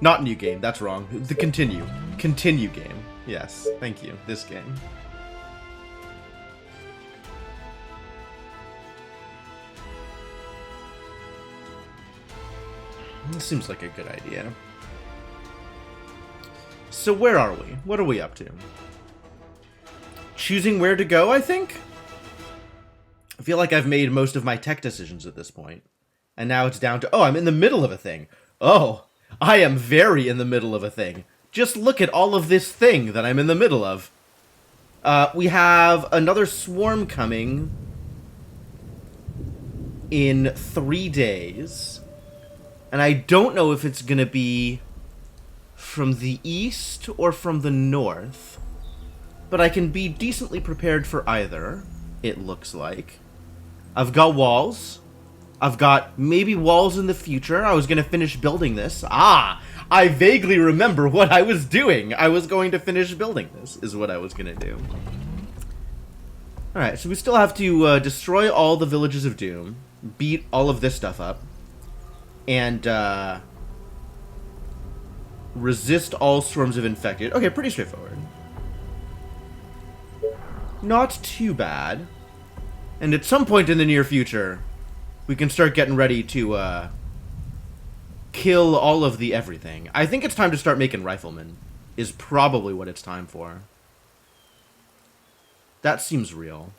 Not new game, that's wrong. The continue. Continue game. Yes, thank you. This game. This seems like a good idea. So where are we? What are we up to? Choosing where to go, I think? I feel like I've made most of my tech decisions at this point. And now it's down to, oh, I'm in the middle of a thing. Oh, I am very in the middle of a thing. Just look at all of this thing that I'm in the middle of. We have another swarm coming in 3 days. And I don't know if it's going to be from the east or from the north. But I can be decently prepared for either, it looks like. I've got walls. I've got maybe walls in the future. I was going to finish building this. Ah, I vaguely remember what I was doing. I was going to finish building this, is what I was going to do. Alright, so we still have to destroy all the villages of Doom, beat all of this stuff up, and resist all swarms of infected. Okay, pretty straightforward. Not too bad. And at some point in the near future, we can start getting ready to kill all of the everything. I think it's time to start making riflemen, is probably what it's time for. That seems real.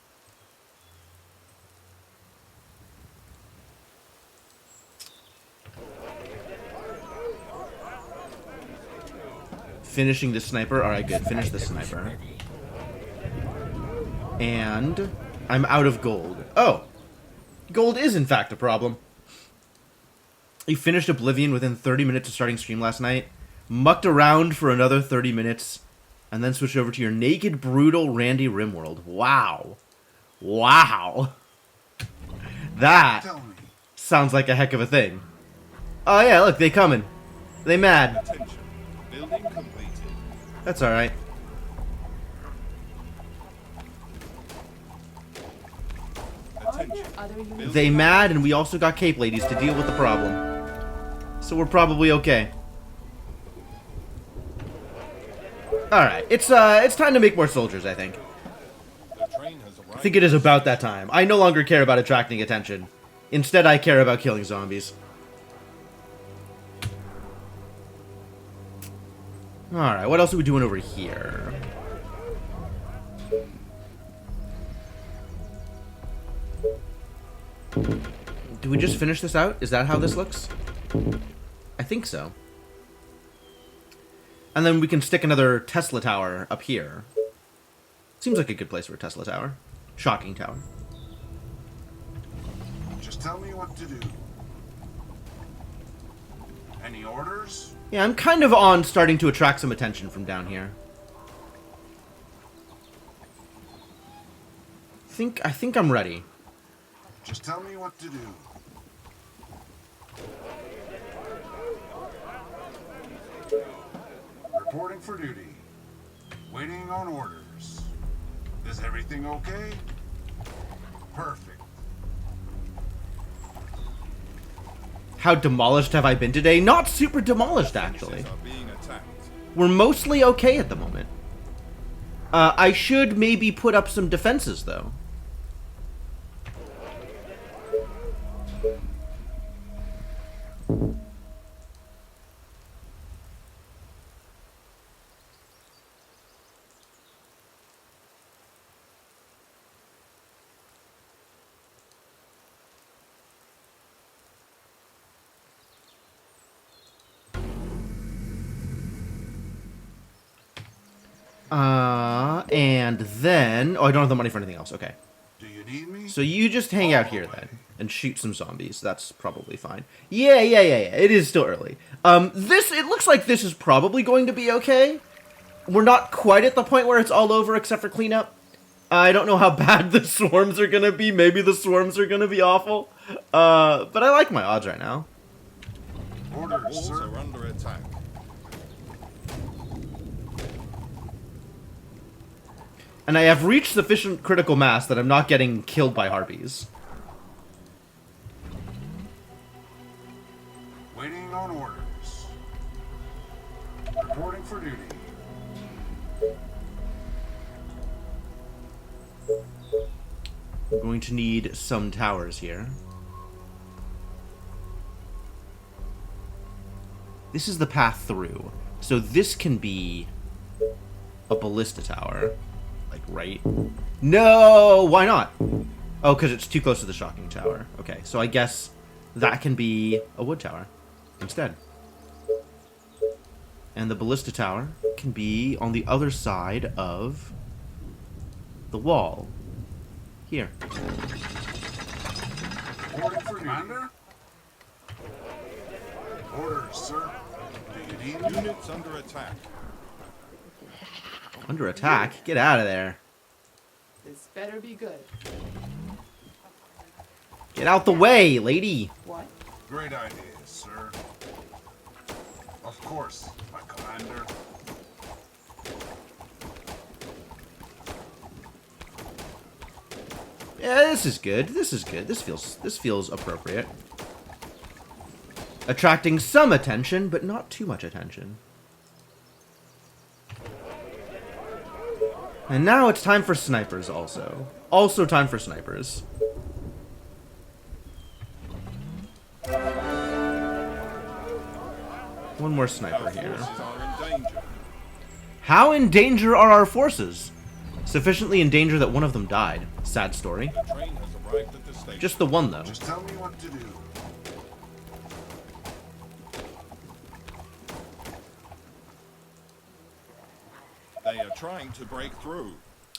Finishing the sniper. Alright, good. Finish the sniper. And I'm out of gold. Oh! Gold is, in fact, a problem. You finished Oblivion within 30 minutes of starting stream last night, mucked around for another 30 minutes, and then switched over to your naked, brutal Randy Rimworld. Wow. Wow. That sounds like a heck of a thing. Oh yeah, look, they coming. They mad. That's alright. They mad, and we also got cape ladies to deal with the problem. So we're probably okay. Alright, it's time to make more soldiers, I think. I think it is about that time. I no longer care about attracting attention. Instead, I care about killing zombies. Alright, what else are we doing over here? Do we just finish this out? Is that how this looks? I think so. And then we can stick another Tesla tower up here. Seems like a good place for a Tesla tower. Shocking tower. Just tell me what to do. Any orders? Yeah, I'm kind of on starting to attract some attention from down here. I think I'm ready. Just tell me what to do. Reporting for duty. Waiting on orders. Is everything okay? Perfect. How demolished have I been today? Not super demolished, actually. We're mostly okay at the moment. I should maybe put up some defenses, though. And then... Oh, I don't have the money for anything else. Okay. Do you need me? So you just hang out here, then, and shoot some zombies. That's probably fine. Yeah. It is still early. It looks like this is probably going to be okay. We're not quite at the point where it's all over except for cleanup. I don't know how bad the swarms are gonna be. Maybe the swarms are gonna be awful. But I like my odds right now. Orders, sir. Are under attack. And I have reached sufficient critical mass that I'm not getting killed by harpies. Waiting on orders. Reporting for duty. We're going to need some towers here. This is the path through. So this can be a ballista tower. Like, right? No! Why not? Oh, because it's too close to the shocking tower. Okay, so I guess that can be a wood tower instead. And the ballista tower can be on the other side of the wall. Here. Reporting for Commander. Orders, sir. Do you need me? Units under attack. Under attack? Get out of there. This better be good. Get out the way, lady. What? Great idea, sir. Of course, my commander. Yeah, this is good. This is good. This feels appropriate. Attracting some attention, but not too much attention. And now it's time for snipers also. Also time for snipers. One more sniper Our here. forces are in danger. How in danger are our forces? Sufficiently in danger that one of them died. Sad story. The train has arrived at the station. Just the one, though. Just tell me what to do. They are trying to break through.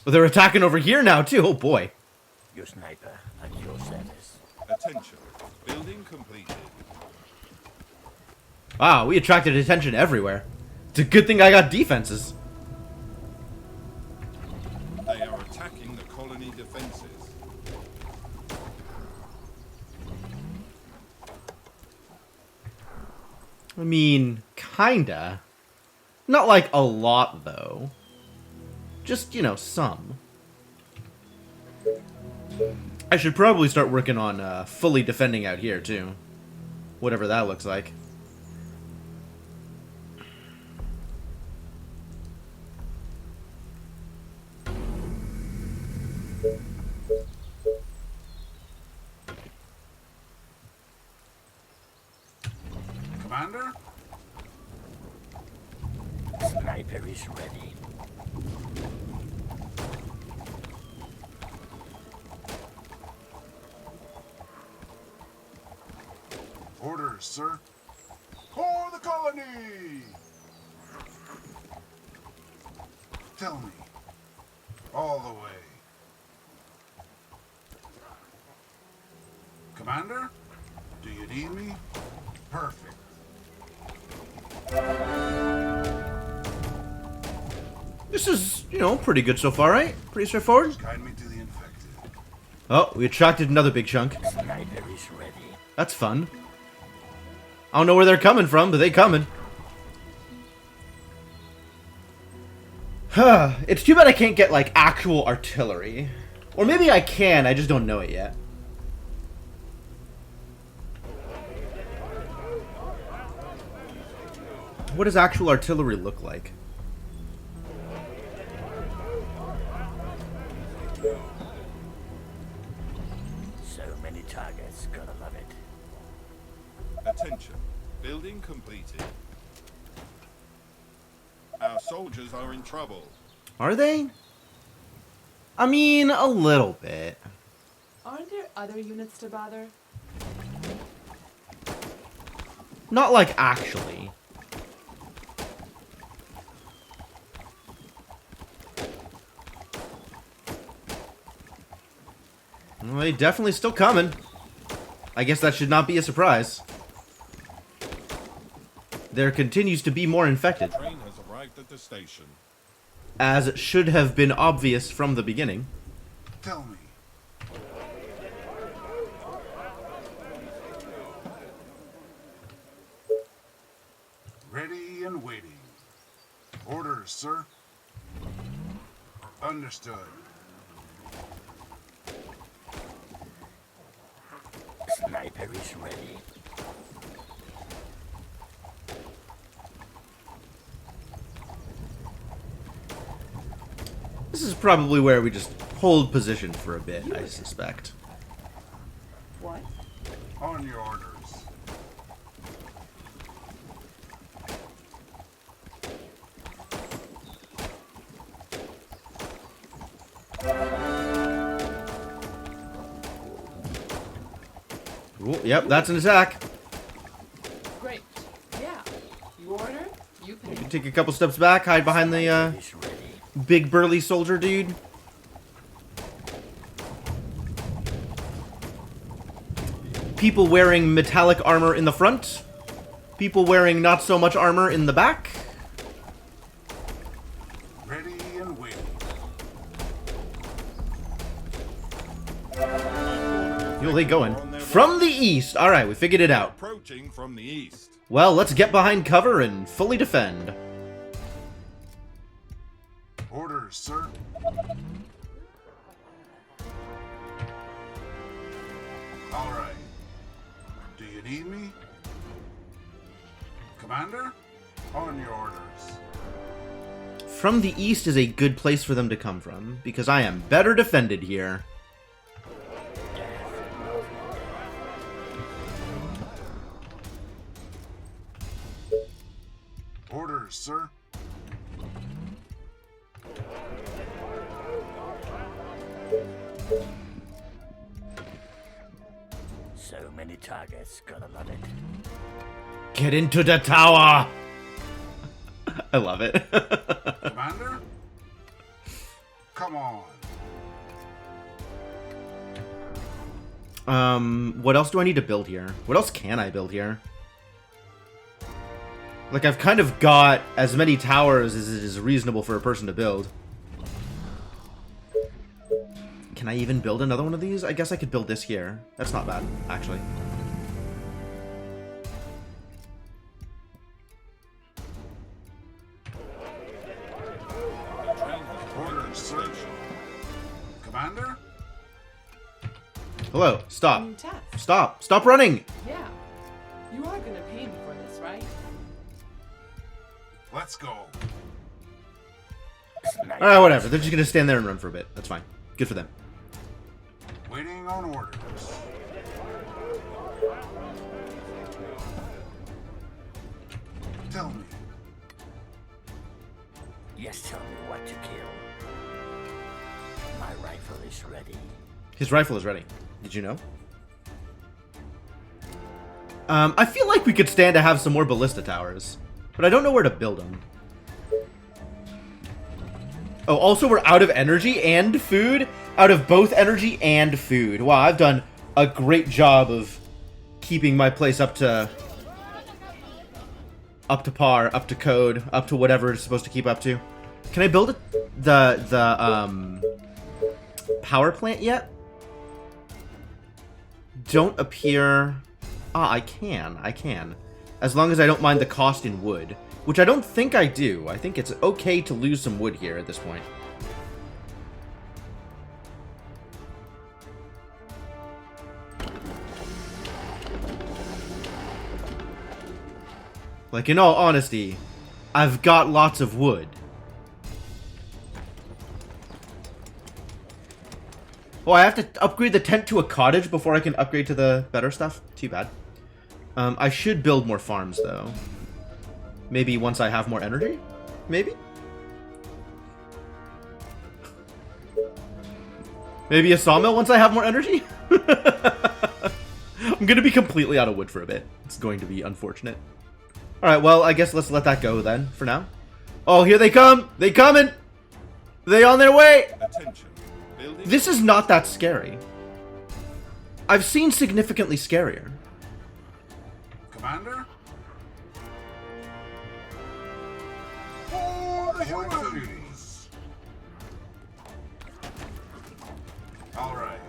Oh, they're attacking over here now, too. Oh, boy. Your sniper at your service. Attention. Building completed. Wow, we attracted attention everywhere. It's a good thing I got defenses. They are attacking the colony defenses. I mean, kinda. Not like a lot, though. Just, you know, some. I should probably start working on fully defending out here, too. Whatever that looks like. Commander? Sniper is ready. Orders, sir. For the colony! Tell me. All the way. Commander? Do you need me? Perfect. This is, you know, pretty good so far, right? Pretty straightforward. Guide me to the infected. Oh, we attracted another big chunk. Sniper is ready. That's fun. I don't know where they're coming from, but they coming. It's too bad I can't get, like, actual artillery. Or maybe I can, I just don't know it yet. What does actual artillery look like? So many targets, gotta love it. Attention. Building completed. Our soldiers are in trouble. Are they? I mean, a little bit. Aren't there other units to bother? Not like actually. Well, they definitely still coming. I guess that should not be a surprise. There continues to be more infected, The train has arrived at the station. as should have been obvious from the beginning. Tell me. Ready and waiting. Orders, sir. Understood. Sniper is ready. This is probably where we just hold position for a bit, I suspect. What? On your orders. Ooh, yep, that's an attack. Great. Yeah. You order, you pay. Take a couple steps back, hide behind the Is ready. big burly soldier dude. People wearing metallic armor in the front. People wearing not so much armor in the back. Ready and waiting. Yo, they going. From the east. Alright, we figured it out. Approaching from the east. Well, let's get behind cover and fully defend. Orders, sir. All right. Do you need me? Commander? On your orders. From the east is a good place for them to come from, because I am better defended here. Orders, sir. So many targets, gotta love it. Get into the tower! I love it. Commander? Come on. What else do I need to build here? What else can I build here? Like, I've kind of got as many towers as it is reasonable for a person to build. Can I even build another one of these? I guess I could build this here. That's not bad, actually. Orders, sir. Commander? Hello, stop. New task. Stop. Stop running! Yeah. You are gonna pay me for this, right? Let's go. Alright, whatever. They're just gonna stand there and run for a bit. That's fine. Good for them. Waiting on orders. Tell me. Yes, tell me what to kill. My rifle is ready. His rifle is ready. Did you know? I feel like we could stand to have some more ballista towers, but I don't know where to build them. Oh, also we're out of energy and food? Out of both energy and food. Wow, I've done a great job of keeping my place up to par, up to code, up to whatever it's supposed to keep up to. Can I build the power plant yet? Don't appear... Ah, I can. As long as I don't mind the cost in wood. Which I don't think I do. I think it's okay to lose some wood here at this point. Like, in all honesty, I've got lots of wood. Oh, I have to upgrade the tent to a cottage before I can upgrade to the better stuff? Too bad. I should build more farms, though. Maybe once I have more energy? Maybe? Maybe a sawmill once I have more energy? I'm gonna be completely out of wood for a bit. It's going to be unfortunate. Alright, well, I guess let's let that go then, for now. Oh, here they come! They coming! They on their way! Attention. Building. This is not that scary. I've seen significantly scarier. Commander? For the humans! All right.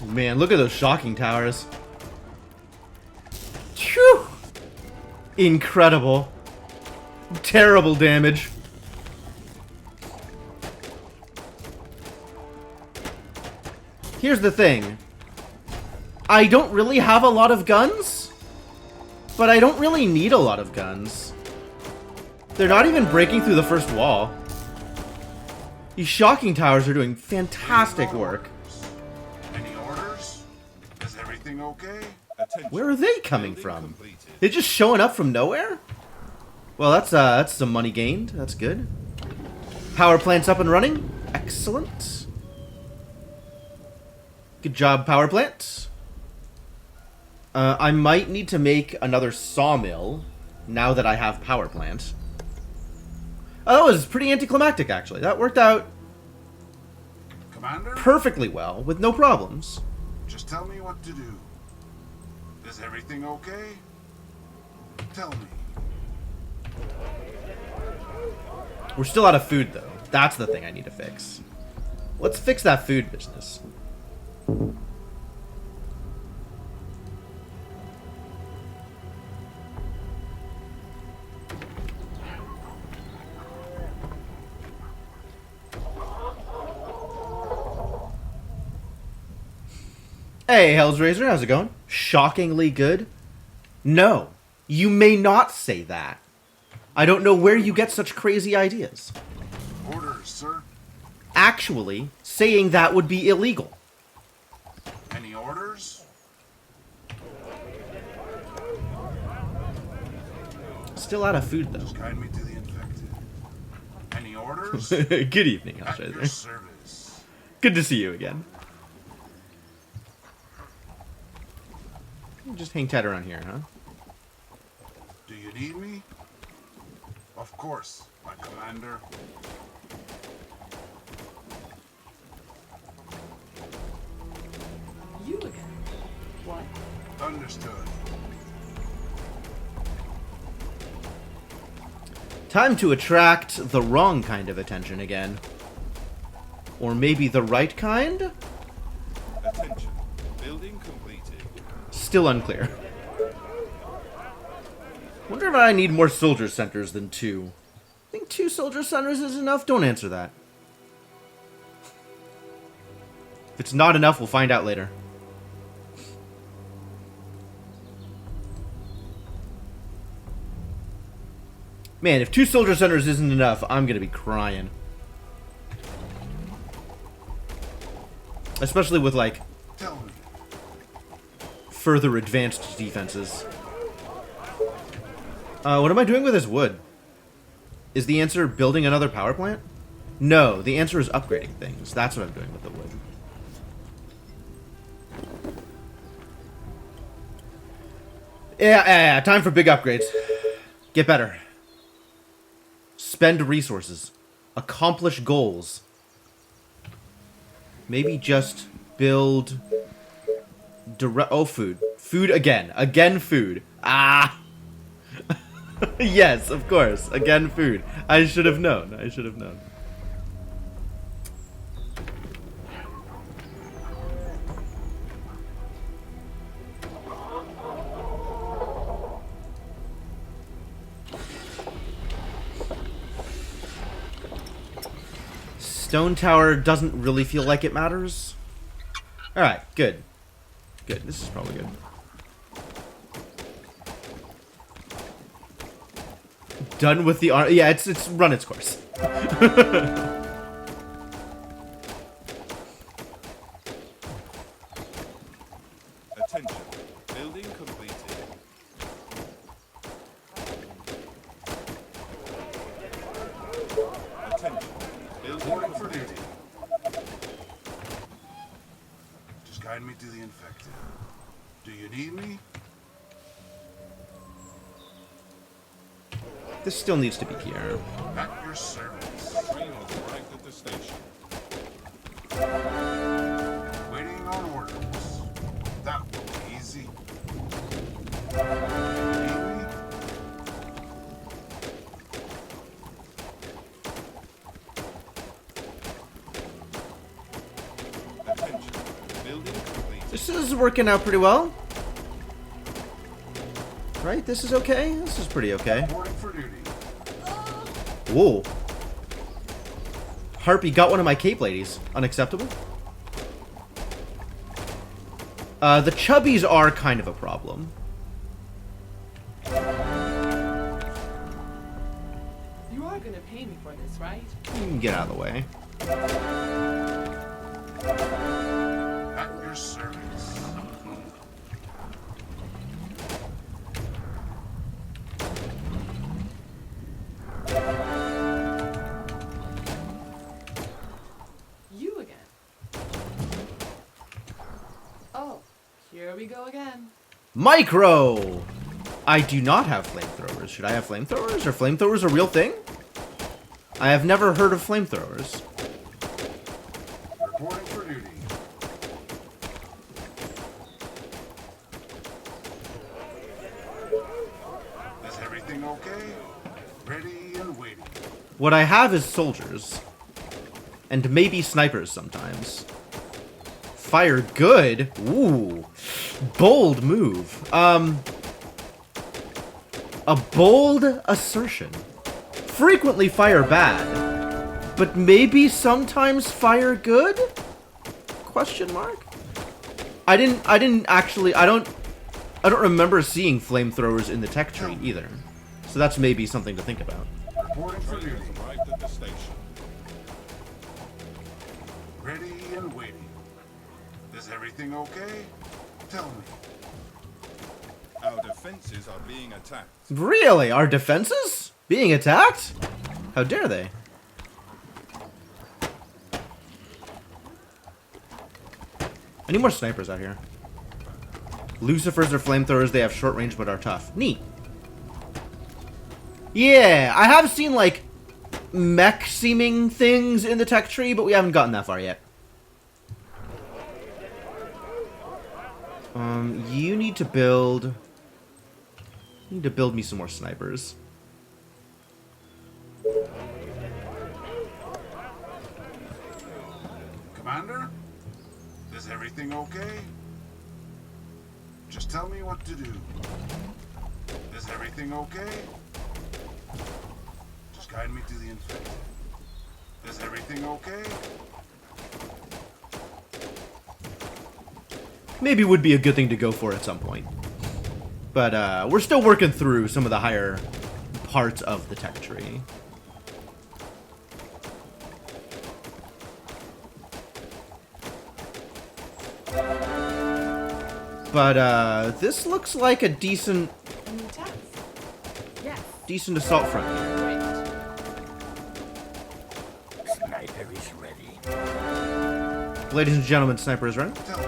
Man, look at those shocking towers. Phew! Incredible. Terrible damage. Here's the thing. I don't really have a lot of guns, but I don't really need a lot of guns. They're not even breaking through the first wall. These shocking towers are doing fantastic work. Any orders? Is everything okay? Attention. Where are they coming Building from? completed. They're just showing up from nowhere? Well, that's some money gained. That's good. Power plant's up and running. Excellent. Good job, power plant. I might need to make another sawmill now that I have power plant. Oh, that was pretty anticlimactic, actually. That worked out Commander? perfectly well, with no problems. Just tell me what to do. Is everything okay? Tell me. We're still out of food, though. That's the thing I need to fix. Let's fix that food business. Hey, Hellsraiser, how's it going? Shockingly good? No, you may not say that. I don't know where you get such crazy ideas. Orders, sir. Actually, saying that would be illegal. Any orders? Still out of food, though. Guide me to the infected. Any orders? Good evening, At your Hellsraiser. service. Good to see you again. Just hang tight around here, huh? Do you need me? Of course, my commander. You again. What? Understood. Time to attract the wrong kind of attention again. Or maybe the right kind? Attention. Building completed. Still unclear. Wonder if I need more soldier centers than 2. Think 2 soldier centers is enough? Don't answer that. If it's not enough, we'll find out later. Man, if 2 soldier centers isn't enough, I'm gonna be crying. Especially with, like, Tell me. further advanced defenses. What am I doing with this wood? Is the answer building another power plant? No, the answer is upgrading things. That's what I'm doing with the wood. Yeah, time for big upgrades. Get better. Spend resources. Accomplish goals. Maybe just build... Oh, food. Food again. Again, food. Ah! Yes, of course. Again, food. I should have known. I should have known. Stone Tower doesn't really feel like it matters. Alright, good. Good. This is probably good. Done with the arm. Yeah, it's run its course. Attention. Building completed. Attention. Building Reporting for completed. duty. Just guide me to the infected. Do you need me? This still needs to be here. At your service. Train has arrived at the station. Waiting on orders. That will be easy. Need me? Attention. Building completed. This is working out pretty well. Right? This is okay? This is pretty okay. Reporting for duty. Whoa. Harpy got one of my cape ladies. Unacceptable. The chubbies are kind of a problem. You are gonna pay me for this, right? You can get out of the way. At your service. You again. Oh, here we go again. Micro! I do not have flamethrowers. Should I have flamethrowers? Are flamethrowers a real thing? I have never heard of flamethrowers. Reporting for duty. Is everything okay? Ready and waiting. What I have is soldiers. And maybe snipers sometimes. Fire good? Ooh. Bold move. A bold assertion. Frequently fire bad. But maybe sometimes fire good? Question mark? I don't remember seeing flamethrowers in the tech tree either. So that's maybe something to think about. Reporting for Train duty. has arrived at the station. Ready and waiting. Is everything okay? Tell me. Our defenses are being attacked. Really? Our defenses? Being attacked? How dare they? I need more snipers out here. Lucifers are flamethrowers. They have short range but are tough. Neat. Yeah, I have seen, like, mech-seeming things in the tech tree, but we haven't gotten that far yet. You need to build... You need to build me some more snipers. Commander? Is everything okay? Just tell me what to do. Is everything okay? Just guide me to the infected. Is everything okay? Maybe would be a good thing to go for at some point. But we're still working through some of the higher parts of the tech tree. But this looks like a decent Any attacks? Yes. assault front here. Great. Sniper is ready. Ladies and gentlemen, sniper is ready. Tell me.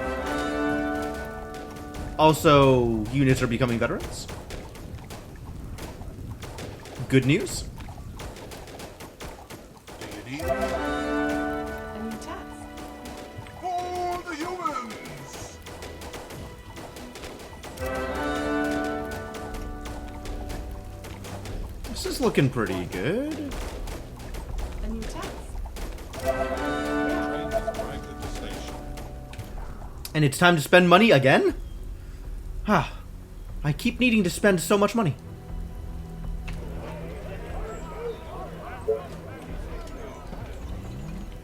Also, units are becoming veterans. Good news. Do you need me? Any attacks? For the humans! This is looking pretty good. Any attacks? Train has arrived at the station. And it's time to spend money again? Ah, I keep needing to spend so much money.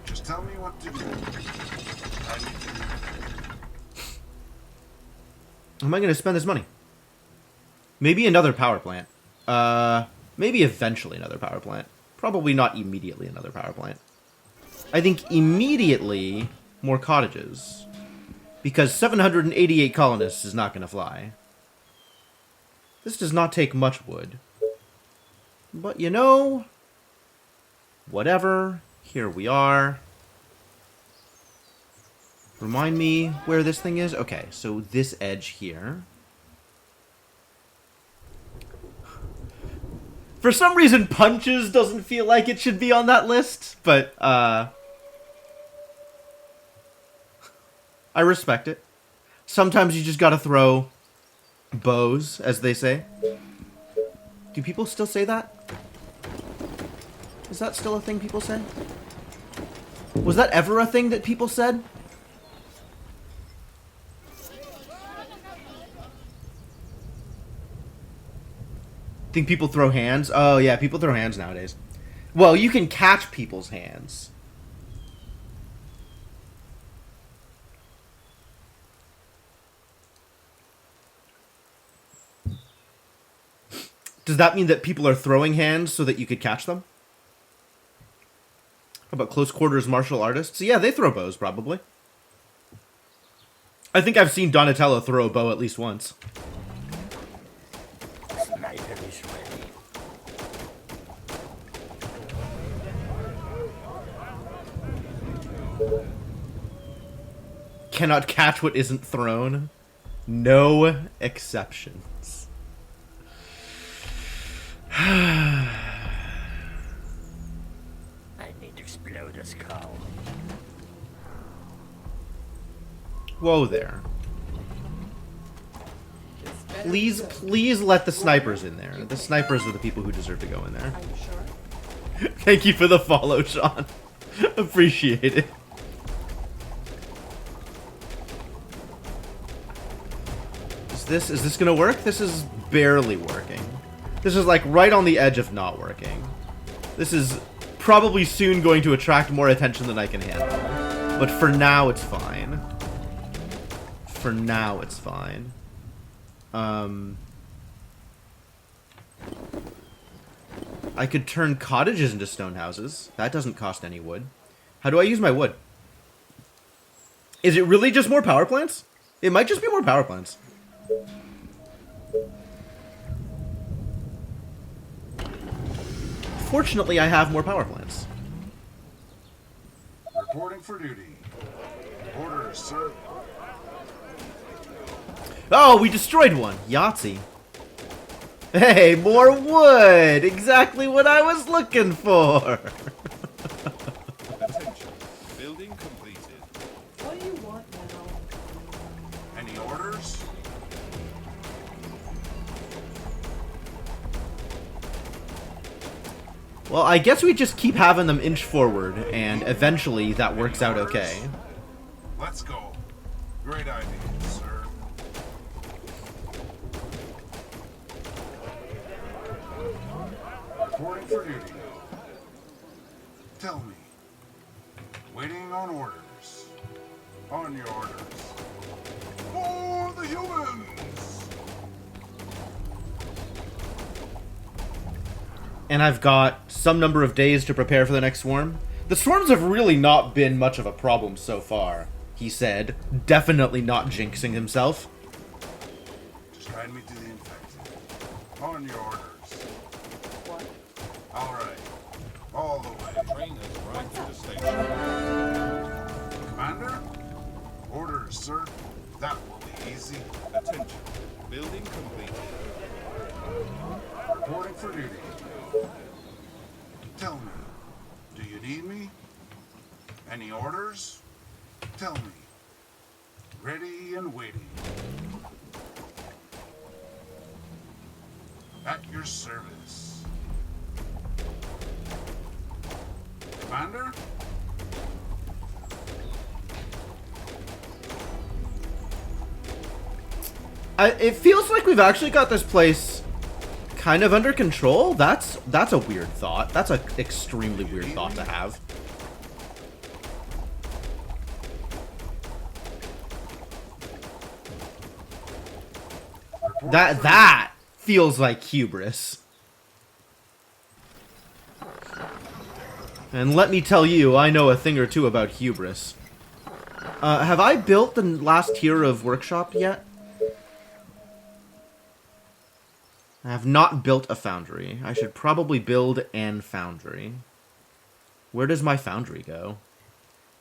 Just tell me what to do. I need to. How am I going to spend this money? Maybe another power plant. Maybe eventually another power plant. Probably not immediately another power plant. I think immediately more cottages. Because 788 colonists is not going to fly. This does not take much wood. But you know, whatever. Here we are. Remind me where this thing is? Okay, so this edge here. For some reason, punches doesn't feel like it should be on that list, but, I respect it. Sometimes you just gotta throw bows, as they say. Do people still say that? Is that still a thing people say? Was that ever a thing that people said? Think people throw hands? Oh yeah, people throw hands nowadays. Well, you can catch people's hands. Does that mean that people are throwing hands so that you could catch them? How about close quarters martial artists? Yeah, they throw bows, probably. I think I've seen Donatello throw a bow at least once. Sniper is ready. Cannot catch what isn't thrown. No exceptions. I need to explode a skull. Whoa there. This better Please, be good. please let the snipers in there. The snipers are the people who deserve to go in there. Are you sure? Thank you for the follow, Sean. Appreciate it. Is this gonna work? This is barely working. This is like right on the edge of not working. This is probably soon going to attract more attention than I can handle. But for now, it's fine. For now, it's fine. I could turn cottages into stone houses. That doesn't cost any wood. How do I use my wood? Is it really just more power plants? It might just be more power plants. Fortunately, I have more power plants. Reporting for duty. Orders, sir. Oh, we destroyed one. Yahtzee. Hey, more wood! Exactly what I was looking for! Attention. Building completed. What do you want now? Any orders? Well, I guess we just keep having them inch forward, and eventually that works out okay. Let's go. Great idea, sir. Reporting for duty. Tell me. Waiting on orders. On your orders. For the humans! And I've got some number of days to prepare for the next swarm. The swarms have really not been much of a problem so far, he said, definitely not jinxing himself. Just guide me to the infected. On your orders. What? All right. All the way. Train has arrived at the station. Commander? Orders, sir. That will be easy. Attention. Building completed. Reporting for duty. Tell me, do you need me? Any orders? Tell me. Ready and waiting. At your service. Commander? It feels like we've actually got this place kind of under control. That's a weird thought. That's an extremely weird thought to have. That feels like hubris. And let me tell you, I know a thing or two about hubris. Have I built the last tier of workshop yet? I have not built a foundry. I should probably build an foundry. Where does my foundry go?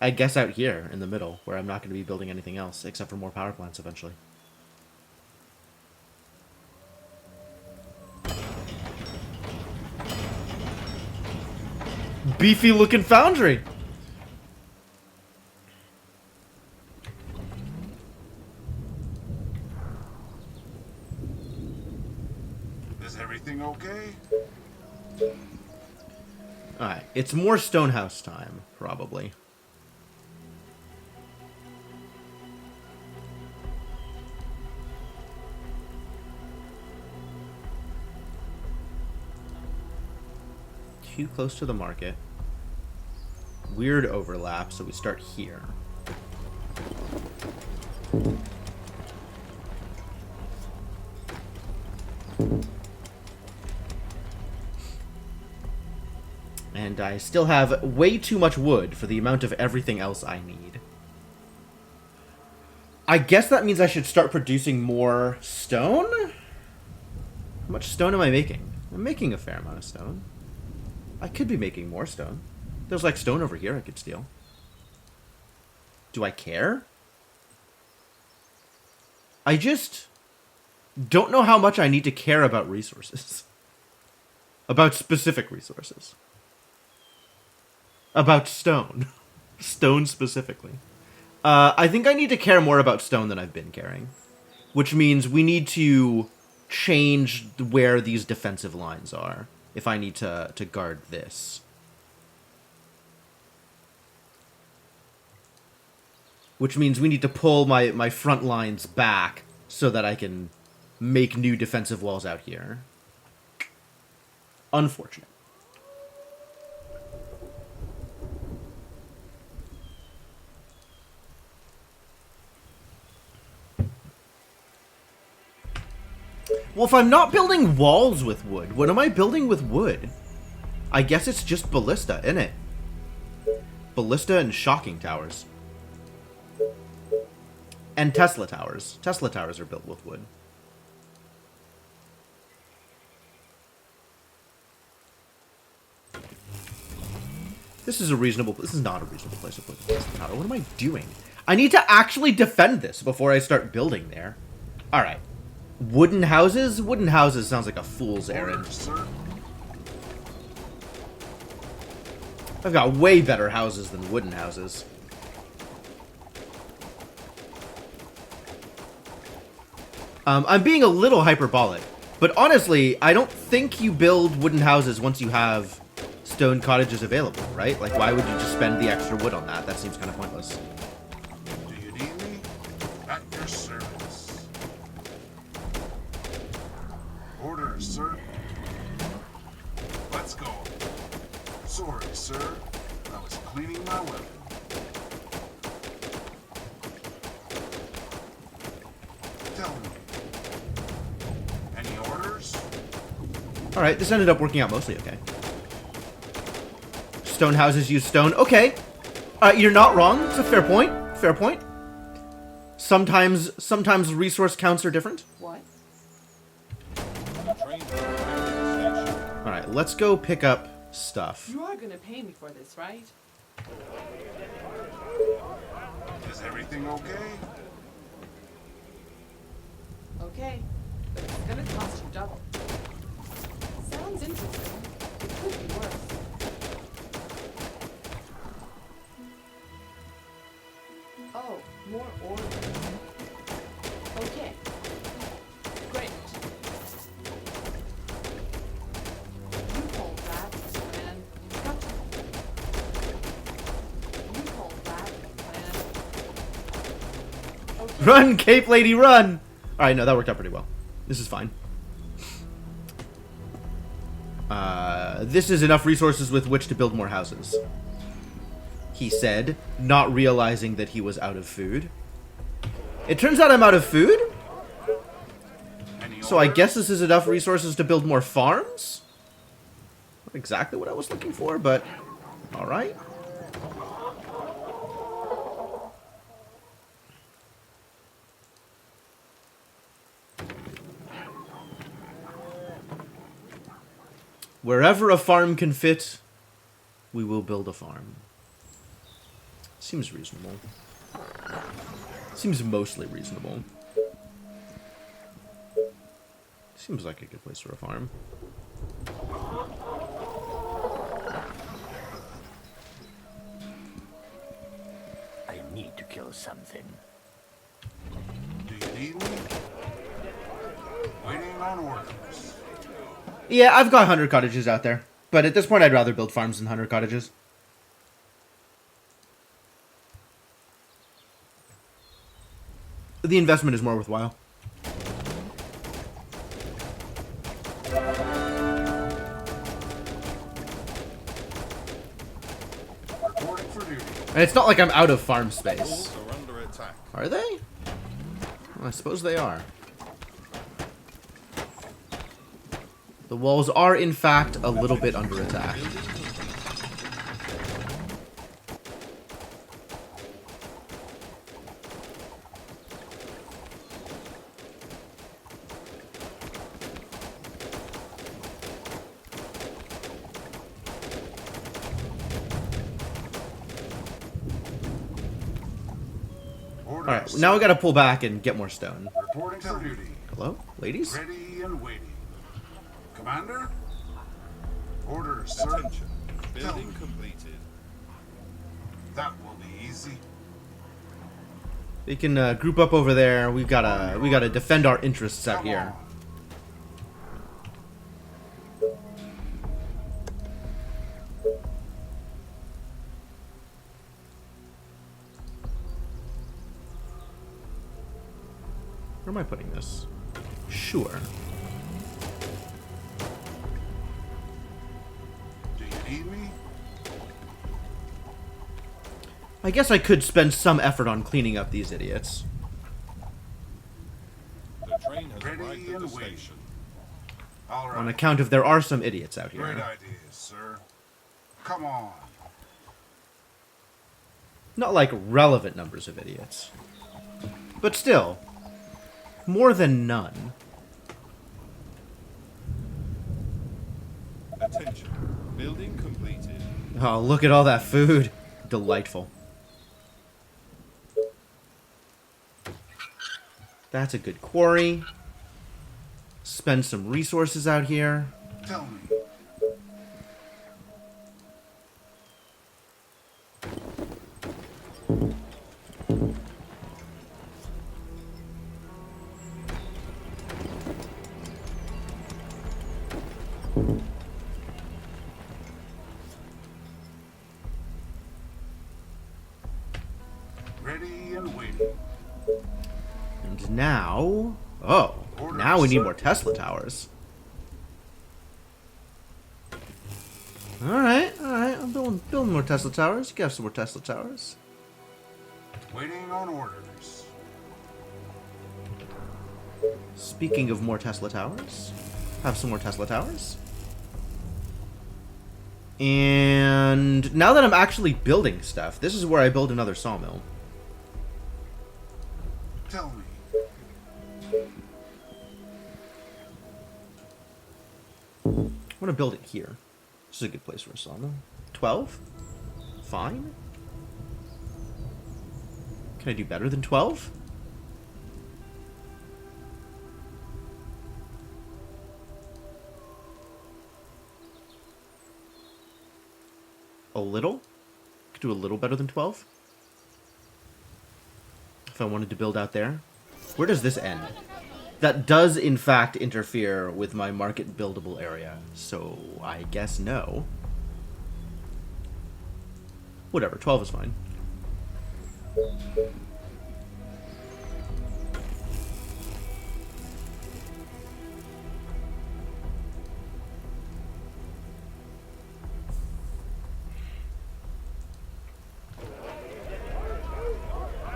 I guess out here in the middle, where I'm not going to be building anything else, except for more power plants eventually. Beefy looking foundry! Is everything okay? Alright, it's more Stonehouse time, probably. Too close to the market. Weird overlap, so we start here. And I still have way too much wood for the amount of everything else I need. I guess that means I should start producing more stone? How much stone am I making? I'm making a fair amount of stone. I could be making more stone. There's like stone over here I could steal. Do I care? I just don't know how much I need to care about resources. About specific resources. About stone. Stone specifically. I think I need to care more about stone than I've been caring. Which means we need to change where these defensive lines are. If I need to guard this. Which means we need to pull my front lines back so that I can make new defensive walls out here. Unfortunate. Well, if I'm not building walls with wood, what am I building with wood? I guess it's just ballista, innit? Ballista and shocking towers. And Tesla towers. Tesla towers are built with wood. This is not a reasonable place to put the Tesla tower. What am I doing? I need to actually defend this before I start building there. Alright. Wooden houses? Wooden houses sounds like a fool's errand. I've got way better houses than wooden houses. I'm being a little hyperbolic, but honestly, I don't think you build wooden houses once you have stone cottages available, right? Like, why would you just spend the extra wood on that? That seems kind of pointless. Do you need me? At your service. Orders, sir. Let's go. Sorry, sir. I was cleaning my weapon. Tell me. Any orders? Alright, this ended up working out mostly okay. Stone houses use stone. Okay. You're not wrong. It's a fair point. Fair point. Sometimes resource counts are different. What? Alright, let's go pick up stuff. You are gonna pay me for this, right? Is everything okay? Okay, but it's gonna cost you double. Sounds interesting. It could be worse. Oh, more orders. Okay. Great. You hold that, and cut. You hold that, and... Okay. Run, Cape Lady, run! Alright, no, that worked out pretty well. This is fine. This is enough resources with which to build more houses. He said, not realizing that he was out of food. It turns out I'm out of food? So I guess this is enough resources to build more farms? Not exactly what I was looking for, but alright. Wherever a farm can fit, we will build a farm. Seems reasonable. Seems mostly reasonable. Seems like a good place for a farm. I need to kill something. Do you need me? Waiting on orders. Yeah, I've got 100 cottages out there. But at this point, I'd rather build farms than 100 cottages. The investment is more worthwhile. Reporting for duty. And it's not like I'm out of farm space. Walls are under attack. Are they? Well, I suppose they are. The walls are, in fact, a little bit under attack. orders. Alright, now we gotta pull back and get more stone. Reporting for duty. Hello? Ladies? Ready and waiting. Commander? Orders, sir. Attention. Building completed. That will be easy. We can group up over there. We gotta defend our interests out Come here. on. Where am I putting this? Sure. Do you need me? I guess I could spend some effort on cleaning up these idiots. The train has Ready arrived at and the waiting. station. All right. On account of there are some idiots out Great here. ideas, sir. Come on. Not like relevant numbers of idiots. But still. More than none. Attention. Building completed. Oh, look at all that food. Delightful. That's a good quarry. Spend some resources out here. Tell me. Ready and waiting. And now... Oh, now we need more Tesla towers. Alright, alright. I'm building more Tesla towers. You can have some more Tesla towers. Waiting on orders. Speaking of more Tesla towers, have some more Tesla towers. And now that I'm actually building stuff, this is where I build another sawmill. Tell me. I'm gonna build it here. This is a good place for a sawmill. 12? Fine. Can I do better than 12? A little? Could do a little better than 12? If I wanted to build out there. Where does this end? That does, in fact, interfere with my market buildable area. So, I guess no. Whatever, 12 is fine.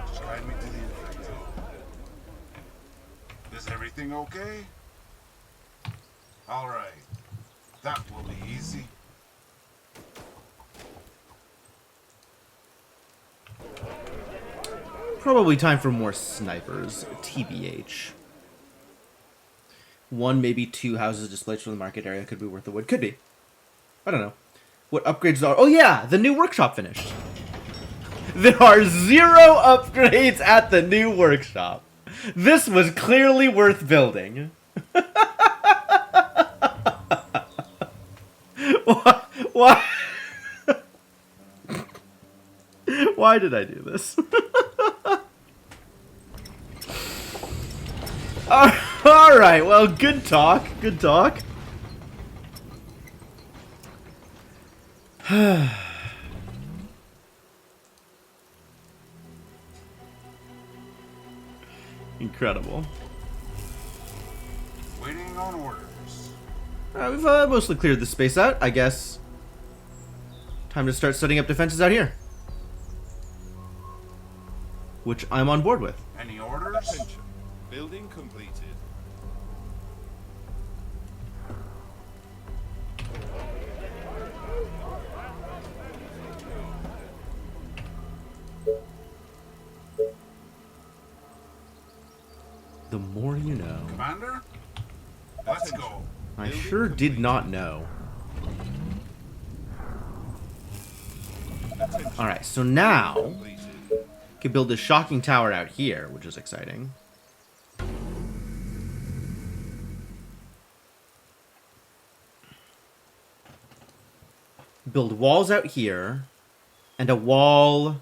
Just guide me to the infected. Is everything okay? All right. That will be easy. Probably time for more snipers, TBH. One, maybe two houses displaced from the market area could be worth the wood. Could be. I don't know. What upgrades are... Oh yeah, the new workshop finished. There are 0 upgrades at the new workshop. This was clearly worth building. Why? Why did I do this? Alright, well, good talk. Good talk. Incredible. Waiting on orders. Alright, we've mostly cleared the space out, I guess. Time to start setting up defenses out here. Which I'm on board with. Any orders? Attention. Building completed. The more you know. Commander? Let's go. I sure did not know. Attention. Alright, so now... Completed. Could build a shocking tower out here, which is exciting. Build walls out here. And a wall...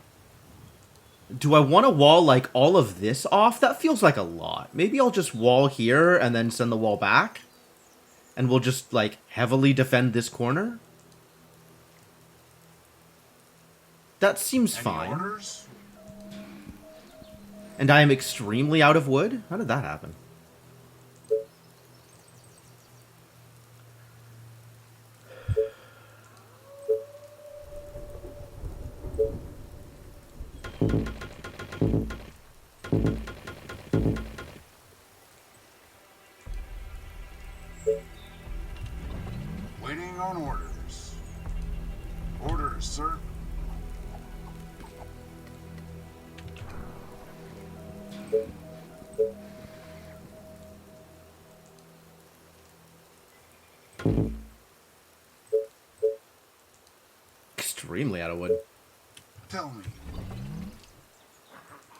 Do I want to wall, like, all of this off? That feels like a lot. Maybe I'll just wall here and then send the wall back. And we'll just, like, heavily defend this corner. That seems fine. Orders? And I am extremely out of wood? How did that happen? Waiting on orders. Orders, sir. Extremely out of wood. Tell me.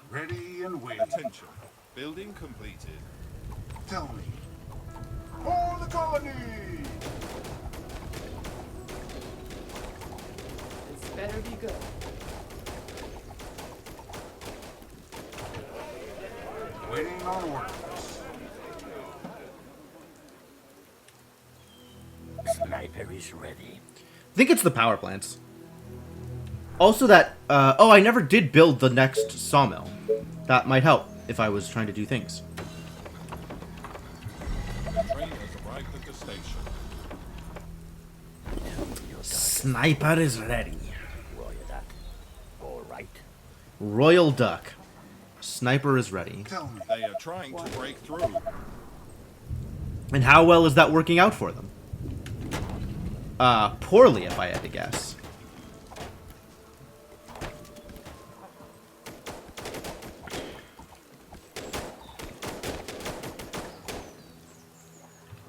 Ready and waiting. Attention. Building completed. Tell me. For the colony! This better be good. Waiting on orders. Sniper is ready. I think it's the power plants. Also that, oh, I never did build the next sawmill. That might help if I was trying to do things. The train has arrived at the station. Sniper is ready. Roy that. All right. Royal Duck. Sniper is ready. Tell me. They are trying to break through. And how well is that working out for them? Poorly, if I had to guess.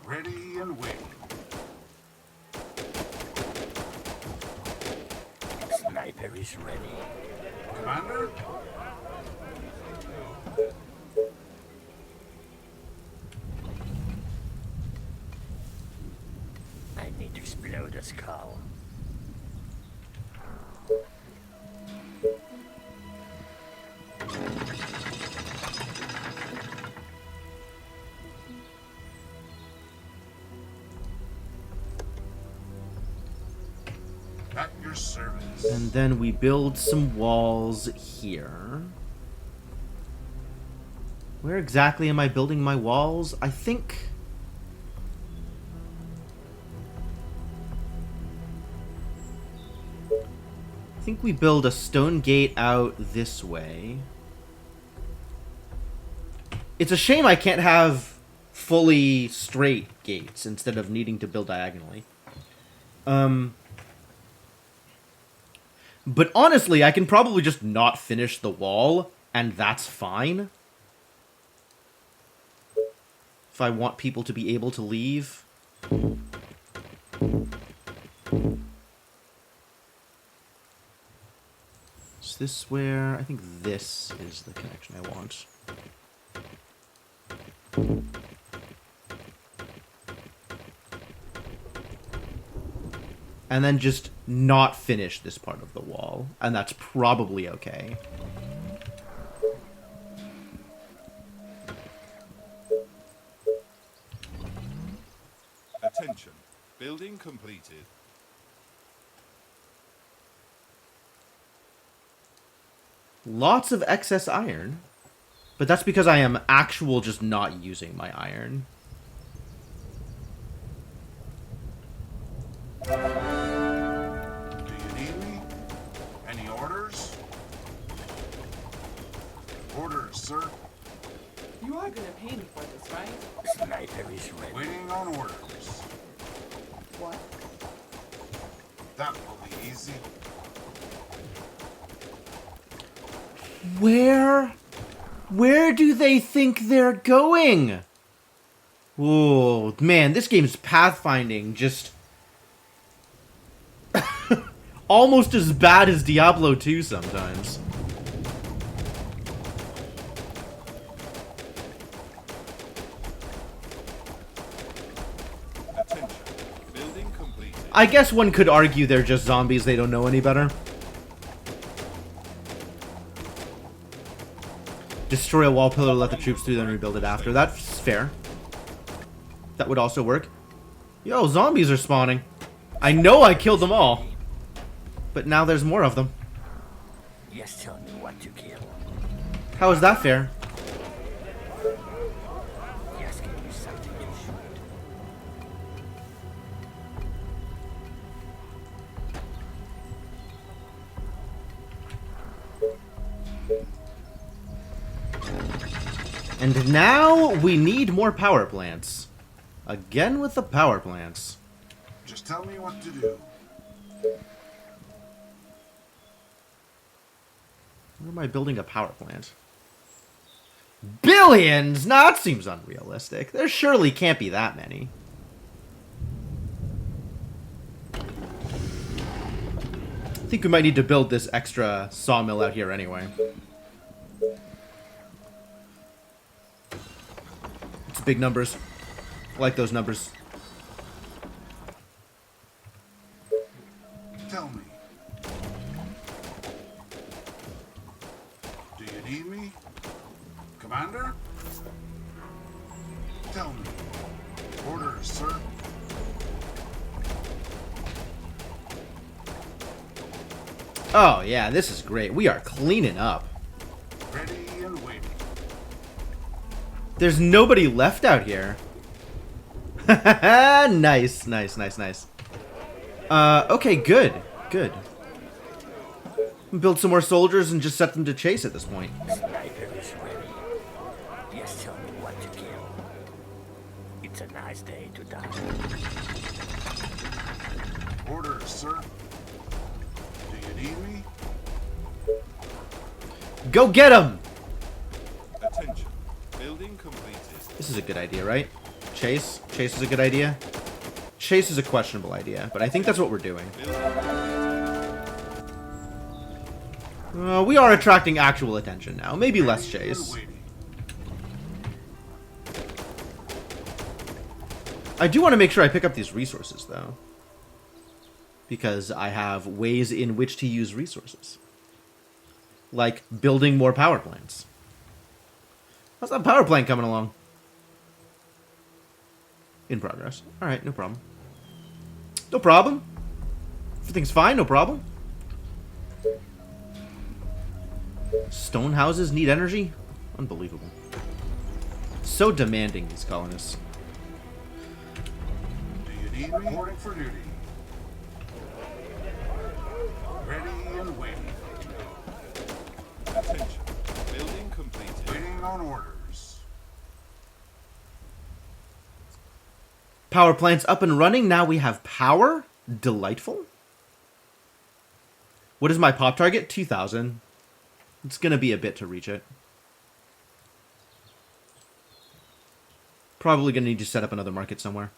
Ready and waiting. Sniper is ready. Commander? I need to explode this cow. At your service. And then we build some walls here. Where exactly am I building my walls? I think... we build a stone gate out this way. It's a shame I can't have fully straight gates instead of needing to build diagonally. But honestly, I can probably just not finish the wall, and that's fine. If I want people to be able to leave. Is this where... I think this is the connection I want. And then just not finish this part of the wall. And that's probably okay. Attention. Building completed. Lots of excess iron. But that's because I am just not using my iron. Do you need me? Any orders? Orders, sir. You are gonna pay me for this, right? Sniper is ready. Waiting on orders. What? That will be easy. Where do they think they're going? Oh, man, this game's pathfinding just... almost as bad as Diablo 2 sometimes. I guess one could argue they're just zombies, they don't know any better. Destroy a wall pillar, let the troops through, then rebuild it after. That's fair. That would also work. Yo, zombies are spawning. I know I killed them all. But now there's more of them. Just tell me what to kill. How is that fair? Just give me something to shoot. And now we need more power plants. Again with the power plants. Just tell me what to do. Where am I building a power plant? Billions? Nah, that seems unrealistic. There surely can't be that many. I think we might need to build this extra sawmill out here anyway. It's big numbers. I like those numbers. Tell me. Do you need me? Commander? Tell me. Orders, sir. Oh yeah, this is great. We are cleaning up. Ready and waiting. There's nobody left out here. Nice, nice, nice, nice. Okay, good, good. Build some more soldiers and just set them to chase at this point. Sniper is ready. Just tell me what to kill. It's a nice day to die. Orders, sir. Do you need me? Go get them! Attention. Building completed. This is a good idea, right? Chase? Chase is a good idea? Chase is a questionable idea, but I think that's what we're doing. We are attracting actual attention now. Maybe less Ready and chase. waiting. I do want to make sure I pick up these resources, though. Because I have ways in which to use resources. Like building more power plants. How's that power plant coming along? In progress. Alright, no problem. No problem. Everything's fine, no problem. Stone houses need energy? Unbelievable. So demanding, these colonists. Do you need me? Reporting for duty. Ready and waiting. Attention. Building completed. Waiting on orders. Power plant's up and running. Now we have power. Delightful. What is my pop target? 2,000. It's going to be a bit to reach it. Probably going to need to set up another market somewhere.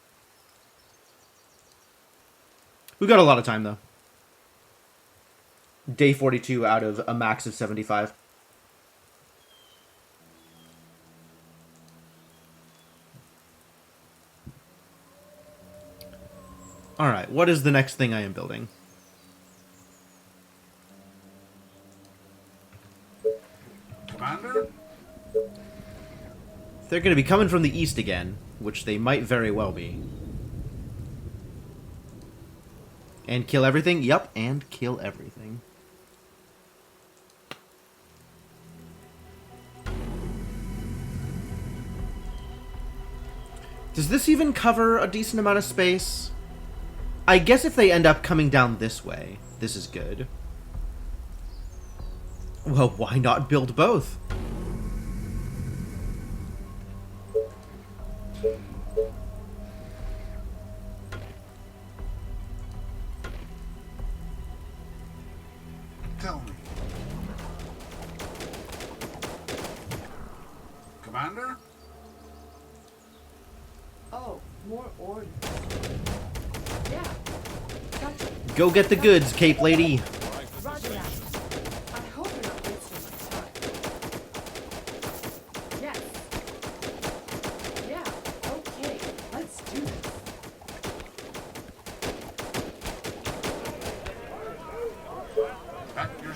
We've got a lot of time, though. Day 42 out of a max of 75. Alright, what is the next thing I am building? Commander? They're going to be coming from the east again, which they might very well be. And kill everything? Yup, and kill everything. Does this even cover a decent amount of space? I guess if they end up coming down this way, this is good. Well, why not build both? Tell me. Commander? Oh, more orders. Yeah. Gotcha. Go get the goods, Cape Lady. Roger that. I hope you're not wasting my time. Yes. Yeah. Okay. Let's do this.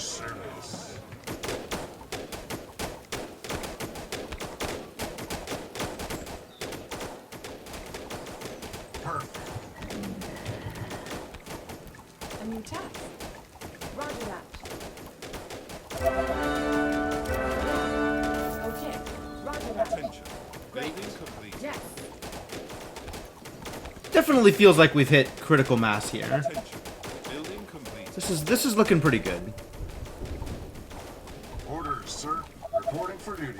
service. Perfect. A new task. Roger that. Okay. Roger that. Attention. Building complete. Yes. Definitely feels like we've hit critical mass here. Attention. Building complete. This is looking pretty good. Orders, sir. Reporting for duty.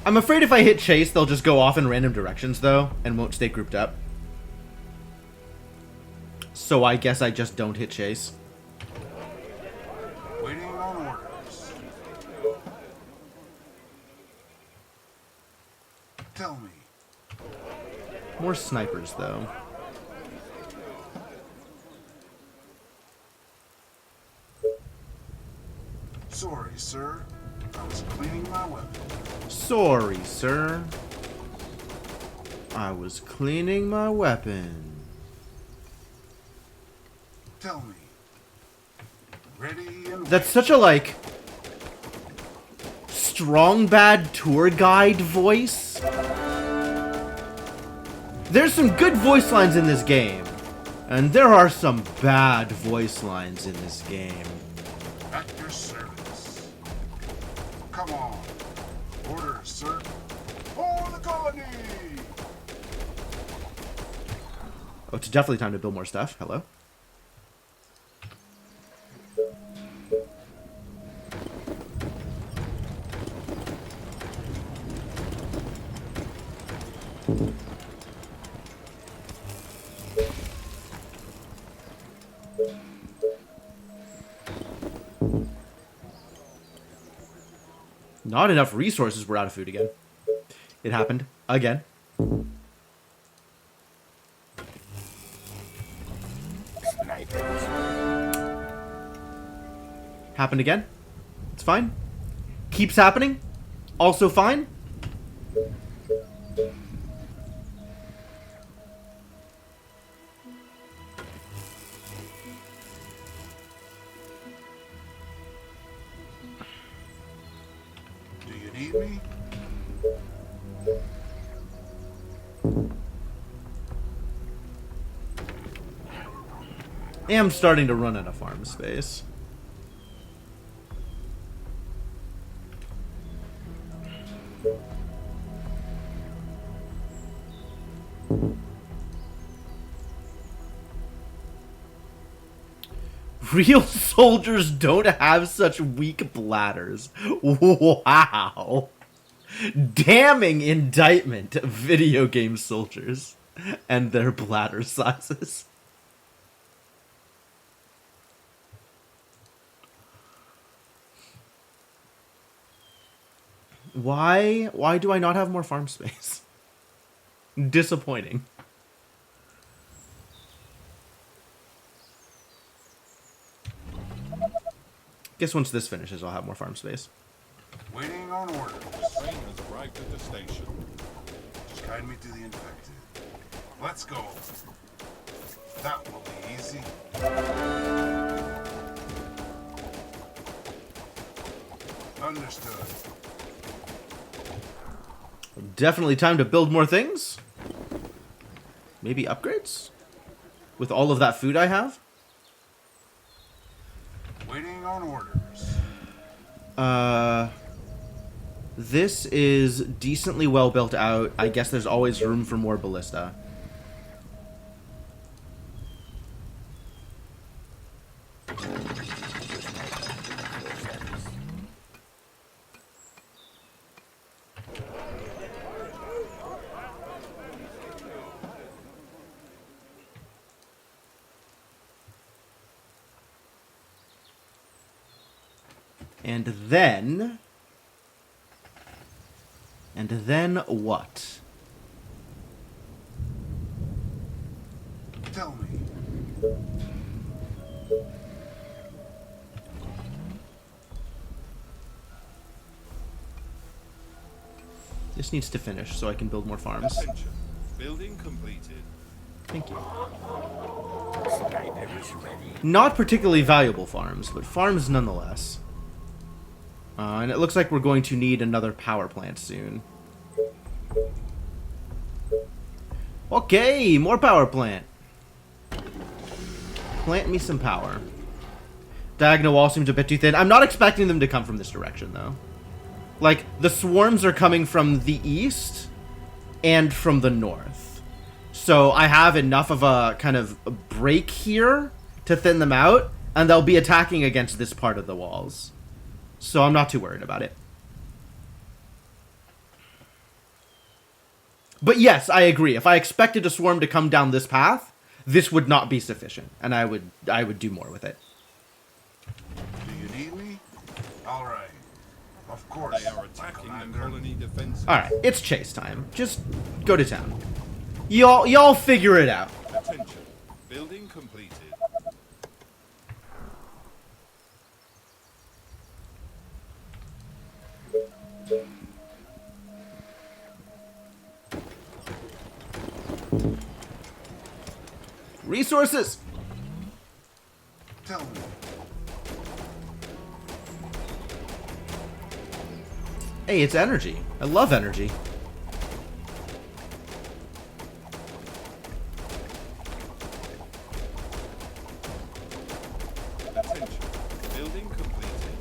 I'm afraid if I hit chase, they'll just go off in random directions, though, and won't stay grouped up. So I guess I just don't hit chase. Waiting on orders. Tell me. More snipers, though. Sorry, sir. I was cleaning my weapon. Sorry, sir. I was cleaning my weapon. Tell me. Ready and That's such a, like, strong bad tour guide voice. There's some good voice lines in this game. And there are some bad voice lines in this game. at your service. Come on. Orders, sir. For the colony! Oh, it's definitely time to build more stuff. Hello. Not enough resources. We're out of food again. It happened again. Snipers. Happened again. It's fine. Keeps happening. Also fine. Do you need me? Am starting to run out of farm space. Real soldiers don't have such weak bladders. Wow. Damning indictment of video game soldiers and their bladder sizes. Why do I not have more farm space? Disappointing. Guess once this finishes, I'll have more farm space. Waiting on orders. Train has arrived at the station. Just guide me to the infected. Let's go. That will be easy. Understood. Definitely time to build more things. Maybe upgrades? With all of that food I have? Waiting on orders. This is decently well built out. I guess there's always room for more ballista. And then what? Tell me. This needs to finish so I can build more farms. Attention. Building completed. Thank you. Sniper is ready. Not particularly valuable farms, but farms nonetheless. And it looks like we're going to need another power plant soon. Okay, more power plant. Plant me some power. Diagonal wall seems a bit too thin. I'm not expecting them to come from this direction, though. Like, the swarms are coming from the east and from the north. So I have enough of a kind of a break here to thin them out, and they'll be attacking against this part of the walls. So I'm not too worried about it. But yes, I agree. If I expected a swarm to come down this path, this would not be sufficient, and I would do more with it. Do you need me? All right. Of course. They are attacking the Commander. colony defenses. All right, it's chase time. Just go to town. Y'all figure it out. Attention. Building completed. Resources. Tell me. Hey, it's energy. I love energy. Attention. Building completed.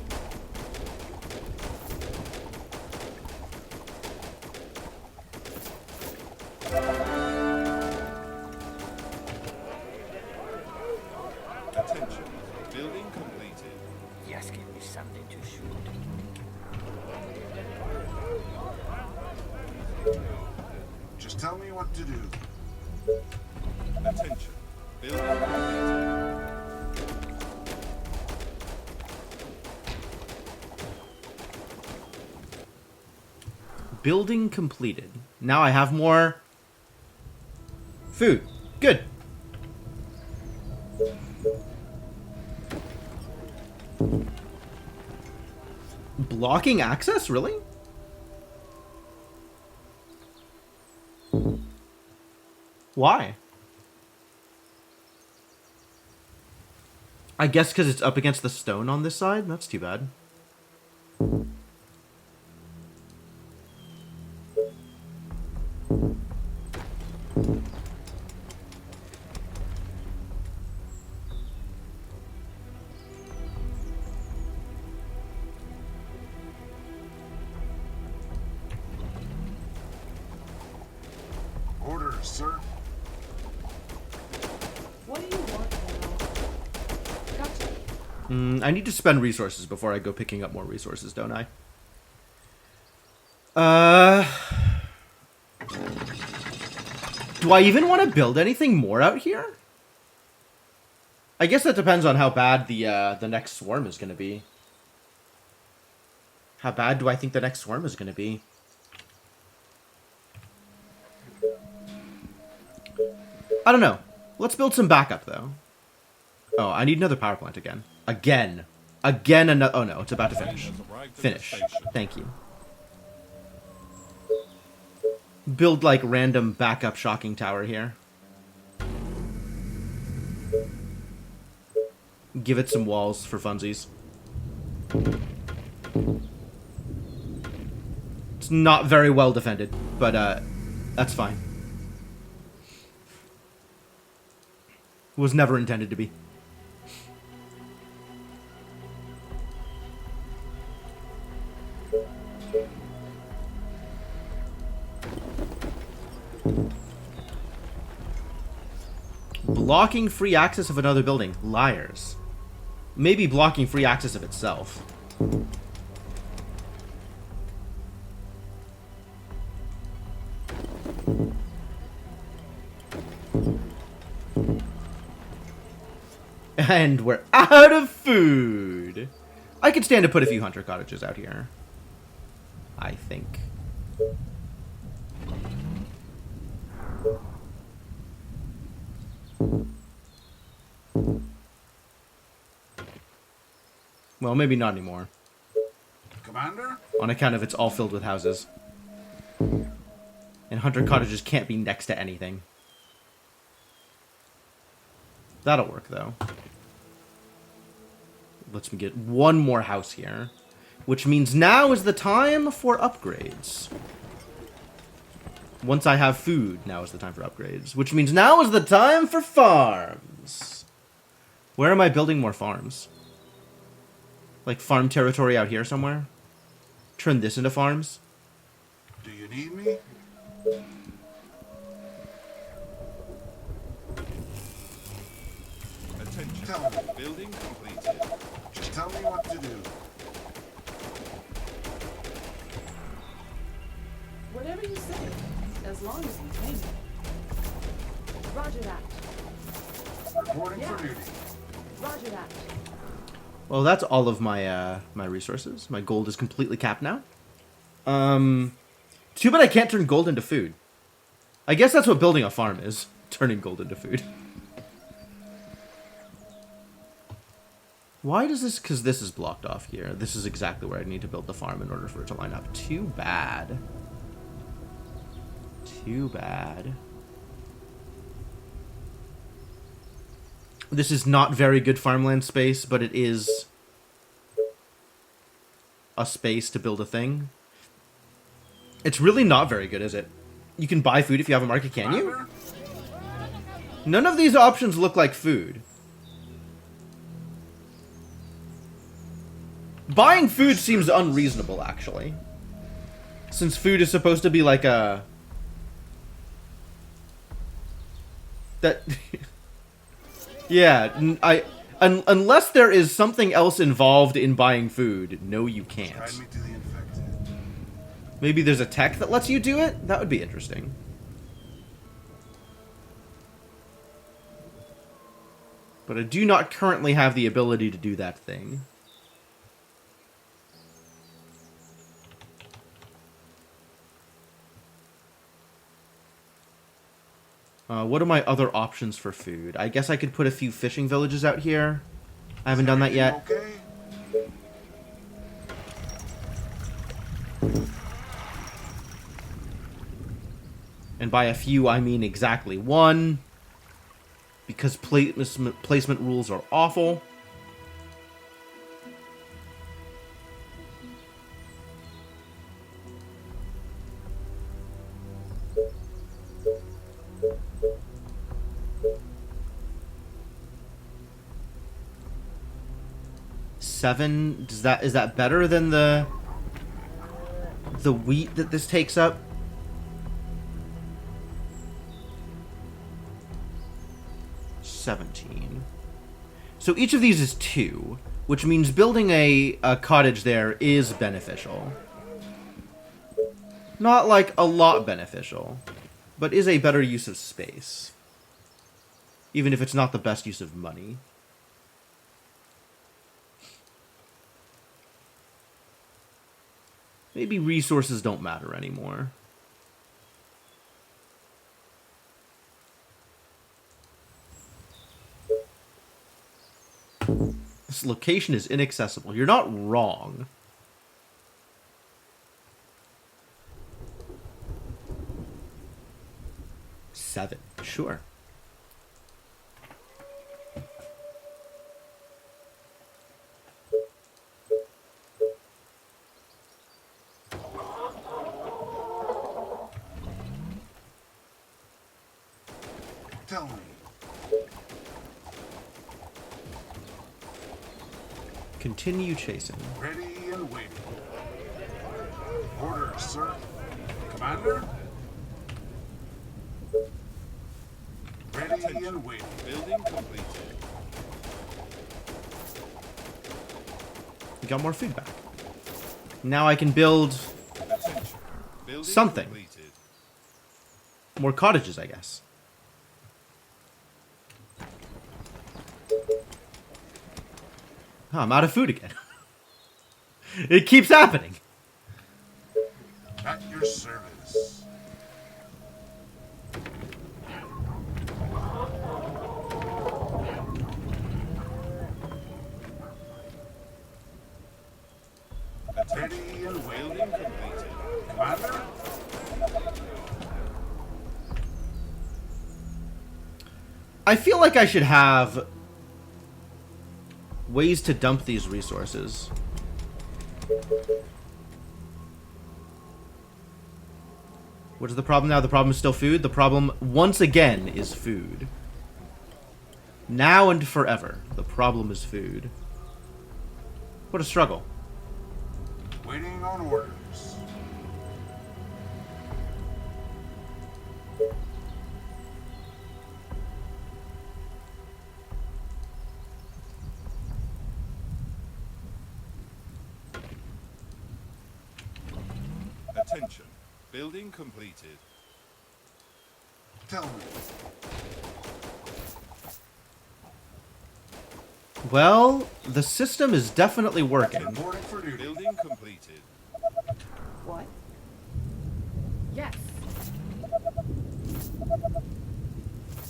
Attention. Building completed. Just give me something to shoot. Just tell me what to do. Attention. Building completed. Building completed. Now I have more food. Good. Blocking access? Really? Why? I guess because it's up against the stone on this side? That's too bad. Orders, sir. What do you want now? Gotcha. I need to spend resources before I go picking up more resources, don't I? Do I even want to build anything more out here? I guess that depends on how bad the next swarm is going to be. How bad do I think the next swarm is going to be? I don't know. Let's build some backup, though. Oh, I need another power plant again. Again, another... Oh, no, it's about to finish. Train has arrived at the Finish. station. Thank you. Build, like, random backup shocking tower here. Give it some walls for funsies. It's not very well defended, but, that's fine. Was never intended to be. Blocking free access of another building. Liars. Maybe blocking free access of itself. And we're out of food. I could stand to put a few hunter cottages out here. I think. Well, maybe not anymore. Commander? On account of it's all filled with houses. And hunter cottages can't be next to anything. That'll work, though. Let's get one more house here. Which means now is the time for upgrades. Once I have food, now is the time for upgrades. Which means now is the time for farms. Where am I building more farms? Like farm territory out here somewhere? Turn this into farms? Do you need me? Attention. Tell me. Building completed. Just tell me what to do. Whatever you say, as long as you pay me. Roger that. Reporting for duty. Roger that. Well, that's all of my my resources. My gold is completely capped now. Too bad I can't turn gold into food. I guess that's what building a farm is. Turning gold into food. Why does this... Because this is blocked off here. This is exactly where I need to build the farm in order for it to line up. Too bad. Too bad. This is not very good farmland space, but it is a space to build a thing. It's really not very good, is it? You can buy food if you have a market, can you? Commander? None of these options look like food. Buying food seems unreasonable, actually. Since food is supposed to be like a... That... Yeah, unless there is something else involved in buying food, no, you can't. Guide me to the infected. Maybe there's a tech that lets you do it? That would be interesting. But I do not currently have the ability to do that thing. What are my other options for food? I guess I could put a few fishing villages out here. I haven't done that yet. Okay? And by a few, I mean exactly one. Because placement rules are awful. Seven, is that better than the wheat that this takes up? $17. So each of these is 2, which means building a cottage there is beneficial. Not like a lot beneficial, but is a better use of space. Even if it's not the best use of money. Maybe resources don't matter anymore. This location is inaccessible. You're not wrong. $7, sure. Tell me. Continue chasing. Ready and waiting. Orders, sir. Commander? Ready and waiting. Building completed. We got more food back. Now I can build Attention. Building Something. completed. more cottages, I guess. Oh, I'm out of food again. It keeps happening. At your service. Ready and waiting. Building completed. Commander? I feel like I should have ways to dump these resources. What is the problem now? The problem is still food. The problem, once again, is food. Now and forever, the problem is food. What a struggle. Waiting on orders. Attention. Building completed. Tell me. Well, the system is definitely working. Reporting for duty. Building completed. What? Yes.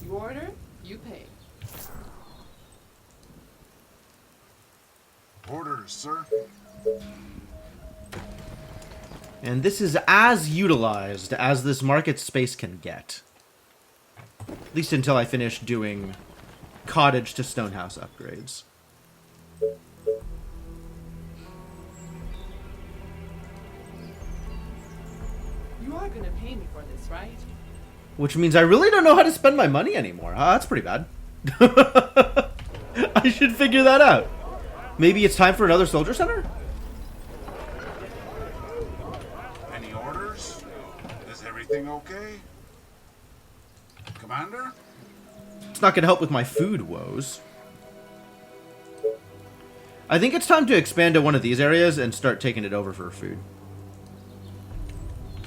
You order, you pay. Orders, sir. And this is as utilized as this market space can get. At least until I finish doing cottage to stone house upgrades. You are gonna pay me for this, right? Which means I really don't know how to spend my money anymore. That's pretty bad. I should figure that out. Maybe it's time for another soldier center? Any orders? Is everything okay? Commander? It's not going to help with my food woes. I think it's time to expand to one of these areas and start taking it over for food.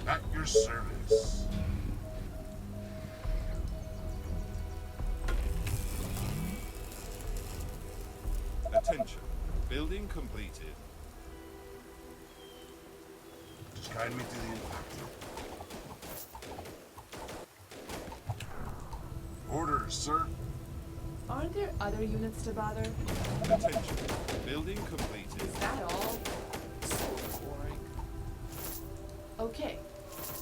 At your service. Attention. Building completed. Just guide me to the infected. Orders, sir. Aren't there other units to bother? Attention. Building completed. Is that all? So boring. Okay.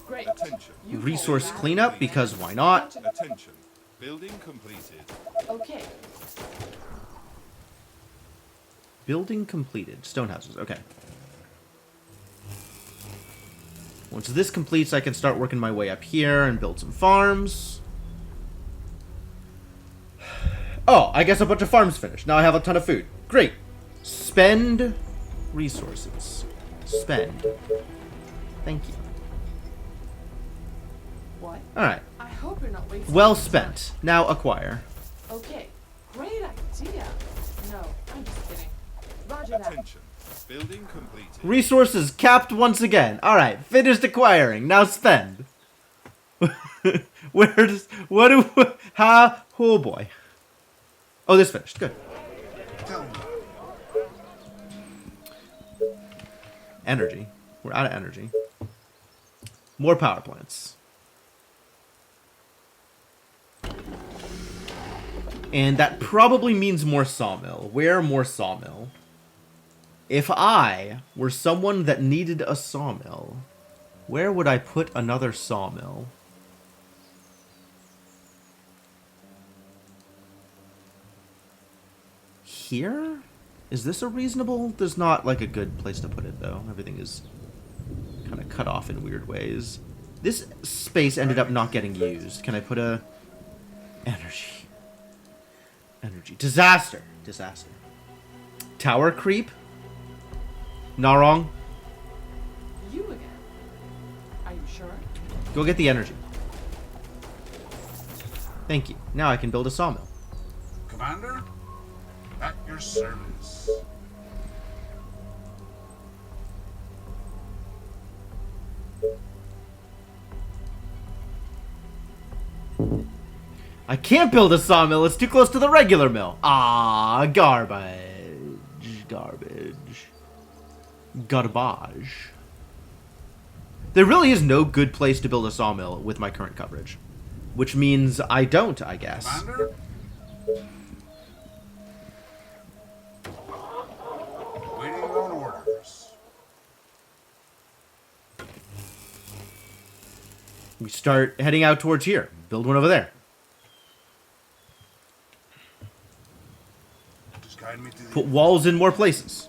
Great. Attention. You hold Resource that. cleanup, because why not? Attention. Building completed. Okay. Building completed. Stone houses. Okay. Once this completes, I can start working my way up here and build some farms. Oh, I guess a bunch of farms finished. Now I have a ton of food. Great. Spend resources. Spend. Thank you. What? Alright. I hope you're not wasting Well your time. spent. Now acquire. Okay. Great idea. No, I'm just kidding. Roger that. Attention. Building completed. Resources capped once again. Alright, finished acquiring. Now spend. Where does... What do... How... Oh boy. Oh, this finished. Good. Tell me. Energy. We're out of energy. More power plants. And that probably means more sawmill. Where more sawmill? If I were someone that needed a sawmill, where would I put another sawmill? Here? Is this a reasonable? There's not like a good place to put it though. Everything is kind of cut off in weird ways. This space ended up not getting used. Can I put a... Energy. Energy. Disaster. Disaster. Tower creep? Not wrong. You again. Are you sure? Go get the energy. Thank you. Now I can build a sawmill. Commander? At your service. I can't build a sawmill. It's too close to the regular mill. Ah, garbage. Garbage. Garbage. There really is no good place to build a sawmill with my current coverage. Which means I don't, I guess. Commander? Waiting on orders. We start heading out towards here. Build one over there. Guide me to the Put walls in more places.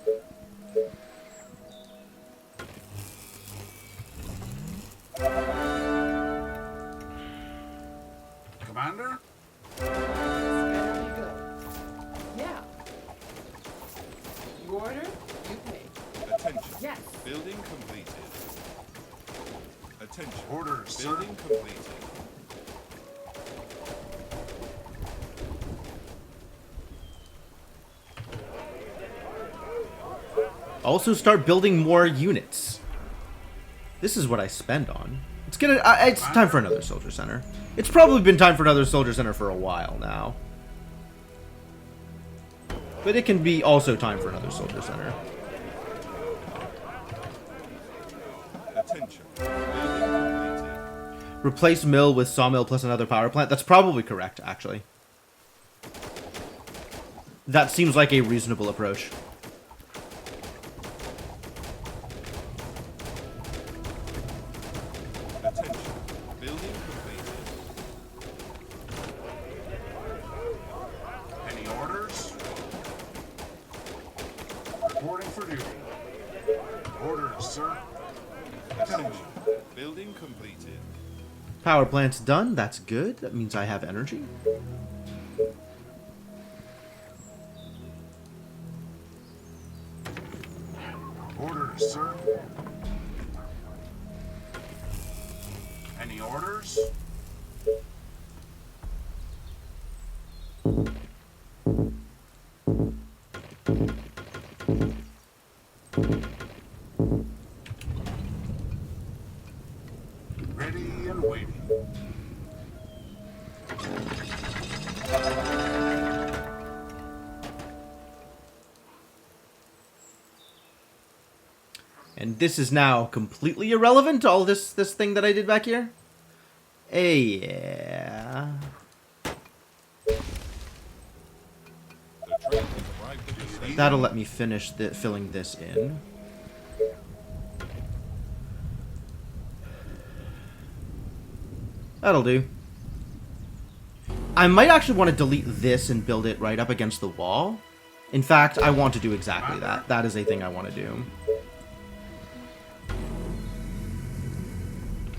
commander. This better be good. Yeah. You order, you pay. Attention. Yes. Building completed. Attention. Orders, sir. Building completed. Also start building more units. This is what I spend on. It's time for another soldier center. It's probably been time for another soldier center for a while now. But it can be also time for another soldier center. Attention. Building completed. Replace mill with sawmill plus another power plant. That's probably correct, actually. That seems like a reasonable approach. Attention. Building completed. Any orders? Reporting for duty. Orders, sir. Tell me. Attention. Building completed. Power plant's done. That's good. That means I have energy. Orders, sir. Any orders? Ready and waiting. And this is now completely irrelevant, all this thing that I did back here. Yeah. The train has arrived at the station. That'll let me finish filling this in. That'll do. I might actually want to delete this and build it right up against the wall. In fact, I want to do exactly that. That is a thing I want to do.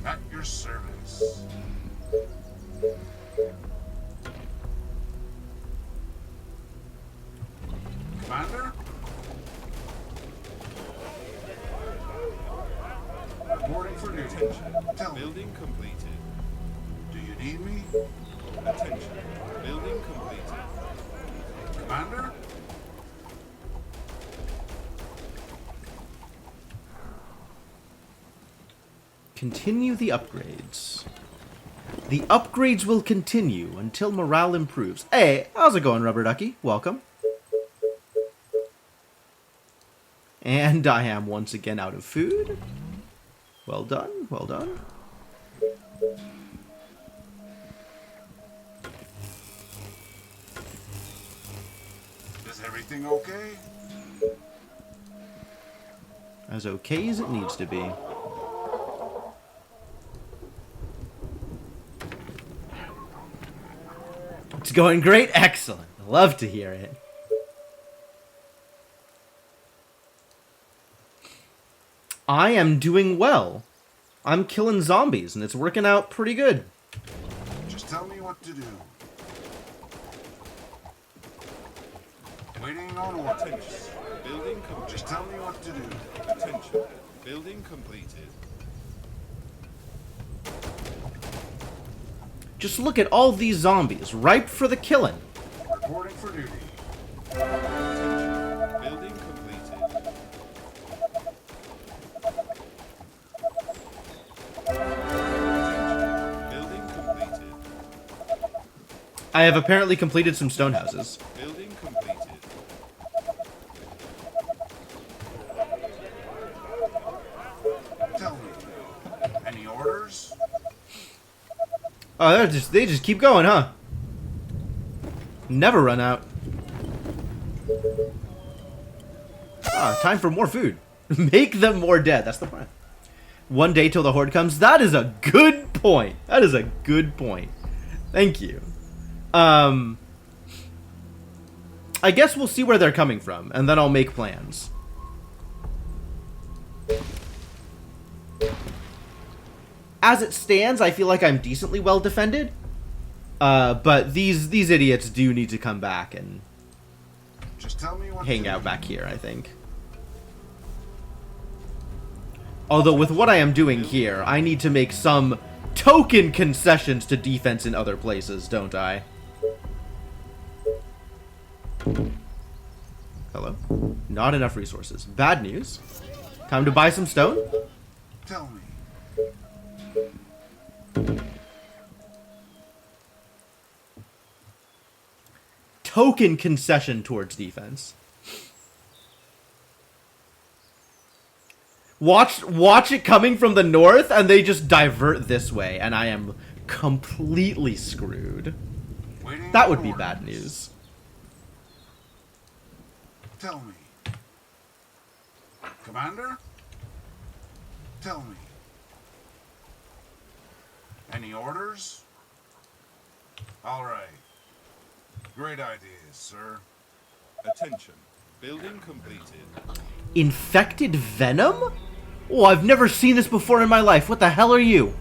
At your service. Commander? Reporting for duty. Tell me, Building completed. do you need me? Attention. Building completed. Commander? Continue the upgrades. The upgrades will continue until morale improves. Hey, how's it going, Rubber Ducky? Welcome. And I am once again out of food. Well done, well done. Is everything okay? As okay as it needs to be. It's going great. Excellent. Love to hear it. I am doing well. I'm killing zombies, and it's working out pretty good. Just tell me what to do. Waiting on orders. Attention. Building completed. Just tell me what to do. Attention. Building completed. Just look at all these zombies, ripe for the killing. Reporting for duty. Attention. Building completed. Attention. Building completed. I have apparently completed some stone houses. Building completed. Tell me. Any orders? Oh, they just keep going, huh? Never run out. Ah, time for more food. Make them more dead. That's the plan. One day till the horde comes. That is a good point. That is a good point. Thank you. I guess we'll see where they're coming from, and then I'll make plans. As it stands, I feel like I'm decently well defended. But these idiots do need to come back and Just tell me what hang to out do. back here, I think. Although with what I am doing here, I need to make some token concessions to defense in other places, don't I? Hello? Not enough resources. Bad news. Time to buy some stone? Tell me. Token concession towards defense. Watch it coming from the north, and they just divert this way, and I am completely screwed. Waiting That for would be orders. bad news. Tell me. Commander? Tell me. Any orders? All right. Great ideas, sir. Attention. Building completed. Infected venom? Oh, I've never seen this before in my life. What the hell are you?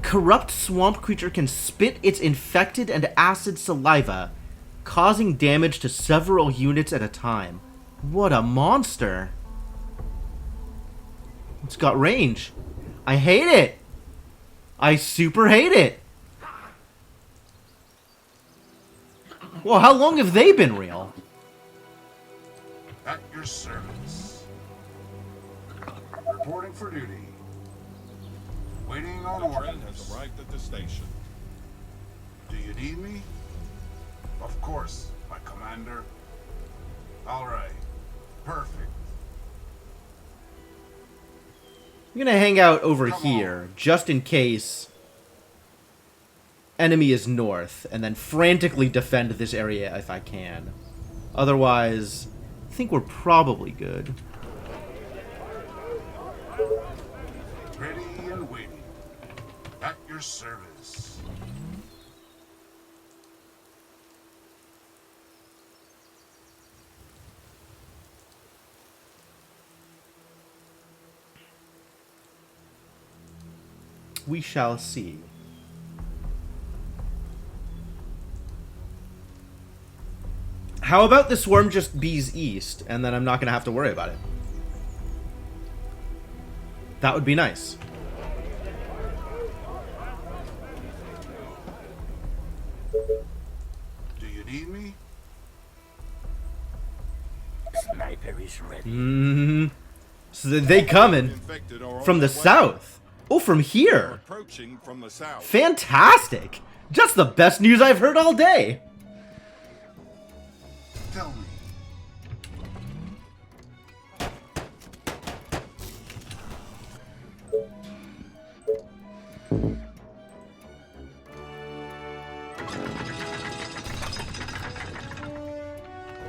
Corrupt swamp creature can spit its infected and acid saliva, causing damage to several units at a time. What a monster. It's got range. I hate it. I super hate it. Well, how long have they been real? At your service. Reporting for duty. Waiting on The train orders. has arrived at the station. Do you need me? Of course, my commander. All right. Perfect. I'm gonna hang out over Come here, just in case enemy is north, and then frantically defend this area if I can. Otherwise, I think we're probably good. Ready and waiting. At your service. We shall see. How about the swarm just bees east, and then I'm not gonna have to worry about it? That would be nice. Do you need me? Sniper is ready. Mm-hmm. So they coming Infected are on from the their way. south. Oh, from They're here. approaching from the south. Fantastic. Just the best news I've heard all day. Tell me.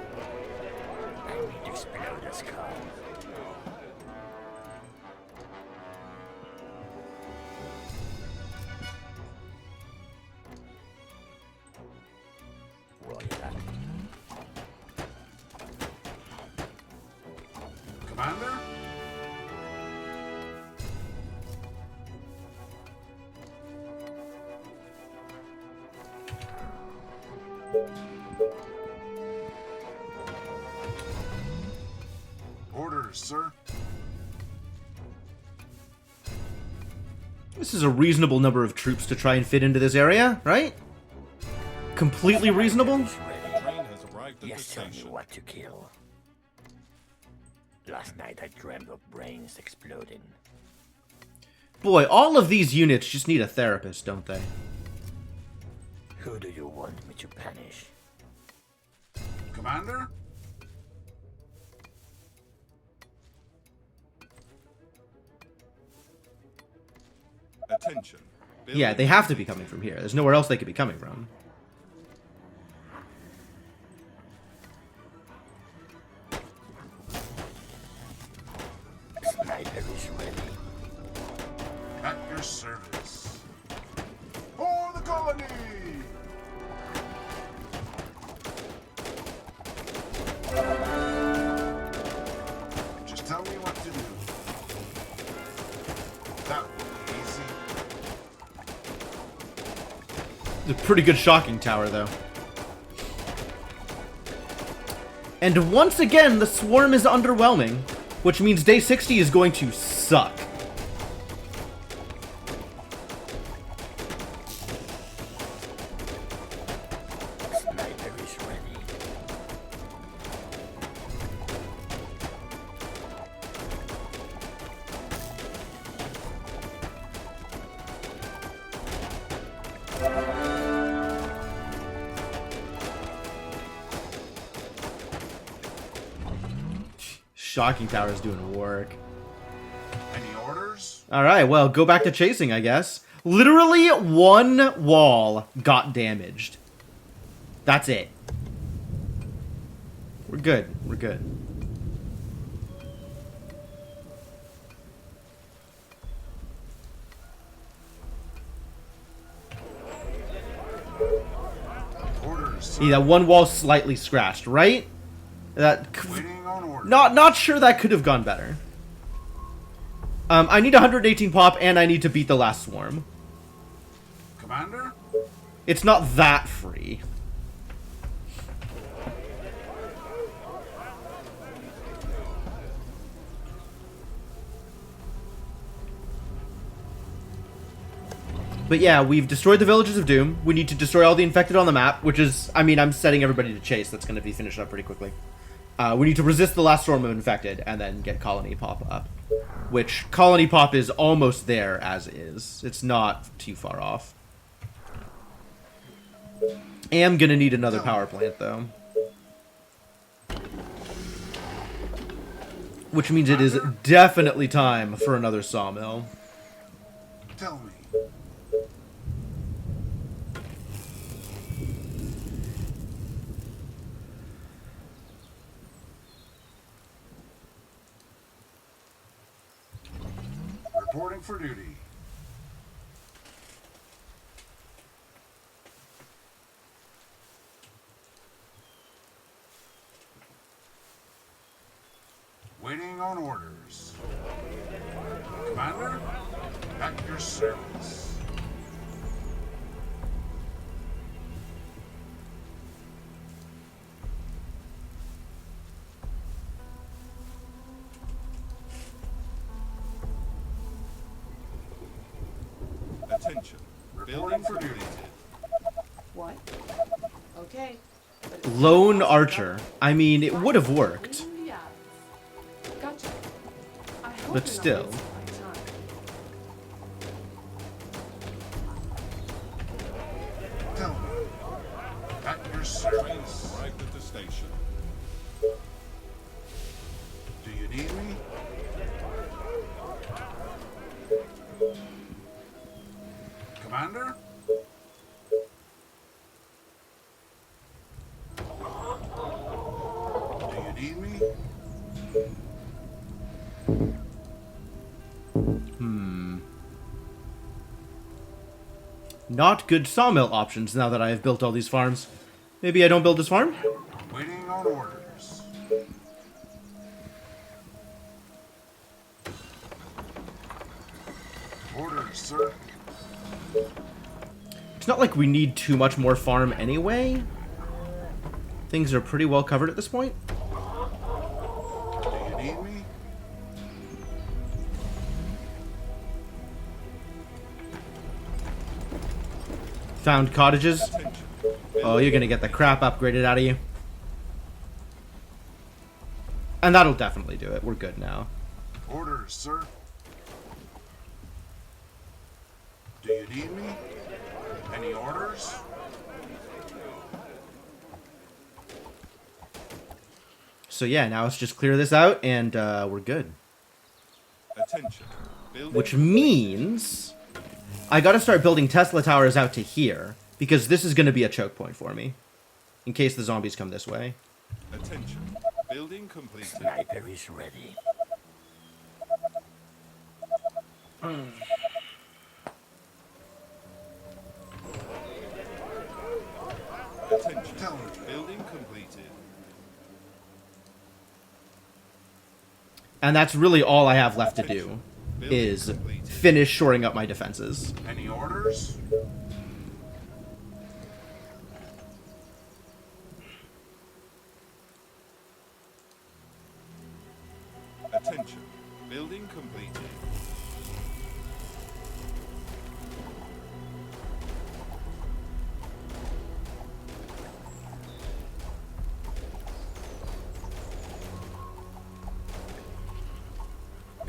I need to explode the skull. Roger that. Commander? Orders, sir. This is a reasonable number of troops to try and fit into this area, right? Completely reasonable? Is ready. The train has arrived at the Yes, tell me station. what to kill. Last night I dreamt of brains exploding. Boy, all of these units just need a therapist, don't they? Who do you want me to punish? Commander? Attention. Yeah, they have to be coming from here. There's nowhere else they could be coming from. Sniper is ready. At your service. For the colony! a pretty good shocking tower, though. And once again, the swarm is underwhelming, which means day 60 is going to suck. Sniper is ready. Shocking tower is doing work. Any orders? Alright, well, go back to chasing, I guess. Literally, one wall got damaged. That's it. We're good. We're good. Orders, sir. See, that one wall slightly scratched, right? That... Waiting on orders. Not sure that could have gone better. I need 118 pop, and I need to beat the last swarm. Commander? It's not that free. But yeah, we've destroyed the Villages of Doom. We need to destroy all the infected on the map, which is... I mean, I'm setting everybody to chase. That's going to be finished up pretty quickly. We need to resist the last swarm of infected, and then get Colony Pop up. Which, Colony Pop is almost there as is. It's not too far off. Am gonna need another power plant, though. Which means it is definitely time for another sawmill. Tell me. Reporting for duty. Waiting on orders. Commander, at your service. Attention. Reporting Building for duty. completed. What? Okay. But Lone Archer. I mean, it would have worked. Yeah. Gotcha. I hope But you're not still. wasting my time. Tell me. At your Train service. arrived at the station. Do you need me? Commander? Do you need me? Not good sawmill options now that I have built all these farms. Maybe I don't build this farm? Waiting on orders. Orders, sir. It's not like we need too much more farm anyway. Things are pretty well covered at this point. Do you need me? Found cottages. Attention. Oh, you're gonna get the crap upgraded out of you. And that'll definitely do it. We're good now. Orders, sir. Do you need me? Any orders? So yeah, now let's just clear this out and we're good. Attention. Building Which completed. means I gotta start building Tesla towers out to here, because this is gonna be a choke point for me. In case the zombies come this way. Attention. Building completed. Sniper is ready. Attention. Tell me. Building completed. And that's really all I have left to do, Attention. Building is completed. finish shoring up my defenses. Any orders? Attention. Building completed.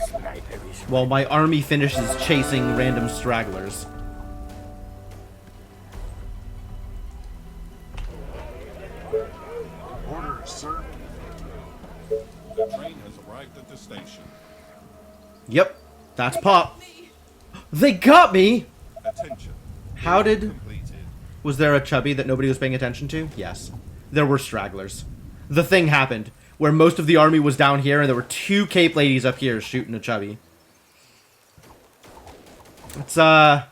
Sniper is While my army finishes chasing random stragglers. Orders, sir. The train has arrived at the station. Yep, that's Pop. They got me! Attention. How did... Completed. Was there a chubby that nobody was paying attention to? Yes. There were stragglers. The thing happened, where most of the army was down here, and there were 2 Cape ladies up here shooting a chubby. It's, this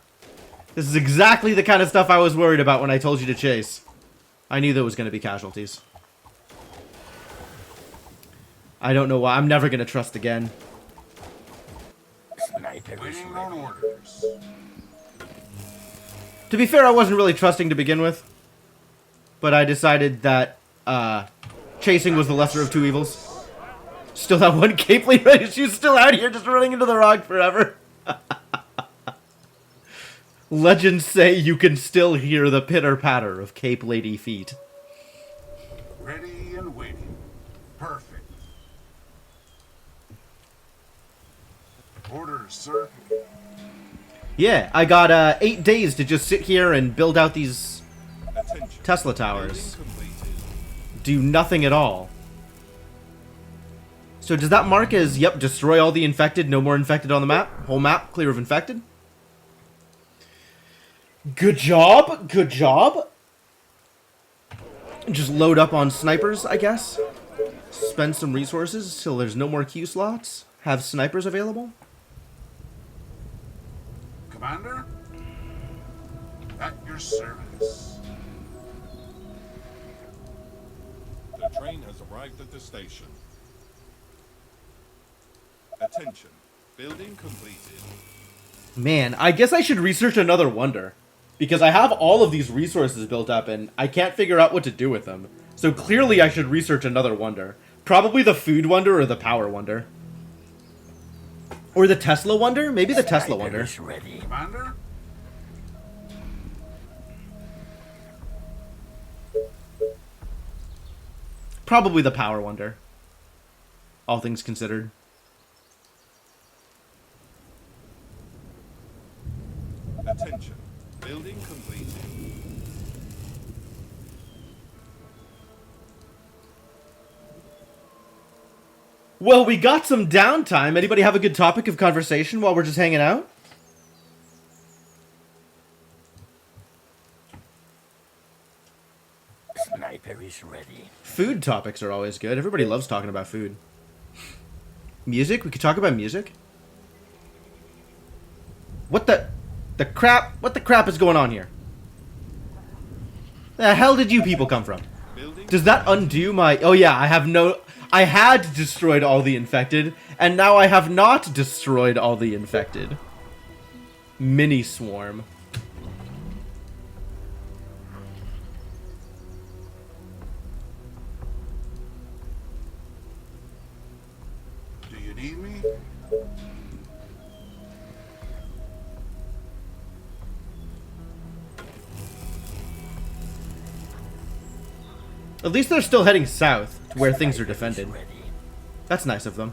is exactly the kind of stuff I was worried about when I told you to chase. I knew there was going to be casualties. I don't know why. I'm never going to trust again. Sniper is Waiting ready. on orders. To be fair, I wasn't really trusting to begin with. But I decided that, chasing was the lesser of 2 evils. Still that one Cape lady, she's still out here just running into the rock forever. Legends say you can still hear the pitter-patter of Cape Lady feet. Ready and waiting. Perfect. Orders, sir. Yeah, I got 8 days to just sit here and build out these Attention. Tesla towers. Building completed. Do nothing at all. So does that mark as, yep, destroy all the infected, no more infected on the map? Whole map clear of infected? Good job, good job. Just load up on snipers, I guess. Spend some resources till there's no more queue slots. Have snipers available. Commander? At your service. The train has arrived at the station. Attention. Building completed. Man, I guess I should research another wonder. Because I have all of these resources built up and I can't figure out what to do with them. So clearly I should research another wonder. Probably the food wonder or the power wonder. Or the Tesla wonder? Maybe the Tesla Sniper wonder. is ready. Commander? Probably the power wonder. All things considered. Attention. Building completed. Well, we got some downtime. Anybody have a good topic of conversation while we're just hanging out? Sniper is ready. Food topics are always good. Everybody loves talking about food. Music? We could talk about music? What the crap? What the crap is going on here? The hell did you people come from? Building. Does that undo my... Oh yeah, I had destroyed all the infected, and now I have not destroyed all the infected. Mini swarm. Do you need me? At least they're still heading south, to where things are Sniper is defended. ready. That's nice of them.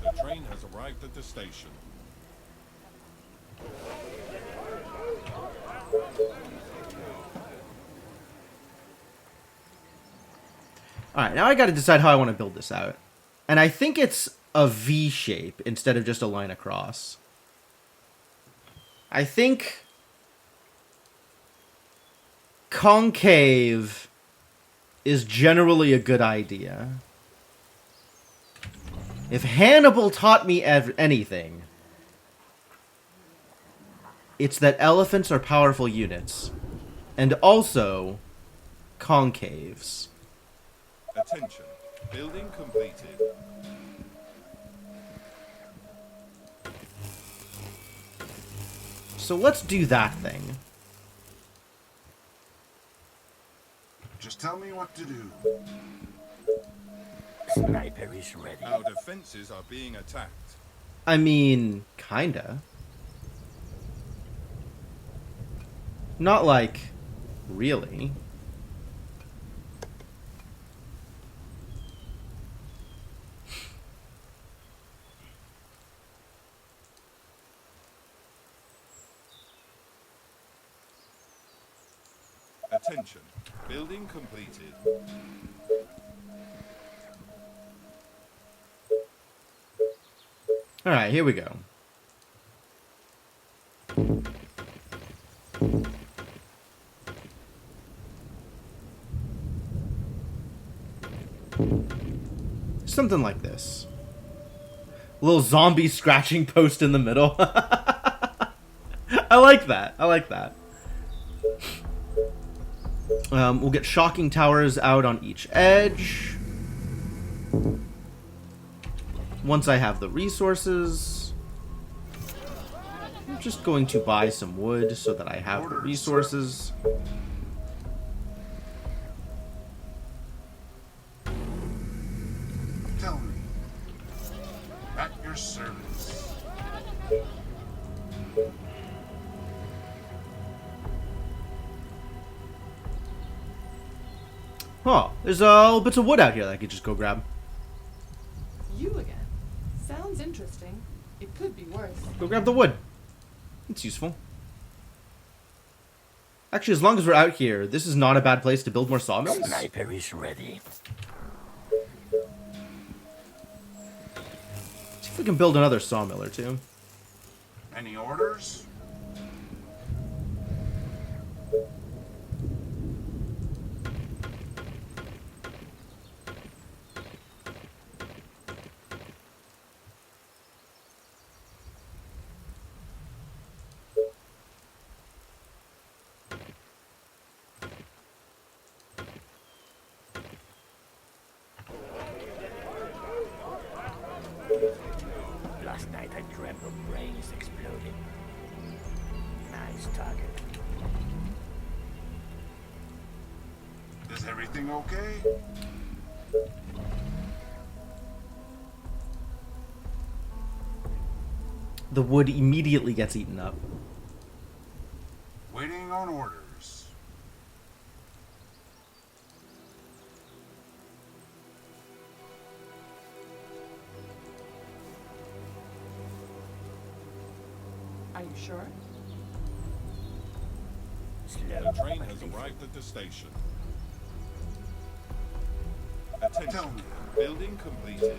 The train has arrived at the station. Alright, now I gotta decide how I want to build this out. And I think it's a V shape instead of just a line across. I think concave is generally a good idea. If Hannibal taught me anything, it's that elephants are powerful units. And also, concaves. Attention. Building completed. So let's do that thing. Just tell me what to do. Sniper is ready. Our defenses are being attacked. I mean, kinda. Not like, really. Attention. Building completed. Alright, here we go. Something like this. A little zombie scratching post in the middle. I like that. I like that. We'll get shocking towers out on each edge. Once I have the resources, I'm just going to buy some wood so that I have the resources. Tell me. At your service. Oh, there's little bits of wood out here that I could just go grab. You again. Sounds interesting. It could be worse. Go grab the wood. It's useful. Actually, as long as we're out here, this is not a bad place to build more sawmills. Sniper is ready. See if we can build another sawmill or two. Any orders? Last night I dreamt of brains exploding. Nice target. Is everything okay? The wood immediately gets eaten up. Waiting on orders. Are you sure? Slow. The train has arrived at the station. Attention. Tell me. Building completed.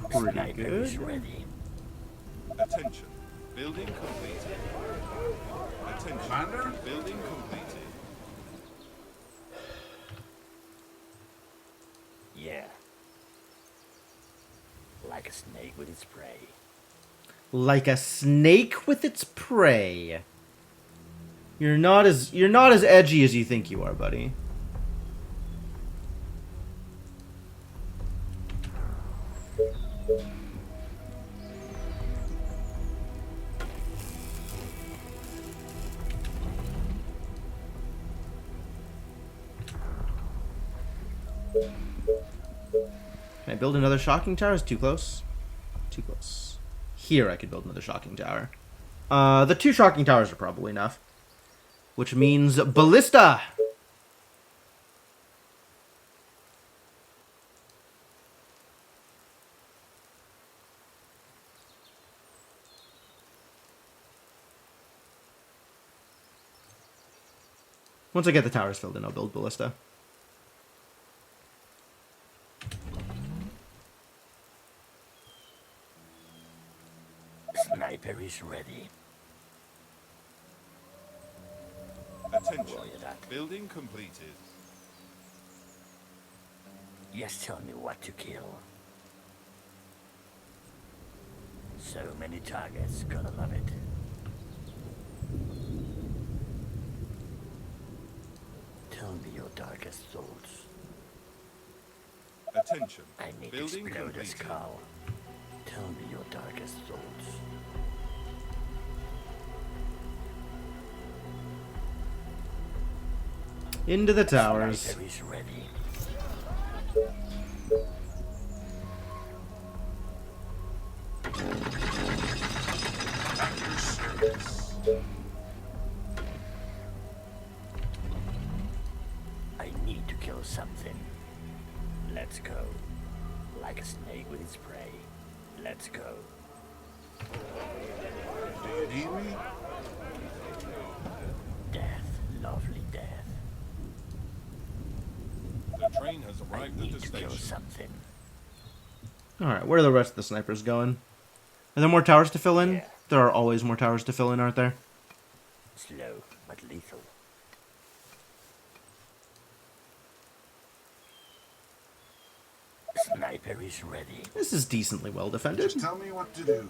Pretty Sniper is good. ready. Attention. Building completed. Attention. Commander? Building completed. Yeah. Like a snake with its prey. Like a snake with its prey. You're not as edgy as you think you are, buddy. Can I build another shocking tower? Is too close. Too close. Here I could build another shocking tower. The 2 shocking towers are probably enough. Which means ballista! Once I get the towers filled in, I'll build ballista. Sniper is ready. Attention. Roger that. Building completed. Just tell me what to kill. So many targets, gonna love it. Tell me your darkest thoughts. Attention. I need to Building explode this completed. cow. Tell me your darkest thoughts. Into the towers. Sniper is ready. At your service. I need to kill something. Let's go. Like a snake with its prey. Let's go. Do you need me? Death, lovely death. The train has I arrived at need the to kill station. something. Alright, where are the rest of the snipers going? Are there more towers to fill in? Yeah. There are always more towers to fill in, aren't there? Slow, but lethal. Sniper is ready. This is decently well defended. Just tell me what to do.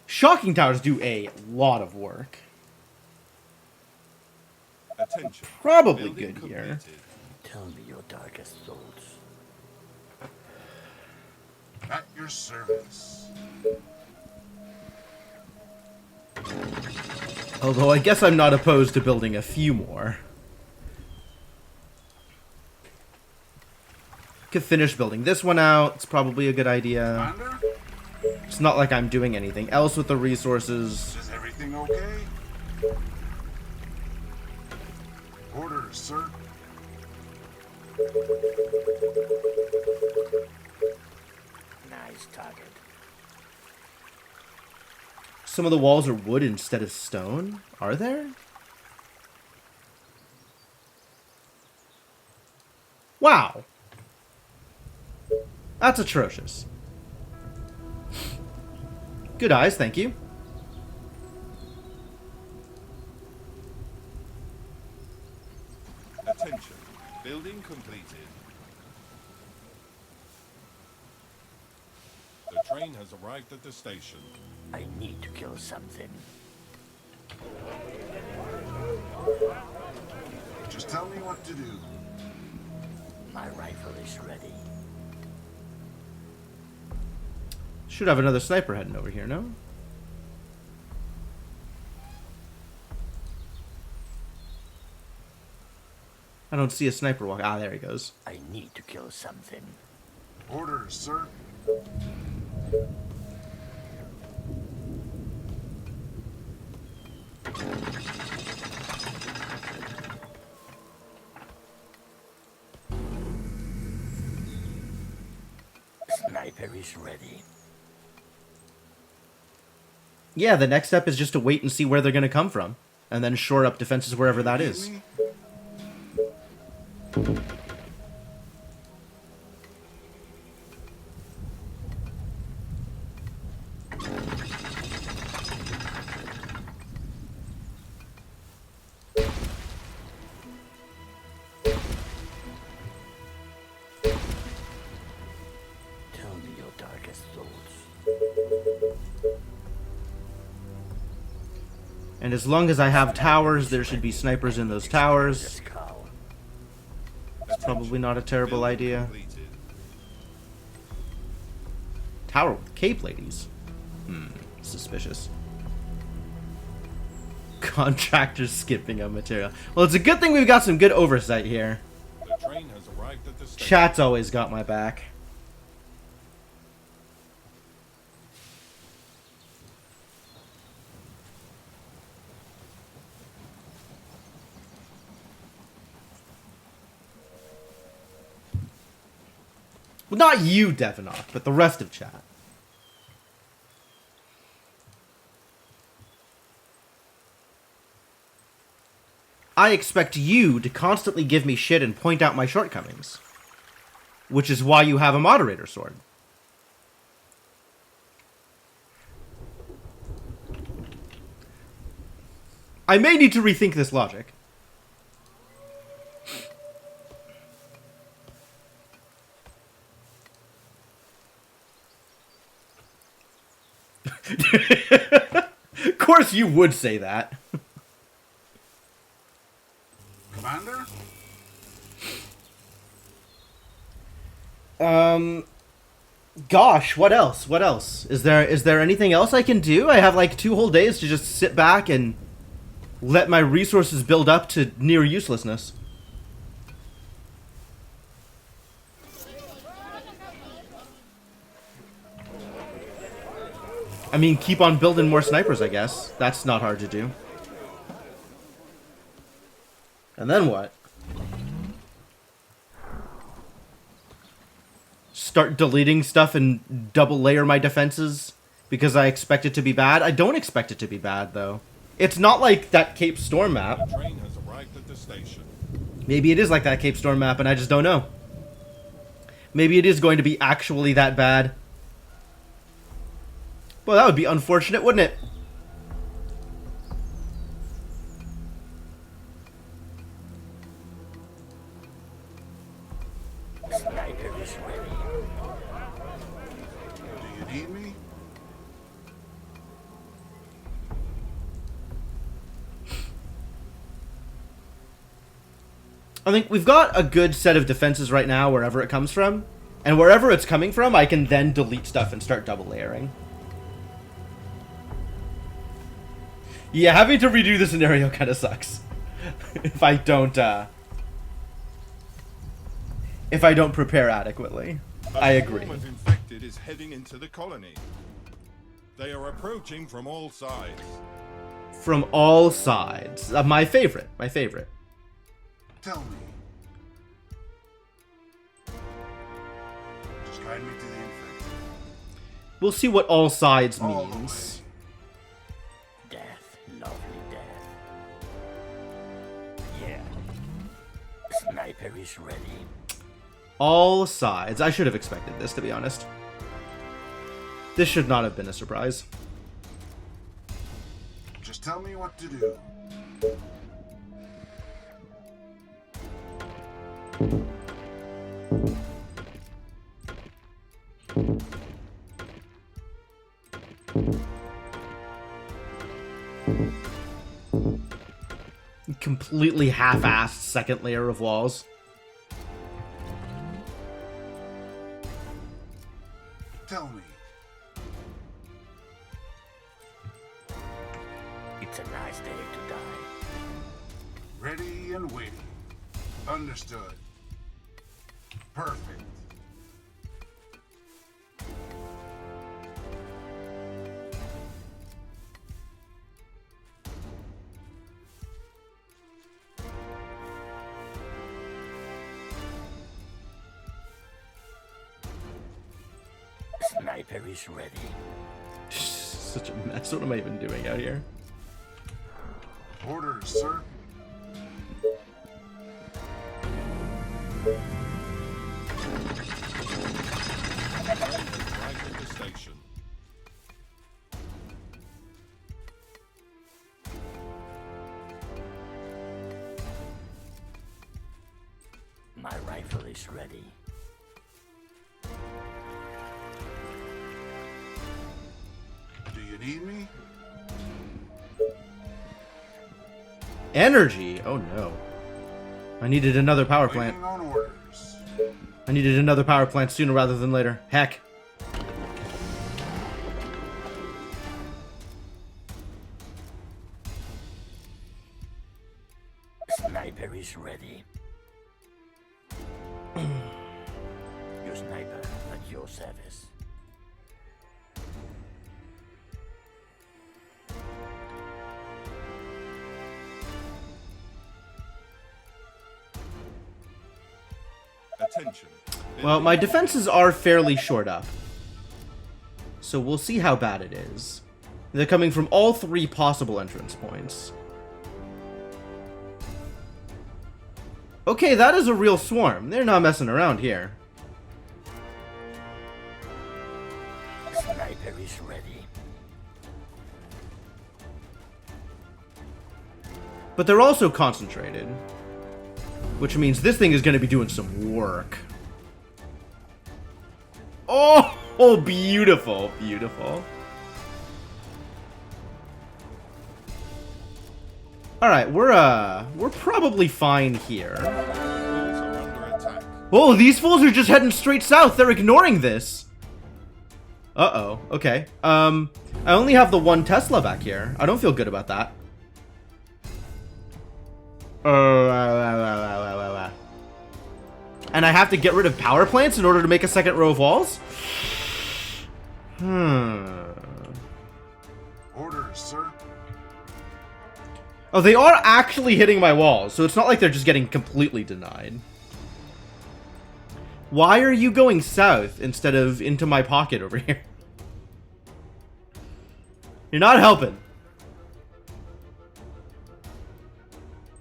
Shocking towers do a lot of work. Attention. Probably Building good here. completed. Tell me your darkest thoughts. At your service. Although I guess I'm not opposed to building a few more. Could finish building this one out. It's probably a good idea. Commander, It's not like I'm doing anything else with the resources. is everything okay? Orders, sir. Nice target. Some of the walls are wood instead of stone. Are there? Wow. That's atrocious. Good eyes, thank you. Attention. Building completed. The train has arrived at the station. I need to kill something. Just tell me what to do. My rifle is ready. Should have another sniper heading over here, no? I don't see a sniper walk. Ah, there he goes. I need to kill something. Orders, sir. Sniper is ready. Yeah, the next step is just to wait and see where they're going to come from. And then shore up defenses wherever that Need is. me? Tell me your darkest thoughts. And as long as I have towers, there should be snipers in those towers. This cow. It's probably not a terrible Building idea. completed. Tower with cape ladies. Suspicious. Contractors skipping a material. Well, it's a good thing we've got some good oversight here. The train has arrived at the station. Chat's always got my back. Well, not you, Devinock, but the rest of chat. I expect you to constantly give me shit and point out my shortcomings. Which is why you have a moderator sword. I may need to rethink this logic. Of course you would say that. Commander? Gosh, what else? What else? Is there anything else I can do? I have like 2 whole days to just sit back and let my resources build up to near uselessness. I mean, keep on building more snipers, I guess. That's not hard to do. And then what? Start deleting stuff and double layer my defenses because I expect it to be bad? I don't expect it to be bad, though. It's not like that Cape Storm map. The train has arrived at the station. Maybe it is like that Cape Storm map and I just don't know. Maybe it is going to be actually that bad. Well, that would be unfortunate, wouldn't it? Sniper is ready. Do you need me? I think we've got a good set of defenses right now wherever it comes from. And wherever it's coming from, I can then delete stuff and start double layering. Yeah, having to redo the scenario kind of sucks. if I don't prepare adequately. I agree. A swarm of infected is heading into the colony. They are approaching from all sides. From all sides. My favorite. My favorite. Tell me. Just guide me to the infected. We'll see what all sides All the means. Death, lovely death. Yeah. Sniper is ready. All sides. I should have expected this, to be honest. This should not have been a surprise. Just tell me what to do. Completely half-assed second layer of walls. Tell me. It's a nice day to die. Ready and waiting. Understood. Perfect. Sniper is ready. Such a mess. What am I even doing out here? Orders, sir. Arrived at the station. My rifle is ready. Do you need me? Energy? Oh no. I needed another power plant. Waiting on orders. I needed another power plant sooner rather than later. Heck. Sniper is ready. Your sniper at your service. Attention. Well, my defenses are fairly shored up. So we'll see how bad it is. They're coming from all 3 possible entrance points. Okay, that is a real swarm. They're not messing around here. Sniper is ready. But they're also concentrated. Which means this thing is going to be doing some work. Oh, beautiful, beautiful. Alright, we're probably fine here. Walls are under attack. Oh, these fools are just heading straight south. They're ignoring this. Uh-oh. Okay. I only have the one Tesla back here. I don't feel good about that. And I have to get rid of power plants in order to make a second row of walls? Orders, sir. Oh, they are actually hitting my walls, so it's not like they're just getting completely denied. Why are you going south instead of into my pocket over here? You're not helping.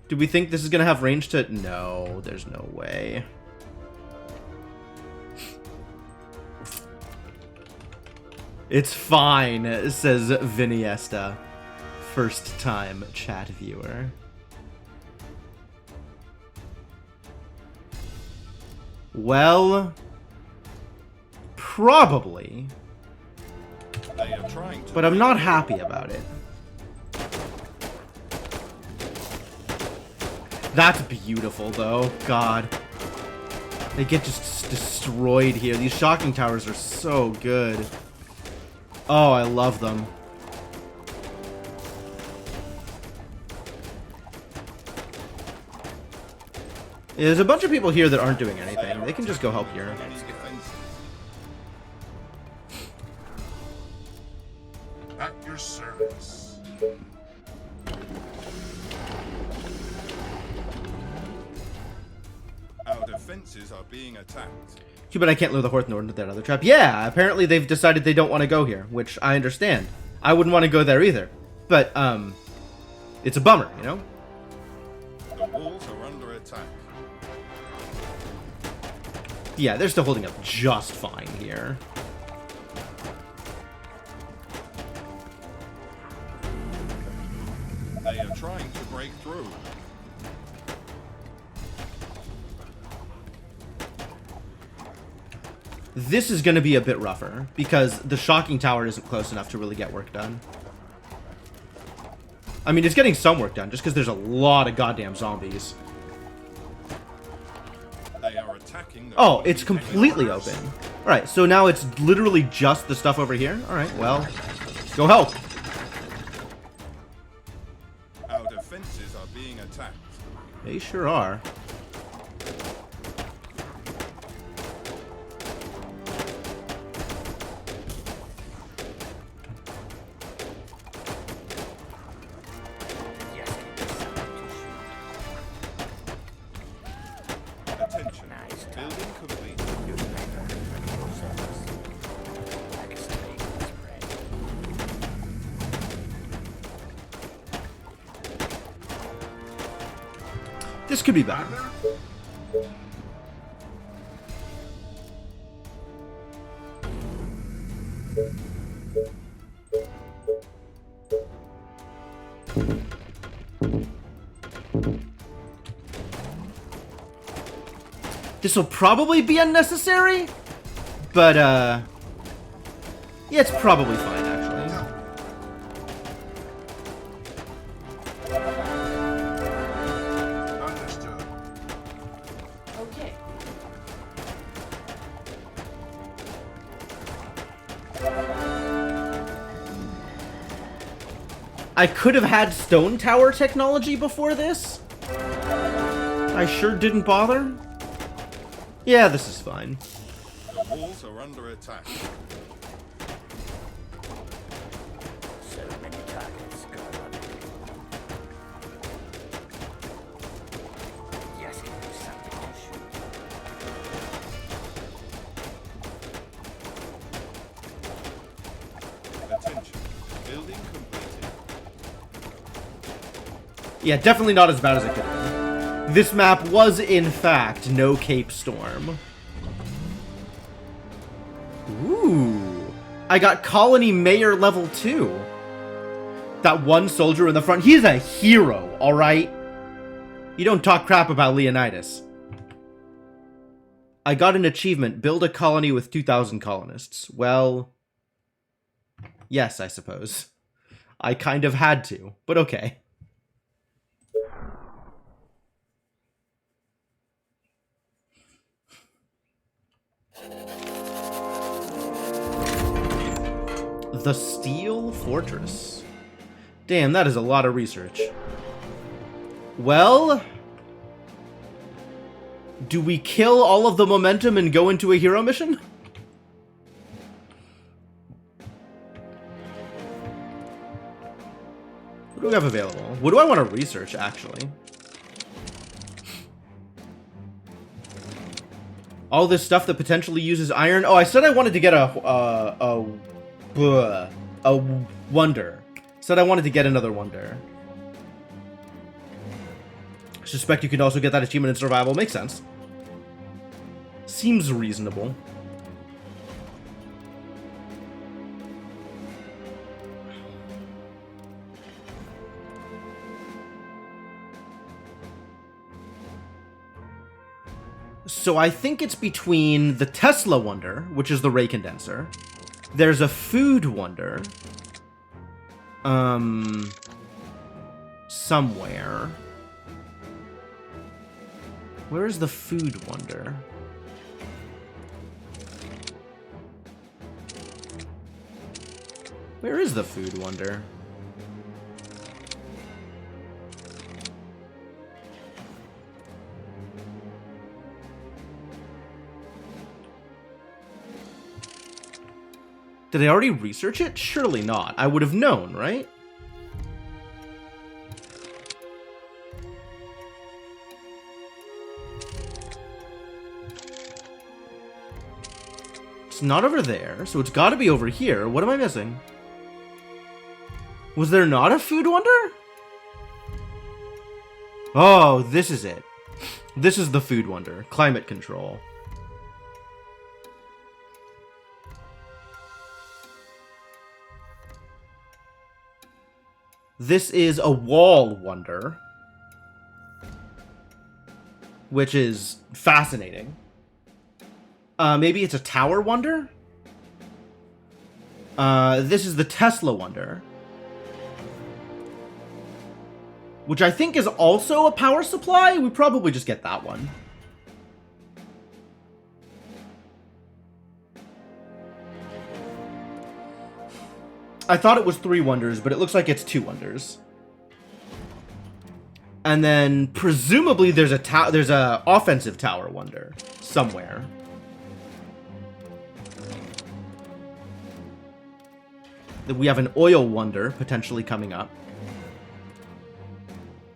Do we think this is going to have range to... No, there's no way. It's fine, says Viniesta. First time chat viewer. Well, probably. They are trying to But I'm not happy about it. That's beautiful, though. God. They get just destroyed here. These shocking towers are so good. Oh, I love them. There's a bunch of people here that aren't doing anything. They can just go help here. enemy defenses. At your service. Our defenses are being attacked. Too bad I can't lure the Horth Nord into that other trap. Yeah, apparently they've decided they don't want to go here, which I understand. I wouldn't want to go there either. But, it's a bummer, you know? The walls are under attack. Yeah, they're still holding up just fine here. They are trying to break through. This is going to be a bit rougher, because the shocking tower isn't close enough to really get work done. I mean, it's getting some work done, just because there's a lot of goddamn zombies. They are attacking the Oh, it's completely open. Alright, so now it's literally just the stuff over here? Alright, well, go help. Our defenses are being attacked. They sure are. Yes, give me something to shoot. Attention. Nice time. Building complete. You're like a service. Like a snake with its prey. This could be better. This will probably be unnecessary, but, yeah, it's probably fine, actually. Understood. Okay. I could have had stone tower technology before this. I sure didn't bother. Yeah, this is fine. The walls are under attack. So many targets gone. Yes, give me something to shoot. Attention. Building completed. Yeah, definitely not as bad as it could have been. This map was, in fact, no Cape Storm. Ooh. I got Colony Mayor level 2. That one soldier in the front, he's a hero, alright? You don't talk crap about Leonidas. I got an achievement, build a colony with 2,000 colonists. Well, yes, I suppose. I kind of had to, but okay. The Steel Fortress. Damn, that is a lot of research. Well, do we kill all of the momentum and go into a hero mission? What do we have available? What do I want to research, actually? All this stuff that potentially uses iron. Oh, I said I wanted to get a wonder. Said I wanted to get another wonder. I suspect you can also get that achievement in survival. Makes sense. Seems reasonable. So I think it's between the Tesla Wonder, which is the ray condenser. There's a food wonder. Somewhere. Where is the food wonder? Where is the food wonder? Did I already research it? Surely not. I would have known, right? It's not over there, so it's got to be over here. What am I missing? Was there not a food wonder? Oh, this is it. This is the food wonder. Climate control. This is a wall wonder, which is fascinating. Maybe it's a tower wonder? This is the Tesla wonder, which I think is also a power supply. We probably just get that one. I thought it was 3 wonders, but it looks like it's 2 wonders. And then presumably there's a offensive tower wonder somewhere. We have an oil wonder potentially coming up.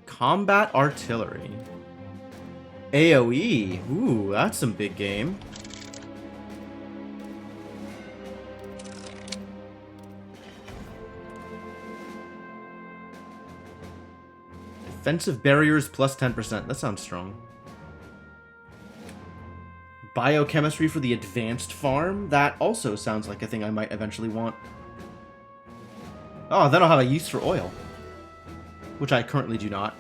Combat artillery. AoE. Ooh, that's some big game. Defensive barriers plus 10%. That sounds strong. Biochemistry for the advanced farm. That also sounds like a thing I might eventually want. Oh, then I'll have a use for oil, which I currently do not.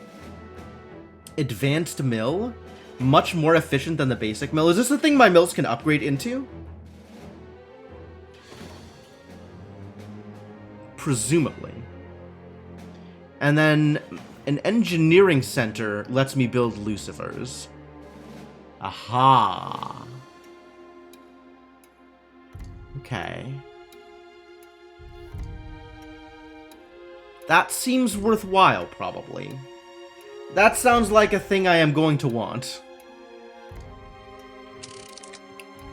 Advanced mill. Much more efficient than the basic mill. Is this the thing my mills can upgrade into? Presumably. And then an engineering center lets me build Lucifers. Aha. Okay. That seems worthwhile, probably. That sounds like a thing I am going to want.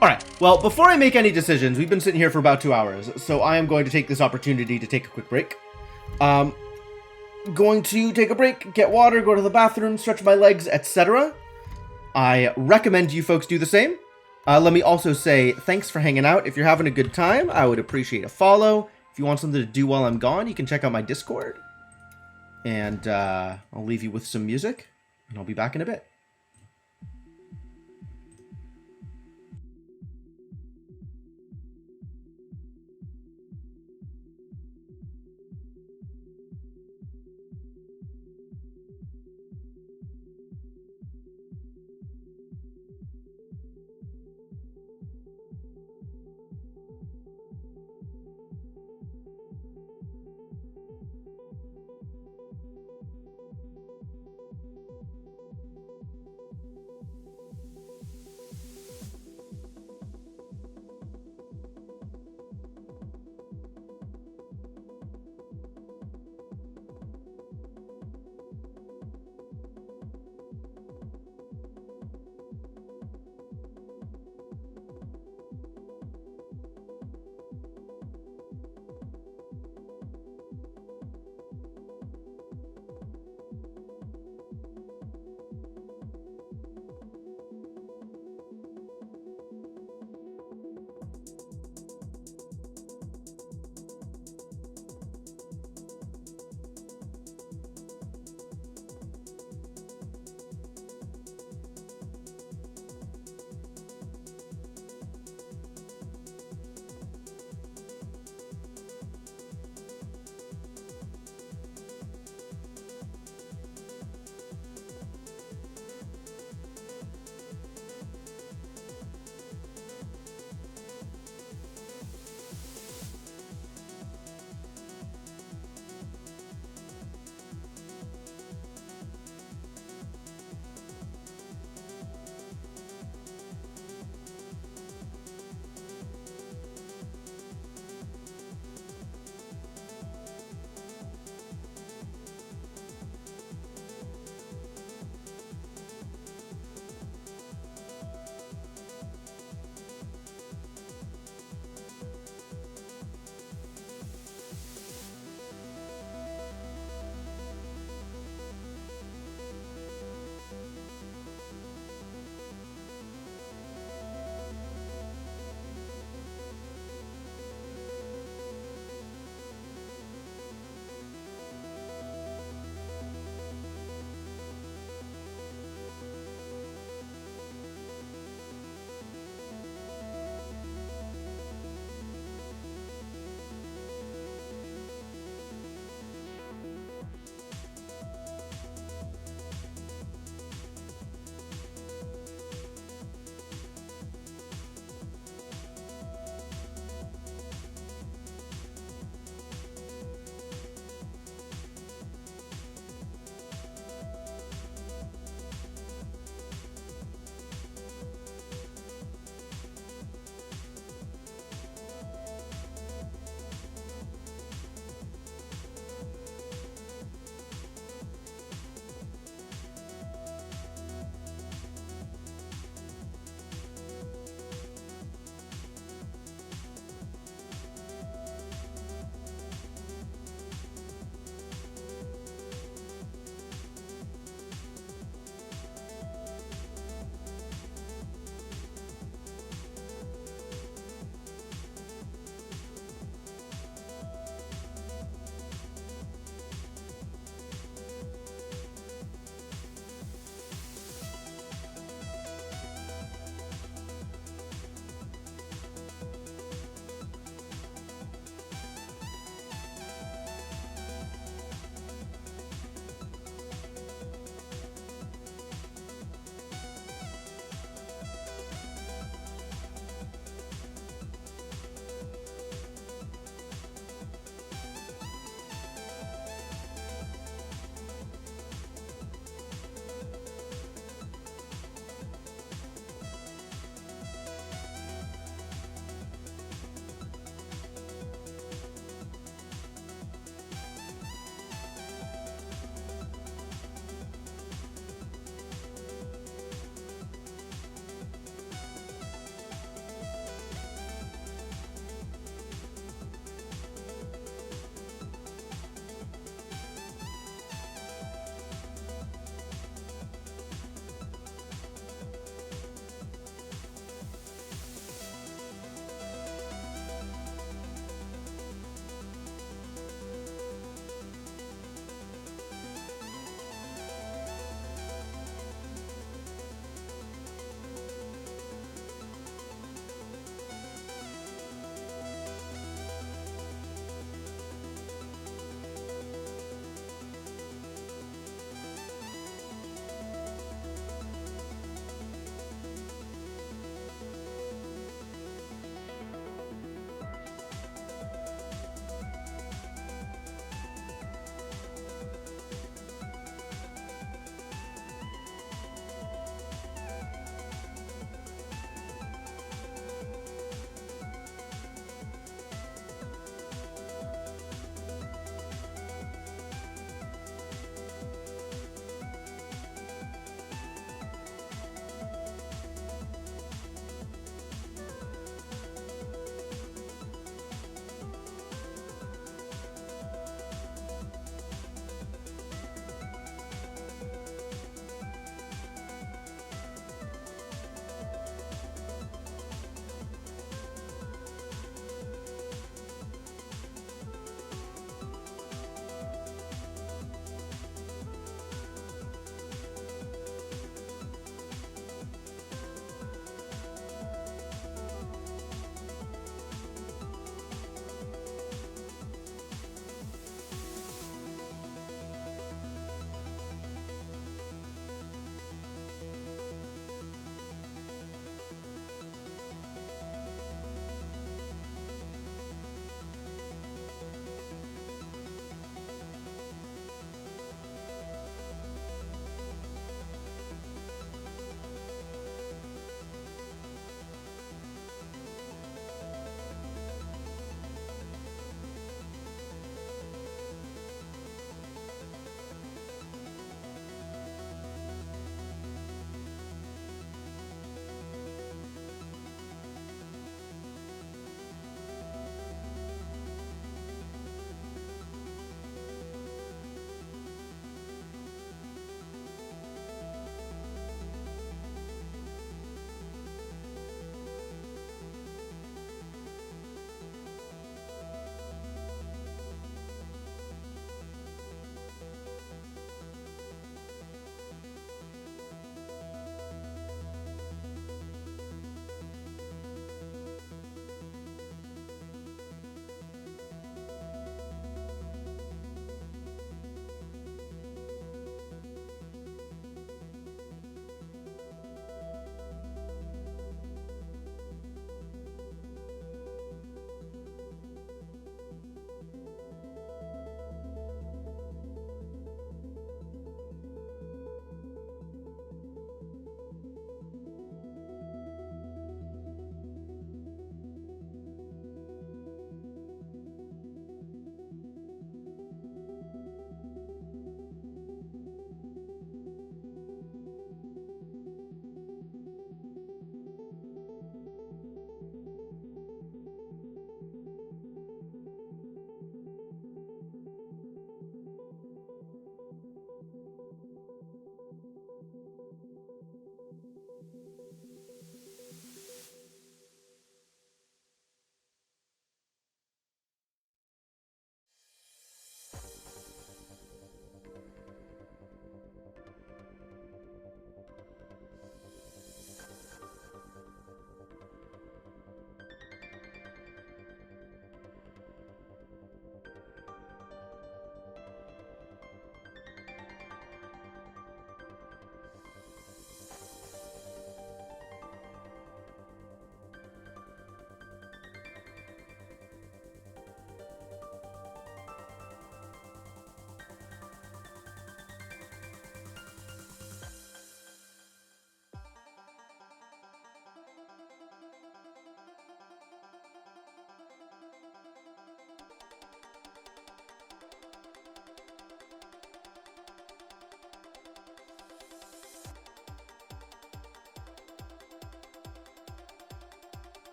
Alright, well, before I make any decisions, we've been sitting here for about 2 hours, so I am going to take this opportunity to take a quick break. Going to take a break, get water, go to the bathroom, stretch my legs, etc. I recommend you folks do the same. Let me also say thanks for hanging out. If you're having a good time, I would appreciate a follow. If you want something to do while I'm gone, you can check out my Discord. And I'll leave you with some music, and I'll be back in a bit.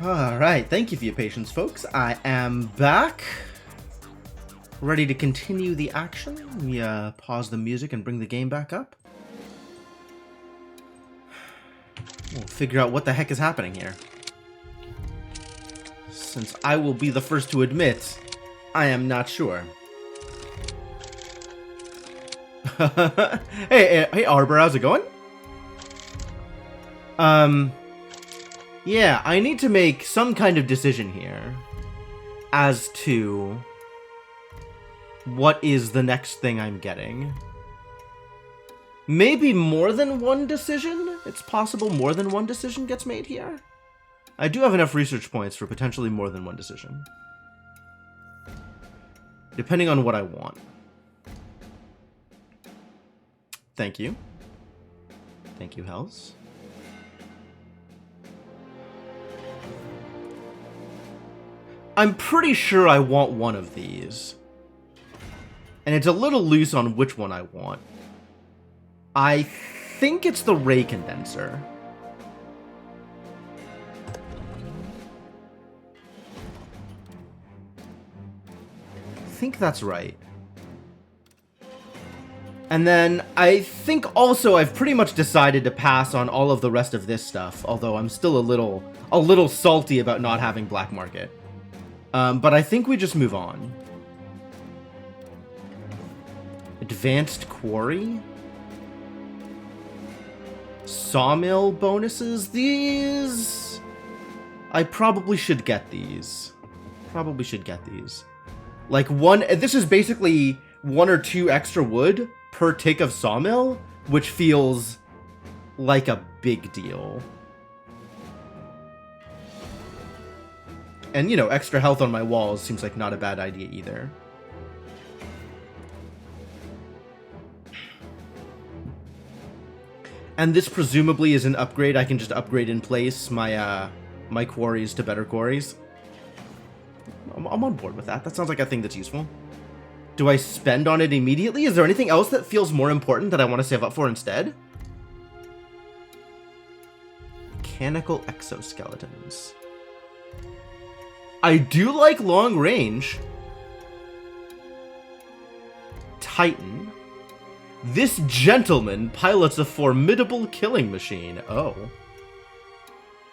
Alright, thank you for your patience, folks. I am back. Ready to continue the action. Let me pause the music and bring the game back up. We'll figure out what the heck is happening here. Since I will be the first to admit, I am not sure. hey, Arbor, how's it going? Yeah, I need to make some kind of decision here as to what is the next thing I'm getting. Maybe more than one decision? It's possible more than one decision gets made here. I do have enough research points for potentially more than one decision. Depending on what I want. Thank you. Thank you, Hells. I'm pretty sure I want one of these. And it's a little loose on which one I want. I think it's the ray condenser. I think that's right. And then I think also I've pretty much decided to pass on all of the rest of this stuff, although I'm still a little salty about not having Black Market. But I think we just move on. Advanced Quarry? Sawmill bonuses? These... I probably should get these. Probably should get these. Like this is basically 1 or 2 extra wood per tick of sawmill, which feels like a big deal. And, you know, extra health on my walls seems like not a bad idea either. And this presumably is an upgrade. I can just upgrade in place my my quarries to better quarries. I'm on board with that. That sounds like a thing that's useful. Do I spend on it immediately? Is there anything else that feels more important that I want to save up for instead? Mechanical exoskeletons. I do like long range. Titan. This gentleman pilots a formidable killing machine. Oh.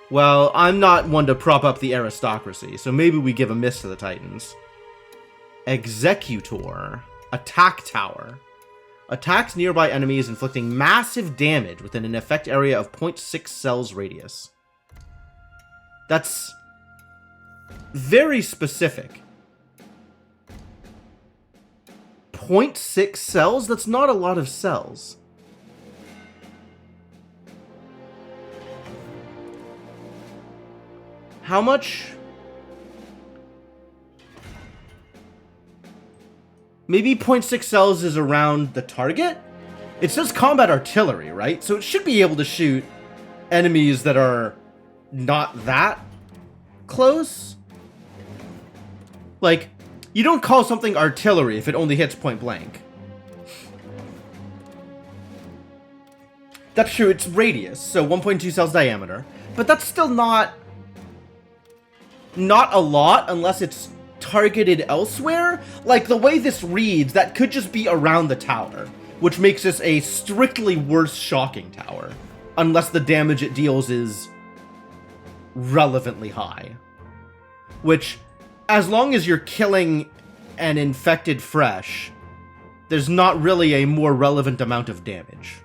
Well, I'm not one to prop up the aristocracy, so maybe we give a miss to the Titans. Executor. Attack tower. Attacks nearby enemies, inflicting massive damage within an effect area of 0.6 cells radius. That's very specific. 0.6 cells? That's not a lot of cells. How much? Maybe 0.6 cells is around the target? It says combat artillery, right? So it should be able to shoot enemies that are not that close. Like, you don't call something artillery if it only hits point blank. That's true, it's radius, so 1.2 cells diameter. But that's still not a lot unless it's targeted elsewhere. Like, the way this reads, that could just be around the tower, which makes this a strictly worse shocking tower. Unless the damage it deals is relevantly high. Which, as long as you're killing an infected fresh, there's not really a more relevant amount of damage.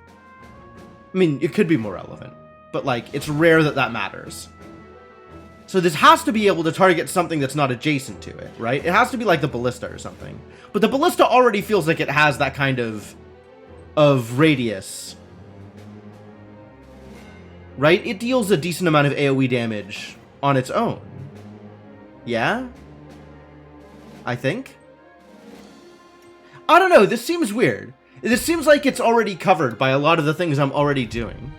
I mean, it could be more relevant, but, like, it's rare that that matters. So this has to be able to target something that's not adjacent to it, right? It has to be like the ballista or something. But the ballista already feels like it has that kind of radius. Right? It deals a decent amount of AoE damage on its own. Yeah? I think? I don't know, this seems weird. This seems like it's already covered by a lot of the things I'm already doing.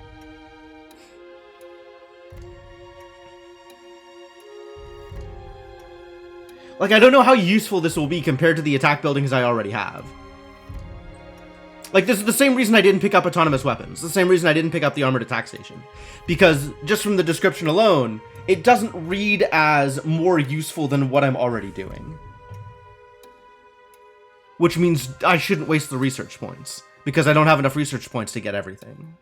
Like, I don't know how useful this will be compared to the attack buildings I already have. Like, this is the same reason I didn't pick up autonomous weapons. The same reason I didn't pick up the armored attack station. Because, just from the description alone, it doesn't read as more useful than what I'm already doing. Which means I shouldn't waste the research points. Because I don't have enough research points to get everything.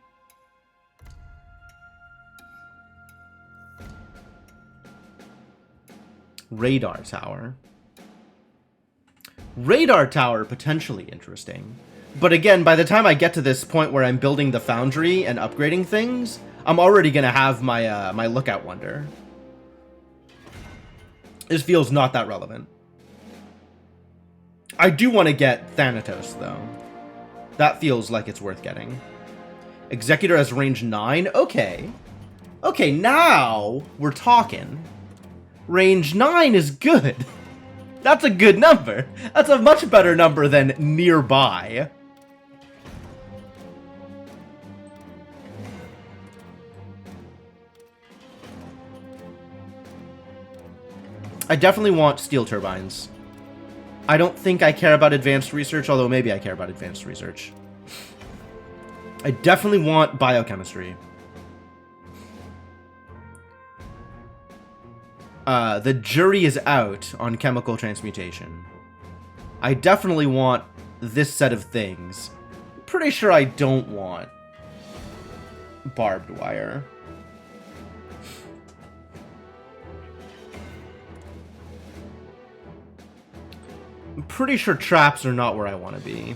Radar tower. Radar tower, potentially interesting. But again, by the time I get to this point where I'm building the foundry and upgrading things, I'm already going to have my my lookout wonder. This feels not that relevant. I do want to get Thanatos, though. That feels like it's worth getting. Executor has range 9? Okay. Okay, now we're talking. Range 9 is good. That's a good number. That's a much better number than nearby. I definitely want steel turbines. I don't think I care about advanced research, although maybe I care about advanced research. I definitely want biochemistry. The jury is out on chemical transmutation. I definitely want this set of things. I'm pretty sure I don't want barbed wire. I'm pretty sure traps are not where I want to be.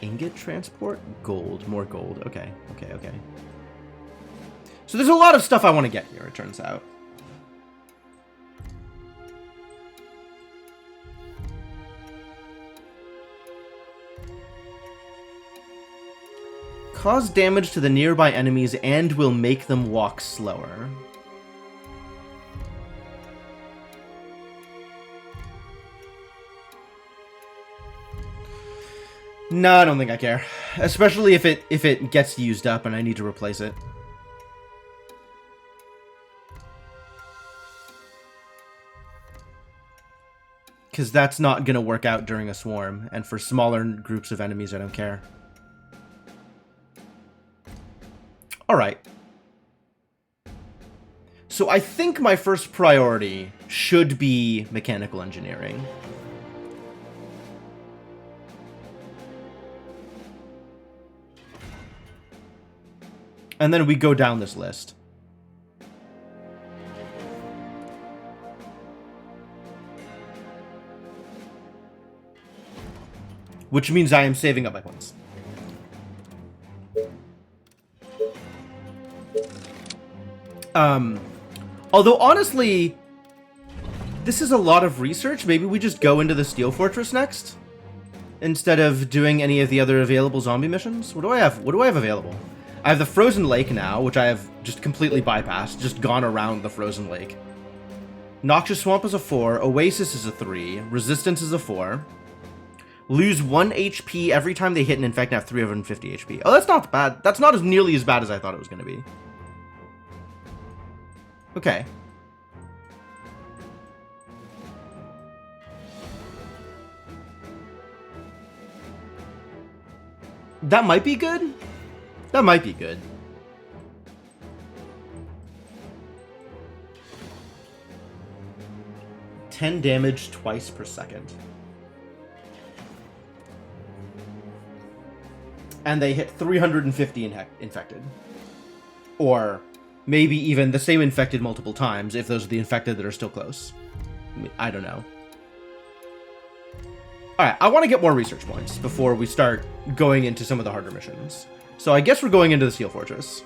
Ingot transport? Gold. More gold. Okay, okay, okay. So there's a lot of stuff I want to get here, it turns out. Cause damage to the nearby enemies and will make them walk slower. No, I don't think I care. Especially if it gets used up and I need to replace it. Because that's not going to work out during a swarm. And for smaller groups of enemies, I don't care. Alright. So I think my first priority should be mechanical engineering. And then we go down this list. Which means I am saving up my points. Although, honestly, this is a lot of research. Maybe we just go into the Steel Fortress next? Instead of doing any of the other available zombie missions? What do I have? What do I have available? I have the Frozen Lake now, which I have just completely bypassed. Just gone around the Frozen Lake. Noxious Swamp is a 4. Oasis is a 3. Resistance is a 4. Lose 1 HP every time they hit an infect and have 350 HP. Oh, that's not bad. That's not as nearly as bad as I thought it was going to be. Okay. That might be good. That might be good. $10 damage twice per second. And they hit 350 infected. Or maybe even the same infected multiple times, if those are the infected that are still close. I don't know. Alright, I want to get more research points before we start going into some of the harder missions. So I guess we're going into the Steel Fortress.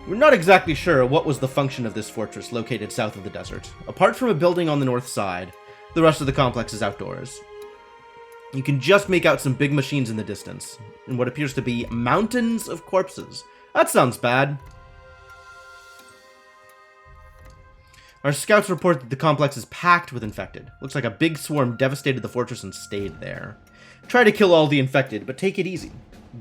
We're not exactly sure what was the function of this fortress located south of the desert. Apart from a building on the north side, the rest of the complex is outdoors. You can just make out some big machines in the distance, and what appears to be mountains of corpses. That sounds bad. Our scouts report that the complex is packed with infected. Looks like a big swarm devastated the fortress and stayed there. Try to kill all the infected, but take it easy.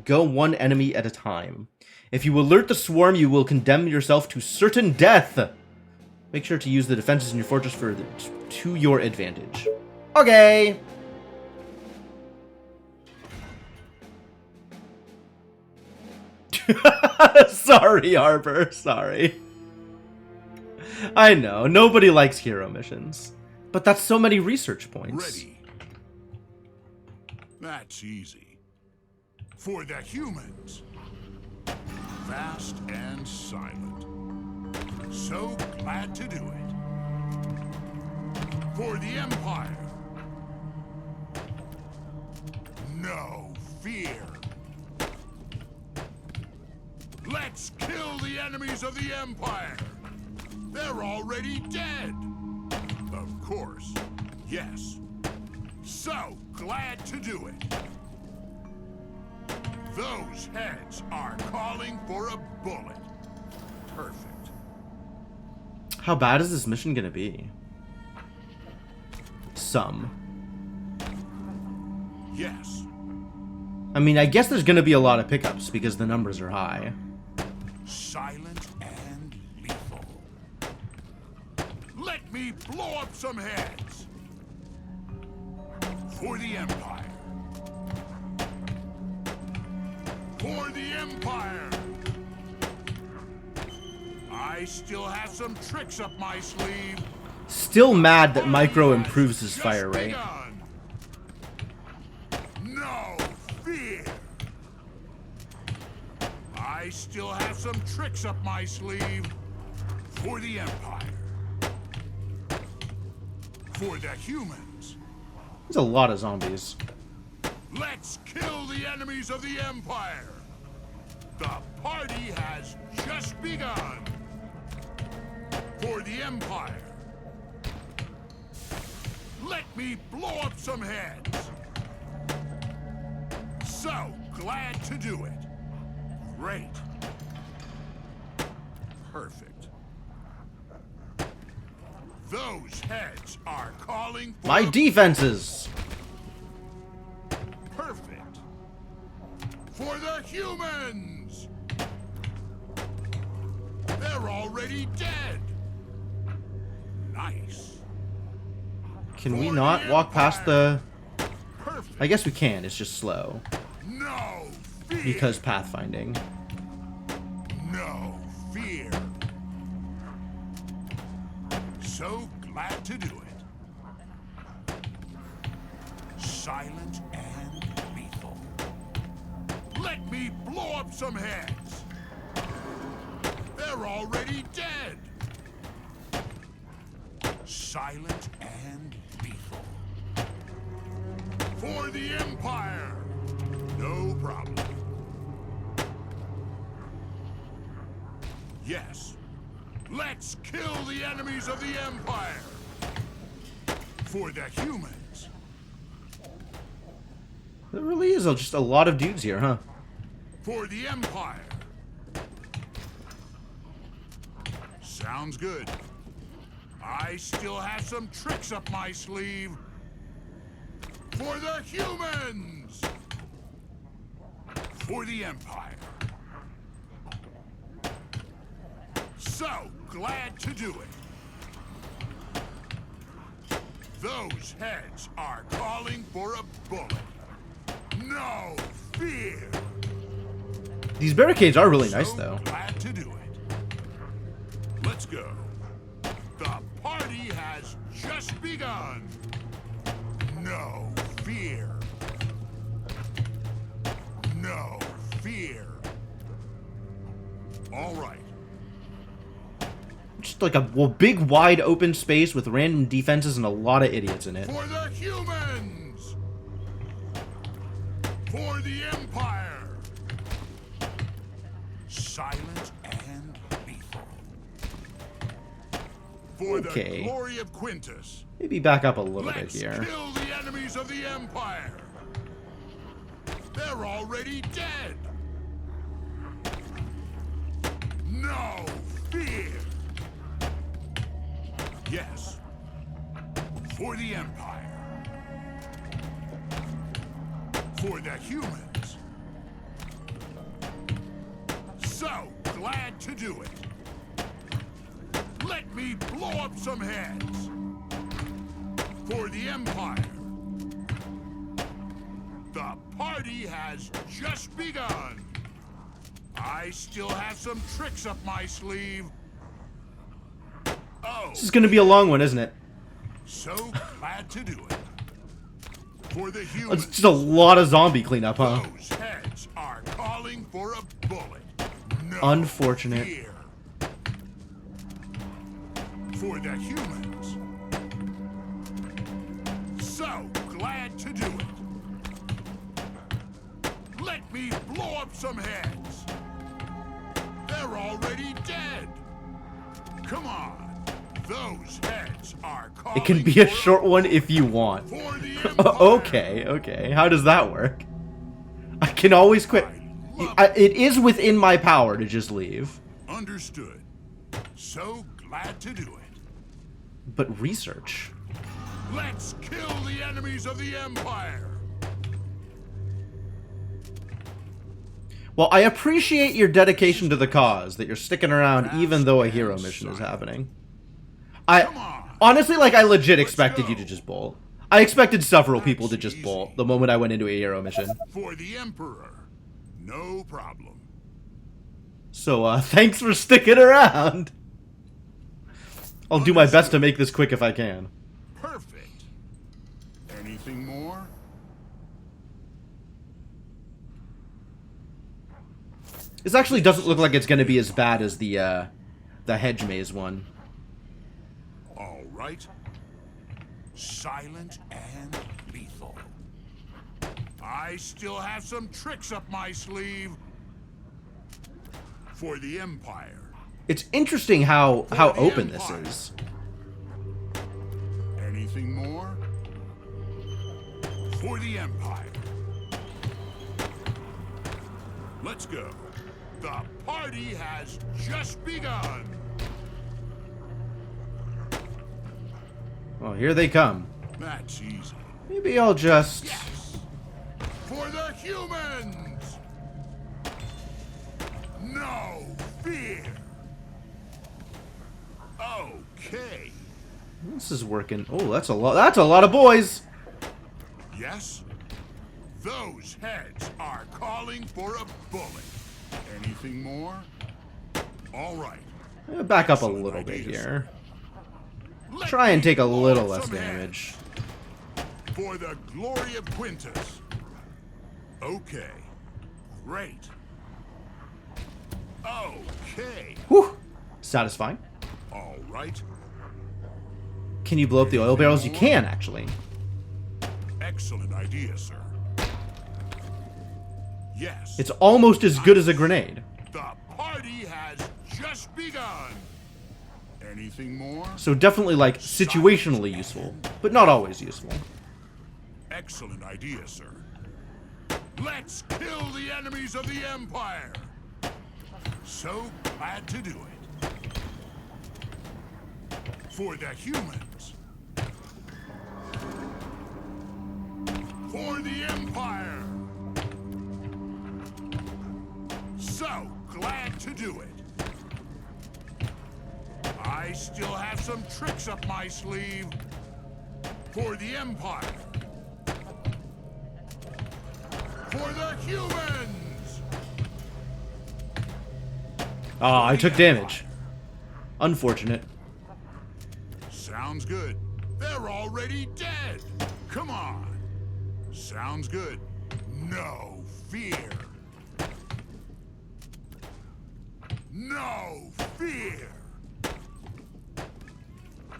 Go one enemy at a time. If you alert the swarm, you will condemn yourself to certain death. Make sure to use the defenses in your fortress to your advantage. Okay. Sorry, Arbor. Sorry. I know, nobody likes hero missions. But that's so many research points. Ready. That's easy. For the humans. Fast and silent. So glad to do it. For the Empire. No fear. Let's kill the enemies of the Empire. They're already dead. Of course. Yes. So glad to do it. Those heads are calling for a bullet. Perfect. How bad is this mission gonna be? Some. Yes. I mean, I guess there's gonna be a lot of pickups because the numbers are high. Silent and lethal. Let me blow up some heads. For the Empire. For the Empire. I still have some tricks up my sleeve. Still mad that Micro improves his fire rate. Begun. No fear. I still have some tricks up my sleeve. For the Empire. For the humans. There's a lot of zombies. Let's kill the enemies of the Empire. The party has just begun. For the Empire. Let me blow up some heads. So glad to do it. Great. Perfect. Those heads are calling for My defenses! perfect. For the humans. They're already dead. Nice. Can we not walk past the... Perfect. I guess we can, it's just slow. No fear. Because pathfinding. No fear. So glad to do it. Silent and lethal. Let me blow up some heads. They're already dead. Silent and lethal. For the Empire. No problem. Yes. Let's kill the enemies of the Empire. For the humans. There really is just a lot of dudes here, huh? For the Empire. Sounds good. I still have some tricks up my sleeve. For the humans. For the Empire. So glad to do it. Those heads are calling for a bullet. No fear. These barricades are really nice, So though. glad to do it. Let's go. The party has just begun. No fear. No fear. All right. Just like a big, wide open space with random defenses and a lot of idiots in it. For the humans. For the Empire. Silent and lethal. For Okay. the glory of Quintus. Maybe back up a little bit Let's here. kill the enemies of the Empire. They're already dead. No fear. Yes. For the Empire. For the humans. So glad to do it. Let me blow up some heads. For the Empire. The party has just begun. I still have some tricks up my sleeve. Oh, This is gonna be a long one, isn't it? so glad to do it. For the It's humans, just a lot of zombie cleanup, huh? those heads are calling for a bullet. No Unfortunate. fear. For the humans. So glad to do it. Let me blow up some heads. They're already dead. Come on. Those heads are calling It can be a for short one if you want. For the Empire. Okay, okay. How does that work? I can always quit. It is within my power to just leave. Understood. So glad to do it. But research. Let's kill the enemies of the Empire. Well, I appreciate your dedication to the cause, that you're sticking around even though a hero mission is happening. Honestly, like, I legit expected you to just bolt. I expected several people to just bolt the moment I went into a hero mission. For the Emperor. No problem. So, thanks for sticking around. I'll do my best to make this quick if I can. Perfect. Anything more? This actually doesn't look like it's going to be as bad as the hedge maze one. All right. Silent and lethal. I still have some tricks up my sleeve. For the Empire. It's interesting how open this is. Anything more? For the Empire. Let's go. The party has just begun. Well, here they come. That's easy. Maybe I'll just... Yes. For the humans. No fear. Okay. This is working. Oh, that's a lot. That's a lot of boys. Yes? Those heads are calling for a bullet. Anything more? All right. Back up a little bit here. Try and take a little less damage. For the glory of Quintus. Okay. Great. Okay. Whew. Satisfying. All right. Can you blow up the oil barrels? You can, actually. Excellent idea, sir. Yes. It's almost as good as a grenade. The party has just begun. Anything more? So definitely, like, situationally useful, but not always useful. Excellent idea, sir. Let's kill the enemies of the Empire. So glad to do it. For the humans. For the Empire. So glad to do it. I still have some tricks up my sleeve. For the Empire. For the humans. Ah, I took damage. Unfortunate. Sounds good. They're already dead. Come on. Sounds good. No fear. No fear.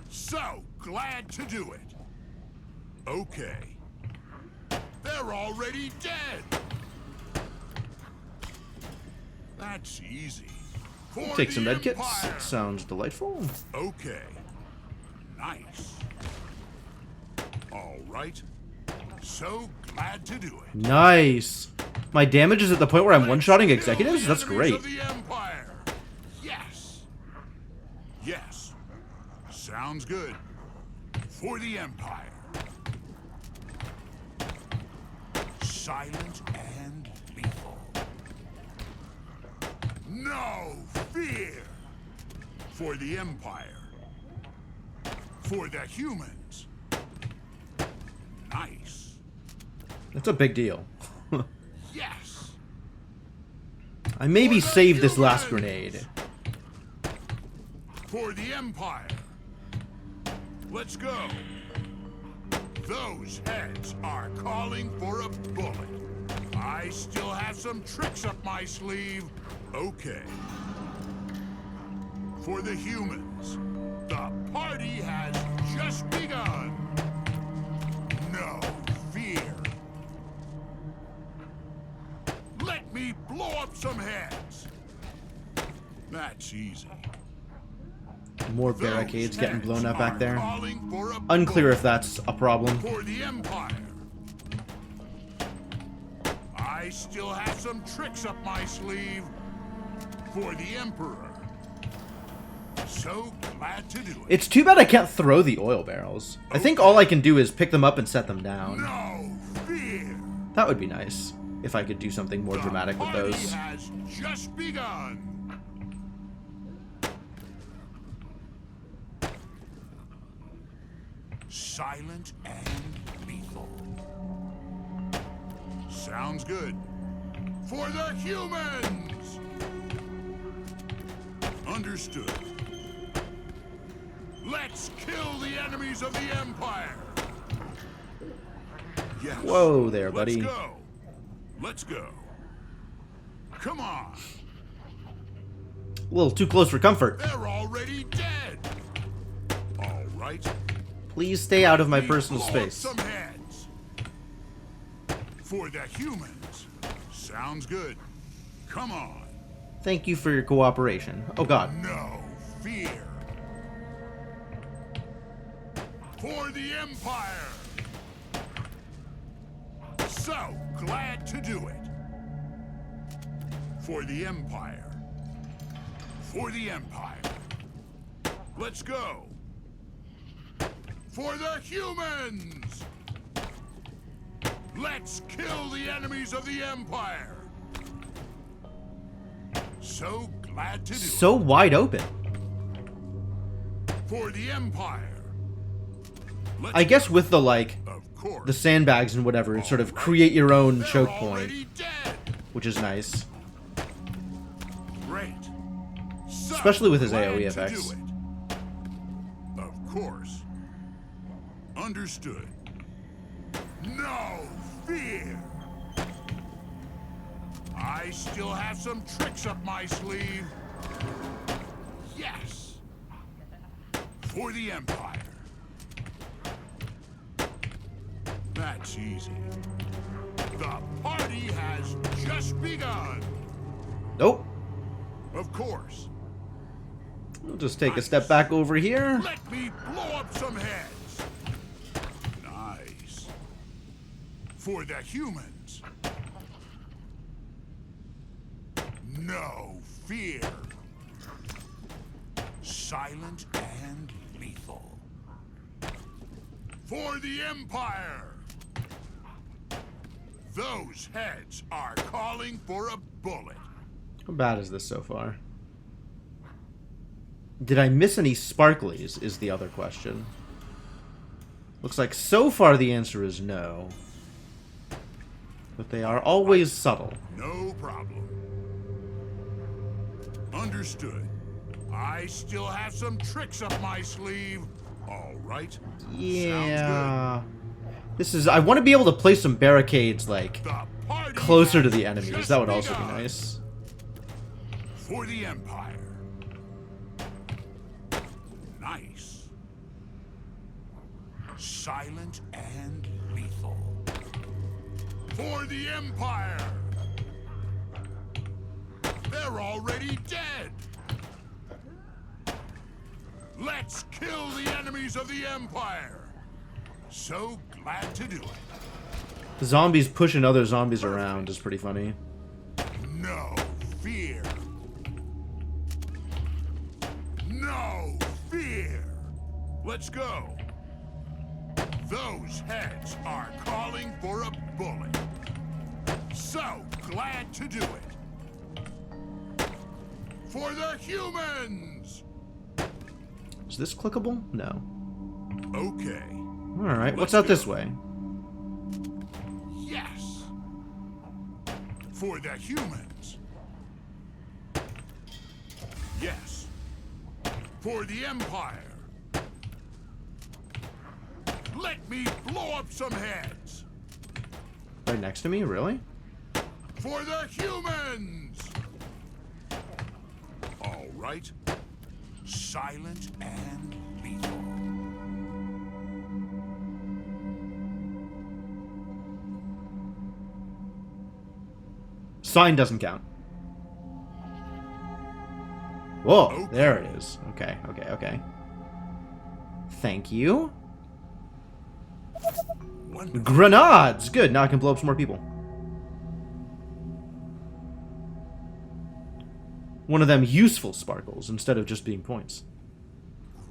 So glad to do it. Okay. They're already dead. That's easy. For Take some the med kits. Empire. Sounds delightful. Okay. Nice. All right. So glad to do it. Nice. My damage is at the point where I'm one-shotting Let's executives? kill That's the enemies great. of the Empire. Yes. Yes. Sounds good. For the Empire. Silent and lethal. No fear! For the Empire. For the humans. Nice. That's a big deal. Yes! I maybe For the saved this last humans! grenade. For the Empire. Let's go. Those heads are calling for a bullet. I still have some tricks up my sleeve. Okay. For the humans, the party has just begun. No fear. Let me blow up some heads. That's easy. More barricades getting blown up back there. Calling for a Unclear bullet. if that's a problem. For the Empire. I still have some tricks up my sleeve. For the Emperor. So glad to do it. It's too bad I can't throw the oil barrels. I think all I can do is pick them up and set them down. No fear. That would be nice, if I could do something more dramatic with The those. party has just begun. Silent and lethal. Sounds good. For the humans! Understood. Let's kill the enemies of the Empire! Yes. Whoa there, buddy. Let's go. Let's go. Come on. A little too close for comfort. They're already dead. All right. Please stay out of my We personal blow up space. Some heads. For the humans. Sounds good. Come on. Thank you for your cooperation. Oh god. No fear. For the Empire. So glad to do it. For the Empire. For the Empire. Let's go. For the humans. Let's kill the enemies of the Empire. So glad to do it. So wide open. For the Empire. Let's I guess with the, like, Of course. the sandbags and whatever, it's sort of create your own They're choke point, already dead. which is nice. Great. So Especially with his glad AoE to effects. do it. Of course. Understood. No fear. I still have some tricks up my sleeve. Yes. For the Empire. That's easy. The party has just begun. Nope. Of course. We'll just take a step back over here. Let me blow up some heads. Nice. For the humans. No fear. Silent and lethal. For the Empire. Those heads are calling for a bullet. How bad is this so far? Did I miss any sparklies is the other question. Looks like so far the answer is no. But they are always subtle. No problem. Understood. I still have some tricks up my sleeve. All right. Yeah. This is... I want to be able to place some barricades, like, The party closer to has the enemies. just That would also be begun. nice. For the Empire. Nice. Silent and lethal. For the Empire. They're already dead. Let's kill the enemies of the Empire. So glad to do it. Zombies pushing other zombies around is pretty funny. No fear. No fear. Let's go. Those heads are calling for a bullet. So glad to do it. For the humans! Is this clickable? No. Okay. Alright, what's Let's out this go. way? Yes! For the humans! Yes! For the Empire! Let me blow up some heads! Right next to me? Really? For the humans! All right. Silent and lethal. Sign doesn't count. Whoa, Okay. there it is. Okay, okay, okay. Thank you. Wonderful. Grenades! Good, now I can blow up some more people. One of them useful sparkles instead of just being points.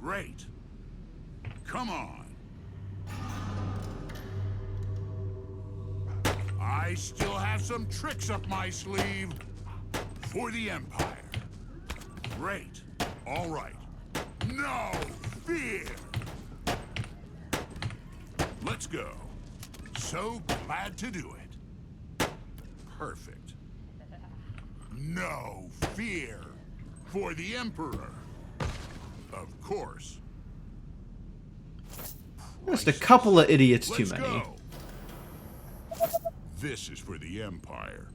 Great. Come on. I still have some tricks up my sleeve for the Empire. Great. All right. No fear. Let's go. So glad to do it. Perfect. No fear for the Emperor. Of course. Just a couple of idiots too Let's many. go. This is for the Empire.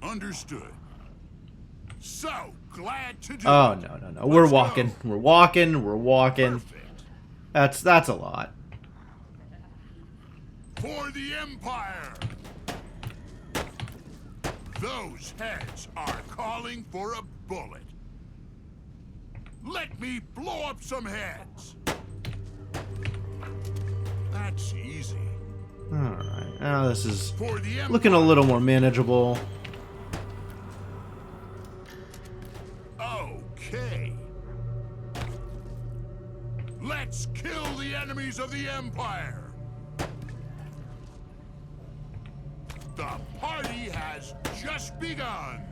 Understood. So glad to do Oh, it. no, no, no. We're Let's walking. go. We're walking. We're walking. Perfect. That's a lot. For the Empire. Those heads are calling for a bullet. Let me blow up some heads. That's easy. Alright. Now this is For the Empire. looking a little more manageable. Okay. Let's kill the enemies of the Empire. The party has just begun.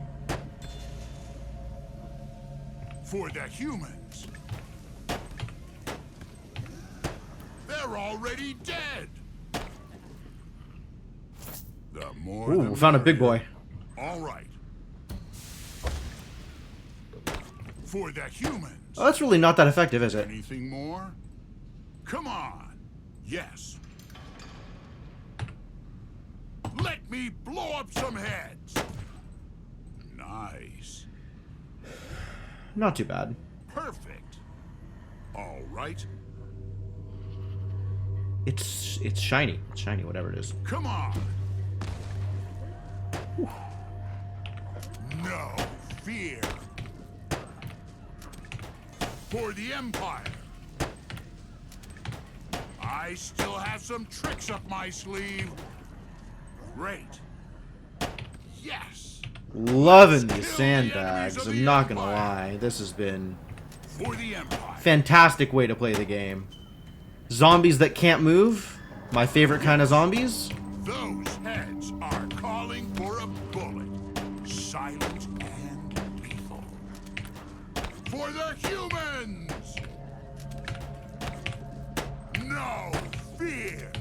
For the humans. They're already dead. The more Ooh, the we found a big merrier. boy. All right. For the humans. Oh, that's really not that effective, is it? Anything more? Come on. Yes. Let me blow up some heads. Nice. Not too bad. Perfect. All right. It's shiny. It's shiny, whatever it is. Come on. No fear. For the Empire. I still have some tricks up my sleeve. Great. Yes. Loving these Kill the sandbags. enemies of I'm the not gonna Empire. lie. This has been For the Empire. fantastic way to play the game. Zombies that can't move. My favorite kind of zombies. Those heads are calling for a bullet. Silent and lethal. For the humans! No fear!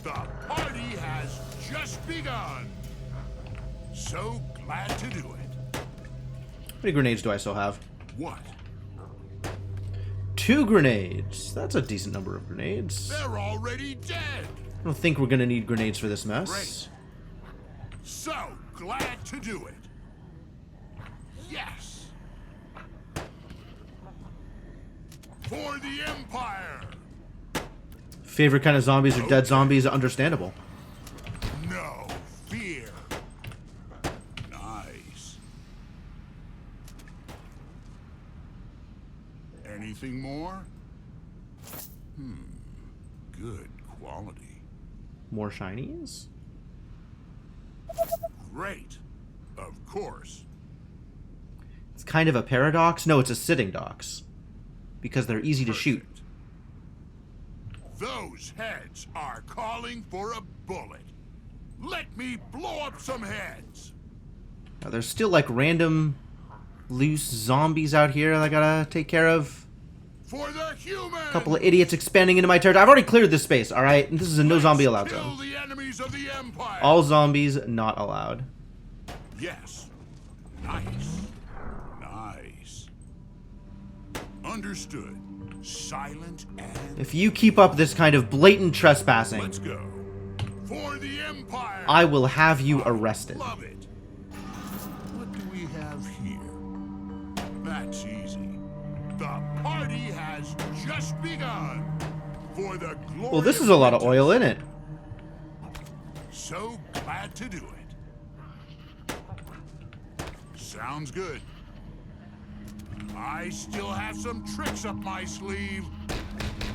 The party has just begun. So glad to do it. How many grenades do I still have? What? 2 grenades. That's a decent number of grenades. They're already dead. I don't think we're gonna need grenades for this mess. Great. So glad to do it. Yes. For the Empire. Favorite kind of zombies are dead zombies. Understandable. No fear. Nice. Anything more? Good quality. More shinies? Great. Of course. It's kind of a paradox. No, it's a sitting dox. Because they're easy to shoot. Perfect. Those heads are calling for a bullet. Let me blow up some heads. Now, there's still like random loose zombies out here that I gotta take care of. For the human. A couple of idiots expanding into my territory. I've already cleared this space, alright? This is a no zombie allowed Kill zone. the enemies of the Empire. All zombies not allowed. Yes. Nice. Nice. Understood. Silent and If you keep up this kind of blatant trespassing, let's go. For the Empire. I will have you arrested. Love it. What do we have here? That's easy. The party has just begun. For the glory. Well, this is a lot of oil in it. So glad to do it. Sounds good. I still have some tricks up my sleeve.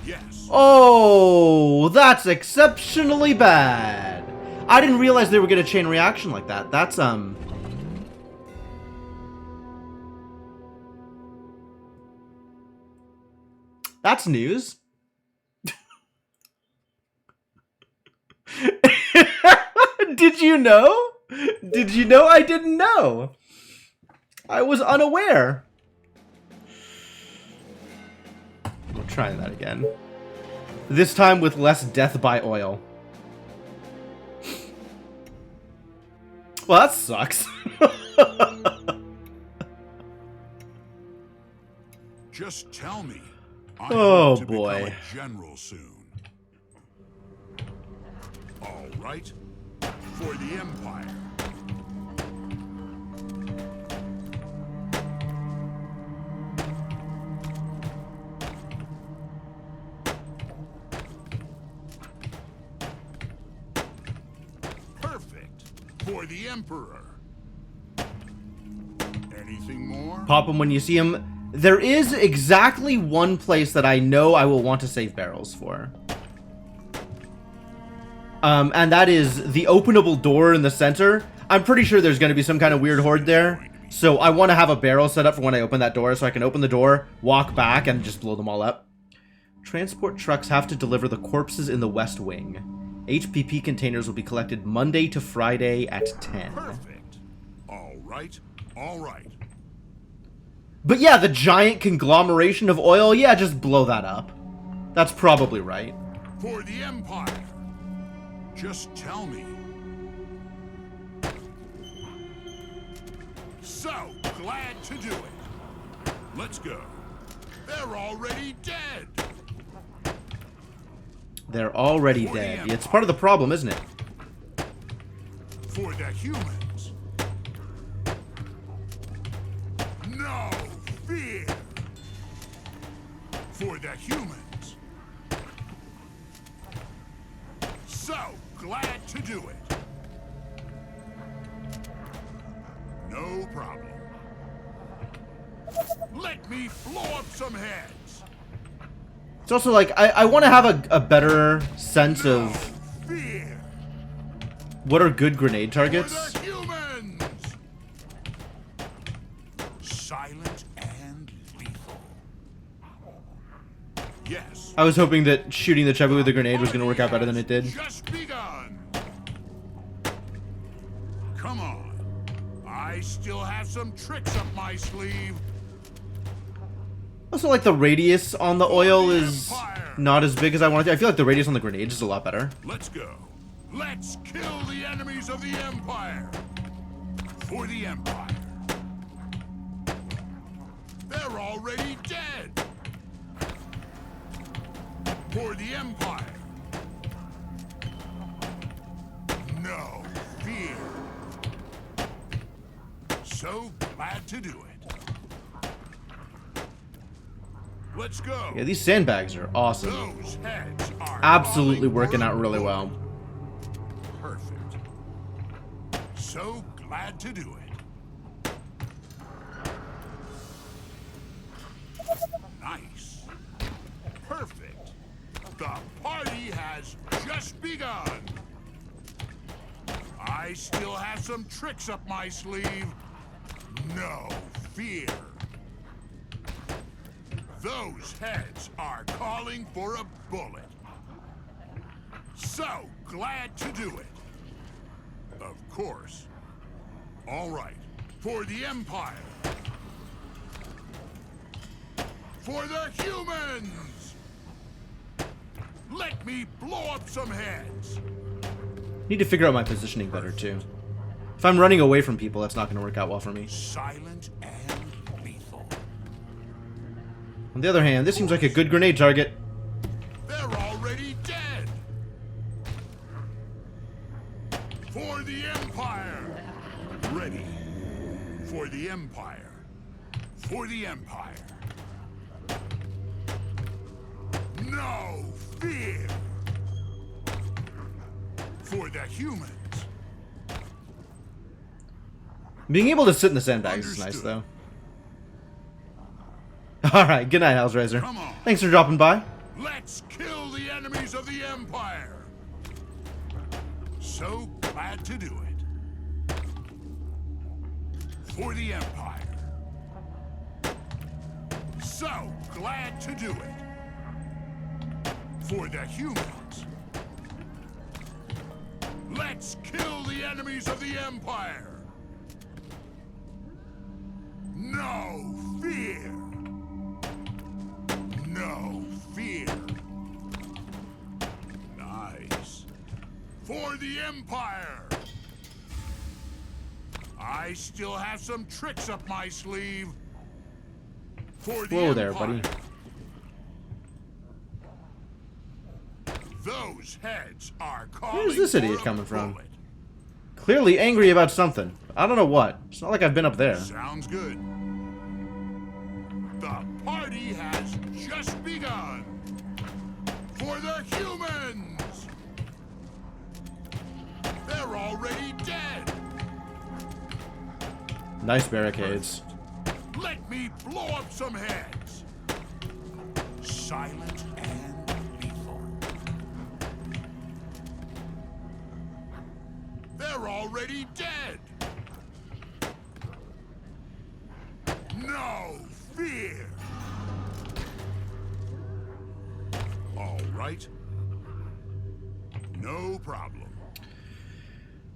Yes. Oh, that's exceptionally bad. I didn't realize they were gonna chain reaction like that. That's news. Did you know? Did you know I didn't know? I was unaware. We'll try that again. This time with less death by oil. Well, that sucks. Just tell me. I Oh, hope to boy. become a general soon. All right. For the Empire. Perfect. For the Emperor. Anything more? Pop him when you see him. There is exactly one place that I know I will want to save barrels for. And that is the openable door in the center. I'm pretty sure there's going to be some kind of weird horde there. So I want to have a barrel set up for when I open that door so I can open the door, walk back, and just blow them all up. Transport trucks have to deliver the corpses in the West Wing. HPP containers will be collected Monday to Friday at 10. Perfect. All right. All right. But yeah, the giant conglomeration of oil, yeah, just blow that up. That's probably right. For the Empire. Just tell me. So glad to do it. Let's go. They're already dead. They're already dead. It's part of the problem, isn't it? For the humans. No fear. For the humans. So glad to do it. No problem. Let me blow up some heads. It's also like, I want to have a better sense No of fear. what are good grenade For targets. the humans. Silent and lethal. Yes. I was hoping that shooting the Chubby with a grenade was going to work out better than it did. Just begun. Come on. I still have some tricks up my sleeve. Also, like, the radius on the oil is not as big as I wanted to. I feel like the radius on the grenades is a lot better. Let's go. Let's kill the enemies of the Empire. For the Empire. They're already dead. For the Empire. No fear. So glad to do it. Let's go. Yeah, these sandbags are awesome. Those heads are Absolutely calling working for out really a well. Perfect. So glad to do it. Nice. Perfect. The party has just begun. I still have some tricks up my sleeve. No fear. Those heads are calling for a bullet. So glad to do it. Of course. All right. For the Empire. For the humans! Let me blow up some heads! Need to figure out my positioning better, too. If I'm running away from people, that's not going to work out well for me. Silent and lethal. On the other hand, this seems like a good grenade target. They're already dead! For the Empire! Ready. For the Empire. For the Empire. No fear! For the humans. Being able to sit in the sandbags is nice, though. Alright, good night, Hellraiser. Come on. Thanks for dropping by. Let's kill the enemies of the Empire! So glad to do it. For the Empire. So glad to do it. For the humans. Let's kill the enemies of the Empire! No fear! No fear! Nice. For the Empire! I still have some tricks up my sleeve. For the Whoa Empire. there, buddy. Those heads are calling Where's this for idiot a coming from? bullet. Clearly angry about something. I don't know what. It's not like I've been up there. Sounds good. The party has just begun. For the humans! They're already dead. Nice barricades. Let me blow up some heads. Silent and lethal. They're already dead. No fear. All right. No problem.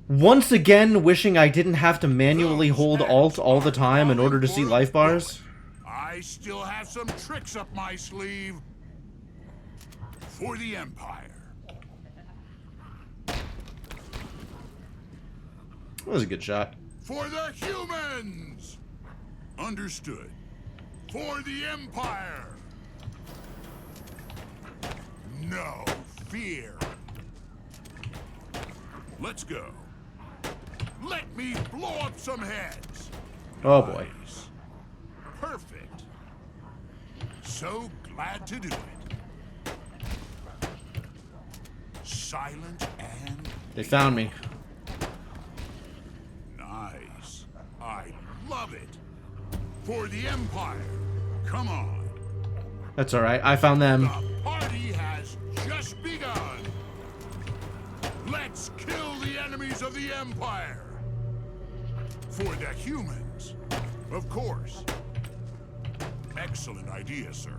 Once again, wishing I didn't have to manually hold Alt all the time in order to see life bars. I still have some tricks up my sleeve. For the Empire. That was a good shot. For the humans! Understood. For the Empire! No fear. Let's go. Let me blow up some heads. Oh boy. Nice. Perfect. So glad to do it. Silent and They found me. nice. I love it. For the Empire. Come on. That's alright. I found them. The party has just begun. Let's kill the enemies of the Empire. For the humans. Of course. Excellent idea, sir.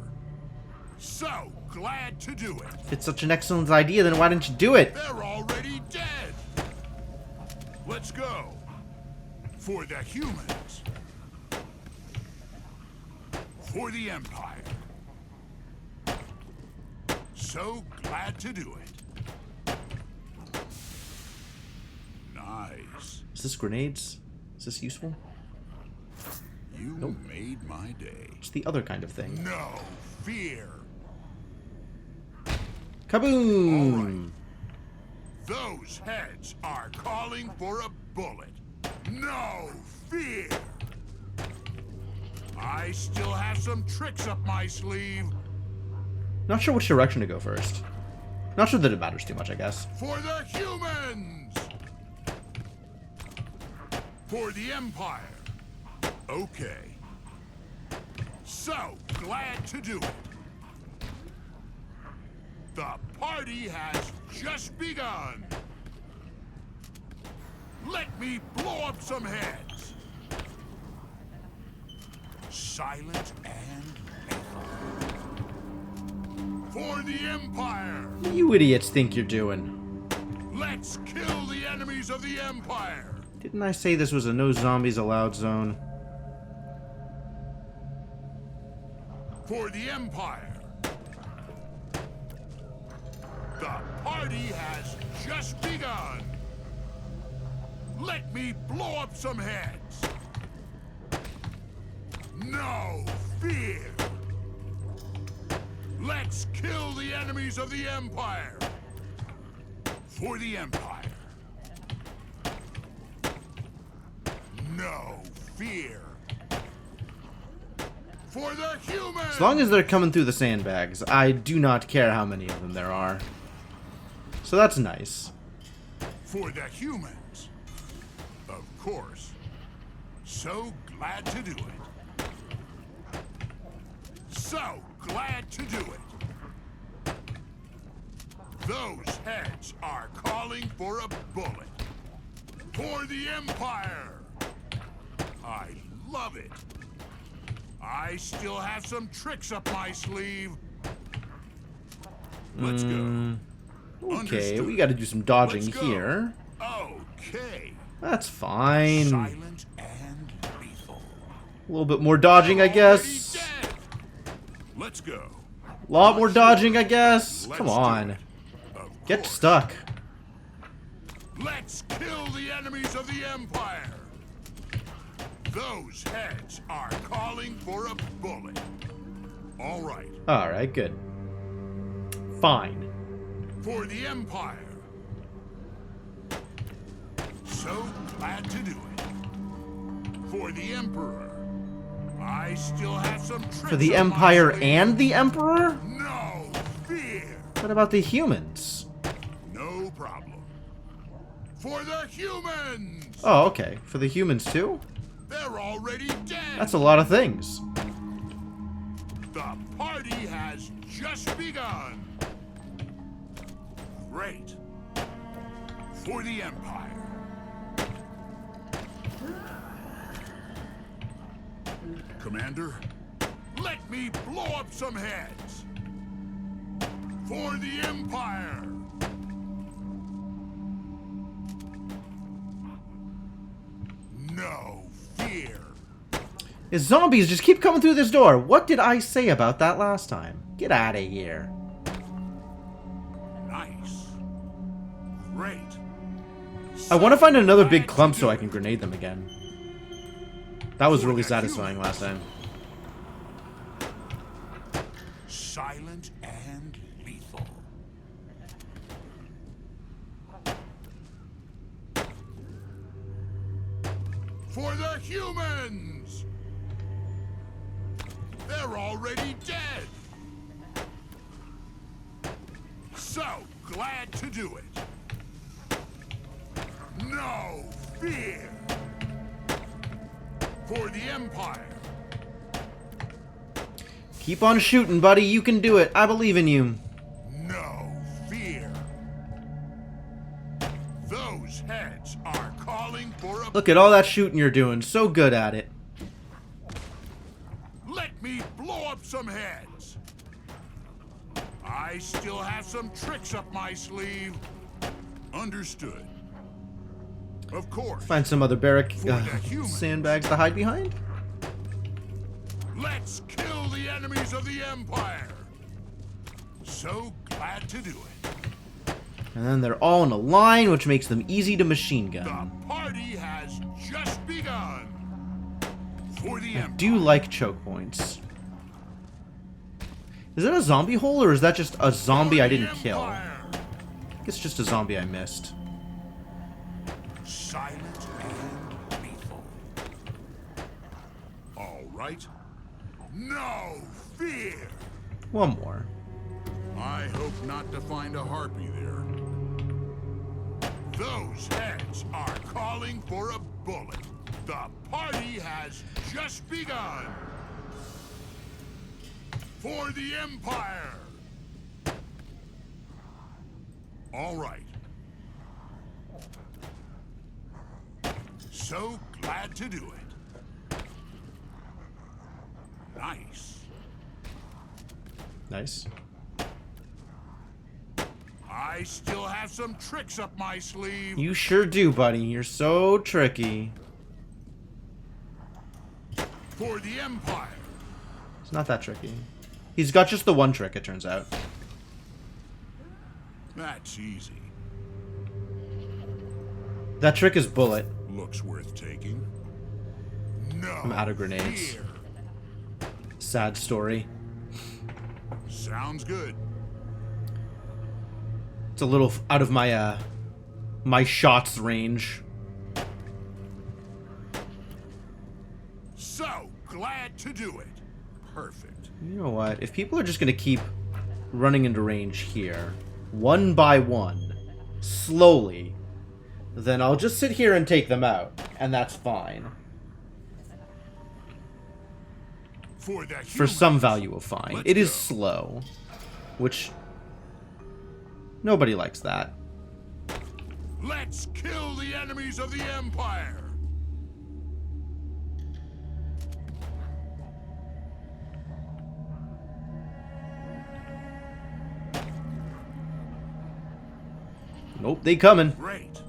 So glad to do it. If it's such an excellent idea, then why didn't you do it? They're already dead. Let's go. For the humans. For the Empire. So glad to do it. Nice. Is this grenades? Is this useful? You made my day. It's the other kind of thing. No fear. Kaboom! Those heads are calling for a bullet. No fear. I still have some tricks up my sleeve. Not sure which direction to go first. Not sure that it matters too much, I guess. For the humans! For the Empire. Okay. So glad to do it. The party has just begun. Let me blow up some heads. Silent and lethal. For the Empire. What do you idiots think you're doing? Let's kill the enemies of the Empire. Didn't I say this was a no zombies allowed zone? For the Empire. The party has just begun. Let me blow up some heads. No fear. Let's kill the enemies of the Empire. For the Empire. No fear. For the humans. As long as they're coming through the sandbags, I do not care how many of them there are. So that's nice. For the humans. Of course. So glad to do it. So glad to do it. Those heads are calling for a bullet. For the Empire. I love it. I still have some tricks up my sleeve. Let's go. Okay, Understood. we gotta do some dodging Let's go. here. Okay. That's fine. Silent and lethal. A little bit more dodging, I guess. Already dead. Let's go. A lot more dodging, I guess. Let's Come do on. it. Of Get course. stuck. Let's kill the enemies of the Empire. Those heads are calling for a bullet. All right. Alright, good. Fine. For the Empire. So glad to do it. For the Emperor. I still have some tricks For the up my Empire sleeve. and the Emperor? No fear. What about the humans? No problem. For the humans. Oh, okay. For the humans too? They're already dead. That's a lot of things. The party has just begun. Great. For the Empire. Commander, let me blow up some heads. For the Empire. No fear. His zombies just keep coming through this door. What did I say about that last time? Get out of here. Nice. Great. I want to find another big clump so I can grenade them again. That was really satisfying last time. Silent and lethal. For the humans! They're already dead! So glad to do it. No fear! For the Empire. Keep on shooting, buddy. You can do it. I believe in you. No fear. Those heads are calling for a... Look at all that shooting you're doing. So good at it. Let me blow up some heads. I still have some tricks up my sleeve. Understood. Of course. Find some other barrack For the humans. sandbags to hide behind. Let's kill the enemies of the Empire. So glad to do it. And then they're all in a line, which makes them easy to machine The gun. party has just begun. For the I Empire. do like choke points. Is that a zombie hole, or is that just a zombie I didn't kill? I think it's just a zombie I missed. Silent and lethal. All right. No fear. One more. I hope not to find a harpy there. Those heads are calling for a bullet. The party has just begun. For the Empire. All right. So glad to do it. Nice. Nice. I I still have some tricks up my sleeve. You sure do, buddy. You're so tricky. For the Empire. It's not that tricky. He's got just the one trick, it turns out. That's easy. That trick is bullet. Looks worth taking. No. I'm out of grenades. Fear. Sad story. Sounds good. It's a little out of my, my shots range. So glad to do it. Perfect. You know what? If people are just gonna keep running into range here, one by one, slowly, then I'll just sit here and take them out, and that's fine. For the For some humans. value of fine. Let's It is go. slow, which nobody likes that. Let's kill the enemies of the Empire. Nope, they coming. Great.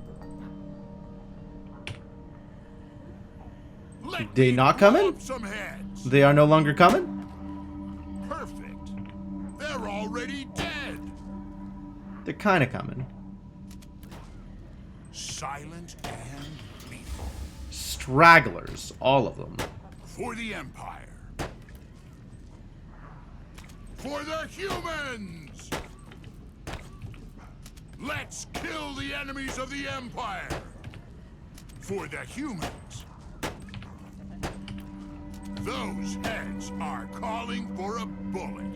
Let They me not blow coming? up some heads. They are no longer coming? Perfect. They're already dead. They're kinda coming. Silent and lethal. Stragglers, all of them. For the Empire. For the humans. Let's kill the enemies of the Empire. For the humans. Those heads are calling for a bullet.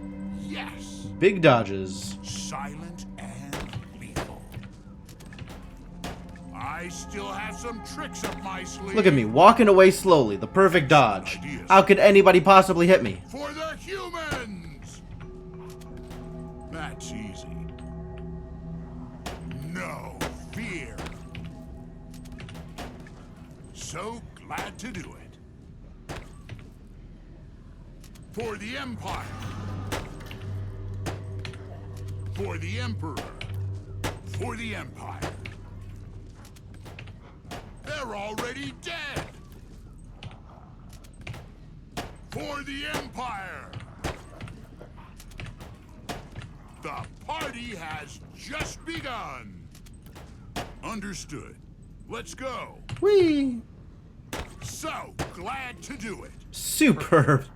Yes. Big dodges. Silent and lethal. I still have some tricks up my sleeve. Look at me, walking away slowly, the perfect dodge. How could anybody possibly hit me? For the humans. That's easy. No fear. So glad to do it. For the Empire. For the Emperor. For the Empire. They're already dead. For the Empire. The party has just begun. Understood. Let's go. Whee! So glad to do it. Superb.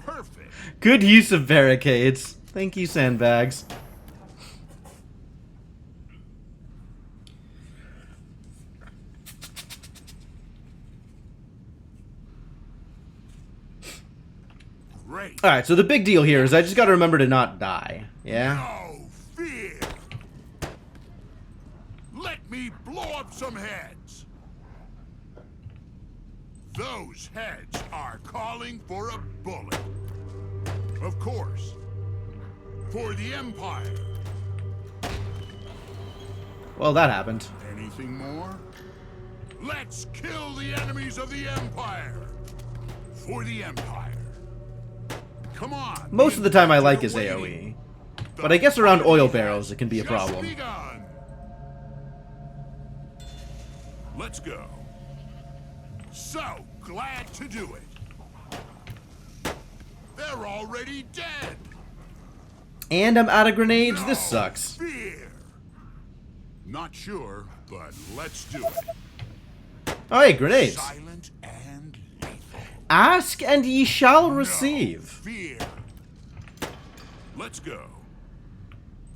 Perfect. Good use of barricades. Thank you, sandbags. Great. Alright, so the big deal here is I just gotta remember to not die. Yeah? No fear. Let me blow up some heads. Those heads are calling for a bullet. Of course. For the Empire. Well, that happened. Anything more? Let's kill the enemies of the Empire. For the Empire. Come on. Most of the time I like his We're AoE. waiting. But I guess around The oil party barrels has it can be a just problem. begun. Let's go. So glad to do it. They're already dead. And I'm out of grenades. This No sucks. Fear. Not sure, but let's do it. Oh, hey, grenades. Silent and lethal. Ask and ye shall No receive. fear. Let's go.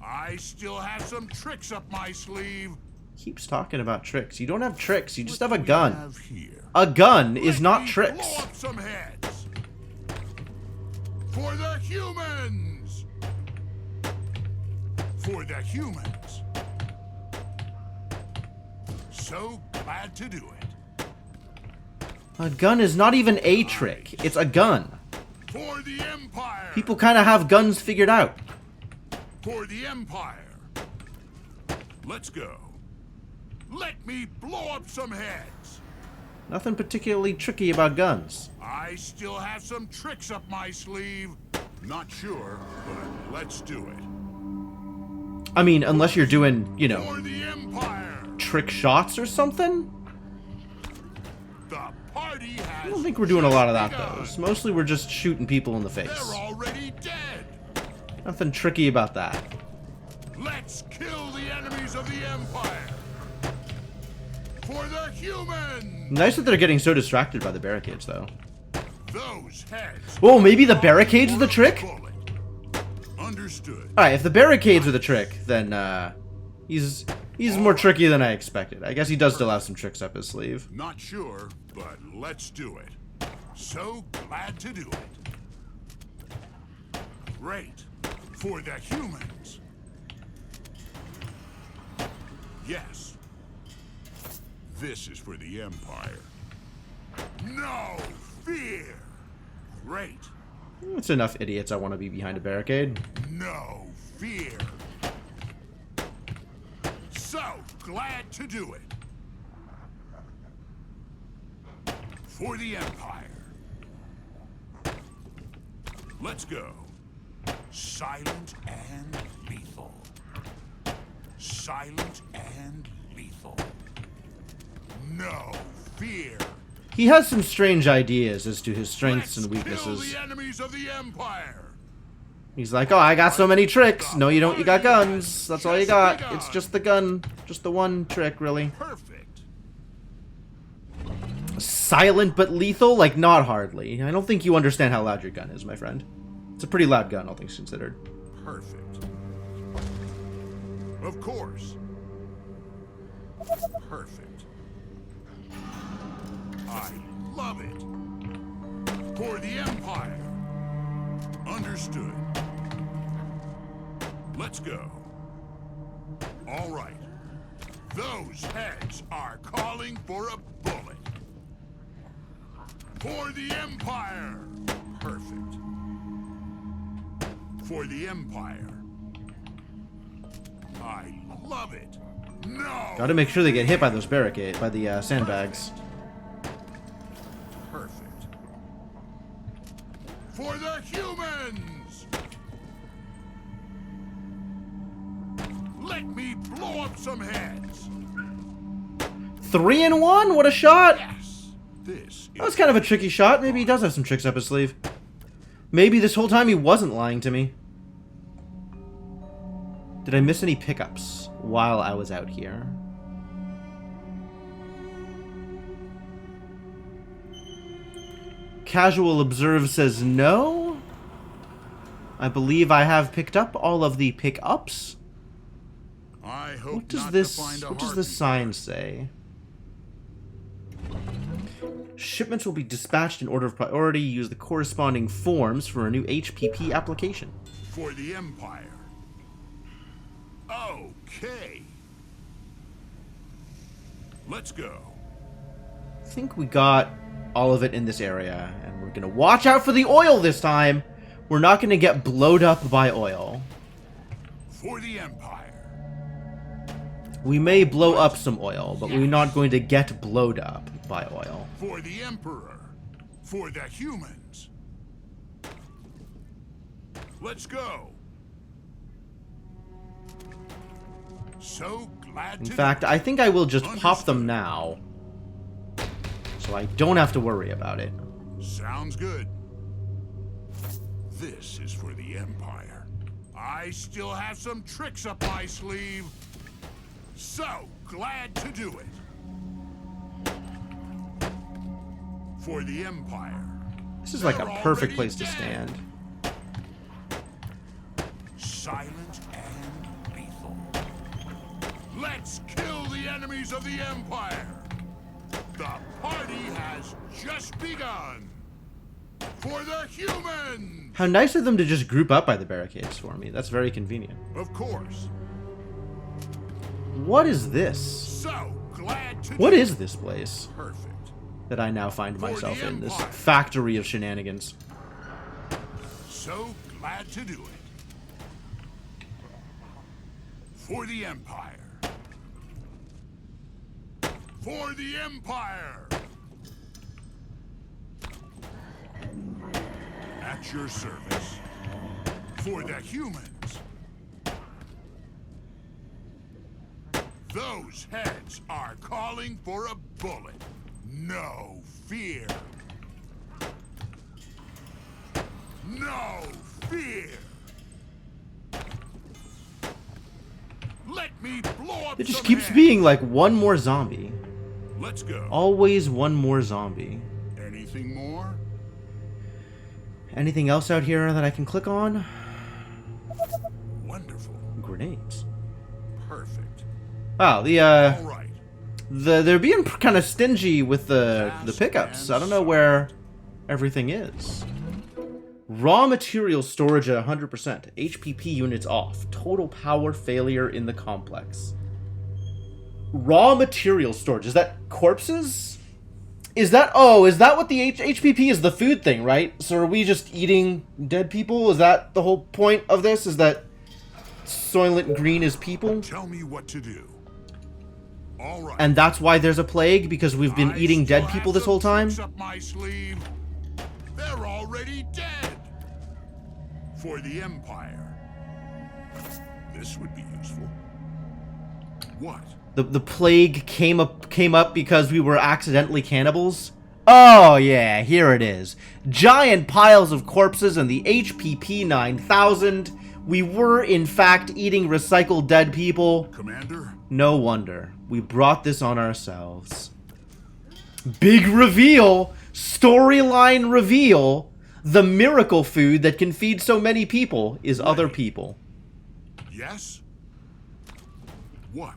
I still have some tricks up my sleeve. Keeps talking about tricks. You don't have tricks, you just have a What do we gun. have here? A gun is Let not me tricks. Blow up some heads. For the humans. For the humans. So glad to do it. A gun is not even a trick. It's a gun. For the Empire. People kind of have guns figured out. For the Empire. Let's go. Let me blow up some heads. Nothing particularly tricky about guns. I still have some tricks up my sleeve. Not sure, but let's do it. I mean, unless you're doing, you know, For the Empire. trick shots or something. The party has I don't think we're doing a lot of that, begun. though. Mostly we're just shooting people in the They're face. already dead. Nothing tricky about that. Let's kill the enemies of the Empire. For the humans. Nice that they're getting so distracted by the barricades, though. Those heads. Oh, maybe the are barricades are the for a trick? bullet. Understood. Alright, if the barricades are the trick, then, he's more tricky than I expected. I guess he does still have some tricks up his sleeve. Not sure, but let's do it. So glad to do it. Great. For the humans. Yes. This is for the Empire. No fear. Great. It's enough idiots I want to be behind a barricade. No fear. So glad to do it. For the Empire. Let's go. Silent and lethal. Silent and lethal. No fear. He has some strange ideas as to his strengths and Let's weaknesses. kill the enemies of the Empire. He's like, oh, I got so many tricks. No, you don't. You got guns. That's all you got. It's just the gun. Just the one trick, really. Perfect. Silent but lethal? Like, not hardly. I don't think you understand how loud your gun is, my friend. It's a pretty loud gun, all things considered. Perfect. Of course. Perfect. I love it. For the Empire. Understood. Let's go. All right. Those heads are calling for a bullet. For the Empire. Perfect. For the Empire. I love it. No. Gotta make sure they get hit by those barricades, by the sandbags. Perfect. For the humans. Let me blow up some heads. 3 in 1? What a shot! Yes. This That was is kind of a tricky shot. Maybe he does have some tricks up his sleeve. Maybe this whole time he wasn't lying to me. Did I miss any pickups while I was out here? Casual Observe says no. I believe I have picked up all of the pickups. I hope What does not this to find a what does this sign say? Shipments will be dispatched in order of priority. Use the corresponding forms for a new HPP application. for the Empire. Okay. Let's go. I think we got all of it in this area, and we're gonna watch out for the oil this time. We're not gonna get blowed up by oil. For the Empire. We may blow up some oil, but we're not going to get blowed up by oil. For the Emperor. For the humans. Let's go. So glad In to fact, I think I will just pop them now, so I don't have to worry about it. Sounds good. This is for the Empire. I still have some tricks up my sleeve. So glad to do it. For the Empire. This is like a They're perfect already place to dead. stand. Silent and lethal. Let's kill the enemies of the Empire. The party has just begun. For the humans. How nice of them to just group up by the barricades for me. That's very convenient. Of course. What is this? So glad to What do is this place Perfect. that I now find For the myself in? This Empire. factory of shenanigans. So glad to do it. For the Empire. For the Empire. At your service. For the humans. Those heads are calling for a bullet. No fear. No fear. Let me blow up It just some keeps heads. being like one more zombie. Let's go. Always one more zombie. Anything more? Anything else out here that I can click on? Wonderful. Grenades. Perfect. Wow, All right. they're being kind of stingy with the pickups. I don't know where everything is. Raw material storage at 100%. HPP units off. Total power failure in the complex. Raw material storage. Is that corpses? Is that what the HPP is? The food thing, right? So are we just eating dead people? Is that the whole point of this? Is that Soylent Green is people? Tell me what to do. All right. And that's why there's a plague? Because we've been I eating still dead have people this some whole time? tricks up my sleeve. They're already dead. For the Empire. This would be useful. What? The plague came up because we were accidentally cannibals? Oh yeah, here it is. Giant piles of corpses and the HPP 9000. We were in fact eating recycled dead people. Commander? No wonder. We brought this on ourselves. Big reveal! Storyline reveal! The miracle food that can feed so many people is other people. Yes? What?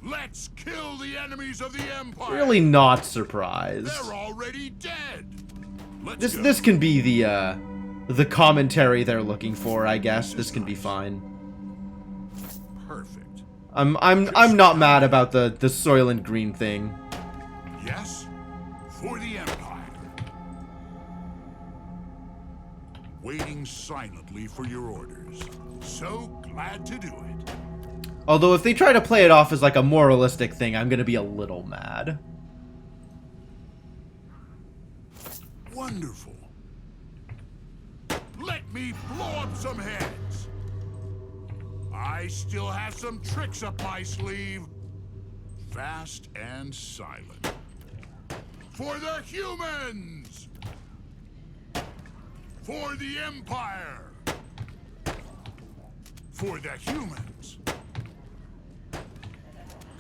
Let's kill the enemies of the Empire. Really not surprised. They're already dead. Let's This go. this can be the commentary they're looking for, I guess. This can be fine. Perfect. I'm not mad about the Soylent Green thing. Yes? For the Empire. Waiting silently for your orders. So glad to do it. Although if they try to play it off as like a moralistic thing, I'm gonna be a little mad. Wonderful. Let me blow up some heads. I still have some tricks up my sleeve. Fast and silent. For the humans! For the Empire! For the humans!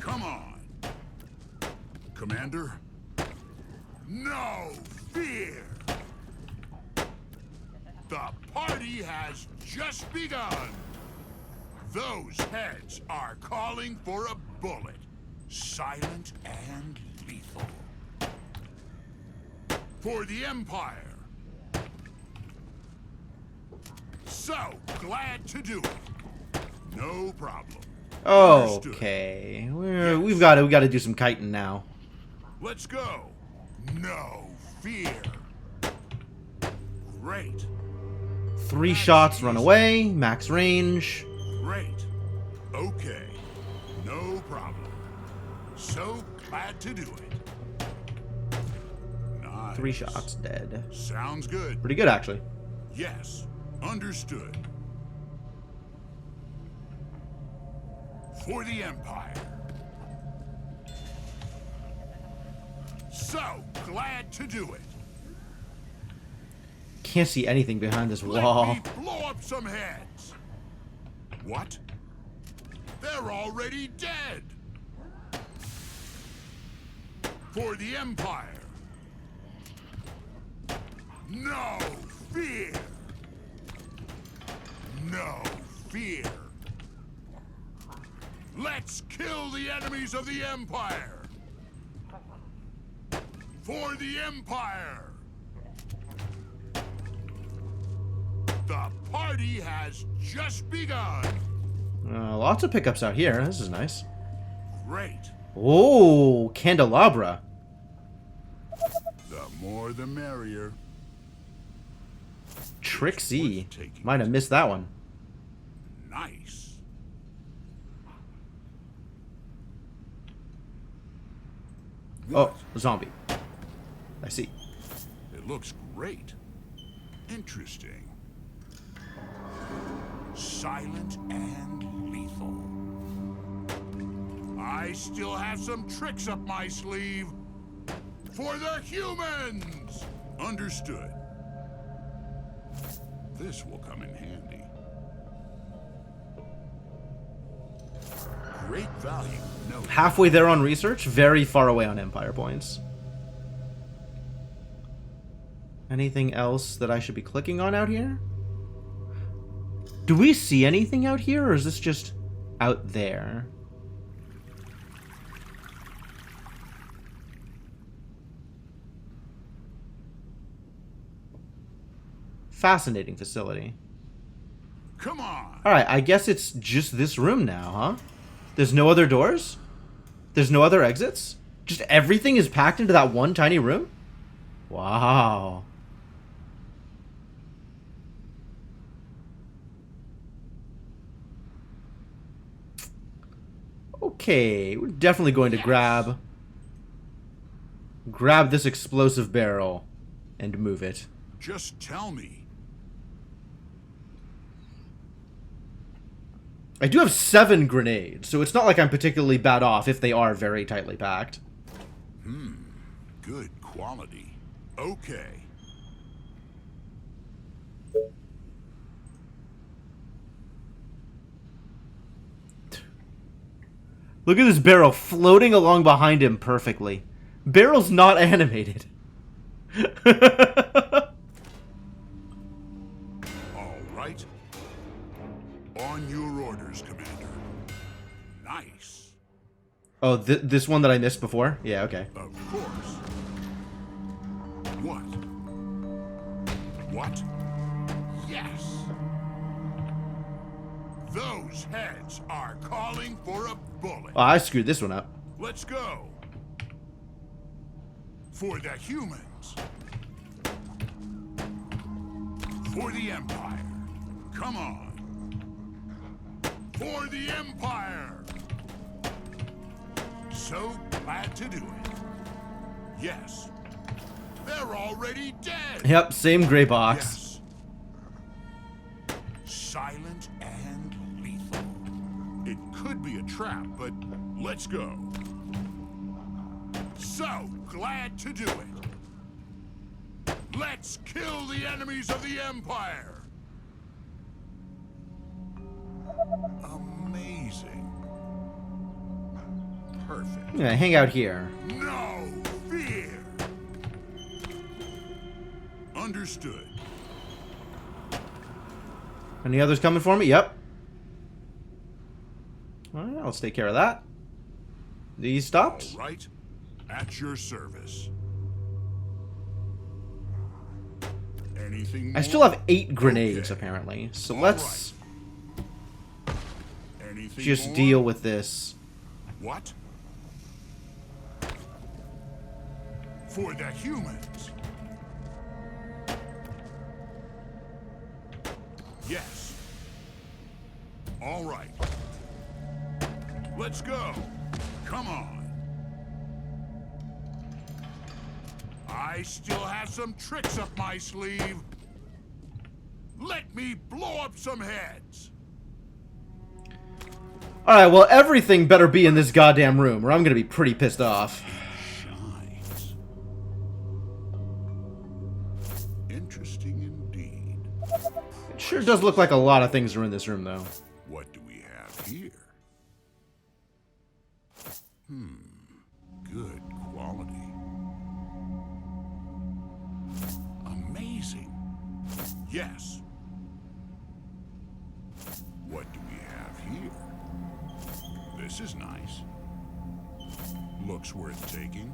Come on. Commander? No fear! The party has just begun! Those heads are calling for a bullet. Silent and lethal. For the Empire. So glad to do it. No problem. Understood. Okay, we got to do some kiting now. Let's go. No fear. Great. 3 shots, run away, max range. Great. Okay. No problem. So glad to do it. Nice. 3 shots, dead. Sounds good. Pretty good, actually. Yes. Understood. For the Empire. So glad to do it. Can't see anything behind this Let wall. me blow up some heads. What? They're already dead. For the Empire. No fear. No fear. Let's kill the enemies of the Empire. For the Empire. The party has just begun. Lots of pickups out here. This is nice. Great. Oh, candelabra. The more the merrier. Trixie. Worth taking. Might have missed that one. Nice. Oh, zombie. I see. It looks great. Interesting. Silent and lethal. I still have some tricks up my sleeve. For the humans! Understood. This will come in handy. Great value. No. Halfway there on research, very far away on Empire points. Anything else that I should be clicking on out here? Do we see anything out here, or is this just out there? Fascinating facility. Come on. Alright, I guess it's just this room now, huh? There's no other doors? There's no other exits? Just everything is packed into that one tiny room? Wow. Okay, we're definitely going to grab this explosive barrel and move it. Just tell me. I do have 7 grenades, so it's not like I'm particularly bad off if they are very tightly packed. Good quality. Okay. Look at this barrel floating along behind him perfectly. Barrel's not animated. All right. On your orders, Commander. Nice. Oh, this one that I missed before? Yeah, okay. Of course. What? What? Yes. Those heads are calling for a bullet. Oh, I screwed this one up. Let's go. For the humans. For the Empire. Come on. For the Empire. So glad to do it. Yes. They're already dead. Yep, same gray box. Yes. Silent and lethal. It could be a trap, but let's go. So glad to do it. Let's kill the enemies of the Empire. Amazing. Perfect. I'm gonna hang out here. No fear. Understood. Any others coming for me? Yep. Alright, let's take care of that. These stopped? All right. At your service. Anything more? I still have 8 grenades, Okay. apparently. So All let's right. Anything just more? deal with this. What? For the humans. Yes. All right. Let's go. Come on. I still have some tricks up my sleeve. Let me blow up some heads. Alright, well, everything better be in this goddamn room, or I'm gonna be pretty pissed off. Shines. Interesting indeed. It sure does look like a lot of things are in this room, though. What do we have here? Good quality. Amazing. Yes. What do we have here? This is nice. Looks worth taking.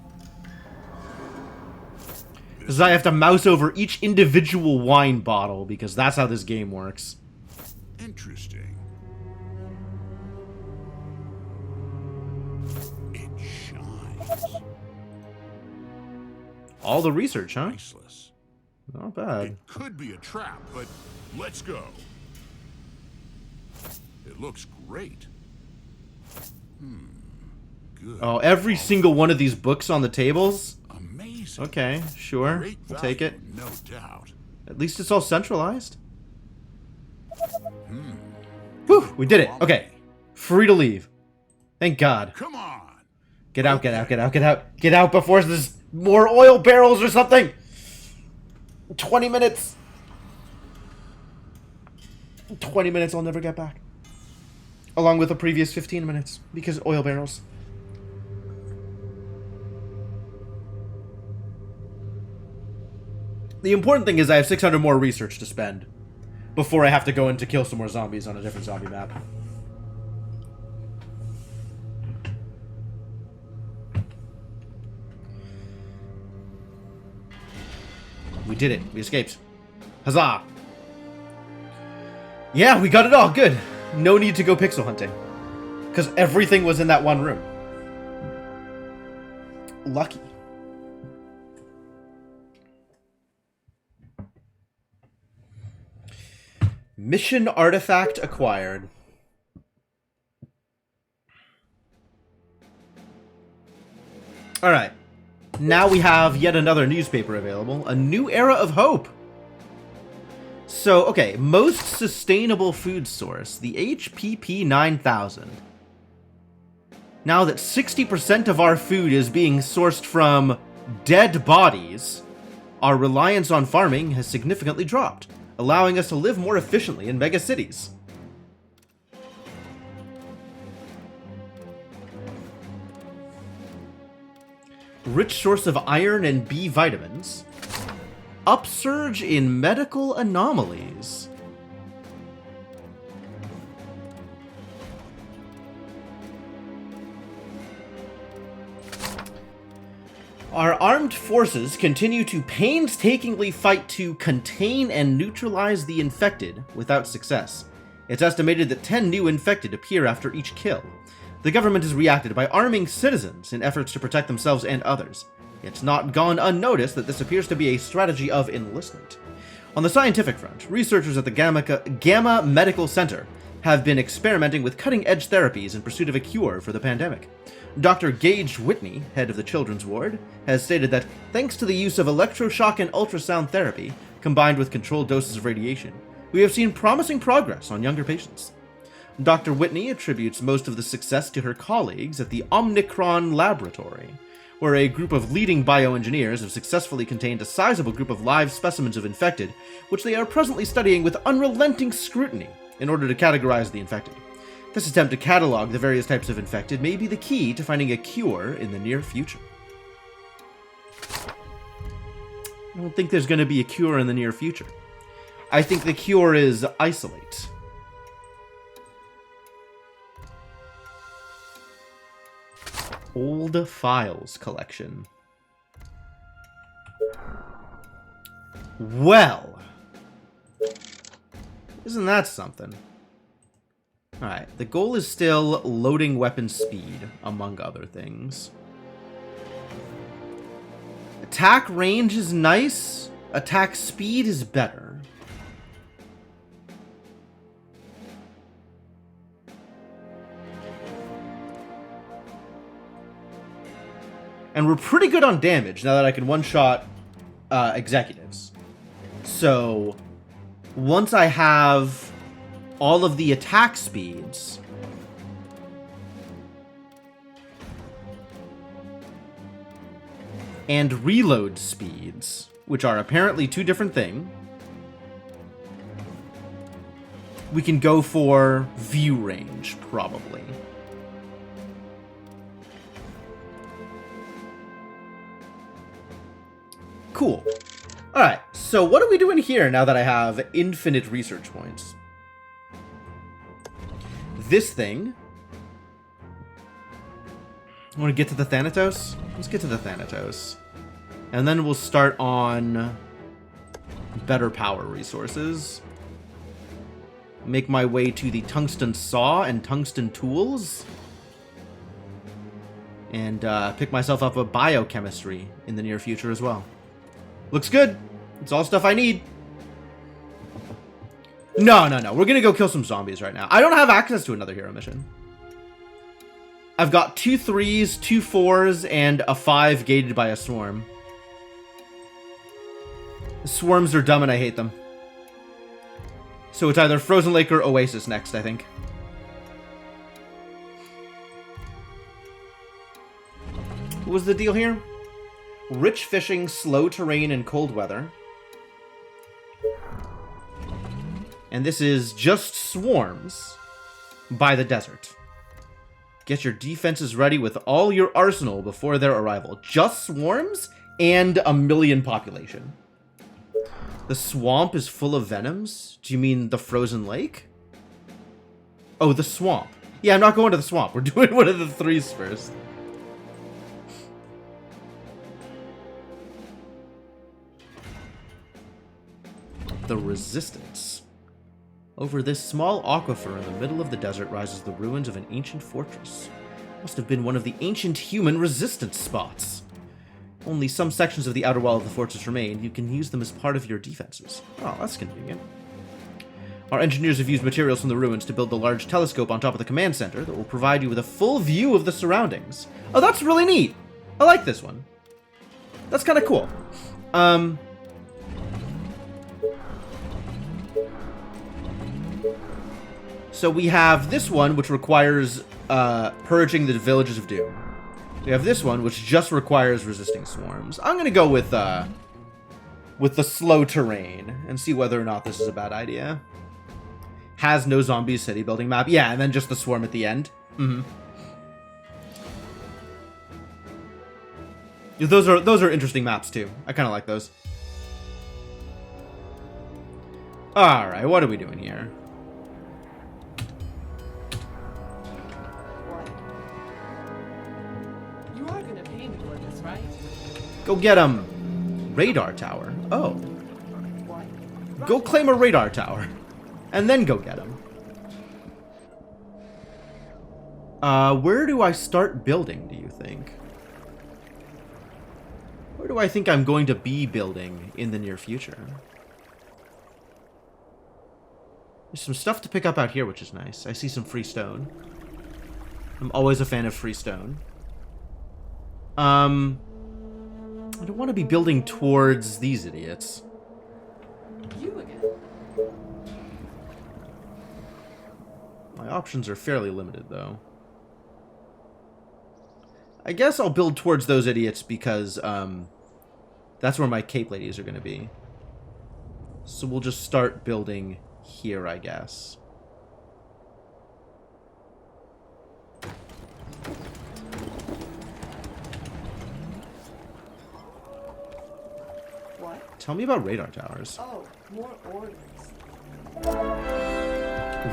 Because I have to mouse over each individual wine bottle, because that's how this game works. Interesting. It shines. All the research, huh? Priceless. Not bad. It could be a trap, but let's go. It looks great. Good. Oh, every single one of these books on the tables? Amazing. Okay, sure. Great We'll take value, it. No doubt. At least it's all centralized. Whew, we did it. Okay. Free to leave. Thank God. Come on. Get out, get out, get out, get out. Get out before there's more oil barrels or something. 20 minutes. 20 minutes I'll never get back. Along with the previous 15 minutes. Because oil barrels. The important thing is I have 600 more research to spend before I have to go in to kill some more zombies on a different zombie map. We did it. We escaped. Huzzah! Yeah, we got it all. Good. No need to go pixel hunting. Because everything was in that one room. Lucky. Mission artifact acquired. Alright. Now we have yet another newspaper available. A new era of hope. So, okay. Most sustainable food source. The HPP 9000. Now that 60% of our food is being sourced from dead bodies, our reliance on farming has significantly dropped, allowing us to live more efficiently in megacities. Rich source of iron and B vitamins. Upsurge in medical anomalies. Our armed forces continue to painstakingly fight to contain and neutralize the infected without success. It's estimated that 10 new infected appear after each kill. The government has reacted by arming citizens in efforts to protect themselves and others. It's not gone unnoticed that this appears to be a strategy of enlistment. On the scientific front, researchers at the Gamma Medical Center have been experimenting with cutting-edge therapies in pursuit of a cure for the pandemic. Dr. Gage Whitney, head of the Children's Ward, has stated that thanks to the use of electroshock and ultrasound therapy, combined with controlled doses of radiation, we have seen promising progress on younger patients. Dr. Whitney attributes most of the success to her colleagues at the Omnicron Laboratory, where a group of leading bioengineers have successfully contained a sizable group of live specimens of infected, which they are presently studying with unrelenting scrutiny in order to categorize the infected. This attempt to catalog the various types of infected may be the key to finding a cure in the near future. I don't think there's going to be a cure in the near future. I think the cure is isolate. Old files collection. Well, isn't that something? Alright, the goal is still loading weapon speed, among other things. Attack range is nice. Attack speed is better. And we're pretty good on damage now that I can one-shot executives. So, once I have all of the attack speeds, and reload speeds, which are apparently two different things, we can go for view range, probably. Cool. Alright, so what are we doing here now that I have infinite research points? This thing. I want to get to the Thanatos? Let's get to the Thanatos. And then we'll start on better power resources. Make my way to the tungsten saw and tungsten tools. And pick myself up a biochemistry in the near future as well. Looks good. It's all stuff I need. No. We're gonna go kill some zombies right now. I don't have access to another hero mission. I've got 2 3s, 2 4s, and a 5 gated by a swarm. Swarms are dumb and I hate them. So it's either Frozen Lake or Oasis next, I think. What was the deal here? Rich fishing, slow terrain, and cold weather. And this is just swarms by the desert. Get your defenses ready with all your arsenal before their arrival. Just swarms and 1 million population. The swamp is full of venoms? Do you mean the frozen lake? Oh, the swamp. Yeah, I'm not going to the swamp. We're doing one of the threes first. The Resistance. Over this small aquifer in the middle of the desert rises the ruins of an ancient fortress. Must have been one of the ancient human resistance spots. Only some sections of the outer wall of the fortress remain. You can use them as part of your defenses. Oh, that's convenient. Our engineers have used materials from the ruins to build the large telescope on top of the command center that will provide you with a full view of the surroundings. Oh, that's really neat. I like this one. That's kind of cool. So we have this one, which requires purging the villages of doom. We have this one, which just requires resisting swarms. I'm gonna go with the slow terrain and see whether or not this is a bad idea. Has no zombies city building map. Yeah, and then just the swarm at the end. Those are interesting maps too. I kind of like those. All right, what are we doing here? You are gonna pay me for this, right? Go get him. Radar tower. Oh. What? Go claim a radar tower. And then go get him. Where do I start building, do you think? Where do I think I'm going to be building in the near future? There's some stuff to pick up out here, which is nice. I see some free stone. I'm always a fan of free stone. I don't want to be building towards these idiots. You again. My options are fairly limited, though. I guess I'll build towards those idiots because, that's where my cape ladies are going to be. So we'll just start building here, I guess. What? Tell me about radar towers. Oh, more orders.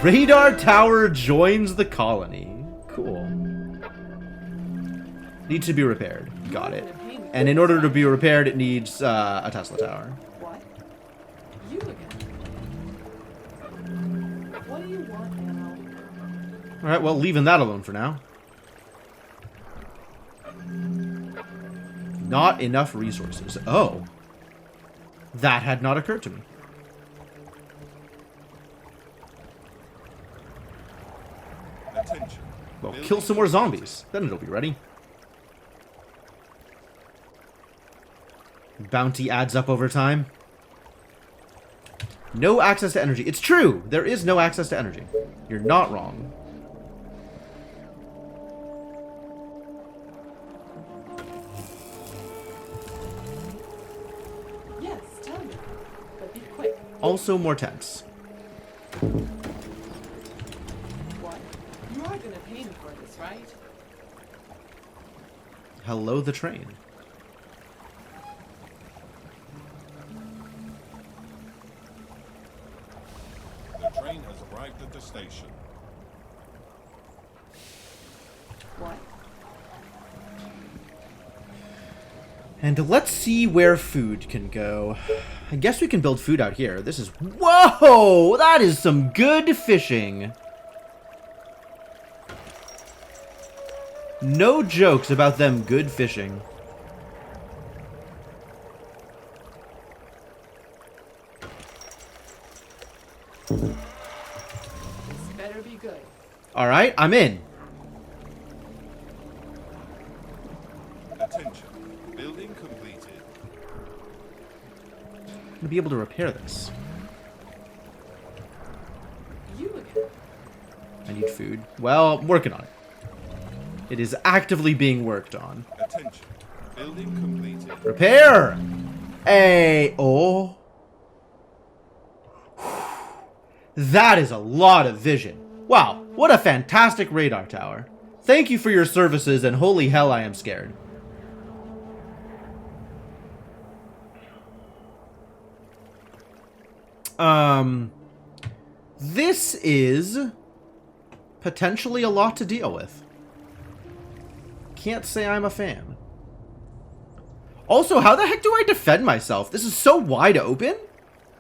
Radar tower joins the colony. Cool. Needs to be repaired. Got it. And in order to be repaired, it needs a Tesla tower. What? You again. What do you want now? Alright, well, leaving that alone for now. Not enough resources. Oh. That had not occurred to me. Attention. Well, kill some more zombies. Then it'll be ready. Bounty adds up over time. No access to energy. It's true! There is no access to energy. You're not wrong. Yes, tell me. But be quick. Also more tents. What? You are gonna pay me for this, right? Hello, the train. The train has arrived at the station. What? And let's see where food can go. I guess we can build food out here. This is... Whoa! That is some good fishing. No jokes about them good fishing. This better be good. Alright, I'm in. Attention. Building completed. I'm gonna be able to repair this. You again. I need food. Well, I'm working on it. It is actively being worked on. Attention. Building completed. Repair! Oh. That is a lot of vision. Wow, what a fantastic radar tower. Thank you for your services, and holy hell, I am scared. This is potentially a lot to deal with. Can't say I'm a fan. Also, how the heck do I defend myself? This is so wide open.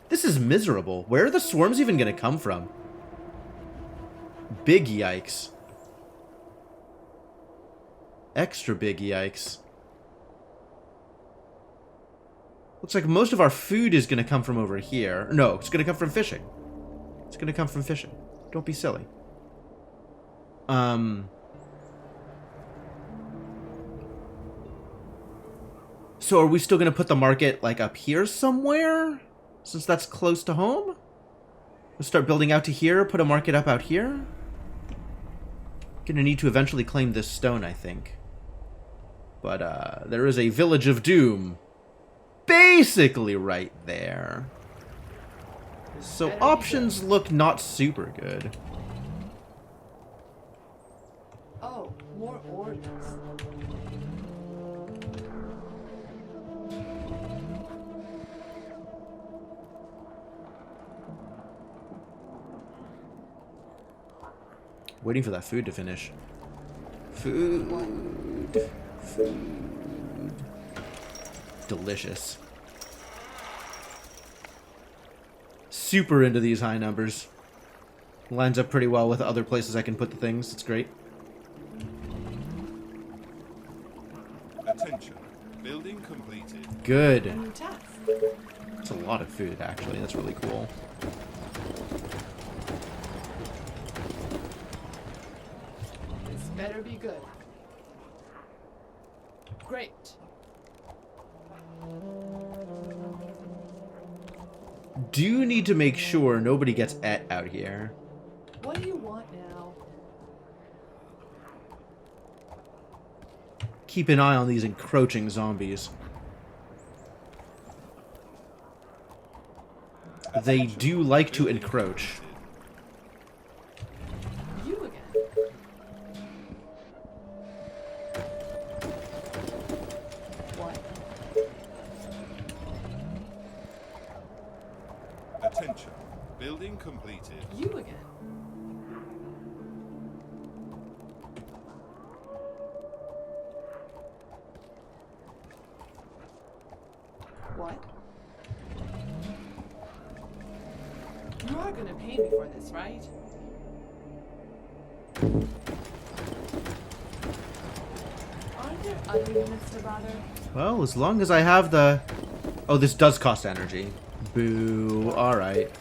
This is miserable. Where are the swarms even going to come from? Big yikes. Extra big yikes. Looks like most of our food is going to come from over here. No, it's going to come from fishing. It's going to come from fishing. Don't be silly. So are we still going to put the market, like, up here somewhere? Since that's close to home? We'll start building out to here, put a market up out here? Gonna need to eventually claim this stone, I think. But, there is a Village of Doom basically right there. So options look not super good. Oh, more orders. Waiting for that food to finish. Food. Delicious. Super into these high numbers. Lines up pretty well with other places I can put the things. It's great. Attention. Building completed. Good. New task. That's a lot of food, actually. That's really cool. This better be good. Great. Do need to make sure nobody gets et out here. What do you want now? Keep an eye on these encroaching zombies. They do like to encroach. You again. What? Attention. Building completed. You again. What? You are gonna pay me for this, right? Aren't there other units to bother? Well, as long as I have the... Oh, this does cost energy. Boo. Alright.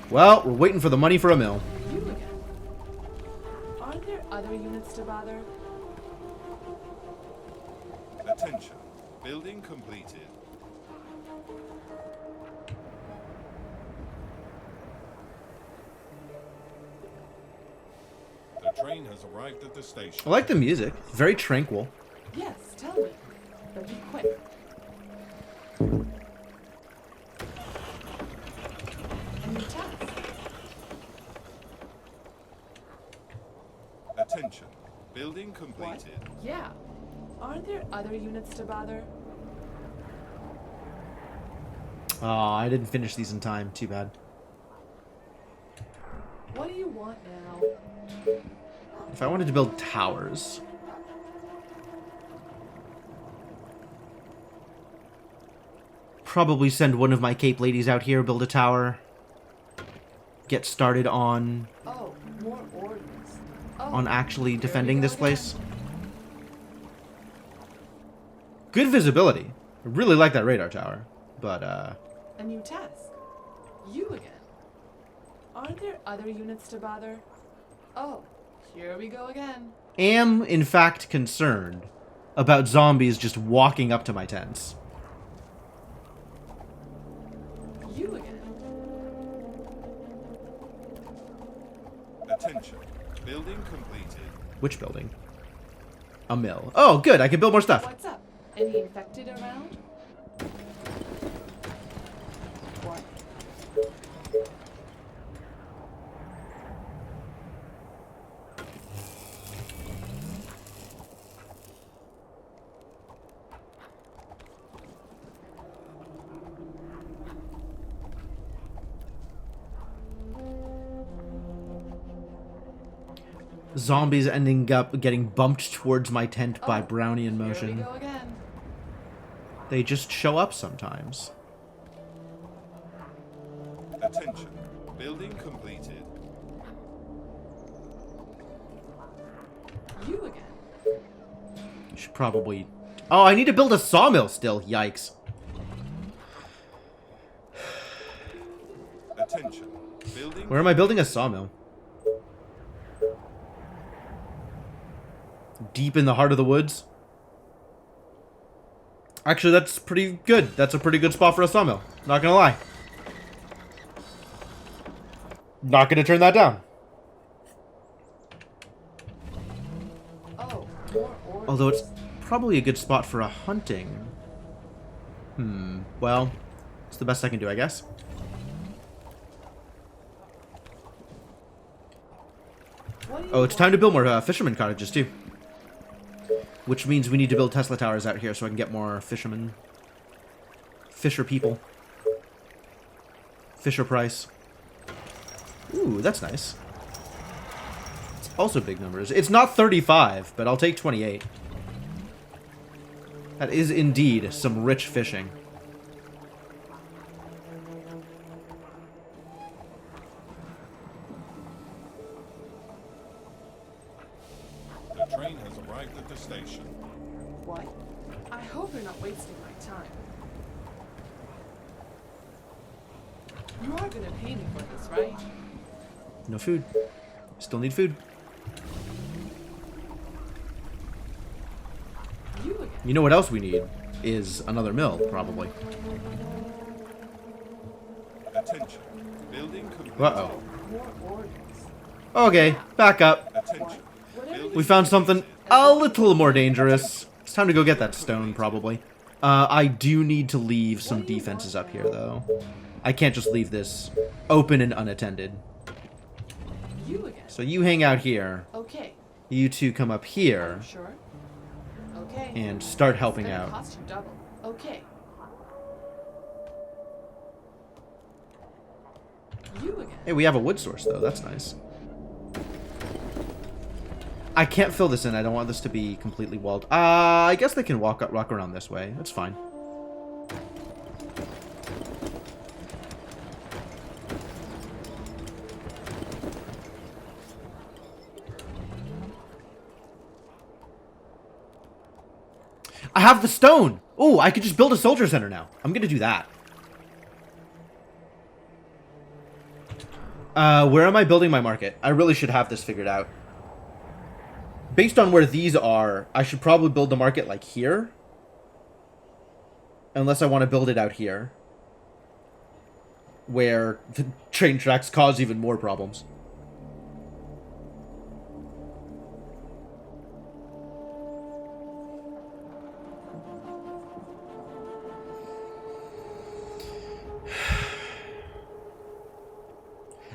Well, we're waiting for the money for a mill. You again. Aren't there other units to bother? Attention. Building completed. The train has arrived at the station. I like the music. Very tranquil. Yes, tell me. But be quick. A new task. Attention. Building completed. What? Yeah. Aren't there other units to bother? Oh, I didn't finish these in time. Too bad. What do you want now? If I wanted to build towers... Probably send one of my Cape ladies out here, build a tower. Get started on... Oh, more orders. Oh, on actually here defending we go this place. again. Good visibility. I really like that radar tower. But, A new task. You again. Aren't there other units to bother? Oh, here we go again. am, in fact, concerned about zombies just walking up to my tents. You again. Attention. Building completed. Which building? a mill. Oh, good. I can build more stuff. What's up? Any infected around? What? Zombies ending up getting bumped towards my tent by Oh, Brownian Here we motion. go again. They just show up sometimes. Attention. Building completed. You again. Should probably... Oh, I need to build a sawmill still. Yikes. Attention. Building. Where am I building a sawmill? Deep in the heart of the woods? Actually, that's pretty good. That's a pretty good spot for a sawmill. Not gonna lie. Not gonna turn that down. Oh, more orders. Although it's probably a good spot for a hunting. Well, it's the best I can do, I guess. What do you Oh, it's time want? to build more fisherman cottages, too. Which means we need to build Tesla towers out here so I can get more fishermen. Fisher people. Fisher price. Ooh, that's nice. It's also big numbers. It's not 35, but I'll take 28. That is indeed some rich fishing. The train has arrived at the station. What? I hope you're not wasting my time. You are gonna pay me for this, right? No food. Still need food. You again. You know what else we need? Is another mill, probably. Attention. Building completed. Uh-oh. More orders. Okay, back up. Attention. Whatever Building We found something a little more dangerous. It's time to go get that stone, probably. I do need to leave some defenses up here, though. I can't just leave this open and unattended. You again. So you hang out here. Okay. You two come up here Sure. Okay. and start It's helping gonna out. cost you double. Okay. You again. Hey, we have a wood source, though. That's nice. I can't fill this in. I don't want this to be completely walled. I guess they can walk around this way. That's fine. I have the stone! Oh, I could just build a soldier center now. I'm gonna do that. Where am I building my market? I really should have this figured out. Based on where these are, I should probably build the market like here. Unless I want to build it out here. Where the train tracks cause even more problems.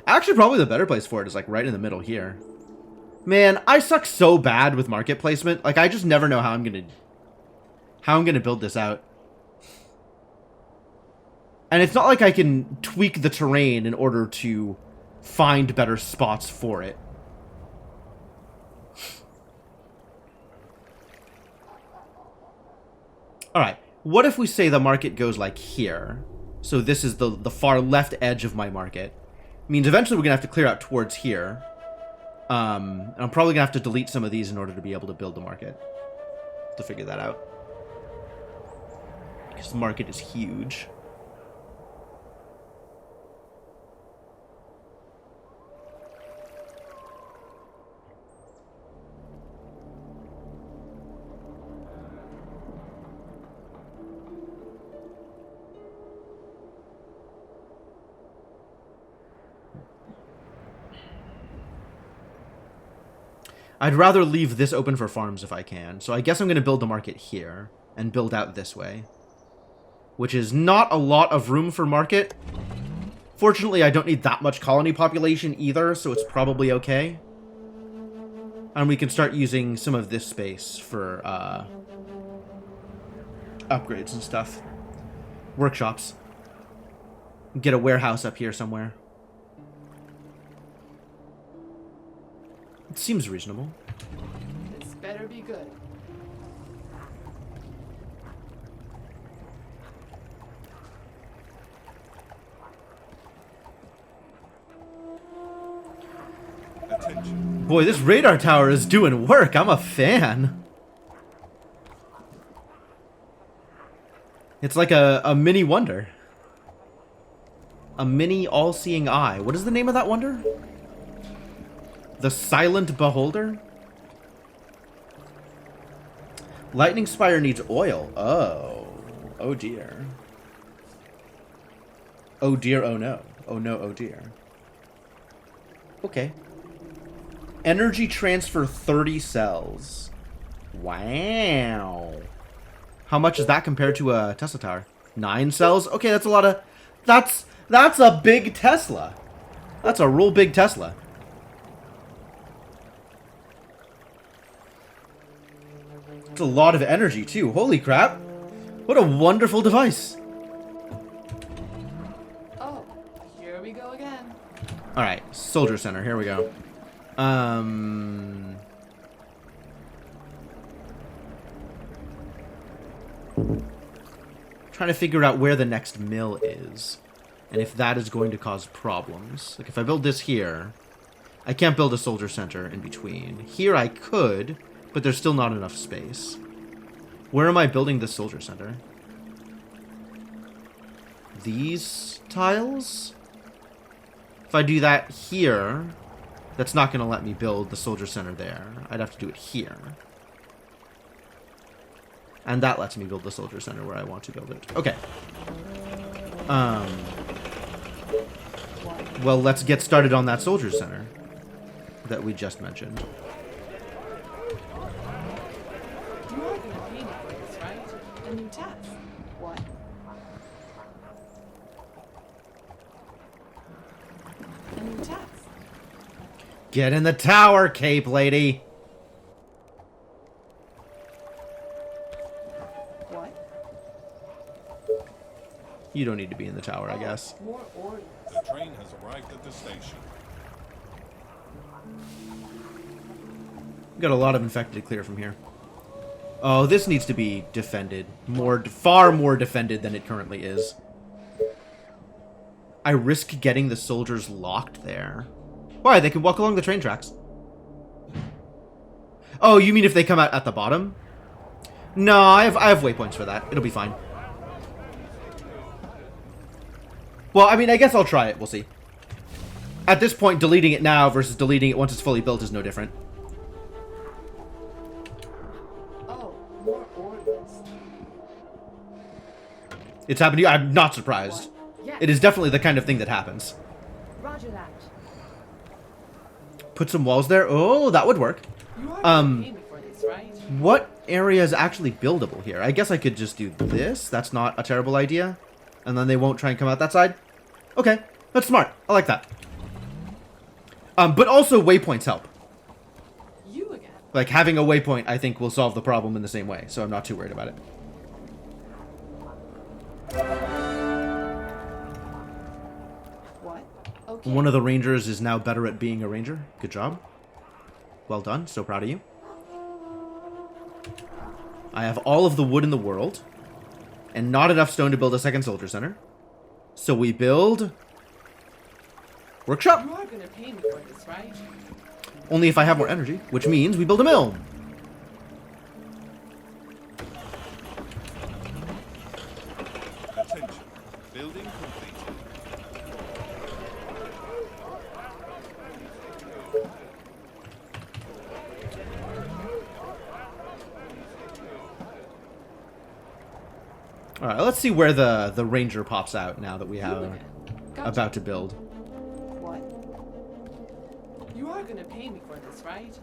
Actually, probably the better place for it is like right in the middle here. Man, I suck so bad with market placement. Like, I just never know how I'm gonna build this out. And it's not like I can tweak the terrain in order to find better spots for it. Alright, what if we say the market goes like here? So this is the far left edge of my market. Means eventually we're gonna have to clear out towards here. And I'm probably gonna have to delete some of these in order to be able to build the market. To figure that out. Because the market is huge. I'd rather leave this open for farms if I can. So I guess I'm going to build the market here and build out this way. Which is not a lot of room for market. Fortunately, I don't need that much colony population either, so it's probably okay. And we can start using some of this space for upgrades and stuff. Workshops. Get a warehouse up here somewhere. It seems reasonable. This better be good. Attention. Boy, this radar tower is doing work. I'm a fan. It's like a mini wonder. A mini all-seeing eye. What is the name of that wonder? The Silent Beholder? Lightning Spire needs oil. Oh. Oh dear. Oh dear, oh no. Oh no, oh dear. Okay. Energy transfer 30 cells. Wow. How much is that compared to a Tesla tower? 9 cells? Okay, that's a lot of... That's a big Tesla. That's a real big Tesla. It's a lot of energy, too. Holy crap. What a wonderful device. Oh, here we go again. Alright, Soldier Center. Here we go. Trying to figure out where the next mill is. And if that is going to cause problems. Like, if I build this here, I can't build a Soldier Center in between. Here I could, but there's still not enough space. Where am I building this Soldier Center? These tiles? If I do that here, that's not going to let me build the Soldier Center there. I'd have to do it here. And that lets me build the Soldier Center where I want to build it. Okay. Well, let's get started on that Soldier Center that we just mentioned. You are gonna pay me for this, right? A new task. What? A new task. Get in the tower, Cape Lady! What? You don't need to be in the tower, I guess. More orders. The train has arrived at the station. Got a lot of infected to clear from here. Oh, this needs to be defended. Far more defended than it currently is. I risk getting the soldiers locked there. Why? They can walk along the train tracks. Oh, you mean if they come out at the bottom? No, I have waypoints for that. It'll be fine. Well, I mean, I guess I'll try it. We'll see. At this point, deleting it now versus deleting it once it's fully built is no different. Oh, more orders. It's happened to you. I'm not surprised. Yes. It is definitely the kind of thing that happens. Roger that. Put some walls there. Oh, that would work. You are gonna pay me for this, right? What area is actually buildable here? I guess I could just do this. That's not a terrible idea. And then they won't try and come out that side. Okay, that's smart. I like that. But also waypoints help. You again. Like, having a waypoint, I think, will solve the problem in the same way. So I'm not too worried about it. What? Okay. One of the rangers is now better at being a ranger. Good job. Well done. So proud of you. I have all of the wood in the world. And not enough stone to build a second soldier center. So we build... workshop. You are gonna pay me for this, right? Only if I have more energy. Which means we build a mill. Attention. Building completed. Alright, let's see where the ranger pops out now that we You have again. Gotcha. about to build. What? You are gonna pay me for this, right?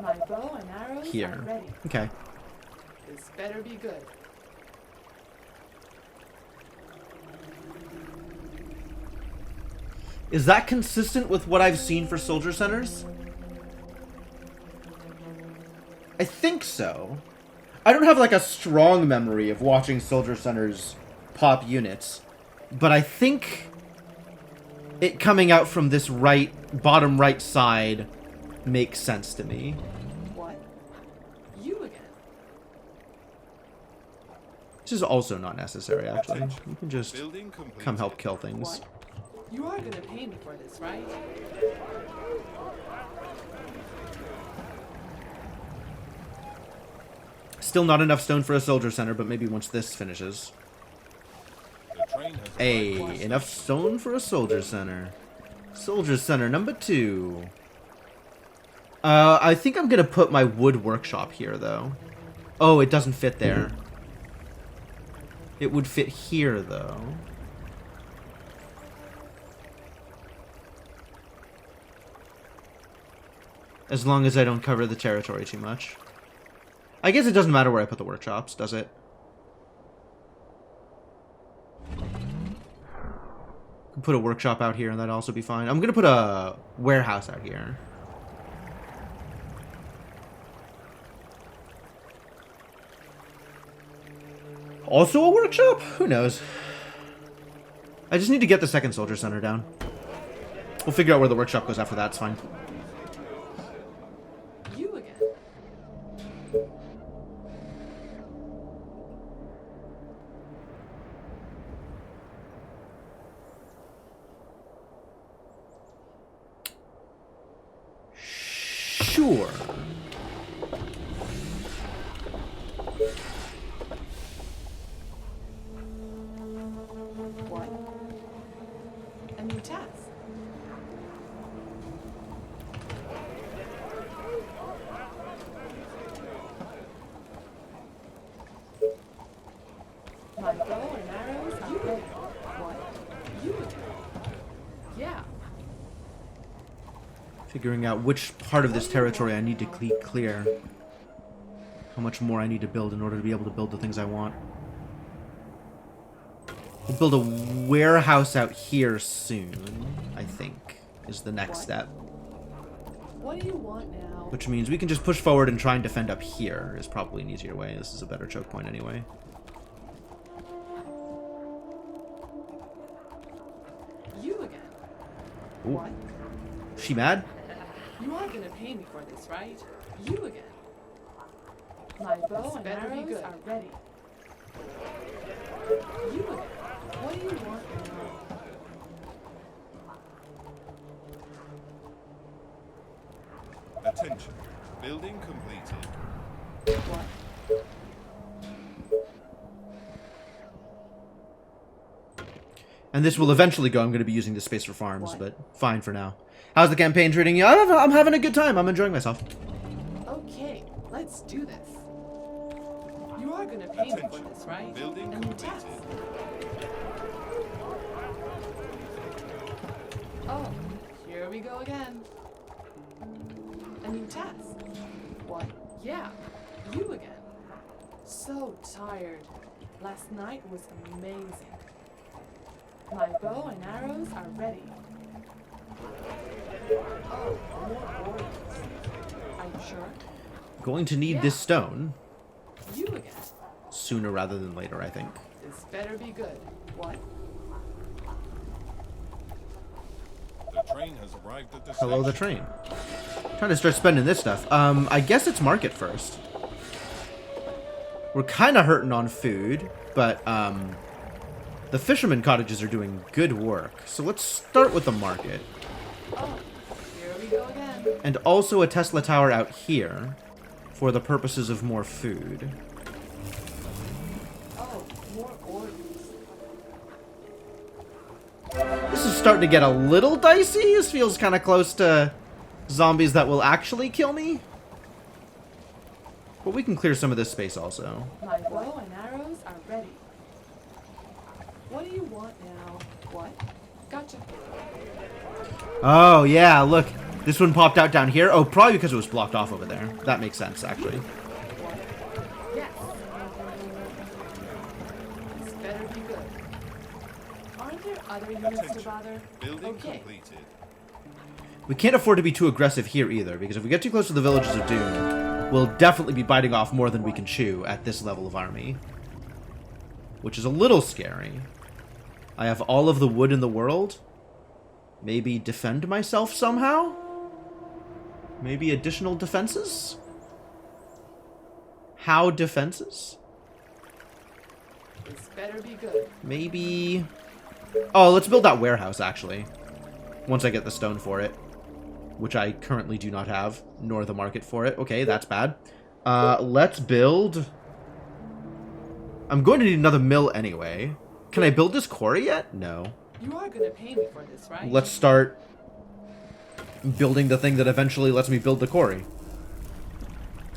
My bow and arrows are here. ready. Okay. This better be good. Is that consistent with what I've seen for soldier centers? I think so. I don't have like a strong memory of watching soldier centers pop units, but I think it coming out from this bottom right side makes sense to me. What? You again? This is also not necessary, actually. You can just Building completed. come help kill things. What? You are gonna pay me for this, right? Still not enough stone for a soldier center, but maybe once this finishes. The train has Hey, arrived. enough stone for a soldier center. Soldier center number 2. I think I'm gonna put my wood workshop here, though. Oh, it doesn't fit there. It would fit here, though. As long as I don't cover the territory too much. I guess it doesn't matter where I put the workshops, does it? Put a workshop out here and that'd also be fine. I'm gonna put a warehouse out here. Also a workshop? Who knows? I just need to get the second soldier center down. We'll figure out where the workshop goes after that, it's fine. You again? Sure. What? A new task. My bow and arrows are ready. What? You again? Yeah. Figuring out which part of this territory I need to clear. How much more I need to build in order to be able to build the things I want. We'll build a warehouse out here soon, I think, is the next step. What do you want now? Which means we can just push forward and try and defend up here is probably an easier way. This is a better choke point anyway. You again? Ooh. What? She mad? You are gonna pay me for this, right? You again? My bow and arrows are ready. You again? What do you want now? Attention. Building completed. What? And this will eventually go. I'm going to be using this space for farms, but fine for now. How's the campaign treating you? I'm having a good time. I'm enjoying myself. Okay, let's do this. You are gonna pay me for this, right? Building A new task. Oh, here we go again. A new task. What? Yeah, you again. So tired. Last night was amazing. My bow and arrows are ready. Oh, more orders. Are you sure? Going to need this stone You again. sooner rather than later, I think. This better be good. What? The train has arrived at the Hello, the station. train. Trying to start spending this stuff. I guess it's market first. We're kind of hurting on food, but the fisherman cottages are doing good work. So let's start with the market. Oh, here we go again. And also a Tesla tower out here for the purposes of more food. Oh, more orders. This is starting to get a little dicey. This feels kind of close to zombies that will actually kill me. But we can clear some of this space also. My bow and arrows are ready. What do you want now? What? Gotcha. Oh, yeah, look. This one popped out down here. Oh, probably because it was blocked off over there. That makes sense, actually. Yes. This better be good. Aren't there other units to Attention. bother? Building Okay. completed. We can't afford to be too aggressive here either, because if we get too close to the villages of Doom, we'll definitely be biting off more than we can chew at this level of army. Which is a little scary. I have all of the wood in the world. Maybe defend myself somehow? Maybe additional defenses? How defenses? This better be good. Maybe... Oh, let's build that warehouse, actually. Once I get the stone for it. Which I currently do not have, nor the market for it. Okay, that's bad. Let's build... I'm going to need another mill anyway. Can I build this quarry yet? No. You are gonna pay me for this, right? Let's start building the thing that eventually lets me build the quarry.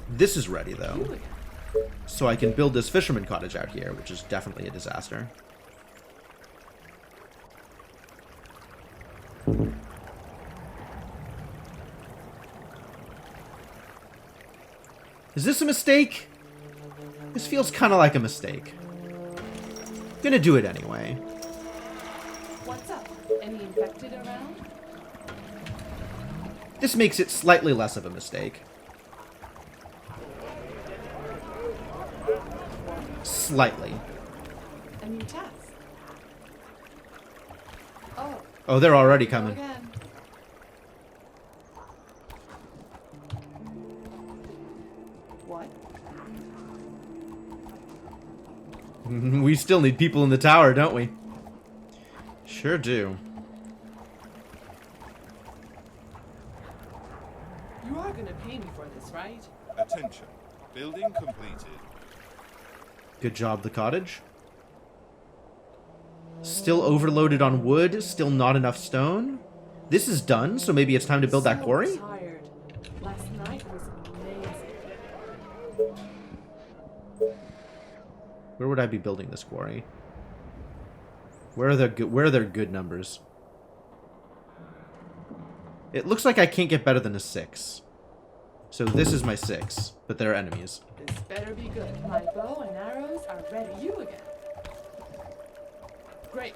This is ready, You though. again. So I can build this fisherman cottage out here, which is definitely a disaster. Is this a mistake? This feels kind of like a mistake. Gonna do it anyway. What's up? Any infected around? This makes it slightly less of a mistake. Slightly. A new task. Oh. Oh, they're already Go coming. again. What? We still need people in the tower, don't we? Sure do. You are gonna pay me for this, right? Attention. Building completed. Good job, the cottage. Still overloaded on wood, still not enough stone. This is done, so maybe it's time to build that So quarry? tired. Last night was amazing. Where would I be building this quarry? Where are their good numbers? It looks like I can't get better than a 6. So this is my 6, but they're enemies. This better be good. My bow and arrows are ready. You again. Great.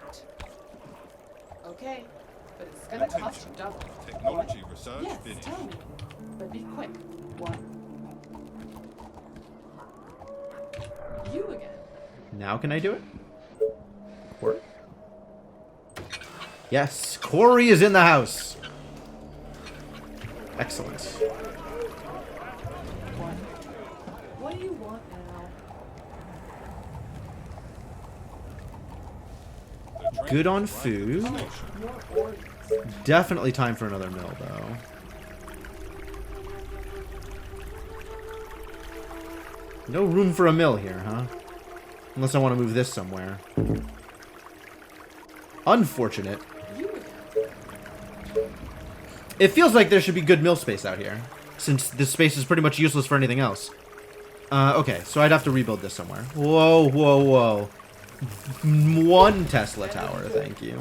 Okay, but it's gonna cost you double. Technology research Yes, finished. tell me. But be quick. What? You again. Now can I do it? Quarry? Yes, Quarry is in the house. Excellent. What? What do you want now? The train Good on is right at the food. station. More orders. Definitely time for another mill, though. No room for a mill here, huh? Unless I want to move this somewhere. Unfortunate. You again. It feels like there should be good mill space out here, since this space is pretty much useless for anything else. Okay, so I'd have to rebuild this somewhere. Whoa, whoa, whoa. 1 Tesla tower, thank you.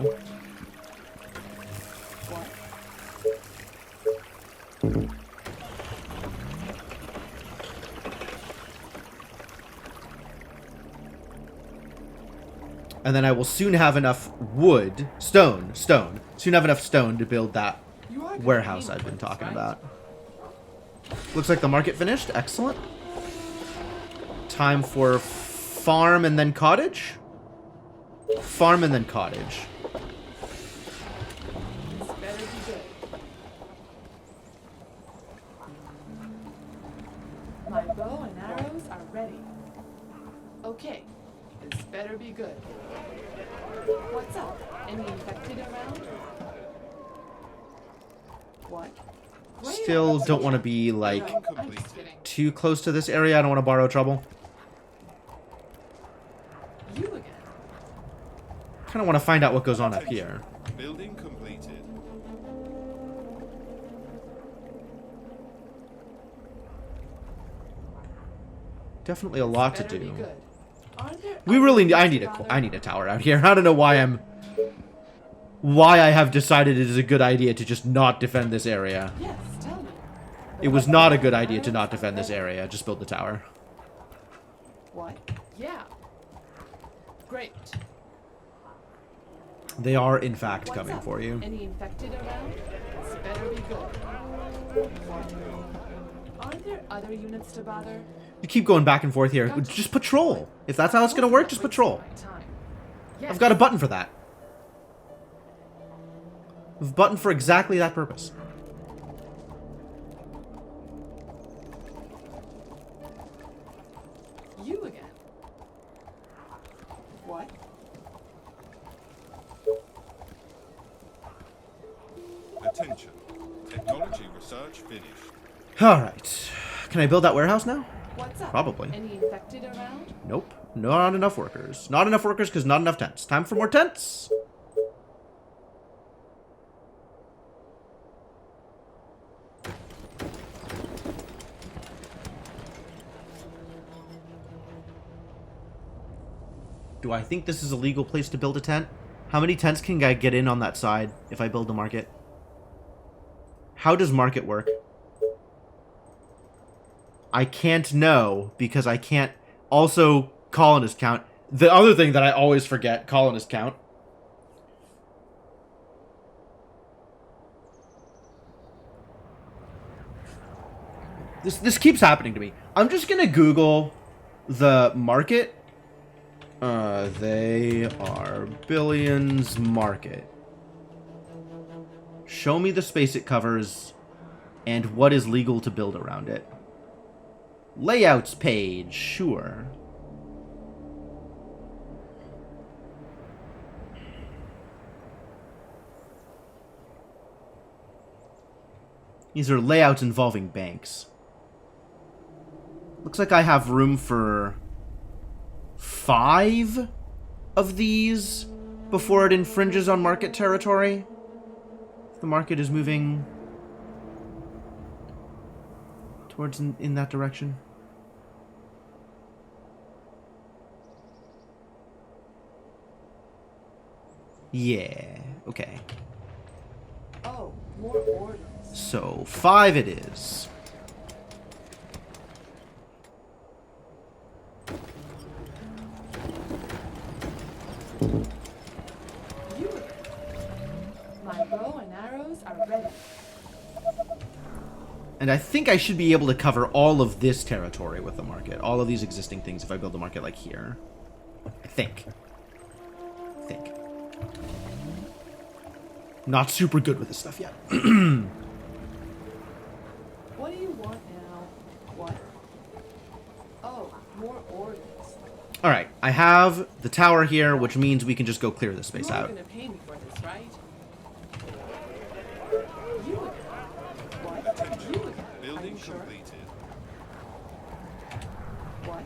What? And then I will soon have enough wood, stone, soon have enough stone to build that You are gonna warehouse pay me I've for been this, talking right? about. Looks like the market finished. Excellent. Time for farm and then cottage? Farm and then cottage. This better be good. My bow and arrows are ready. Okay, this better be good. What's up? Any infected around? What? Great Still idea. don't want to be, like, No, I'm just kidding. too close to this area. I don't want to borrow trouble. You again. Kind of want to find out what goes on up here. Building completed. Definitely a lot to Better be do. good. Aren't there We other really units I to need bother? I need a tower out here. I don't know why I'm why I have decided it is a good idea to just not defend this area. Yes, tell me. It was not a good idea to not defend this area. Just build the tower. What? Yeah. Great. They are, in fact, What's coming up? for you. Any infected around? This better be good. Aren't there other units to bother? You keep going back and forth here. Just patrol. If that's how it's gonna work, just patrol. Yes. I've got a button for that. I've a button for exactly that purpose. You again. What? Attention. Technology research finished. Alright. Can I build that warehouse now? What's up? Probably. Any infected around? Nope. Not enough workers. Not enough workers because not enough tents. Time for more tents. Do I think this is a legal place to build a tent? How many tents can I get in on that side if I build the market? How does market work? I can't know because I can't also colonist count. The other thing that I always forget, colonist count. This keeps happening to me. I'm just gonna Google the market. They are billions market. Show me the space it covers and what is legal to build around it. Layouts page, sure. These are layouts involving banks. Looks like I have room for 5 of these before it infringes on market territory. The market is moving towards in that direction. Yeah, okay. Oh, more orders. So 5 it is. You again. My bow and arrows are ready. And I think I should be able to cover all of this territory with the market. All of these existing things if I build the market like here. I think. Not super good with this stuff yet. What do you want now? What? Oh, more orders. Alright, I have the tower here, which means we can just go clear this space You're out. gonna pay me for this, right? You again. What? You again. Are Building you sure? completed. What?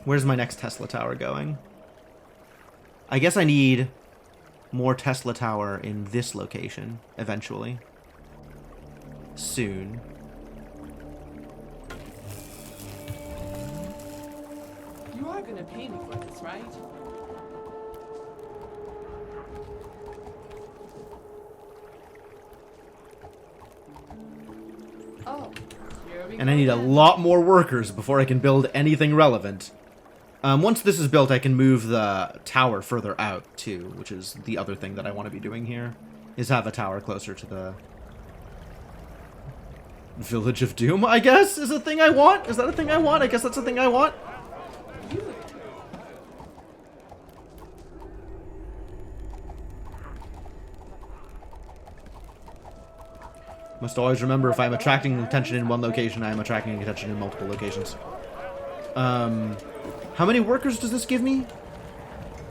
Where's my next Tesla tower going? I guess I need more Tesla tower in this location, eventually. Soon. You are gonna pay me for this, right? Oh, here we go. And I need a again. lot more workers before I can build anything relevant. Once this is built, I can move the tower further out, too, which is the other thing that I want to be doing here, is have a tower closer to the Village of Doom, I guess, is a thing I want? Is that a thing I want? I guess that's a thing I want. You again. Must always remember if I'm attracting attention in one location, I am attracting attention in multiple locations. How many workers does this give me?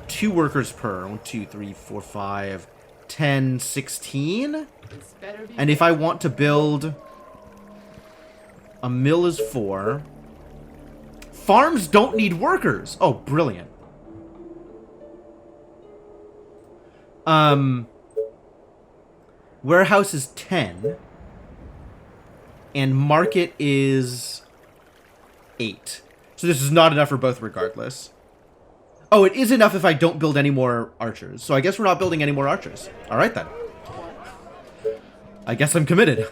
2 workers per. 1, 2, 3, 4, 5, 10, 16? This better be And if I want to build... A mill is 4. Farms don't need workers! Oh, brilliant. Warehouse is 10. And market is 8. So this is not enough for both regardless. Oh, it is enough if I don't build any more archers. So I guess we're not building any more archers. Alright then. I guess I'm committed.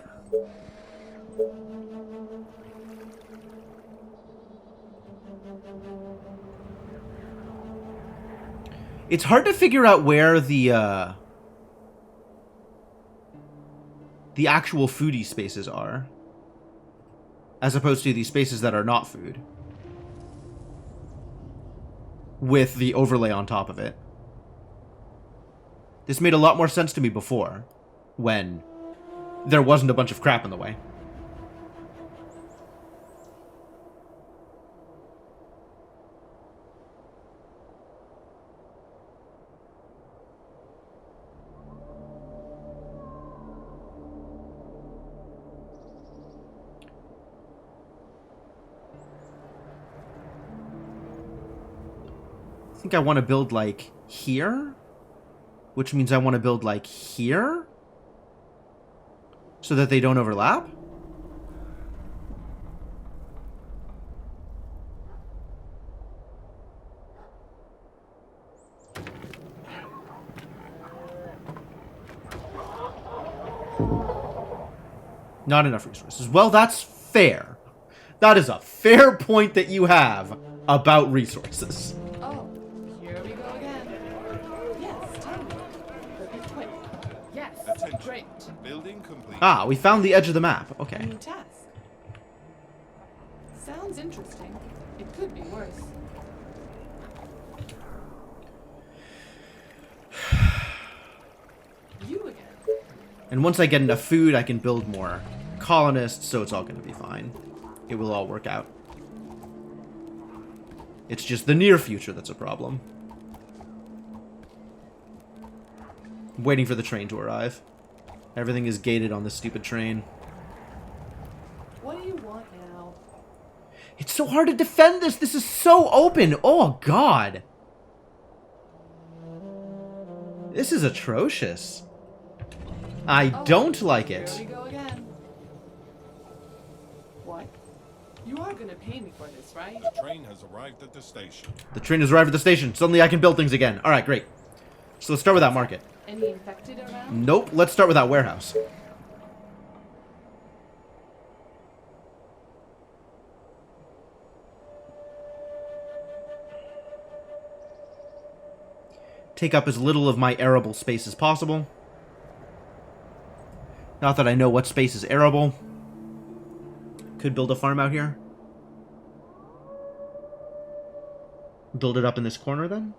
It's hard to figure out where the actual foodie spaces are, as opposed to the spaces that are not food, with the overlay on top of it. This made a lot more sense to me before, when there wasn't a bunch of crap in the way. I think I want to build, like, here? Which means I want to build, like, here? So that they don't overlap? Not enough resources. Well, that's fair. That is a fair point that you have about resources. Oh, here we go again. Yes, tell me. But be quick. Yes, Attention. great. Building complete. Ah, we found the edge of the map. A Okay. new task. Sounds interesting. It could be worse. You again. And once I get enough food, I can build more colonists, so it's all going to be fine. It will all work out. It's just the near future that's a problem. I'm waiting for the train to arrive. Everything is gated on this stupid train. What do you want now? It's so hard to defend this. This is so open. Oh, God. This is atrocious. I don't like it. Here we go again. What? You are gonna pay me for this, right? The train has arrived at the station. The train has arrived at the station. Suddenly I can build things again. All right, great. So let's start with that market. Any infected around? Nope. Let's start with that warehouse. Take up as little of my arable space as possible. Not that I know what space is arable. Could build a farm out here. Build it up in this corner then?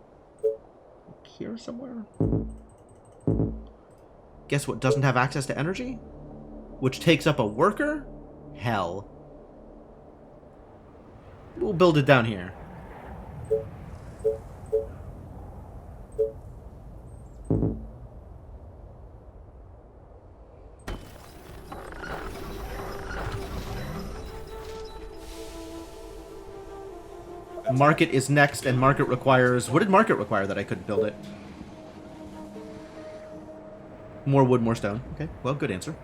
Here somewhere? Guess what doesn't have access to energy? Which takes up a worker? Hell. We'll build it down here. Market is next, and market requires... What did market require that I couldn't build it? More wood, more stone. Okay, well, good answer.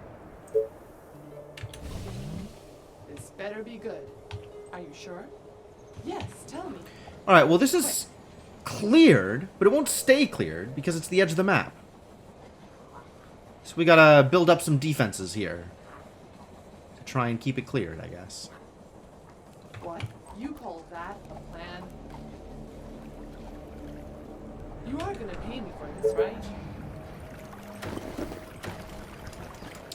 This better be good. Are you sure? Yes, tell me. Alright, well, this is cleared, but it won't stay cleared because it's the edge of the map. So we gotta build up some defenses here to try and keep it cleared, I guess. What? You call that a plan? You are gonna pay me for this, right?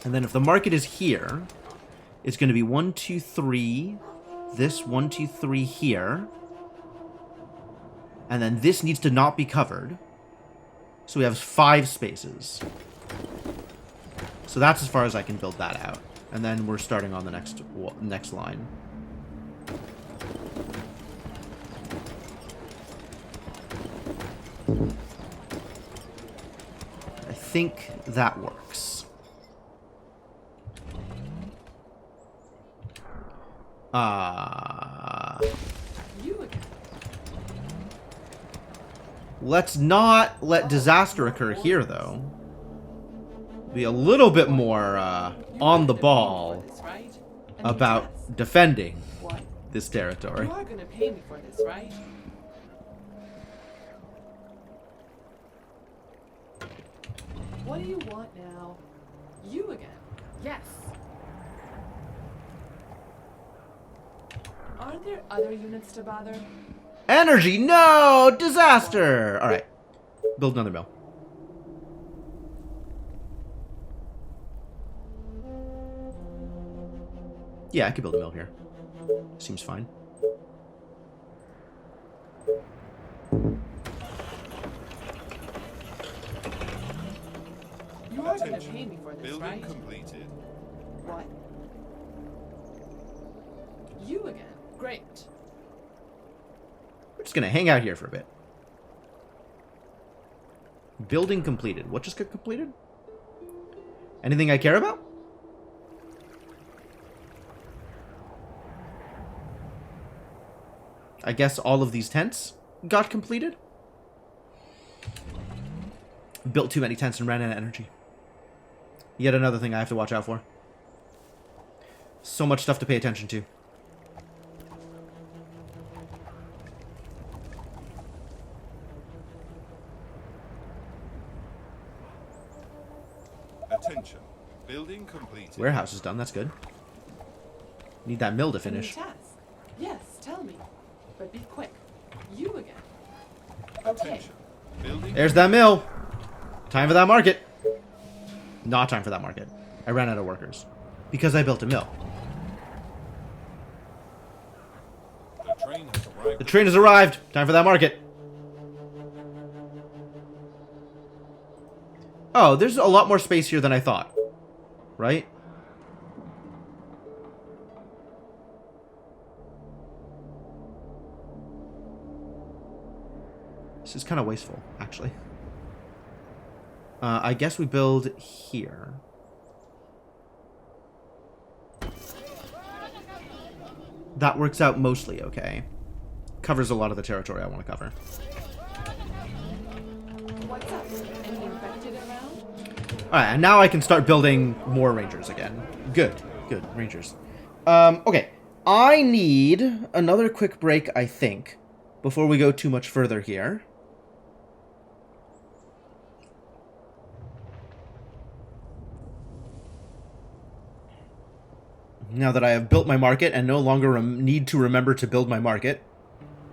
And then if the market is here, it's going to be 1, 2, 3. This 1, 2, 3 here. And then this needs to not be covered. So we have 5 spaces. So that's as far as I can build that out. And then we're starting on the next line. I think that works. You again. Let's not let disaster occur here, though. Be a little bit more on the ball For this, right? A new about task. defending What? this territory. You are gonna pay me for this, right? What do you want now? You again? Yes. Aren't there other units to bother? Energy! No! Disaster! Alright. Build another mill. Yeah, I could build a mill here. Seems fine. You are going to Attention. pay me for this, Building right? completed. What? You again? Great. We're just gonna hang out here for a bit. Building completed. What just got completed? Anything I care about? I guess all of these tents got completed. Built too many tents and ran out of energy. Yet another thing I have to watch out for. So much stuff to pay attention to. Attention. Building completed. Warehouse is done, that's good. Need that mill to finish. Any task? Yes, tell me. But be quick. You again. Okay. Attention. Building. There's that mill. Time for that market. Not time for that market. I ran out of workers. Because I built a mill. The train has arrived. The train has arrived. Time for that market. Oh, there's a lot more space here than I thought. Right? This is kind of wasteful, actually. I guess we build here. That works out mostly okay. Covers a lot of the territory I want to cover. What's up? Any infected around? Alright, and now I can start building more rangers again. Good, good, rangers. Okay. I need another quick break, I think, before we go too much further here. Now that I have built my market and no longer need to remember to build my market,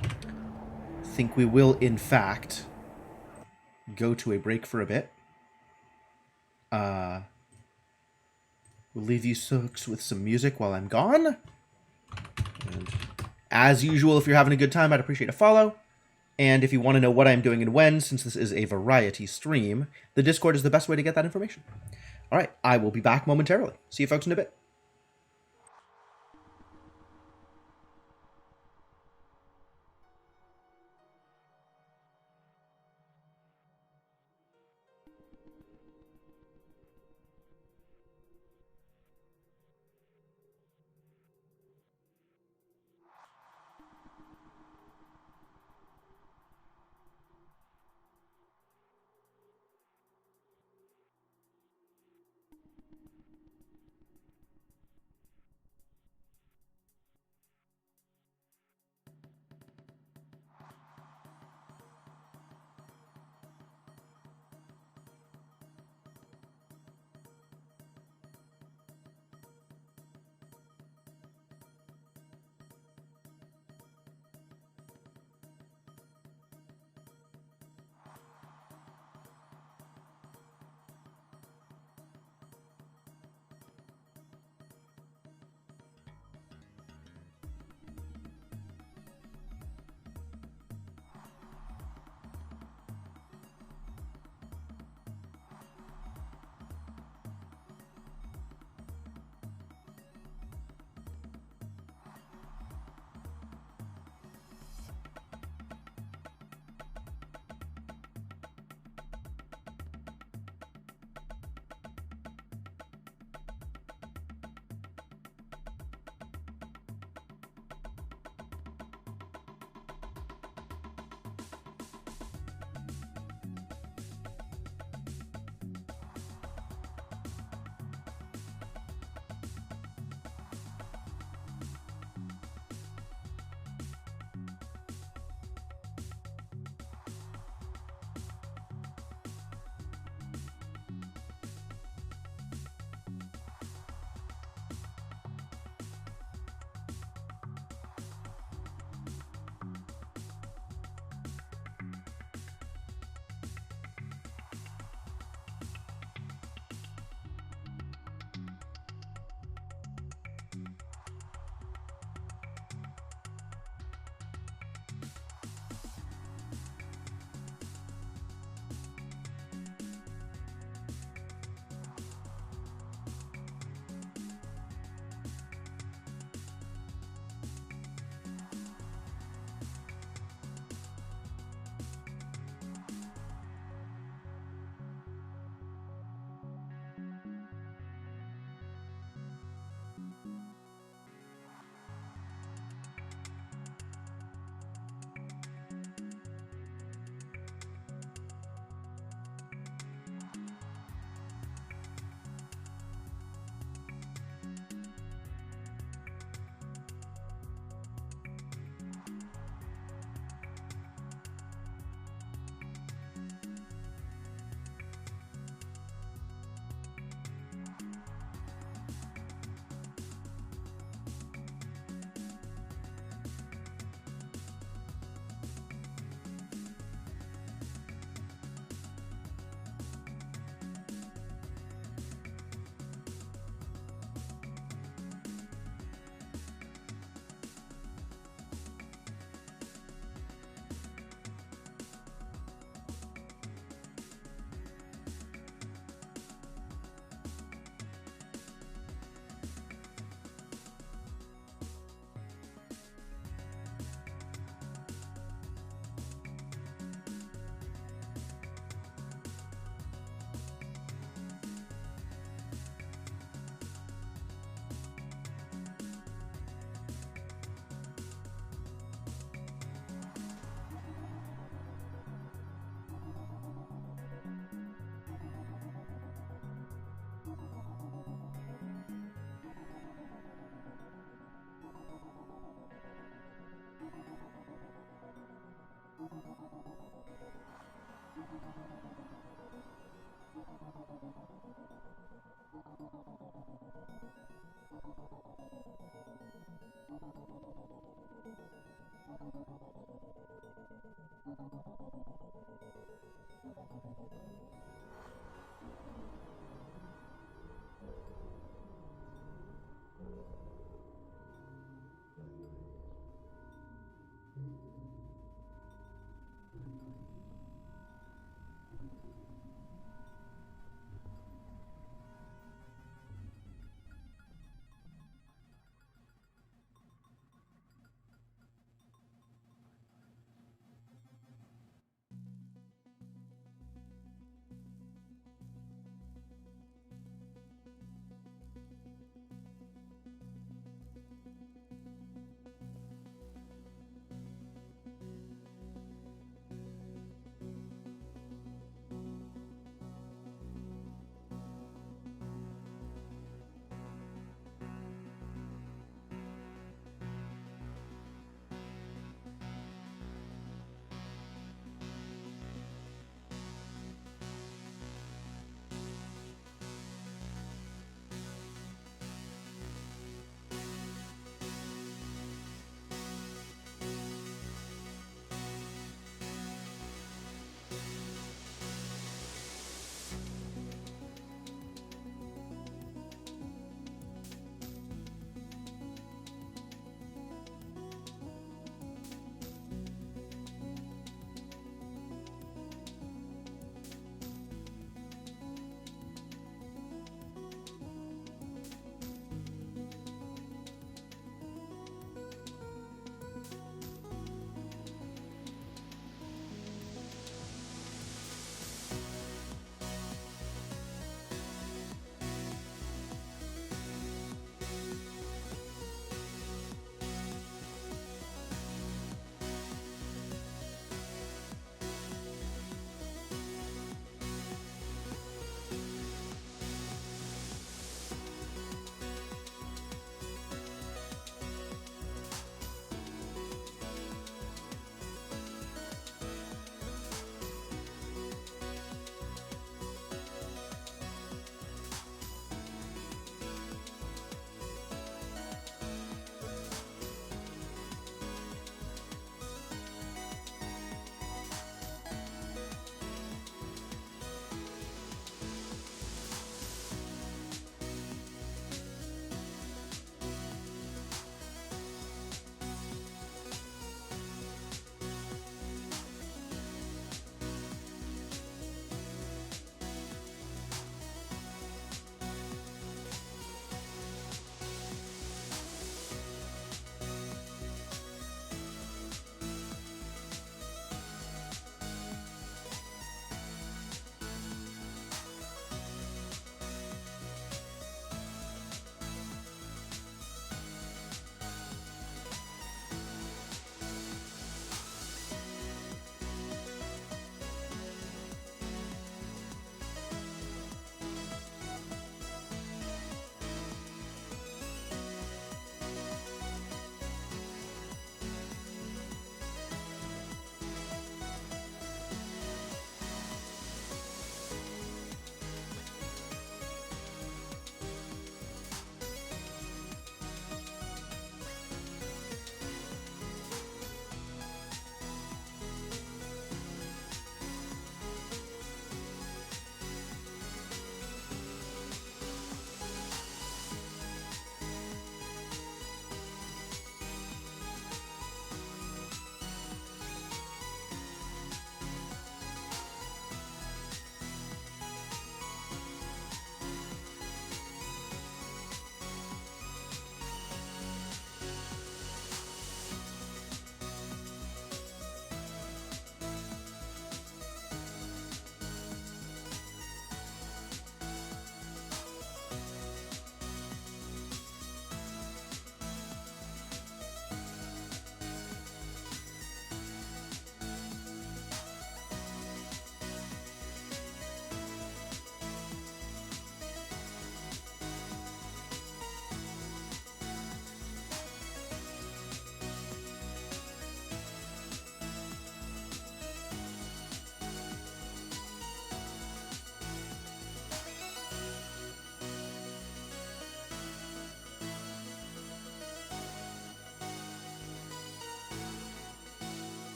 I think we will, in fact, go to a break for a bit. We'll leave you folks with some music while I'm gone. And as usual, if you're having a good time, I'd appreciate a follow. And if you want to know what I'm doing and when, since this is a variety stream, the Discord is the best way to get that information. All right, I will be back momentarily. See you folks in a bit.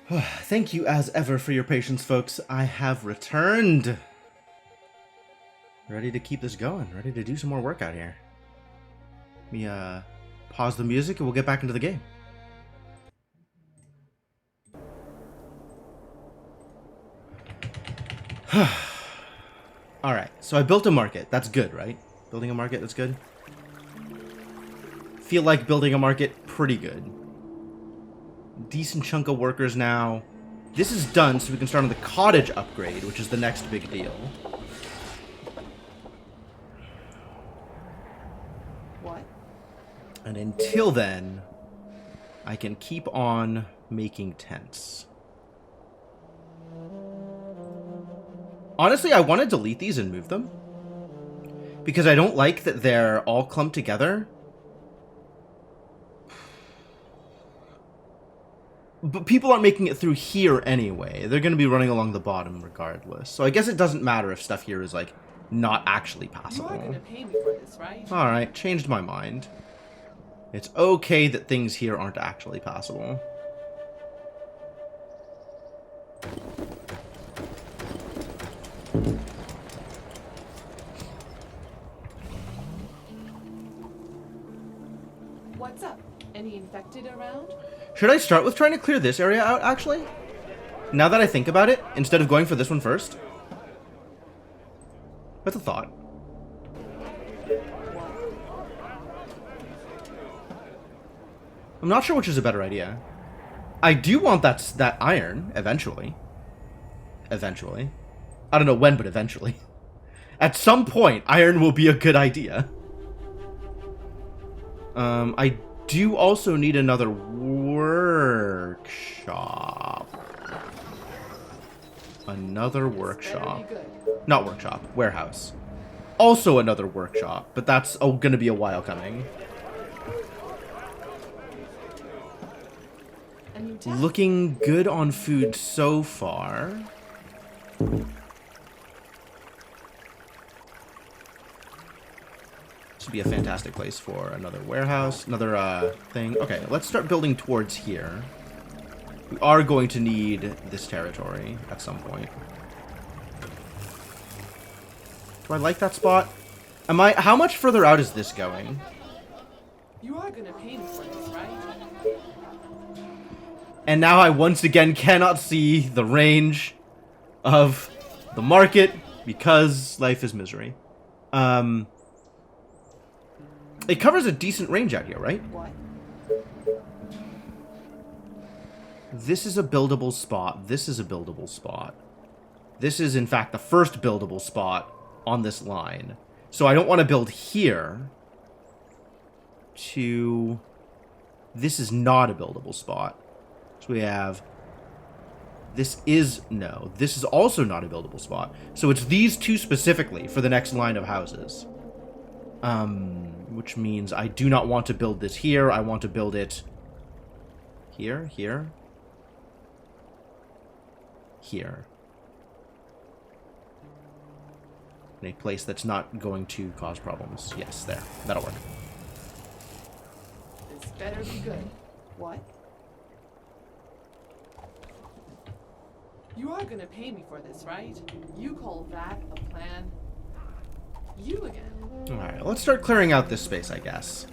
Thank you as ever for your patience, folks. I have returned. Ready to keep this going. Ready to do some more work out here. Let me pause the music and we'll get back into the game. Alright, so I built a market. That's good, right? Building a market, that's good. Feel like building a market, pretty good. Decent chunk of workers now. This is done, so we can start on the cottage upgrade, which is the next big deal. What? And until then, I can keep on making tents. Honestly, I want to delete these and move them. Because I don't like that they're all clumped together. But people aren't making it through here anyway. They're going to be running along the bottom regardless. So I guess it doesn't matter if stuff here is, like, not actually You passable. are gonna pay me for this, right? Alright, changed my mind. It's okay that things here aren't actually passable. What's up? Any infected around? Should I start with trying to clear this area out, actually? Now that I think about it, instead of going for this one first? That's a thought. I'm not sure which is a better idea. I do want that iron, eventually. Eventually. I don't know when, but eventually. At some point, iron will be a good idea. I do also need another workshop. Another workshop. Better be good. Not workshop, warehouse. Also another workshop, but that's gonna be a while coming. A new task. Looking good on food so far. This would be a fantastic place for another warehouse, another thing. Okay, let's start building towards here. We are going to need this territory at some point. Do I like that spot? How much further out is this going? You are gonna pay me for this, right? And now I once again cannot see the range of the market because life is misery. It covers a decent range out here, right? What? This is a buildable spot. This is a buildable spot. This is, in fact, the first buildable spot on this line. So I don't want to build here to... This is not a buildable spot. So we have... This is... No. This is also not a buildable spot. So it's these two specifically for the next line of houses. Which means I do not want to build this here. I want to build it... Here? Here? Here. In a place that's not going to cause problems. Yes, there. That'll work. This better be good. What? You are gonna pay me for this, right? You call that a plan? You again. Alright, let's start clearing out this space, I guess.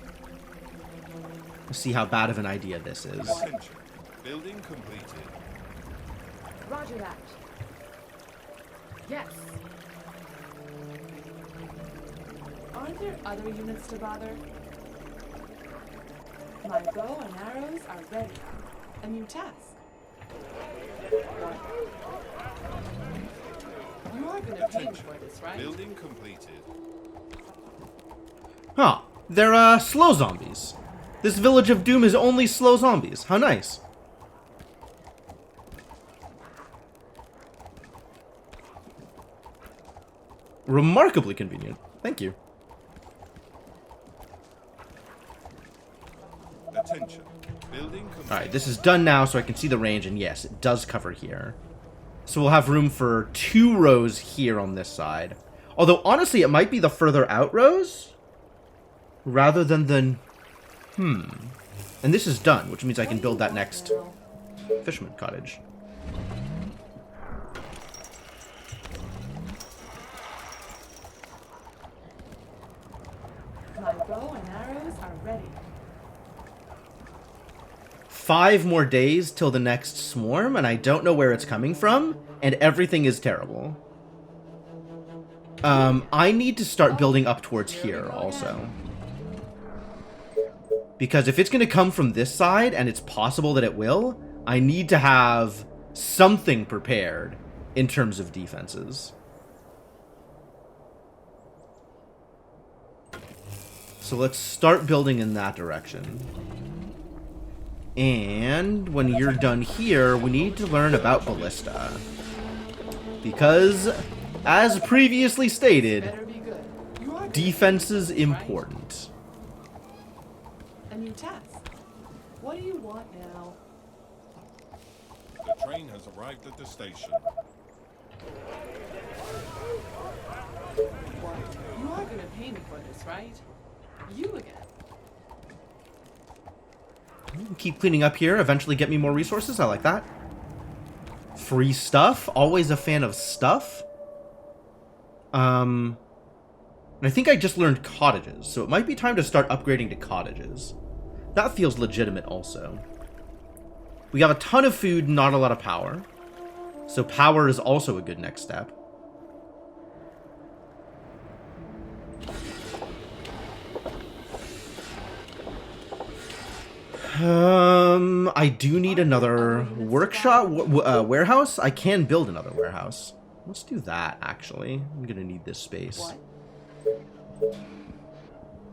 Let's see how bad of an idea this is. Attention. Building completed. Roger that. Yes. Aren't there other units to bother? My bow and arrows are ready. A new task. What? You are gonna pay me for this, right? Building completed. Huh. They're, slow zombies. This village of doom is only slow zombies. How nice. Remarkably convenient. Thank you. Attention. Building completed. Alright, this is done now so I can see the range, and yes, it does cover here. So we'll have room for 2 rows here on this side. Although, honestly, it might be the further out rows rather than the... And this is done, which means I can build that next Fisherman cottage. My bow and arrows are ready. 5 more days till the next swarm, and I don't know where it's coming from, and everything is terrible. I need to start building up towards here also. Because if it's going to come from this side, and it's possible that it will, I need to have something prepared in terms of defenses. So let's start building in that direction. And when you're done here, we need to learn about ballista. Because, as previously stated, Better be good. You are defense is important. A new task. What do you want now? The train has arrived at the station. What? You are gonna pay me for this, right? You again. Keep cleaning up here, eventually get me more resources. I like that. Free stuff. Always a fan of stuff. And I think I just learned cottages, so it might be time to start upgrading to cottages. That feels legitimate also. We have a ton of food, not a lot of power. So power is also a good next step. I do need another workshop, warehouse. I can build another warehouse. Let's do that, actually. I'm gonna need this space. What?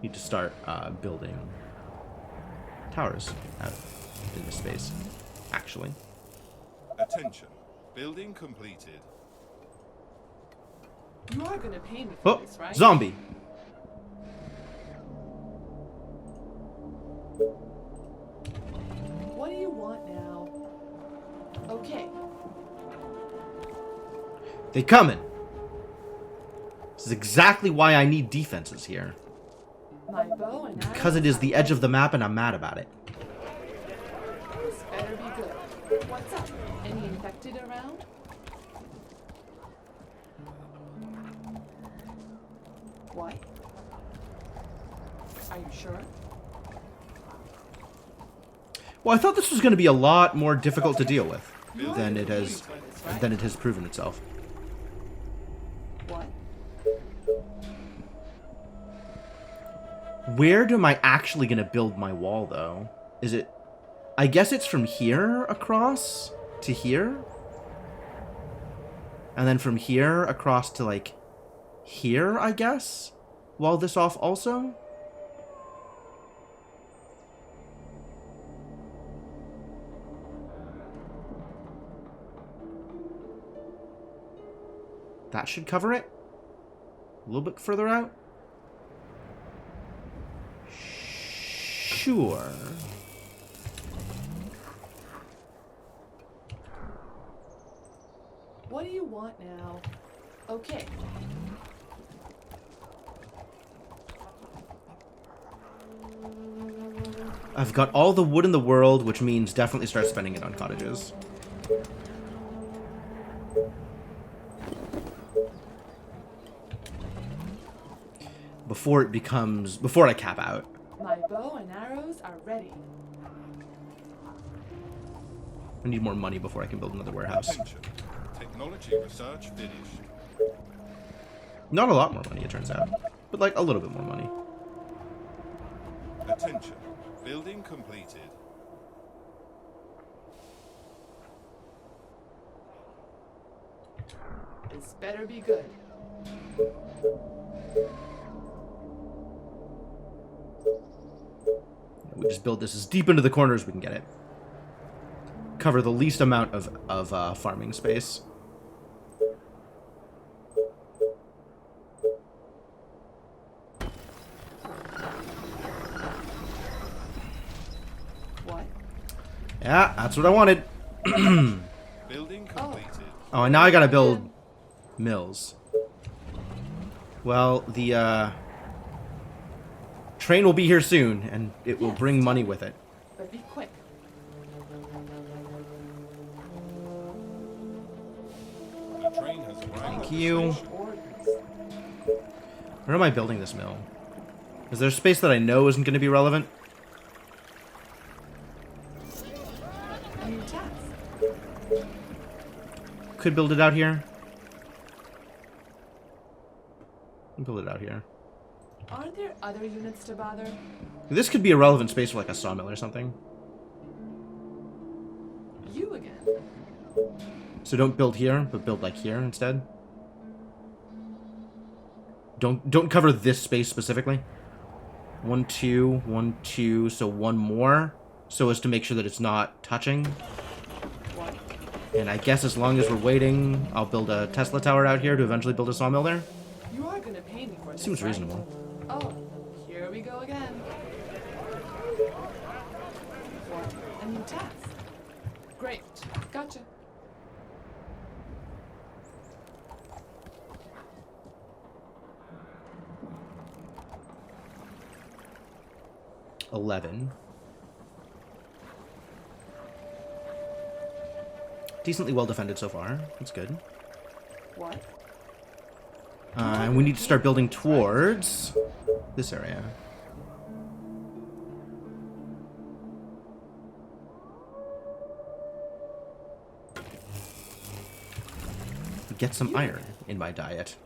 Need to start building towers out in this space, actually. Attention. Building completed. You are gonna pay me for Oh, this, right? zombie. What do you want now? Okay. They coming. This is exactly why I need defenses here. My bow and Because it is the edge of the map and I'm mad about it. This better be good. What's up? Any infected around? What? Are you sure? Well, I thought this was going to be a lot more difficult to deal with You are than gonna it pay me has for this, right? than it has proven itself. What? Where am I actually going to build my wall, though? Is it... I guess it's from here across to here? And then from here across to, like, here, I guess? Wall this off also? That should cover it? A little bit further out? Sure. What do you want now? Okay. I've got all the wood in the world, which means definitely start spending it on cottages. Before it becomes... Before I cap out. My bow and arrows are ready. I need more money before I can build another warehouse. Attention. Technology research finished. Not a lot more money, it turns out. But, like, a little bit more money. Attention. Building completed. This better be good. We just build this as deep into the corner as we can get it. Cover the least amount of farming space. What? Yeah, that's what I wanted. Building completed. Oh, and now I gotta build mills. Well, the train will be here soon, and it will bring money with it. But be quick. Thank you. Orders. Where am I building this mill? Is there space that I know isn't going to be relevant? A new task. Could build it out here. Build it out here. Aren't there other units to bother? This could be a relevant space for like a sawmill or something. You again. So don't build here, but build like here instead. Don't cover this space specifically. 1, 2, 1, 2, so one more, so as to make sure that it's not touching. What? And I guess as long as we're waiting, I'll build a Tesla tower out here to eventually build a sawmill there. You are gonna pay me for this, Seems right? reasonable. Oh, here we go again. What? A new task. Great. Gotcha. $11. Decently well defended so far. That's good. What? And we need to start building towards this area. Get some iron in my diet.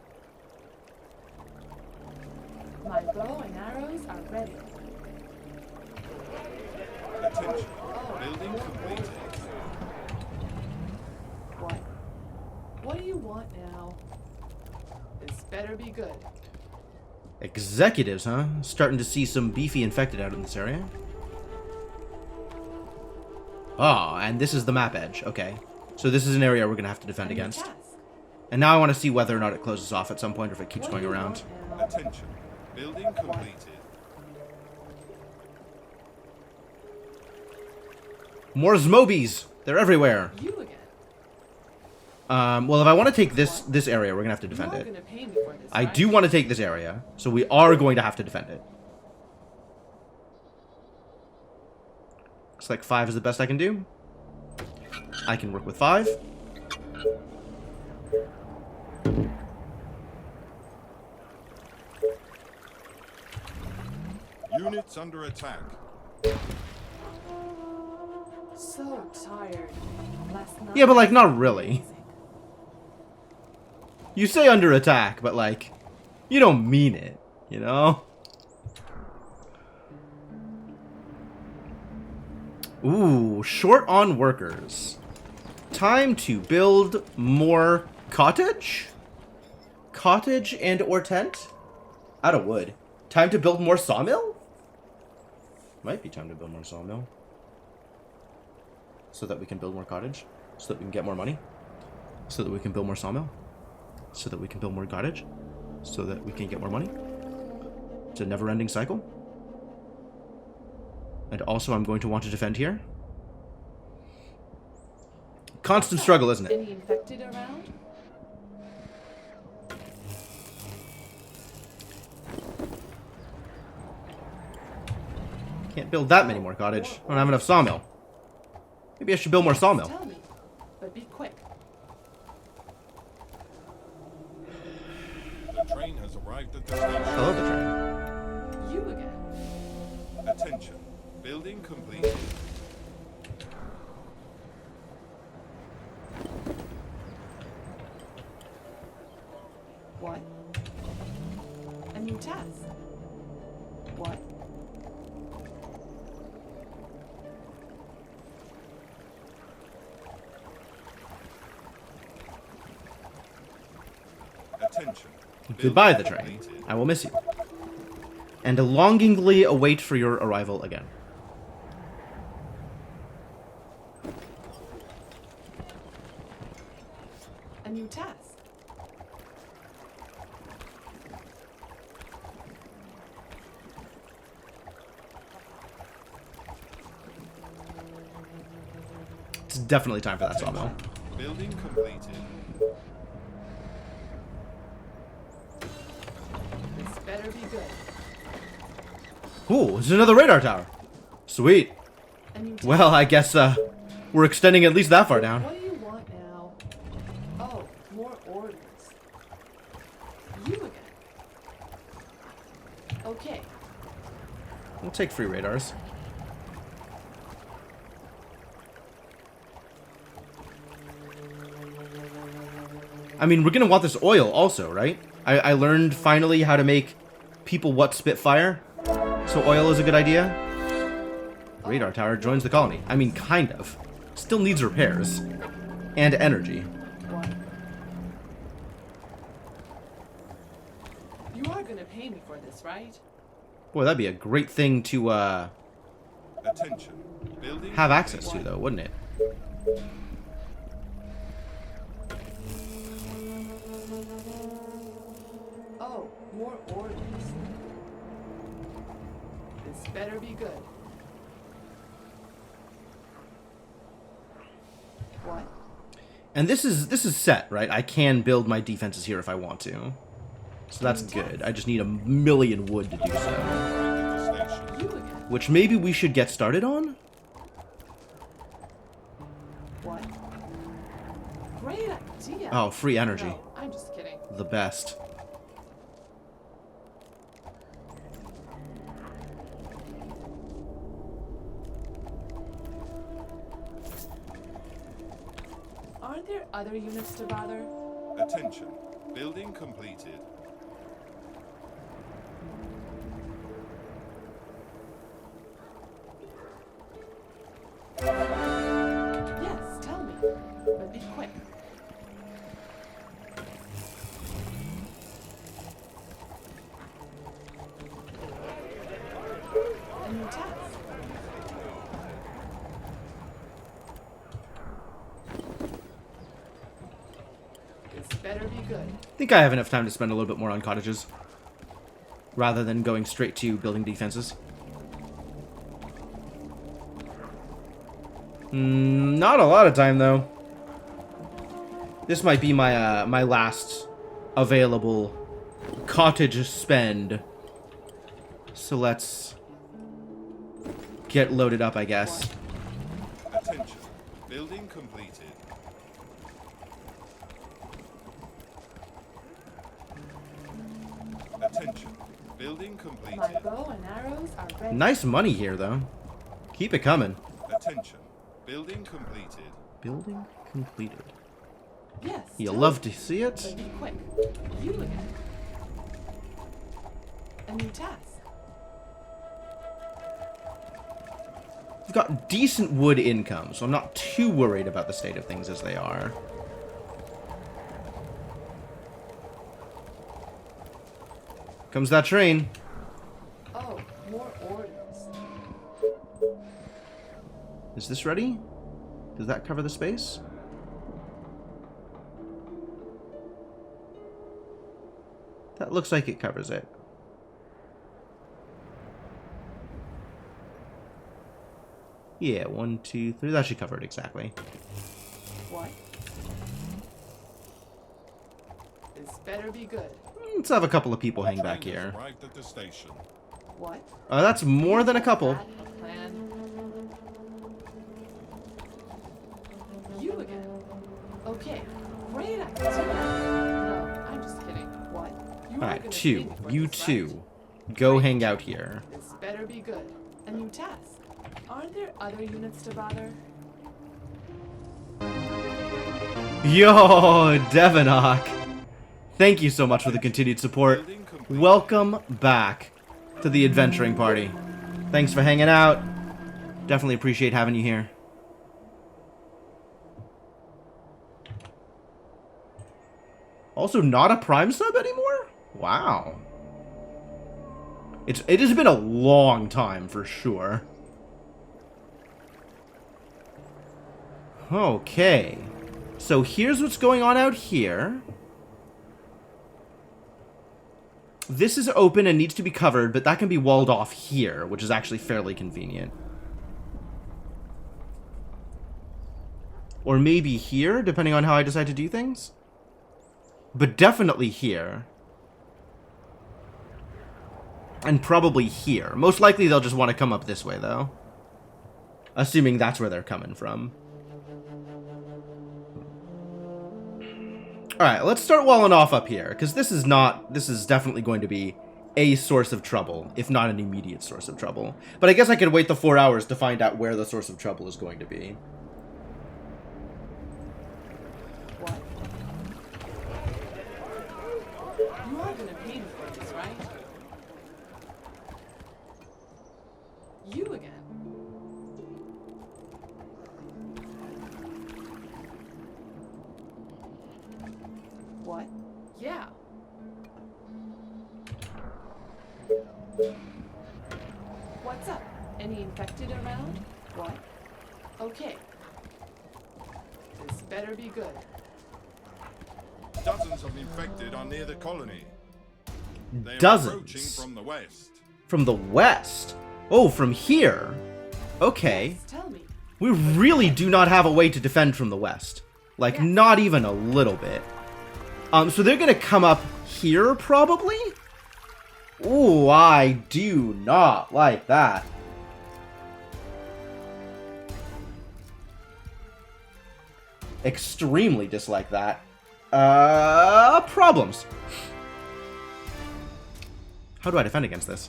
My bow and arrows are ready. Attention. Building completed. What? What do you want now? This better be good. Executives, huh? Starting to see some beefy infected out in this area. Ah, and this is the map edge. Okay. So this is an area we're going to have to defend A new against. task. And now I want to see whether or not it closes off at some point or if it keeps What going do you around. want now? Attention. Building completed. More Zmobies! They're everywhere. You again. Well, if I want to take this area, we're going to have to defend You're it. gonna pay me for this, I right? do want to take this area, so we are going to have to defend it. Looks like 5 is the best I can do. I can work with 5. Units under attack. So tired. Last night. Yeah, but like not really. Amazing. You say under attack, but like you don't mean it, you know? Ooh, short on workers. Time to build more cottage? Cottage and or tent? Out of wood. Time to build more sawmill? Might be time to build more sawmill. So that we can build more cottage. So that we can get more money. So that we can build more sawmill. So that we can build more cottage. So that we can get more money. It's a never-ending cycle. And also I'm going to want to defend here. Constant struggle, isn't it? Any infected around? Can't build that many more cottage. I don't have enough sawmill. Maybe I should build more sawmill. Tell me, but be quick. The train has arrived at the station. I love the train. You again. Attention. Building completed. What? A new task. What? Attention. Goodbye, the Building train. completed. I will miss you. And longingly await for your arrival again. A new task. It's definitely time for that sawmill. Building completed. This better be good. Ooh, there's another radar tower. Sweet. A new task. Well, I guess we're extending at least that far down. What do you want now? Oh, more orders. We'll take free radars. I mean, we're gonna want this oil also, right? I learned finally how to make people what Spitfire, so oil is a good idea. Radar tower joins the colony. I mean, kind of. Still needs repairs. And energy. What? You are gonna pay me for this, right? Boy, that'd be a great thing to, Attention. Building have access to, though, wouldn't it? Oh, more orders. This better be good. What? And this is set, right? I can build my defenses here if I want to. So that's good. I just need 1,000,000 wood to do so. at the station. You again? Which maybe we should get started on? What? Great idea. Oh, free energy. No, I'm just kidding. The best. Aren't there other units to bother? Attention. Building completed. Yes, tell me. But be quick. A new task. This better be good. I think I have enough time to spend a little bit more on cottages. Rather than going straight to building defenses. Not a lot of time, though. This might be my my last available cottage spend. So let's get loaded up, I guess. Attention. Building completed. Attention. Building completed. My bow and arrows are ready. Nice money here, though. Keep it coming. Attention. Building completed. Building completed. Yes. You'll tell love me. to see it. But be quick. You again. A new task. We've got decent wood income, so I'm not too worried about the state of things as they are. Comes that train. Oh, more orders. Is this ready? Does that cover the space? That looks like it covers it. Yeah, 1, 2, 3. That should cover it exactly. What? This better be good. Let's have a couple of people hang back Train has here. arrived at the station. What? That's more than a couple. That plan. You again. Okay. Great idea. No, I'm just kidding. What? You are Alright, gonna pay 2. me for You this, right? 2. Go hang out here. This better be good. A new task. Aren't there other units to bother? Yo, Devonok. Thank you so much for the continued support. Building complete. Welcome back to the adventuring party. Thanks for hanging out. Definitely appreciate having you here. Also, not a Prime sub anymore? Wow. It has been a long time for sure. Okay. So here's what's going on out here. This is open and needs to be covered, but that can be walled off here, which is actually fairly convenient. Or maybe here, depending on how I decide to do things. But definitely here. And probably here. Most likely they'll just want to come up this way, though. Assuming that's where they're coming from. Alright, let's start walling off up here, because this is definitely going to be a source of trouble, if not an immediate source of trouble. But I guess I could wait the 4 hours to find out where the source of trouble is going to be. What? You are gonna pay me for this, right? You again. What? Yeah. What's up? Any infected around? What? Okay. This better be good. Dozens of infected are near the colony. They are Dozens? approaching from the west. From the west? Oh, from here? Okay. Yes, tell me. We really do not have a way to defend from the west. Like, Yes. not even a little bit. So they're gonna come up here, probably? Ooh, I do not like that. Extremely dislike that. Problems. How do I defend against this?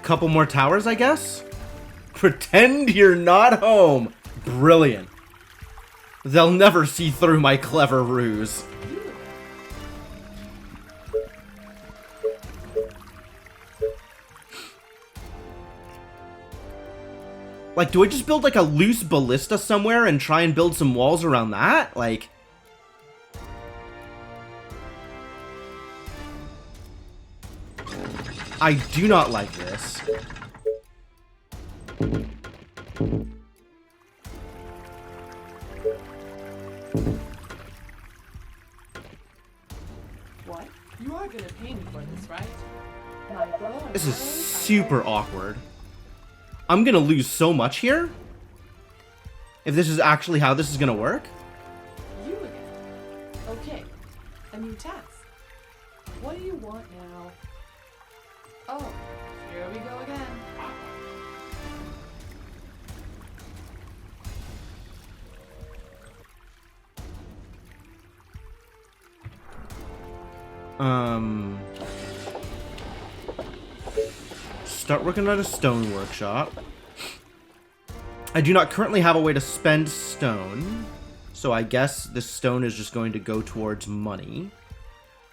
Couple more towers, I guess? Pretend you're not home. Brilliant. They'll never see through my clever ruse. Like, do I just build like a loose ballista somewhere and try and build some walls around that? Like... I do not like this. What? You are gonna pay me for this, right? My bow and This is arrows are super ready. awkward. I'm gonna lose so much here. If this is actually how this is gonna work. You again. Okay. A new task. What do you want now? Oh, here we go again. Start working at a stone workshop. I do not currently have a way to spend stone, so I guess this stone is just going to go towards money.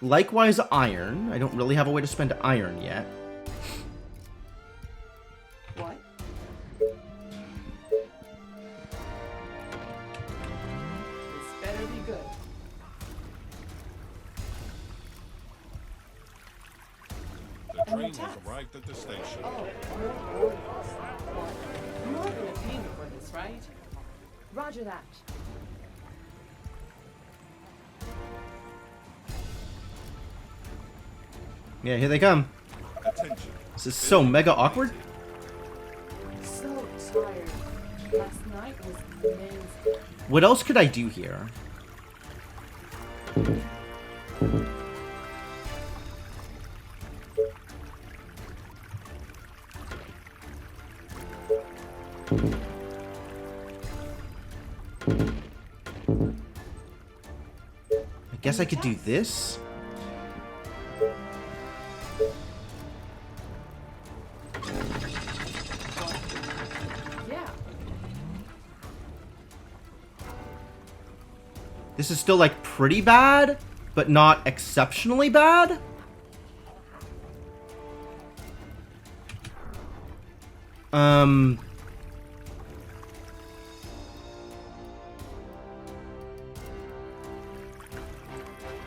Likewise, iron. I don't really have a way to spend iron yet. What? This better be good. The train has arrived at the station. Oh, more orders. What? You are gonna pay me for this, right? Roger that. Yeah, here they come. Attention. This is so mega awkward. So tired. Last night was amazing. What else could I do here? I guess I could do this. Yeah. This is still like pretty bad, but not exceptionally bad.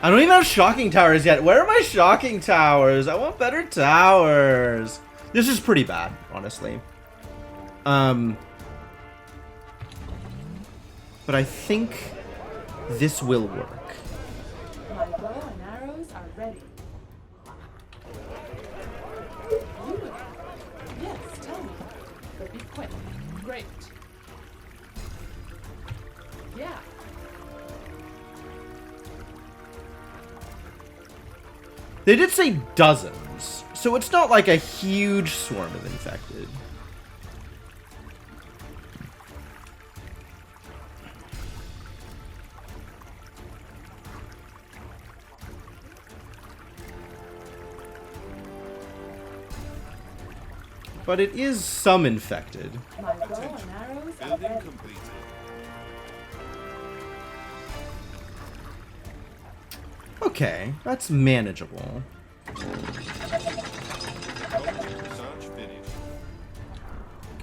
I don't even have shocking towers yet. Where are my shocking towers? I want better towers. This is pretty bad, honestly. But I think this will work. My bow and arrows are ready. You again? Yes, tell me. But be quick. Great. Yeah. They did say dozens, so it's not like a huge swarm of infected. But it is some infected. My bow and arrows are Building ready. completed. Okay, that's manageable. Colony research finished.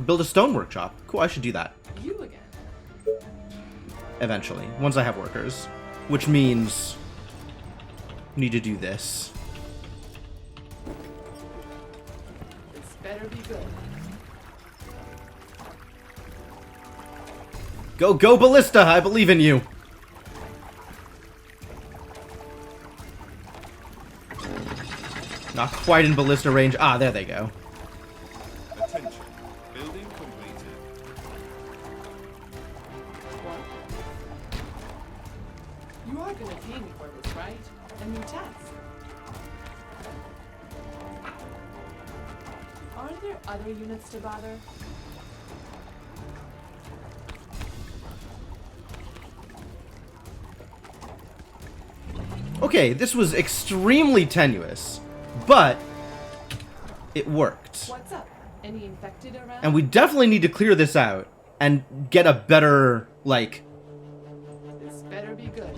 Build a stone workshop. Cool, I should do that You again. eventually, once I have workers. Which means need to do this. This better be good. Go Ballista! I believe in you! Not quite in Ballista range. Ah, there they go. Attention. Building completed. What? You are gonna pay me for this, right? A new task. Aren't there other units to bother? Okay, this was extremely tenuous, but it worked. What's up? Any infected around? And we definitely need to clear this out and get a better, like, This better be good.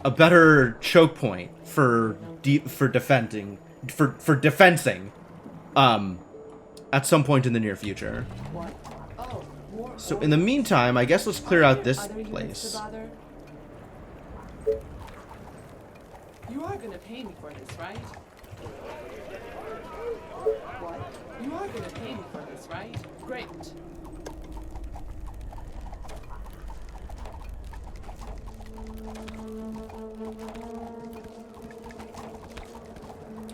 a better choke point for defending at some point in the near future. What? Oh, more. So in the meantime, I guess let's clear Aren't out there this other units place. to bother? You are gonna pay me for this, right? What? You are gonna pay me for this, right? Great.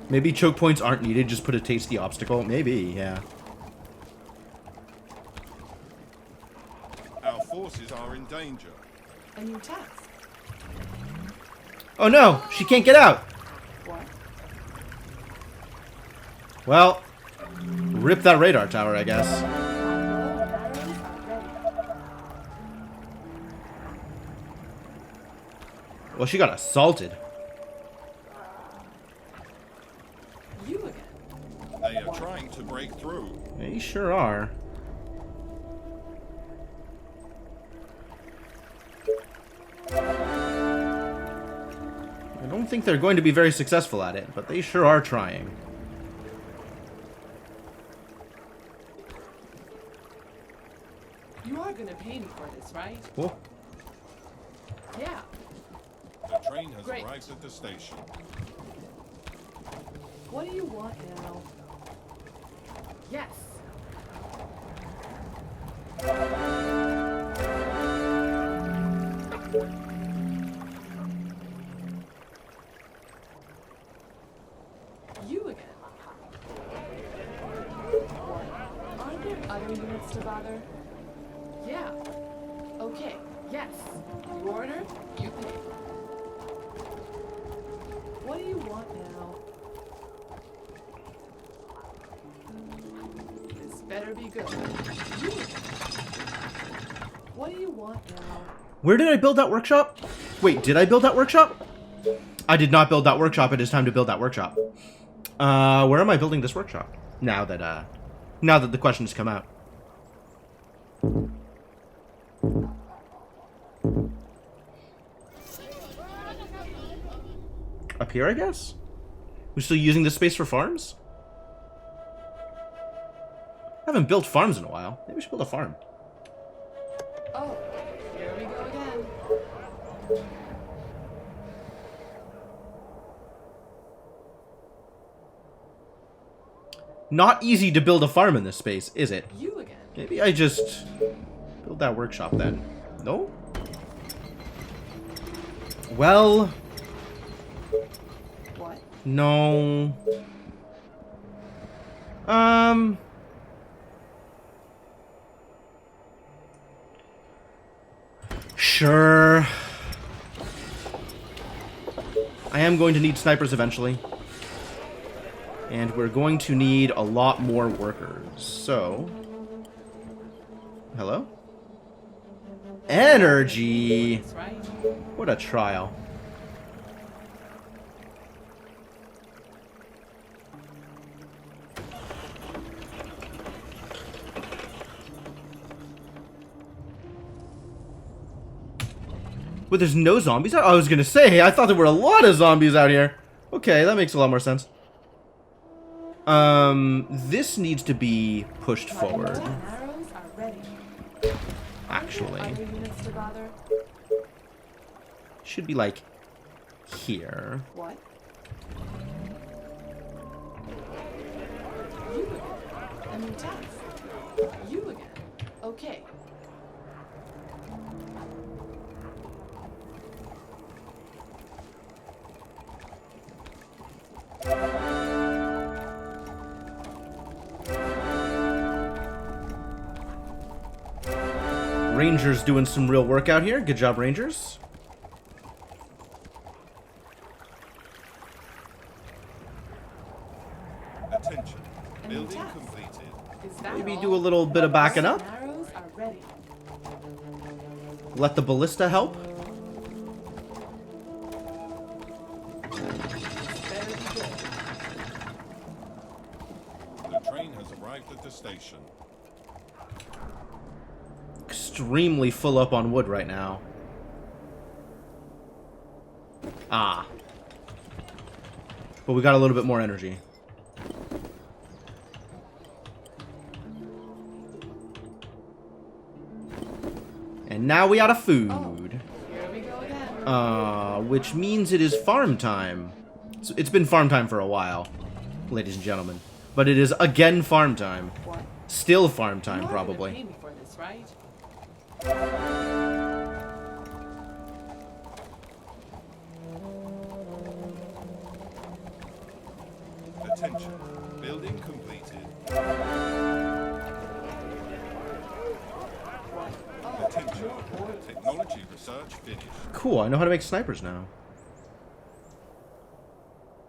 Maybe choke points aren't needed, just put a tasty obstacle. Maybe, yeah. Our forces are in danger. A new task. Oh no, she can't get out! What? Well, rip that radar tower, I guess. My bow and arrows are ready. Well, she got assaulted. You again. They are trying to break through. They sure are. I don't think they're going to be very successful at it, but they sure are trying. You are gonna pay me for this, right? Cool. Yeah. The train has Great. arrived at the station. What do you want now? Yes. You again. What? Aren't there other units to bother? Yeah. Okay. Yes. You order, you pay. What do you want now? This better be good. You again. What do you want now? Where did I build that workshop? Wait, did I build that workshop? I did not build that workshop. It is time to build that workshop. Where am I building this workshop? Now that the question has come out. Up here, I guess? We're still using this space for farms? I haven't built farms in a while. Maybe we should build a farm. Oh, here we go again. Not easy to build a farm in this space, is it? You again. Maybe I just build that workshop then. No? Well, What? no. Sure. I am going to need snipers eventually. And we're going to need a lot more workers. So... Hello? Energy! That's right. What a trial. Wait, there's no zombies out? I was gonna say, I thought there were a lot of zombies out here. Okay, that makes a lot more sense. This needs to be pushed My forward, arrows are ready. actually. Other units to bother? Should be, like, here. What? You again. A new task. You again. Okay. Rangers doing some real work out here. Good job, Rangers. Attention. A new Building task. completed. Is that Maybe all? do a little bit of backing up. Arrows are ready. Let the ballista help. Better be good. The train has arrived at the station. Extremely full up on wood right now. Ah. But we got a little bit more energy. And now we out of food. Here we go again. Which means it is farm time. So it's been farm time for a while, ladies and gentlemen. But it is again farm time. What? Still farm time, You're gonna probably. pay me for this, right? Attention. Building completed. Attention. Technology research finished. Cool, I know how to make snipers now.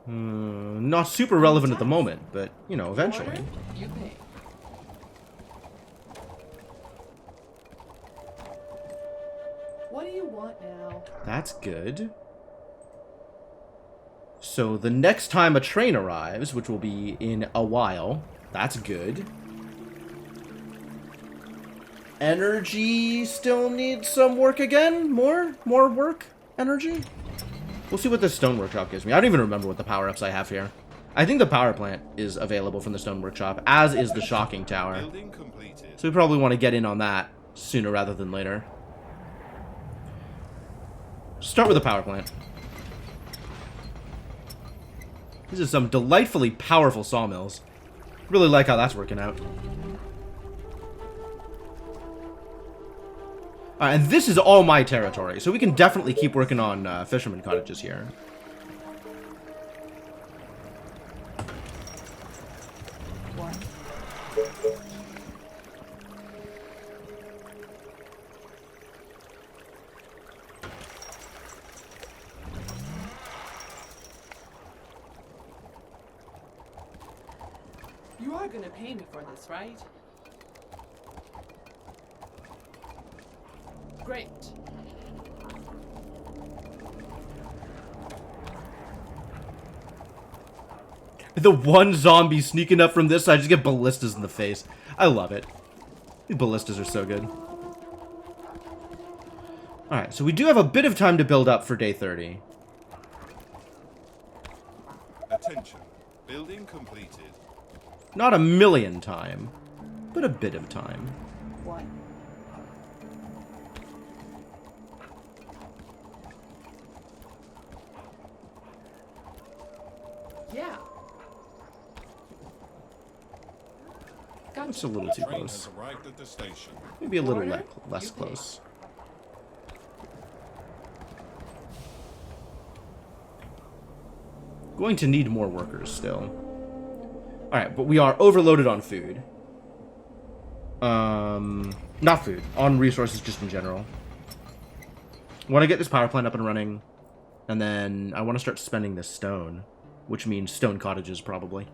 Not super relevant at the moment, but, you know, eventually. Order, you pay. What do you want now? That's good. So the next time a train arrives, which will be in a while, that's good. Energy still needs some work again? More work? Energy? We'll see what this stone workshop gives me. I don't even remember what the power-ups I have here. I think the power plant is available from the stone workshop, as is the shocking tower. Building completed. So we probably want to get in on that sooner rather than later. Start with the power plant. These are some delightfully powerful sawmills. Really like how that's working out. And this is all my territory, so we can definitely keep working on fisherman cottages here. What? You are gonna pay me for this, right? Great. The one zombie sneaking up from this side, just get ballistas in the face. I love it. These ballistas are so good. Alright, so we do have a bit of time to build up for day 30. Attention. Building completed. Not a million time, but a bit of time. What? Yeah. Gotcha. That's a little too Train close. has arrived at the station. Maybe a little Order, less you pay. close. Going to need more workers still. Alright, but we are overloaded on food. Not food. On resources just in general. I want to get this power plant up and running. And then I want to start spending this stone. Which means stone cottages, probably.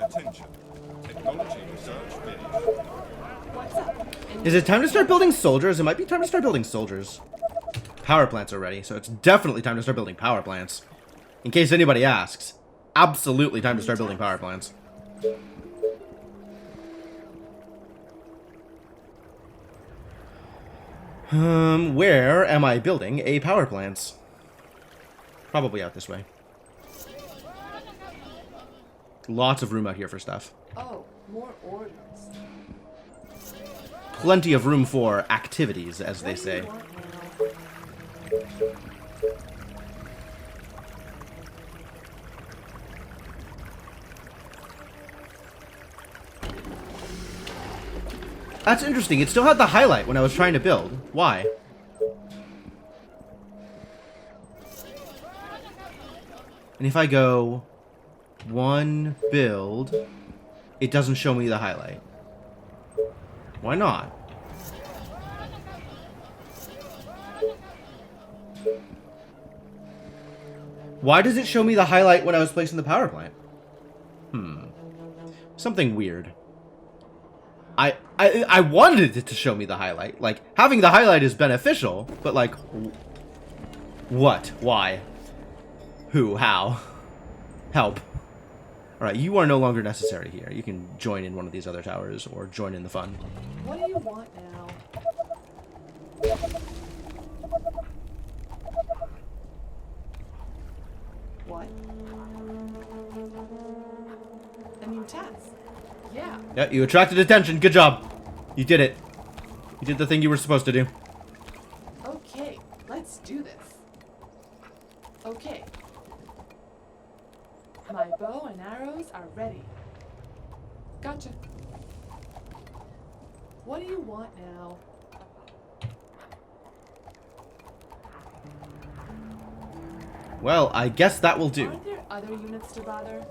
Attention. Technology research finished. What's up? Is it time to start building soldiers? It might be time to start building soldiers. Power plants are ready, so it's definitely time to start building power plants. In case anybody asks, absolutely time to start building power plants. Where am I building a power plants? Probably out this way. Lots of room out here for stuff. Oh, more orders. Plenty of room for activities, as they What do you say. want now? That's interesting. It still had the highlight when I was trying to build. Why? And if I go one build, it doesn't show me the highlight. Why not? Why does it show me the highlight when I was placing the power plant? Something weird. I wanted it to show me the highlight. Like, having the highlight is beneficial, but like, what? Why? Who? How? Help. Alright, you are no longer necessary here. You can join in one of these other towers, or join in the fun. What do you want now? What? A new task? Yeah. Yeah, you attracted attention. Good job. You did it. You did the thing you were supposed to do. Okay, let's do this. Okay. My bow and arrows are ready. Gotcha. What do you want now? Well, I guess that will do. Aren't there other units to bother?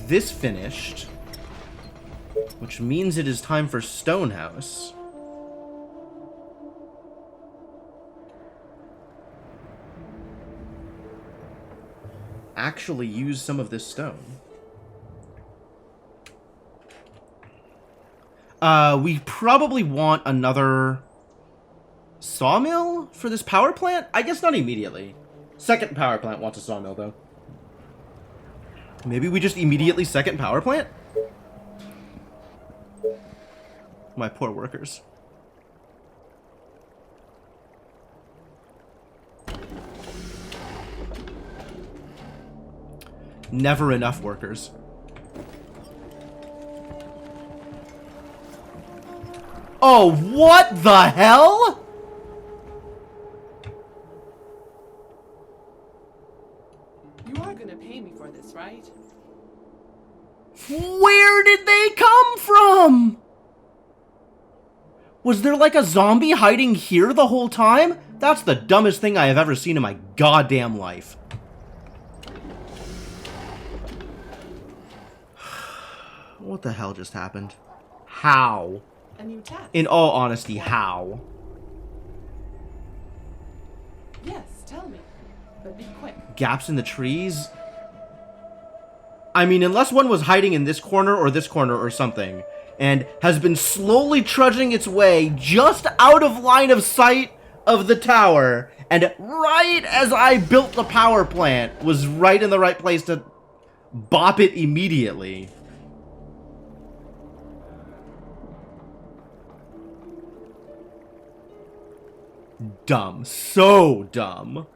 This finished, which means it is time for Stonehouse. Actually use some of this stone. We probably want another sawmill for this power plant? I guess not immediately. Second power plant wants a sawmill, though. Maybe we just immediately second power plant? My poor workers. Never enough workers. Oh, what the hell? You are gonna pay me for this, right? Where did they come from? Was there like a zombie hiding here the whole time? That's the dumbest thing I have ever seen in my goddamn life. What the hell just happened? How? A new task? In all honesty, how? Yes, tell me. But be quick. Gaps in the trees? I mean, unless one was hiding in this corner or something, and has been slowly trudging its way just out of line of sight of the tower, and right as I built the power plant, was right in the right place to bop it immediately. Dumb. So dumb.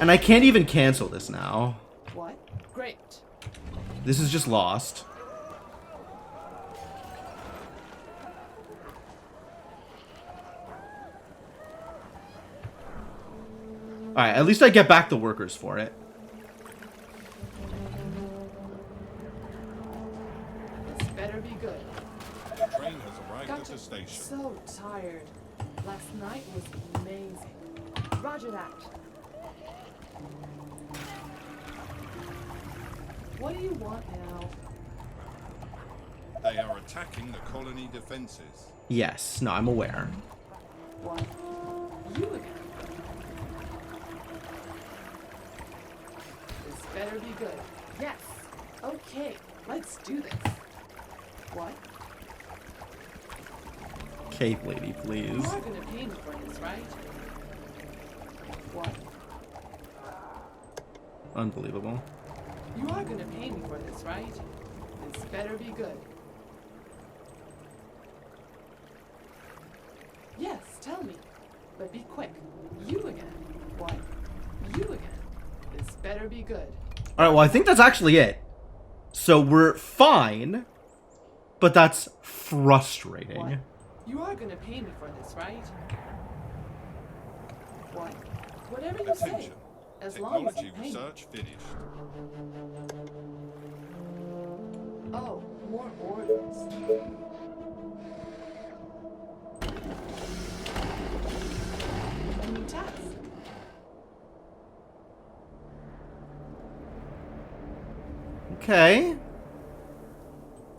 And I can't even cancel this now. What? Great. This is just lost. Alright, at least I get back the workers for it. This better be good. The train has arrived at Gotcha. the station. So tired. Last night was amazing. Roger that. What do you want now? They are attacking the colony defenses. Yes, no, I'm aware. What? You again? This better be good. Yes. Okay, let's do this. What? Cave lady, You please. are gonna pay me for this, right? What? Unbelievable. You are gonna pay me for this, right? This better be good. Yes, tell me. But be quick. You again. What? You again. This better be good. Alright, well, I think that's actually it. So we're fine, but that's frustrating. What? You are gonna pay me for this, right? What? Whatever you say. Attention. As long as you Technology pay me. research finished. Oh, more orders. A new task. Okay.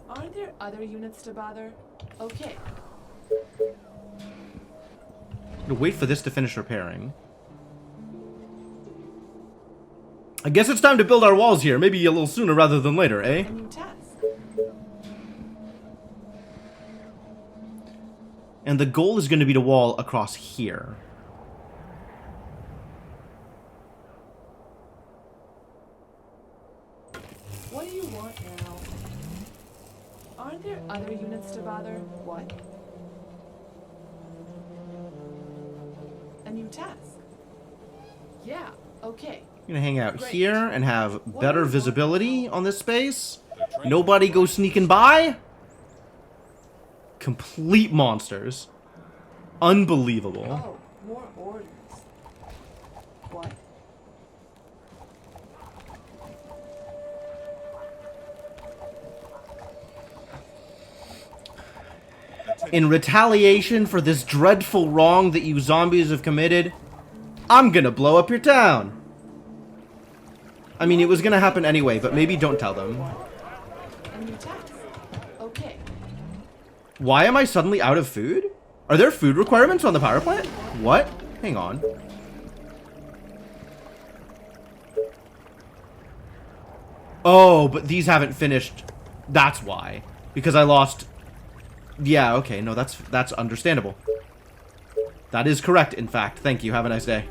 Are there other units to bother? Okay. Gonna wait for this to finish repairing. I guess it's time to build our walls here. Maybe a little sooner rather than later, eh? A new task. And the goal is going to be to wall across here. What do you want now? Aren't there other units to bother? What? A new task. Yeah, okay. I'm gonna hang out Great. here and have What better do you want? visibility on this space. The train Nobody go sneaking by. Complete monsters. Unbelievable. Oh, more orders. What? In retaliation for this dreadful wrong that you zombies have committed, I'm gonna blow up your town. I mean, it was gonna happen anyway, but maybe don't tell them. A new task. Okay. Why am I suddenly out of food? Are there food requirements on the power plant? What? Hang on. Oh, but these haven't finished. That's why. Because I lost... Yeah, okay, no, that's understandable. That is correct, in fact. Thank you, have a nice day.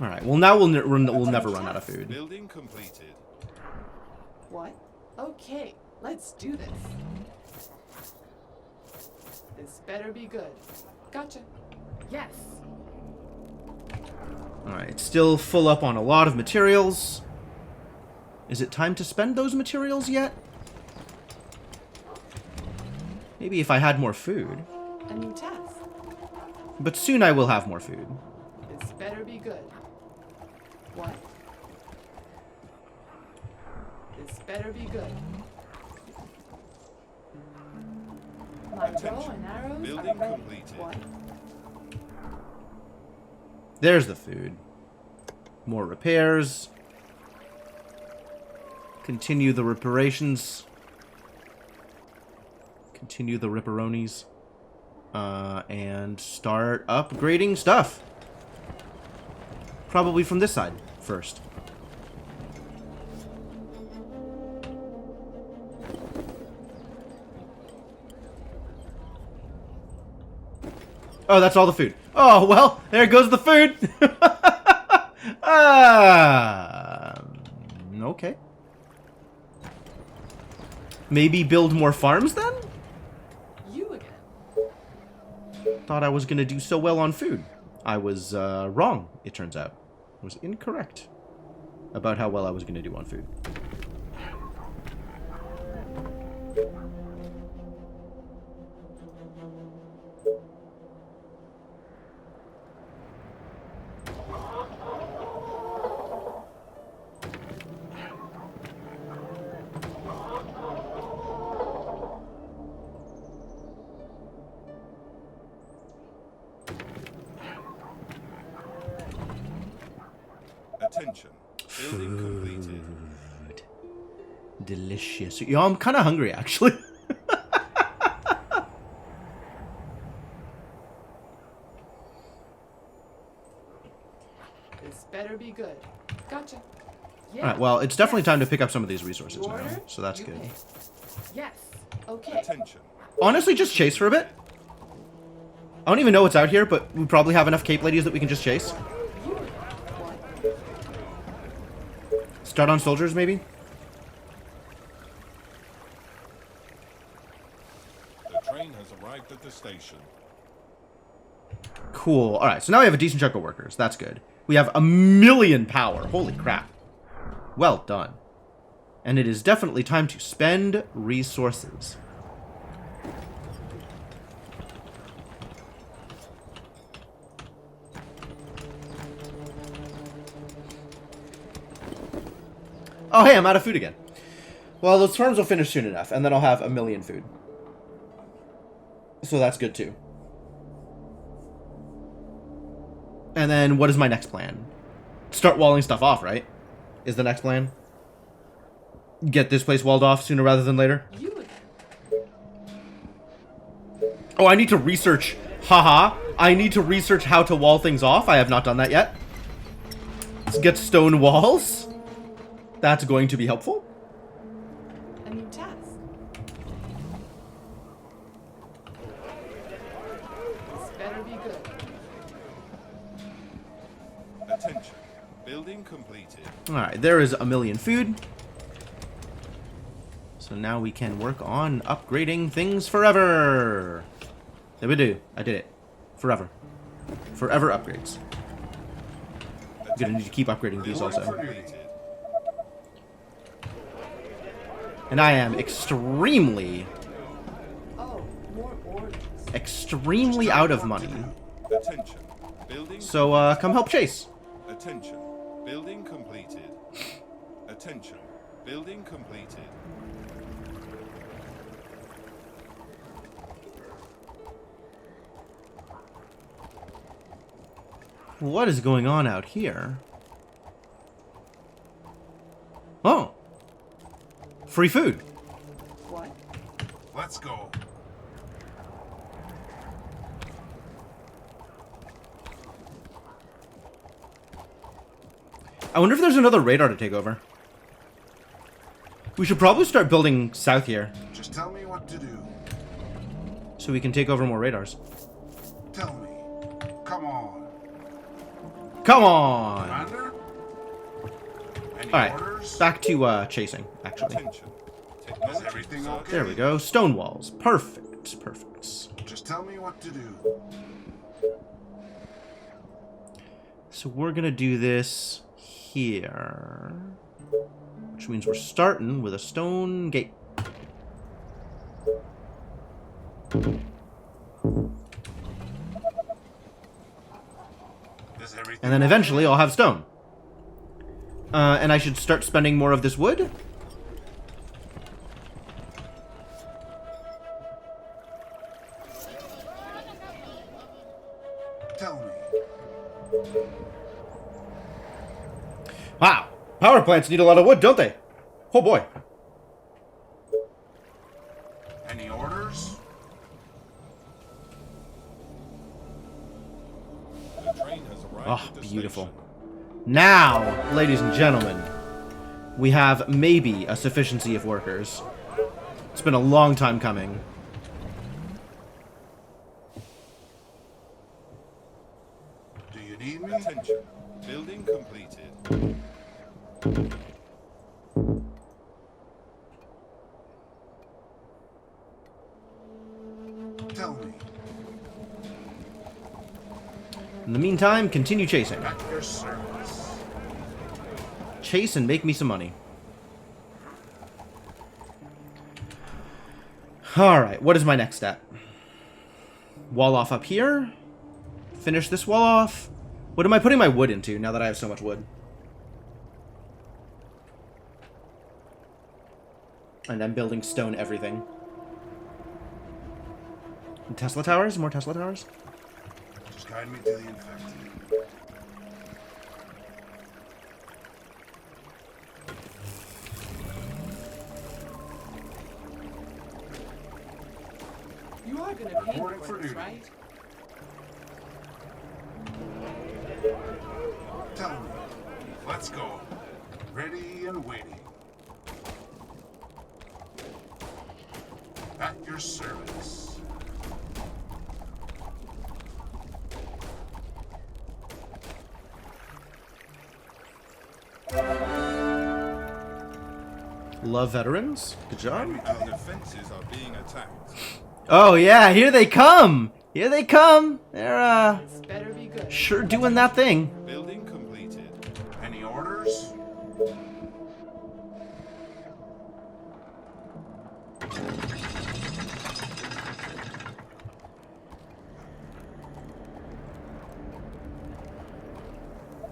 Alright, well now we'll never run out of food. Building completed. What? Okay, let's do this. This better be good. Gotcha. Yes. Alright, still full up on a lot of materials. Is it time to spend those materials yet? Maybe if I had more food. A new task. But soon I will have more food. This better be good. What? This better be good. My bow and arrows are Building ready. completed. What? There's the food. More repairs. Continue the reparations. Continue the ripperonis. And start upgrading stuff. Probably from this side first. Oh, that's all the food. Oh, well, there goes the food. Okay. Maybe build more farms then? You again. Thought I was going to do so well on food. I was wrong, it turns out. I was incorrect about how well I was going to do on food. Building completed. Food. Delicious. Yo, I'm kind of hungry, actually. This better be good. Gotcha. Yeah. Alright, well, it's definitely time to pick up some of these resources You now, order, so that's you good. pay. Yes. Okay. Attention. Honestly, just chase for a bit. I don't even know what's out here, but we probably have enough cape ladies that we can just chase. You again. What? Start on soldiers, maybe? The train has arrived at the station. Cool. Alright, so now we have a decent chunk of workers. That's good. We have 1,000,000 power. Holy crap. Well done. And it is definitely time to spend resources. Oh, hey, I'm out of food again. Well, those farms will finish soon enough, and then I'll have 1,000,000 food. So that's good, too. And then, what is my next plan? Start walling stuff off, right? Is the next plan? Get this place walled off sooner rather than later? You again. Oh, I need to research. Haha. I need to research how to wall things off. I have not done that yet. Let's get stone walls. That's going to be helpful. A new task. This better be good. Attention. Building completed. Alright, there is 1,000,000 food. So now we can work on upgrading things forever. There we do. I did it. Forever. Forever upgrades. I'm gonna need to keep upgrading these Building also. completed. And I am extremely, Oh, more orders. extremely out of money. Attention. Building. So, come help Chase. Attention. Building completed. Attention. Building completed. What is going on out here? Oh. Free food. What? Let's go. I wonder if there's another radar to take over. We should probably start building south here, Just tell me what to do. so we can take over more radars. Tell me. Come on. Come on! Commander? Any Alright, orders? back to chasing, actually. Attention. Technology Is everything circuit okay? There we go. Stone walls. Perfect. Perfect. Just tell me what to do. So we're gonna do this here. Which means we're starting with a stone gate. Is everything And then eventually I'll have stone. And I should start spending more of this wood. Tell me. Wow. Power plants need a lot of wood, don't they? Oh boy. Any orders? The train has arrived Oh, at the beautiful. station. Now, ladies and gentlemen, we have maybe a sufficiency of workers. It's been a long time coming. Do you need me? Attention. Building completed. Tell me. In the meantime, continue chasing. At your service. Chase and make me some money. Alright, what is my next step? Wall off up here. Finish this wall off. What am I putting my wood into now that I have so much wood? And I'm building stone everything. And Tesla towers? More Tesla towers? Just guide me to the infected. are gonna pay me Reporting for for this, duty. right? Tell me. Let's go. Ready and waiting. At your service. Love veterans. Good job. Our defenses are being attacked. Oh yeah, here they come. Here they come. They're This better be good. sure doing that thing. Building completed. Any orders?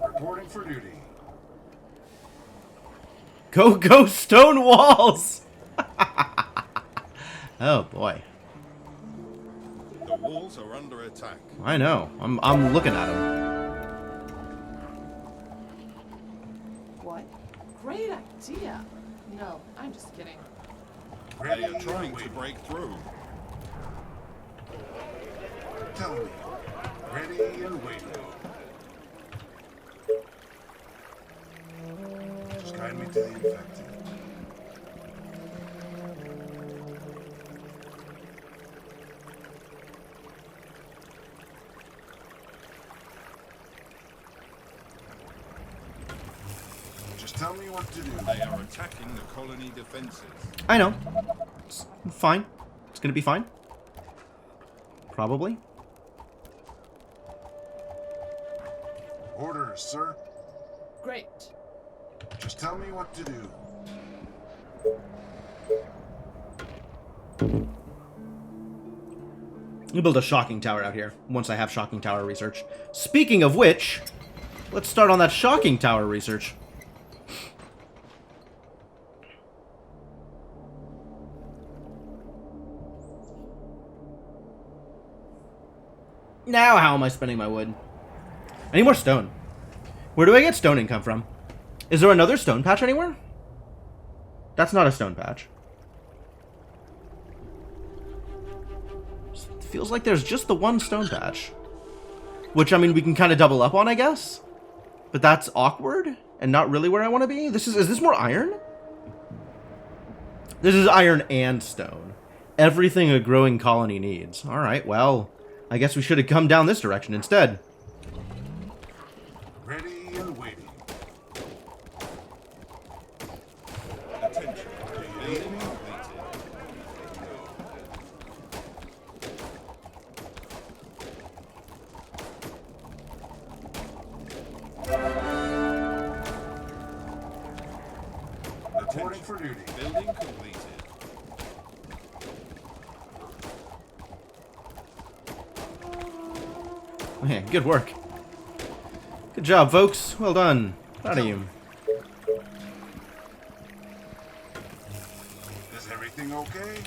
Reporting for duty. Go stone walls. Oh boy. The walls are under attack. I know. I'm looking at them. What? Great idea. No, I'm just kidding. They Ready are and trying to waiting. break through. Tell me. Ready and waiting. Just guide me to the infected. Just tell me what to do. They are attacking the colony defenses. I know. It's fine. It's gonna be fine. Probably. Orders, sir. Great. Just tell me what to do. We'll build a shocking tower out here once I have shocking tower research. Speaking of which, let's start on that shocking tower research. Now how am I spending my wood? I need more stone. Where do I get stone income from? Is there another stone patch anywhere? That's not a stone patch. Feels like there's just the one stone patch. Which, I mean, we can kind of double up on, I guess. But that's awkward and not really where I want to be. Is this more iron? This is iron and stone. Everything a growing colony needs. Alright, well, I guess we should have come down this direction instead. Ready and waiting. Attention. Building completed. Reporting for duty. Building completed. Man, good work. Good job, folks. Well done. Proud of you. Is everything okay?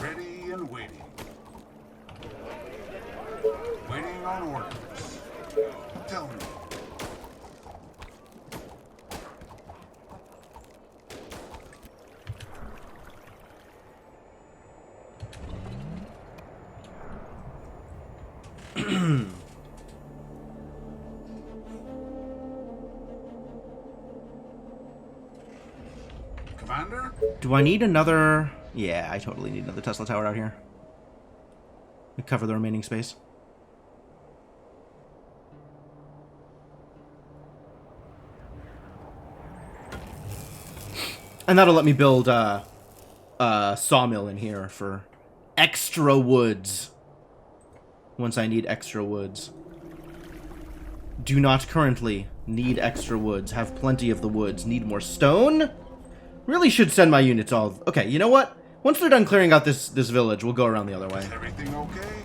Ready and waiting. Waiting on orders. Tell me. Commander? Do I need another... Yeah, I totally need another Tesla tower out here. To cover the remaining space. And that'll let me build a sawmill in here for extra woods. Once I need extra woods. Do not currently need extra woods. Have plenty of the woods. Need more stone? Really should send my units all... Okay, you know what? Once they're done clearing out this village, we'll go around the other way. Is everything okay?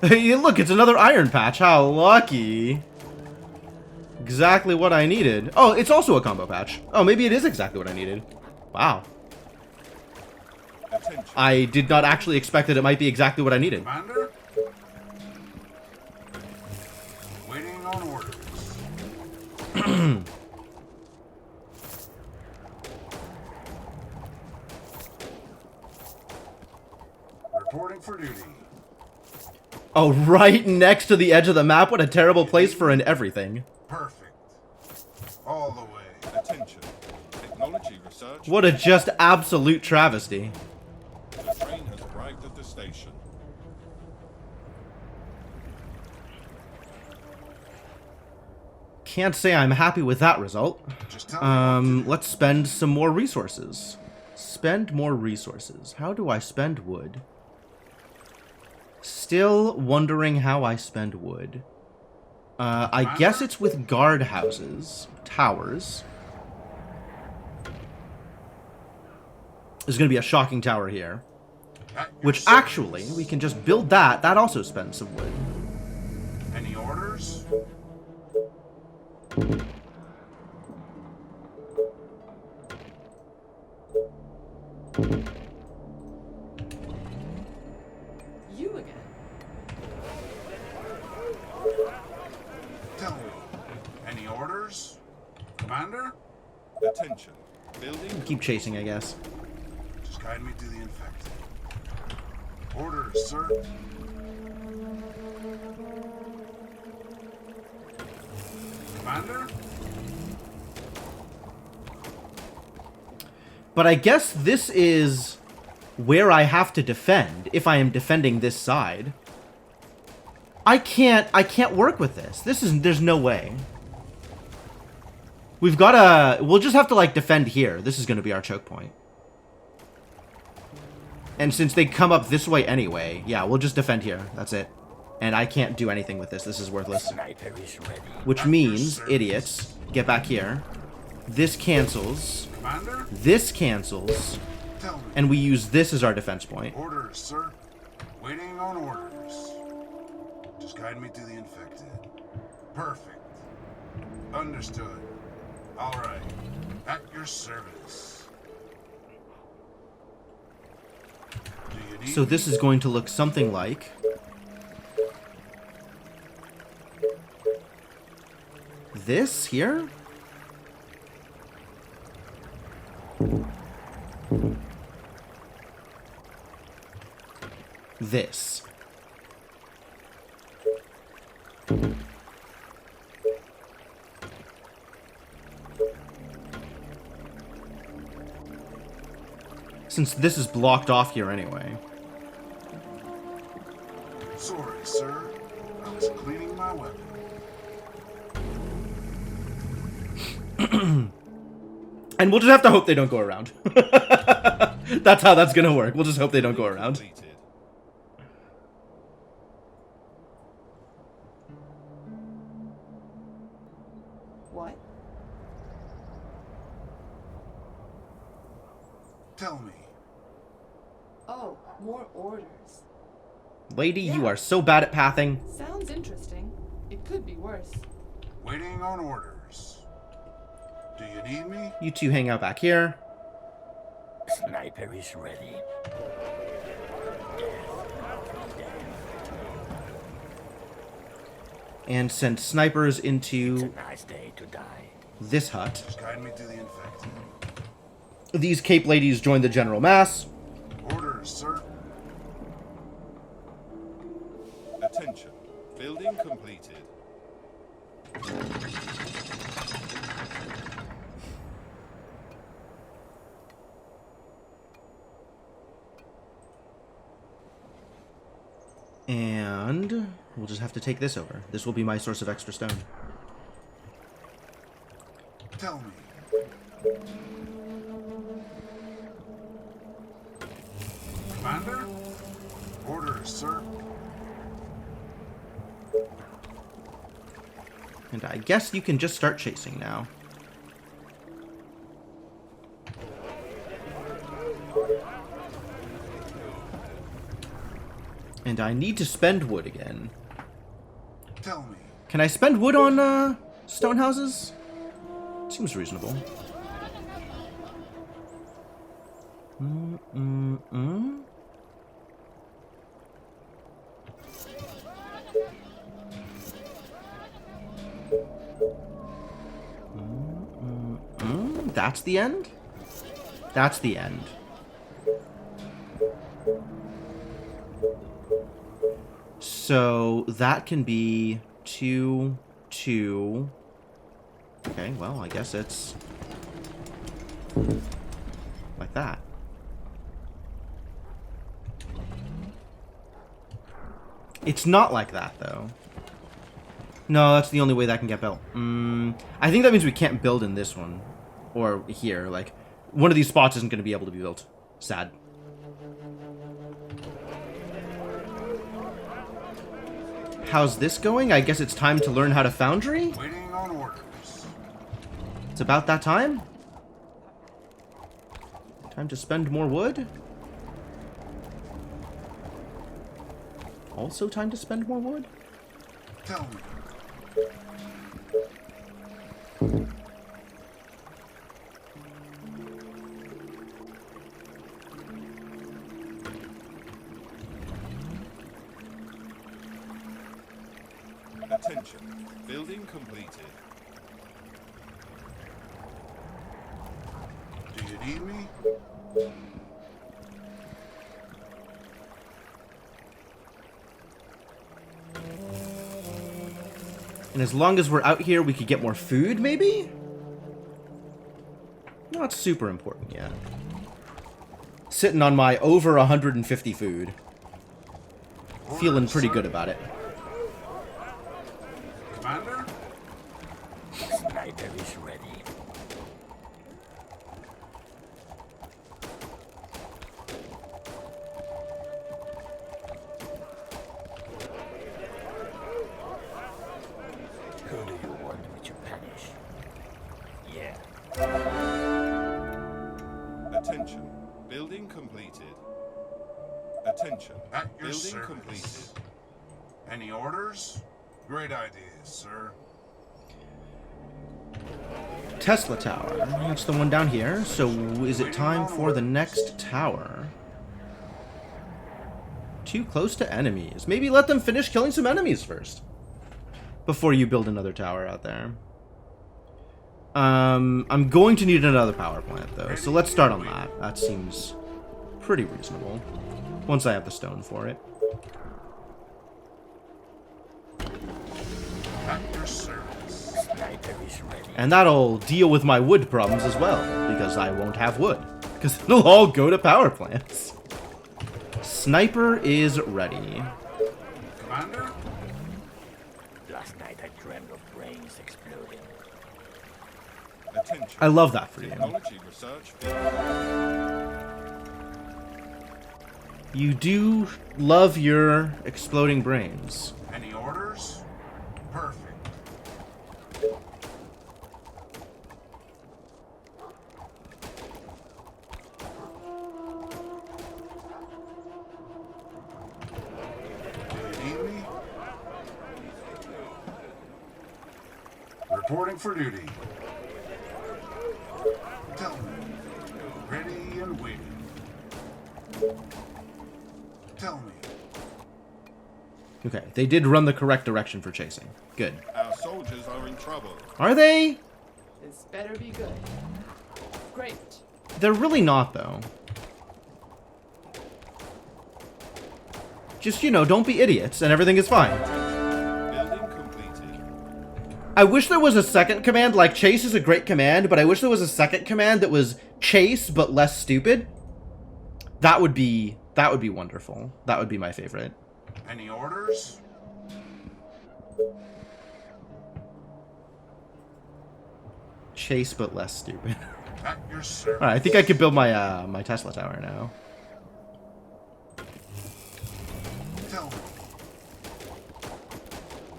Hey, look, it's another iron patch. How lucky. Exactly what I needed. Oh, it's also a combo patch. Oh, maybe it is exactly what I needed. Wow. Attention. I did not actually expect that it might be exactly what I needed. Commander? Waiting on orders. Oh, right next to the edge of the map? What a terrible place for an everything. Perfect. All the way. Attention. Technology research. What a just absolute travesty. The train has arrived at the station. Can't say I'm happy with that result. Just tell me what to do. Let's spend some more resources. Spend more resources. How do I spend wood? Still wondering how I spend wood. I guess it's with guard houses. Towers. There's going to be a shocking tower here. At your Which service. actually, we can just build that. That also spends some wood. Any orders? You again. Tell me. Any orders? Commander? Attention. Building. Keep chasing, I guess. Just guide me to the infected. Orders, sir. Commander? But I guess this is where I have to defend if I am defending this side. I can't work with this. There's no way. We'll just have to like defend here. This is going to be our choke point. And since they come up this way anyway, yeah, we'll just defend here. That's it. And I can't do anything with this. This is worthless. Sniper is ready. Which means, idiots, get back here. This cancels. Commander? This cancels. Tell me. And we use this as our defense point. Orders, sir. Waiting on orders. Just guide me to the infected. Perfect. Understood. All right. At your service. Do you need So this me? is going to look something like this here. This. Since this is blocked off here anyway. Sorry, sir. I was cleaning my weapon. And we'll just have to hope they don't go around. That's how that's gonna work. We'll just hope they don't go around. Completed. What? Tell me. Oh, more orders. Lady, you are so bad at pathing. Sounds interesting. It could be worse. Waiting on orders. Do you need me? You two hang out back here. Sniper is ready. And send snipers It's a into nice day to die. this hut. Just guide me to the infected. These Cape ladies join the general mass. Orders, sir. Attention. Building completed. And we'll just have to take this over. This will be my source of extra stone. Tell me. Commander? Orders, sir. And I guess you can just start chasing now. And I need to spend wood again. Tell me. Can I spend wood on stone houses? Seems reasonable. That's the end? That's the end. So that can be 2, 2. Okay, well, I guess it's like that. It's not like that, though. No, that's the only way that can get built. I think that means we can't build in this one. Or here, like, one of these spots isn't going to be able to be built. Sad. How's this going? I guess it's time to learn how to foundry? Waiting on orders. It's about that time? Time to spend more wood? Also time to spend more wood? Tell me. Attention. Building completed. Do you need me? And as long as we're out here, we could get more food, maybe? Not super important yet. Sitting on my over 150 food. Feeling pretty good about it. Commander? Sniper is ready. Who do you want me to punish? Yeah. Attention. Building completed. Attention. At your Building service. completed. Any orders? Great ideas, sir. Tesla Tower. That's the one down here. So is it time for the next tower? Too close to enemies. Maybe let them finish killing some enemies first. Before you build another tower out there. I'm going to need another power plant, though. So let's start on that. That seems pretty reasonable. Once I have the stone for it. At your service. Sniper is ready. And that'll deal with my wood problems as well, because I won't have wood. Because it'll all go to power plants. Sniper is ready. Commander? Last night I dreamt of brains exploding. Attention. I love that for you. Technology research. You do love your exploding brains. Any orders? Perfect. Do you need me? Reporting for duty. Tell me. Ready and waiting. Tell me. Okay, they did run the correct direction for chasing. Good. Our soldiers are in trouble. Are they? This better be good. Great. They're really not, though. Just, you know, don't be idiots and everything is fine. Building completed. I wish there was a second command. Like, chase is a great command, but I wish there was a second command that was chase but less stupid. That would be wonderful. That would be my favorite. Any orders? Chase but less stupid. At your service. Alright, I think I could build my my Tesla tower now. Tell me.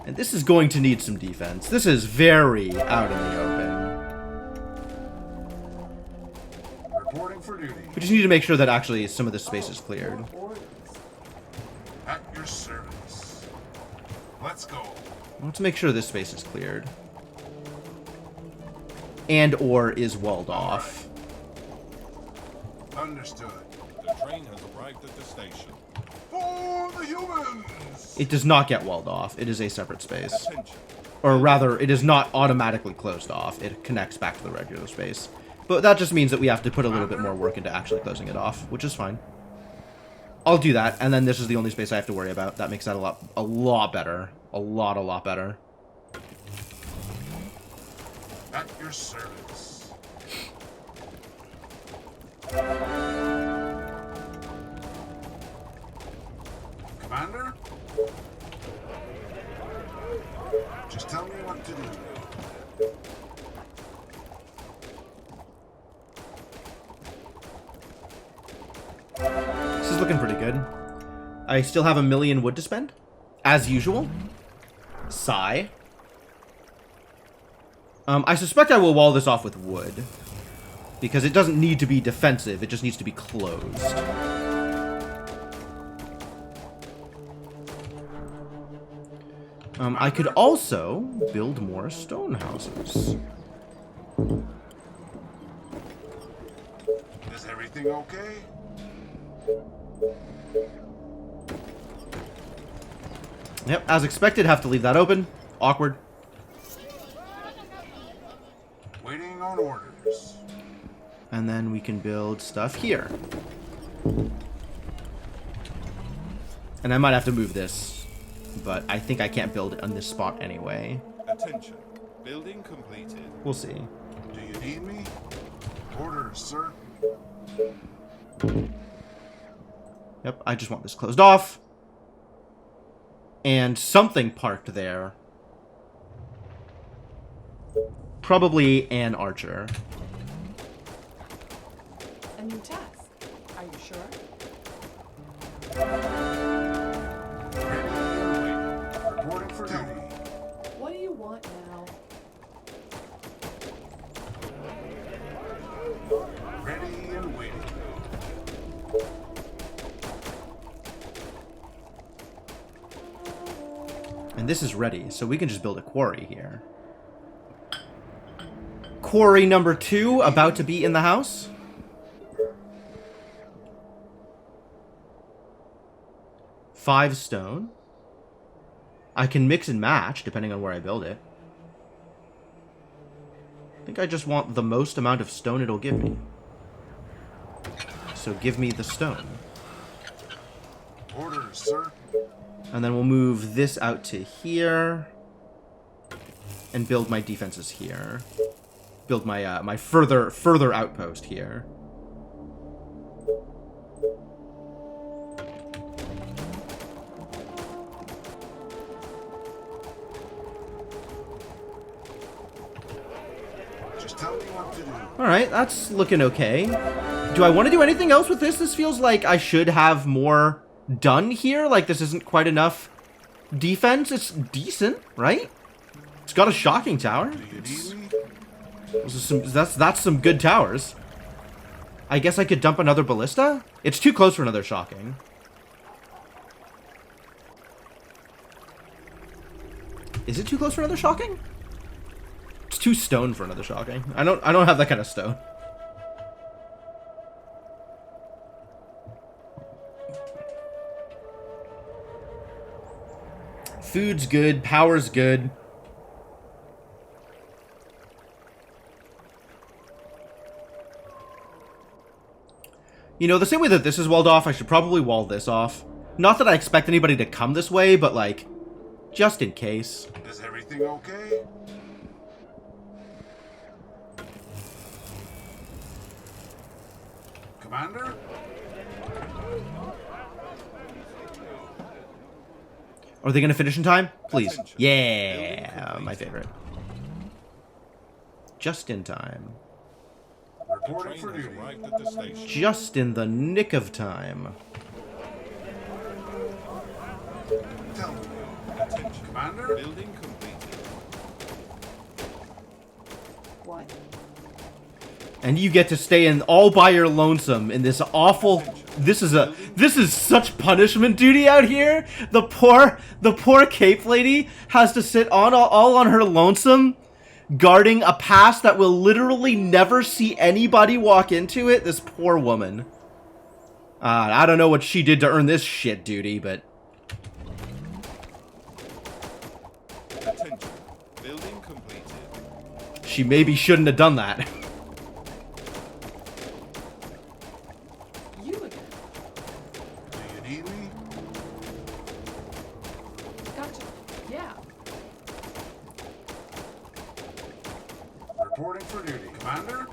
And this is going to need some defense. This is very out in the open. Reporting for duty. We just need to make sure that actually some of this space is cleared. Orders. At your service. Let's go. Let's make sure this space is cleared. And or is walled off. Understood. The train has arrived at the station. For the humans! It does not get walled off. It is a separate space. Attention. Or rather, it is not automatically closed off. It connects back to the regular space. But that just means that we have to put a little bit more work into actually closing it off, which is fine. I'll do that, and then this is the only space I have to worry about. That makes that a lot better. A lot better. At your service. Commander? Just tell me what to do. This is looking pretty good. I still have 1 million wood to spend, as usual. Sigh. I suspect I will wall this off with wood, because it doesn't need to be defensive, it just needs to be closed. I could also build more stone houses. Is everything okay? Yep, as expected, have to leave that open. Awkward. Waiting on orders. And then we can build stuff here. And I might have to move this, but I think I can't build it on this spot anyway. Attention. Building completed. We'll see. Do you need me? Orders, sir. Yep, I just want this closed off. And something parked there. Probably an archer. A new task. Are you sure? Ready and waiting. Reporting for duty. What do you want now? Ready and waiting. And this is ready, so we can just build a quarry here. Quarry number 2 about to be in the house. Five stone. I can mix and match depending on where I build it. I think I just want the most amount of stone it'll give me. So give me the stone. Orders, sir. And then we'll move this out to here. And build my defenses here. Build my my further outpost here. Just tell me what to do. Alright, that's looking okay. Do I want to do anything else with this? This feels like I should have more done here. Like, this isn't quite enough defense. It's decent, right? It's got a shocking tower. Do you need me? That's some good towers. I guess I could dump another ballista? It's too close for another shocking. Is it too close for another shocking? It's too stone for another shocking. I don't have that kind of stone. Food's good, power's good. You know, the same way that this is walled off, I should probably wall this off. Not that I expect anybody to come this way, but like, just in case. Is everything okay? Commander? Are they gonna finish in time? Please. Yeah, my favorite. Just in time. Reporting for Train has duty. arrived at the station. Just in the nick of time. Tell me. Attention. Commander? Building completed. What? And you get to stay in all by your lonesome in this awful. This is such punishment duty out here. The poor cape lady has to sit all on her lonesome, guarding a pass that will literally never see anybody walk into it. This poor woman. I don't know what she did to earn this shit duty, but Attention. Building completed. she maybe shouldn't have done that. You again? Do you yeah. Reporting for duty, Commander.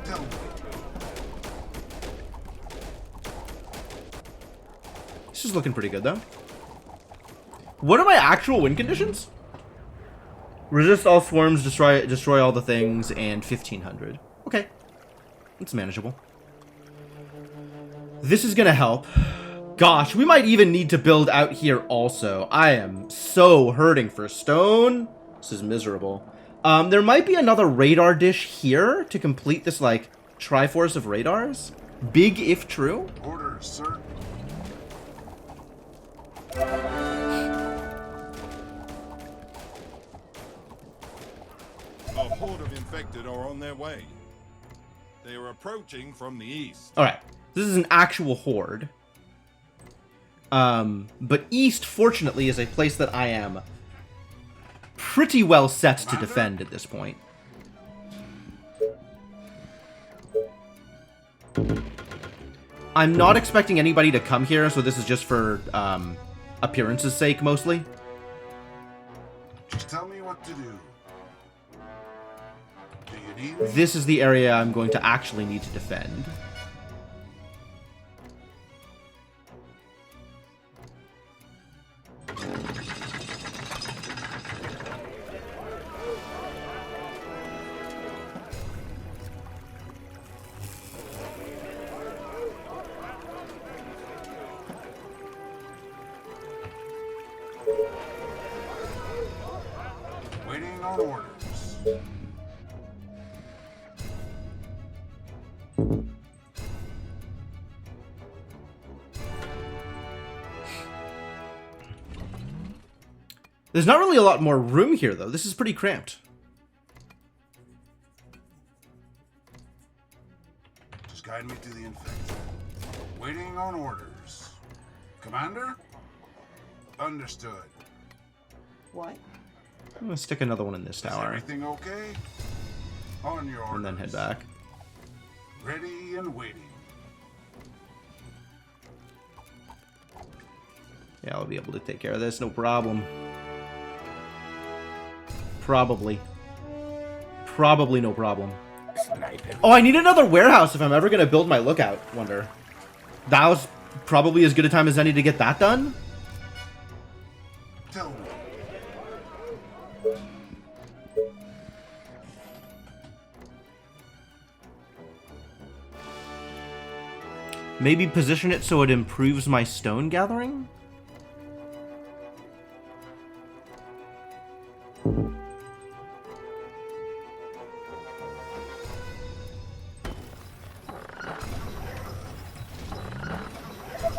Tell me. This is looking pretty good, though. What are my actual win conditions? Resist all swarms, destroy all the things, and 1500. Okay. It's manageable. This is gonna help. Gosh, we might even need to build out here also. I am so hurting for stone. This is miserable. There might be another radar dish here to complete this, like, Triforce of radars. Big if true. Orders, sir. A horde of infected are on their way. They are approaching from the east. Alright, this is an actual horde. But east, fortunately, is a place that I am pretty well set to defend at this point. I'm not expecting anybody to come here, so this is just for appearance's sake, mostly. Just tell me what to do. Do you need me? This is the area I'm going to actually need to defend. Waiting on orders. There's not really a lot more room here, though. This is pretty cramped. Just guide me to the infected. Waiting on orders. Commander? Understood. What? I'm gonna stick another one in this Is tower, everything okay? On your orders. and then head back. Ready and waiting. Yeah, I'll be able to take care of this, no problem. Probably no problem. Sniper. Oh, I need another warehouse if I'm ever gonna build my lookout wonder. That was probably as good a time as any to get that done. Tell me. Maybe position it so it improves my stone gathering?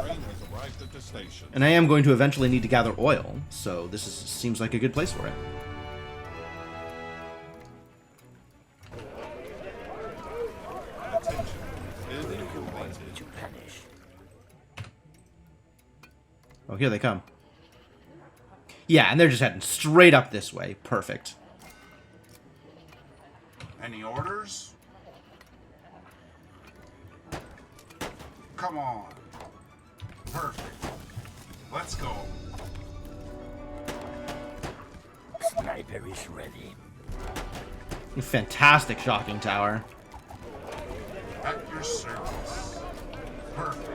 Train has arrived at the station. And I am going to eventually need to gather oil, so this seems like a good place for it. Attention. Building You want completed. me to punish? Oh, here they come. Yeah, and they're just heading straight up this way. Perfect. Any orders? Come on. Perfect. Let's go. Sniper is ready. Fantastic shocking tower. At your service. Perfect.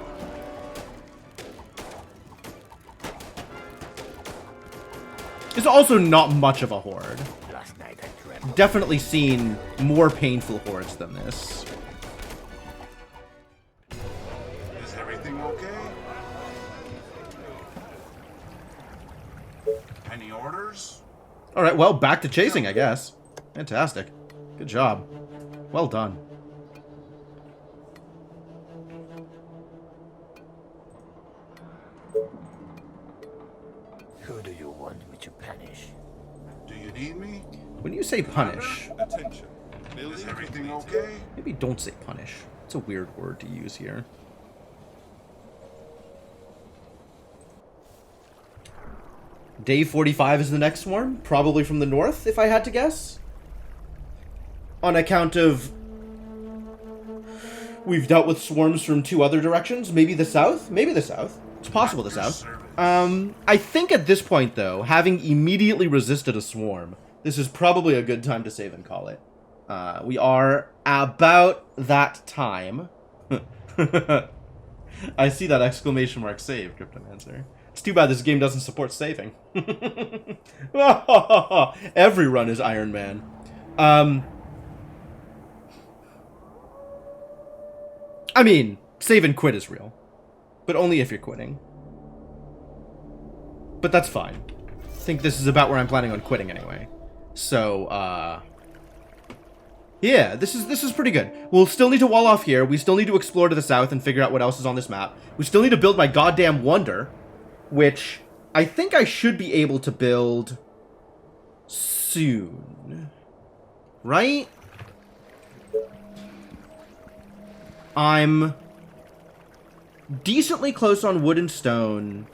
It's also not much of a horde. Last night I dreamt. Definitely seen more painful hordes than this. Is everything okay? Any orders? Alright, well, back to chasing, I guess. Fantastic. Good job. Well done. Who do you want me to punish? Do you need me? When you say punish, Attention. Is Building everything completed. okay? maybe don't say punish. It's a weird word to use here. Day 45 is the next swarm, probably from the north, if I had to guess. On account of... we've dealt with swarms from two other directions, maybe the south? Maybe the south. It's possible the At your south. service. I think at this point, though, having immediately resisted a swarm, this is probably a good time to save and call it. We are about that time. I see that exclamation mark save, Cryptomancer. It's too bad this game doesn't support saving. Every run is Iron Man. I mean, save and quit is real. But only if you're quitting. But that's fine. I think this is about where I'm planning on quitting anyway. So, yeah, this is pretty good. We'll still need to wall off here. We still need to explore to the south and figure out what else is on this map. We still need to build my goddamn wonder, which I think I should be able to build soon. Right? I'm decently close on wood and stone.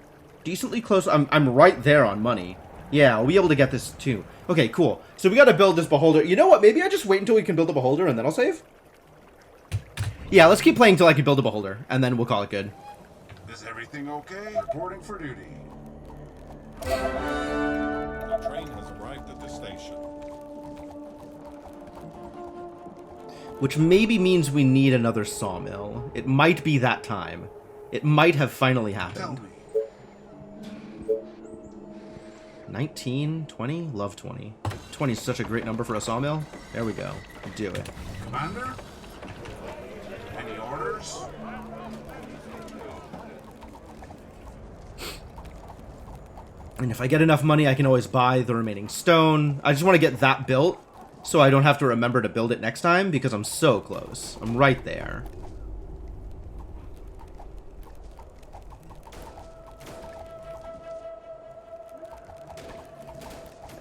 Decently close. I'm right there on money. Yeah, I'll be able to get this too. Okay, cool. So we gotta build this beholder. You know what? Maybe I just wait until we can build a beholder and then I'll save? Yeah, let's keep playing till I can build a beholder, and then we'll call it good. Is everything okay? Reporting for duty. The train has arrived at the station. Which maybe means we need another sawmill. It might be that time. It might have finally Tell happened. me. 19, 20? Love 20. 20 is such a great number for a sawmill. There we go. Do it. Commander? Any orders? And if I get enough money, I can always buy the remaining stone. I just want to get that built so I don't have to remember to build it next time because I'm so close. I'm right there.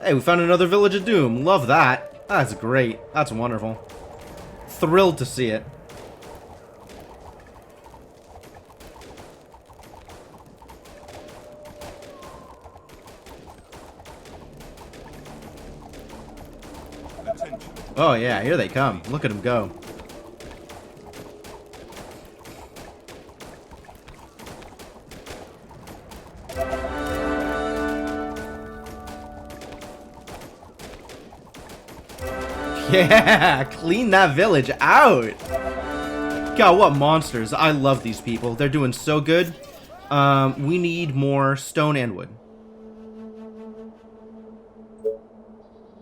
Hey, we found another Village of Doom. Love that. That's great. That's wonderful. Thrilled to see it. Attention. Oh yeah, here they come. Look at them go. Yeah, clean that village out. God, what monsters. I love these people. They're doing so good. We need more stone and wood.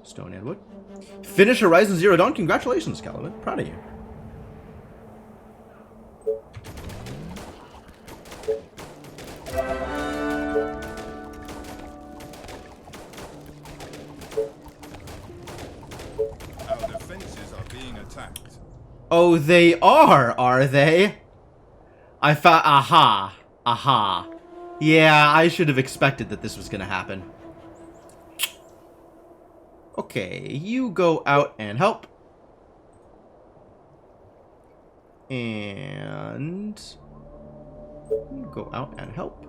Stone and wood. Finish Horizon Zero Dawn. Congratulations, Caliban. Proud of you. Our defenses are being attacked. Oh, they are they? I thought, aha. Aha. Yeah, I should have expected that this was gonna happen. Okay, you go out and help. And you go out and help.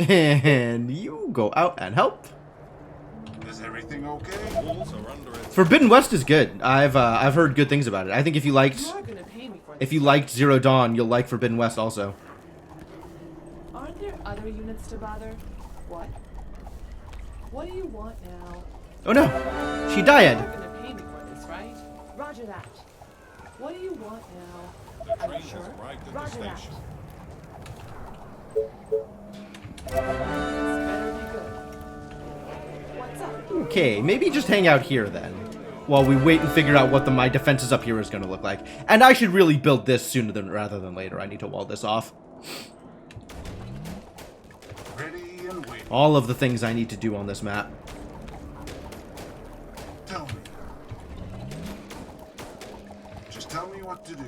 And you go out and help. Is everything okay? The walls are under attack. Forbidden West is good. I've heard good things about it. I think if you liked You are gonna pay me for this. if you liked Zero Dawn, you'll like Forbidden West also. Aren't there other units to bother? What? What do you want now? Oh no, she died. You're gonna pay me for this, right? Roger that. What do you want now? The Are train you has sure? arrived at the Roger that. station. This better be good. What's up? Okay, maybe just hang out here then, while we wait and figure out what my defenses up here is going to look like. And I should really build this sooner rather than later. I need to wall this off. Ready and waiting. All of the things I need to do on this map. Tell me. Just tell me what to do.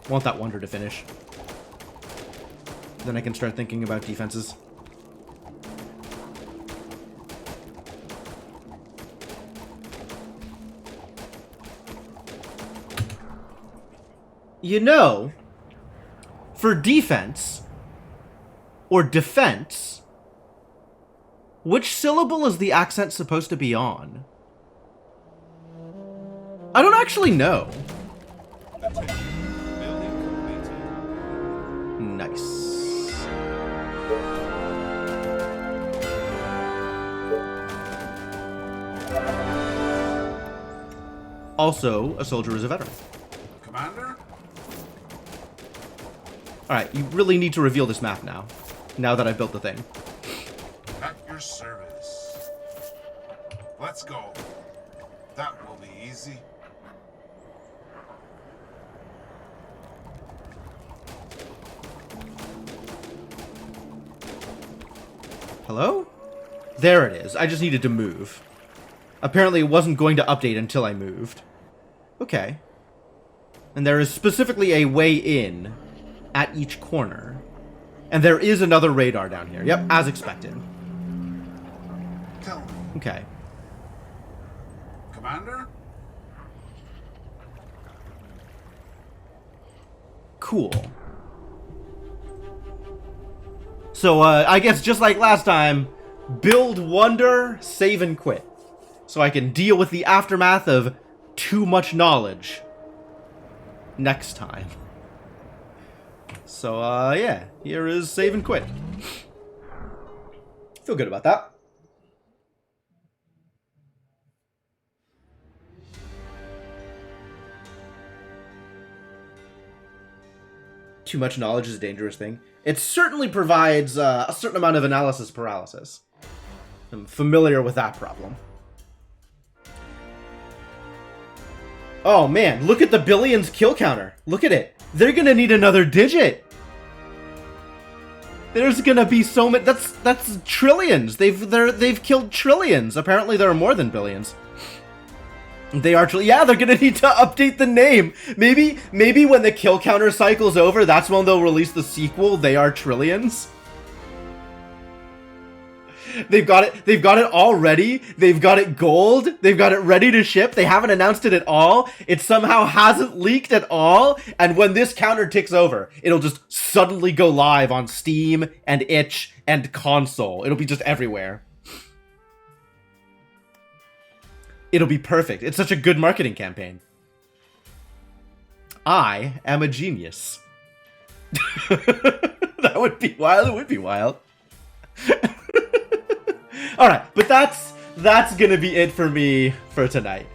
Want that wonder to finish. Then I can start thinking about defenses. You know, for defense, or defense, which syllable is the accent supposed to be on? I don't actually know. Attention. Building completed. Nice. Also, a soldier is a veteran. Commander? Alright, you really need to reveal this map now. Now that I've built the thing. At your service. Let's go. That will be easy. Hello? There it is. I just needed to move. Apparently it wasn't going to update until I moved. Okay. And there is specifically a way in at each corner. And there is another radar down here. Yep, as expected. Tell me, Okay. Commander? Cool. So, I guess just like last time, build wonder, save and quit. So I can deal with the aftermath of too much knowledge next time. So, yeah, here is save and quit. Feel good about that. Too much knowledge is a dangerous thing. It certainly provides a certain amount of analysis paralysis. I'm familiar with that problem. Oh man, look at the billions kill counter. Look at it. They're gonna need another digit. There's gonna be so many. That's trillions. They've killed trillions. Apparently, there are more than billions. They are yeah, they're gonna need to update the name. Maybe when the kill counter cycle's over, that's when they'll release the sequel, They Are Trillions. They've got it all ready. They've got it gold. They've got it ready to ship. They haven't announced it at all. It somehow hasn't leaked at all. And when this counter ticks over, it'll just suddenly go live on Steam and itch and console. It'll be just everywhere. It'll be perfect. It's such a good marketing campaign. I am a genius. That would be wild. It would be wild. Alright, but that's gonna be it for me for tonight.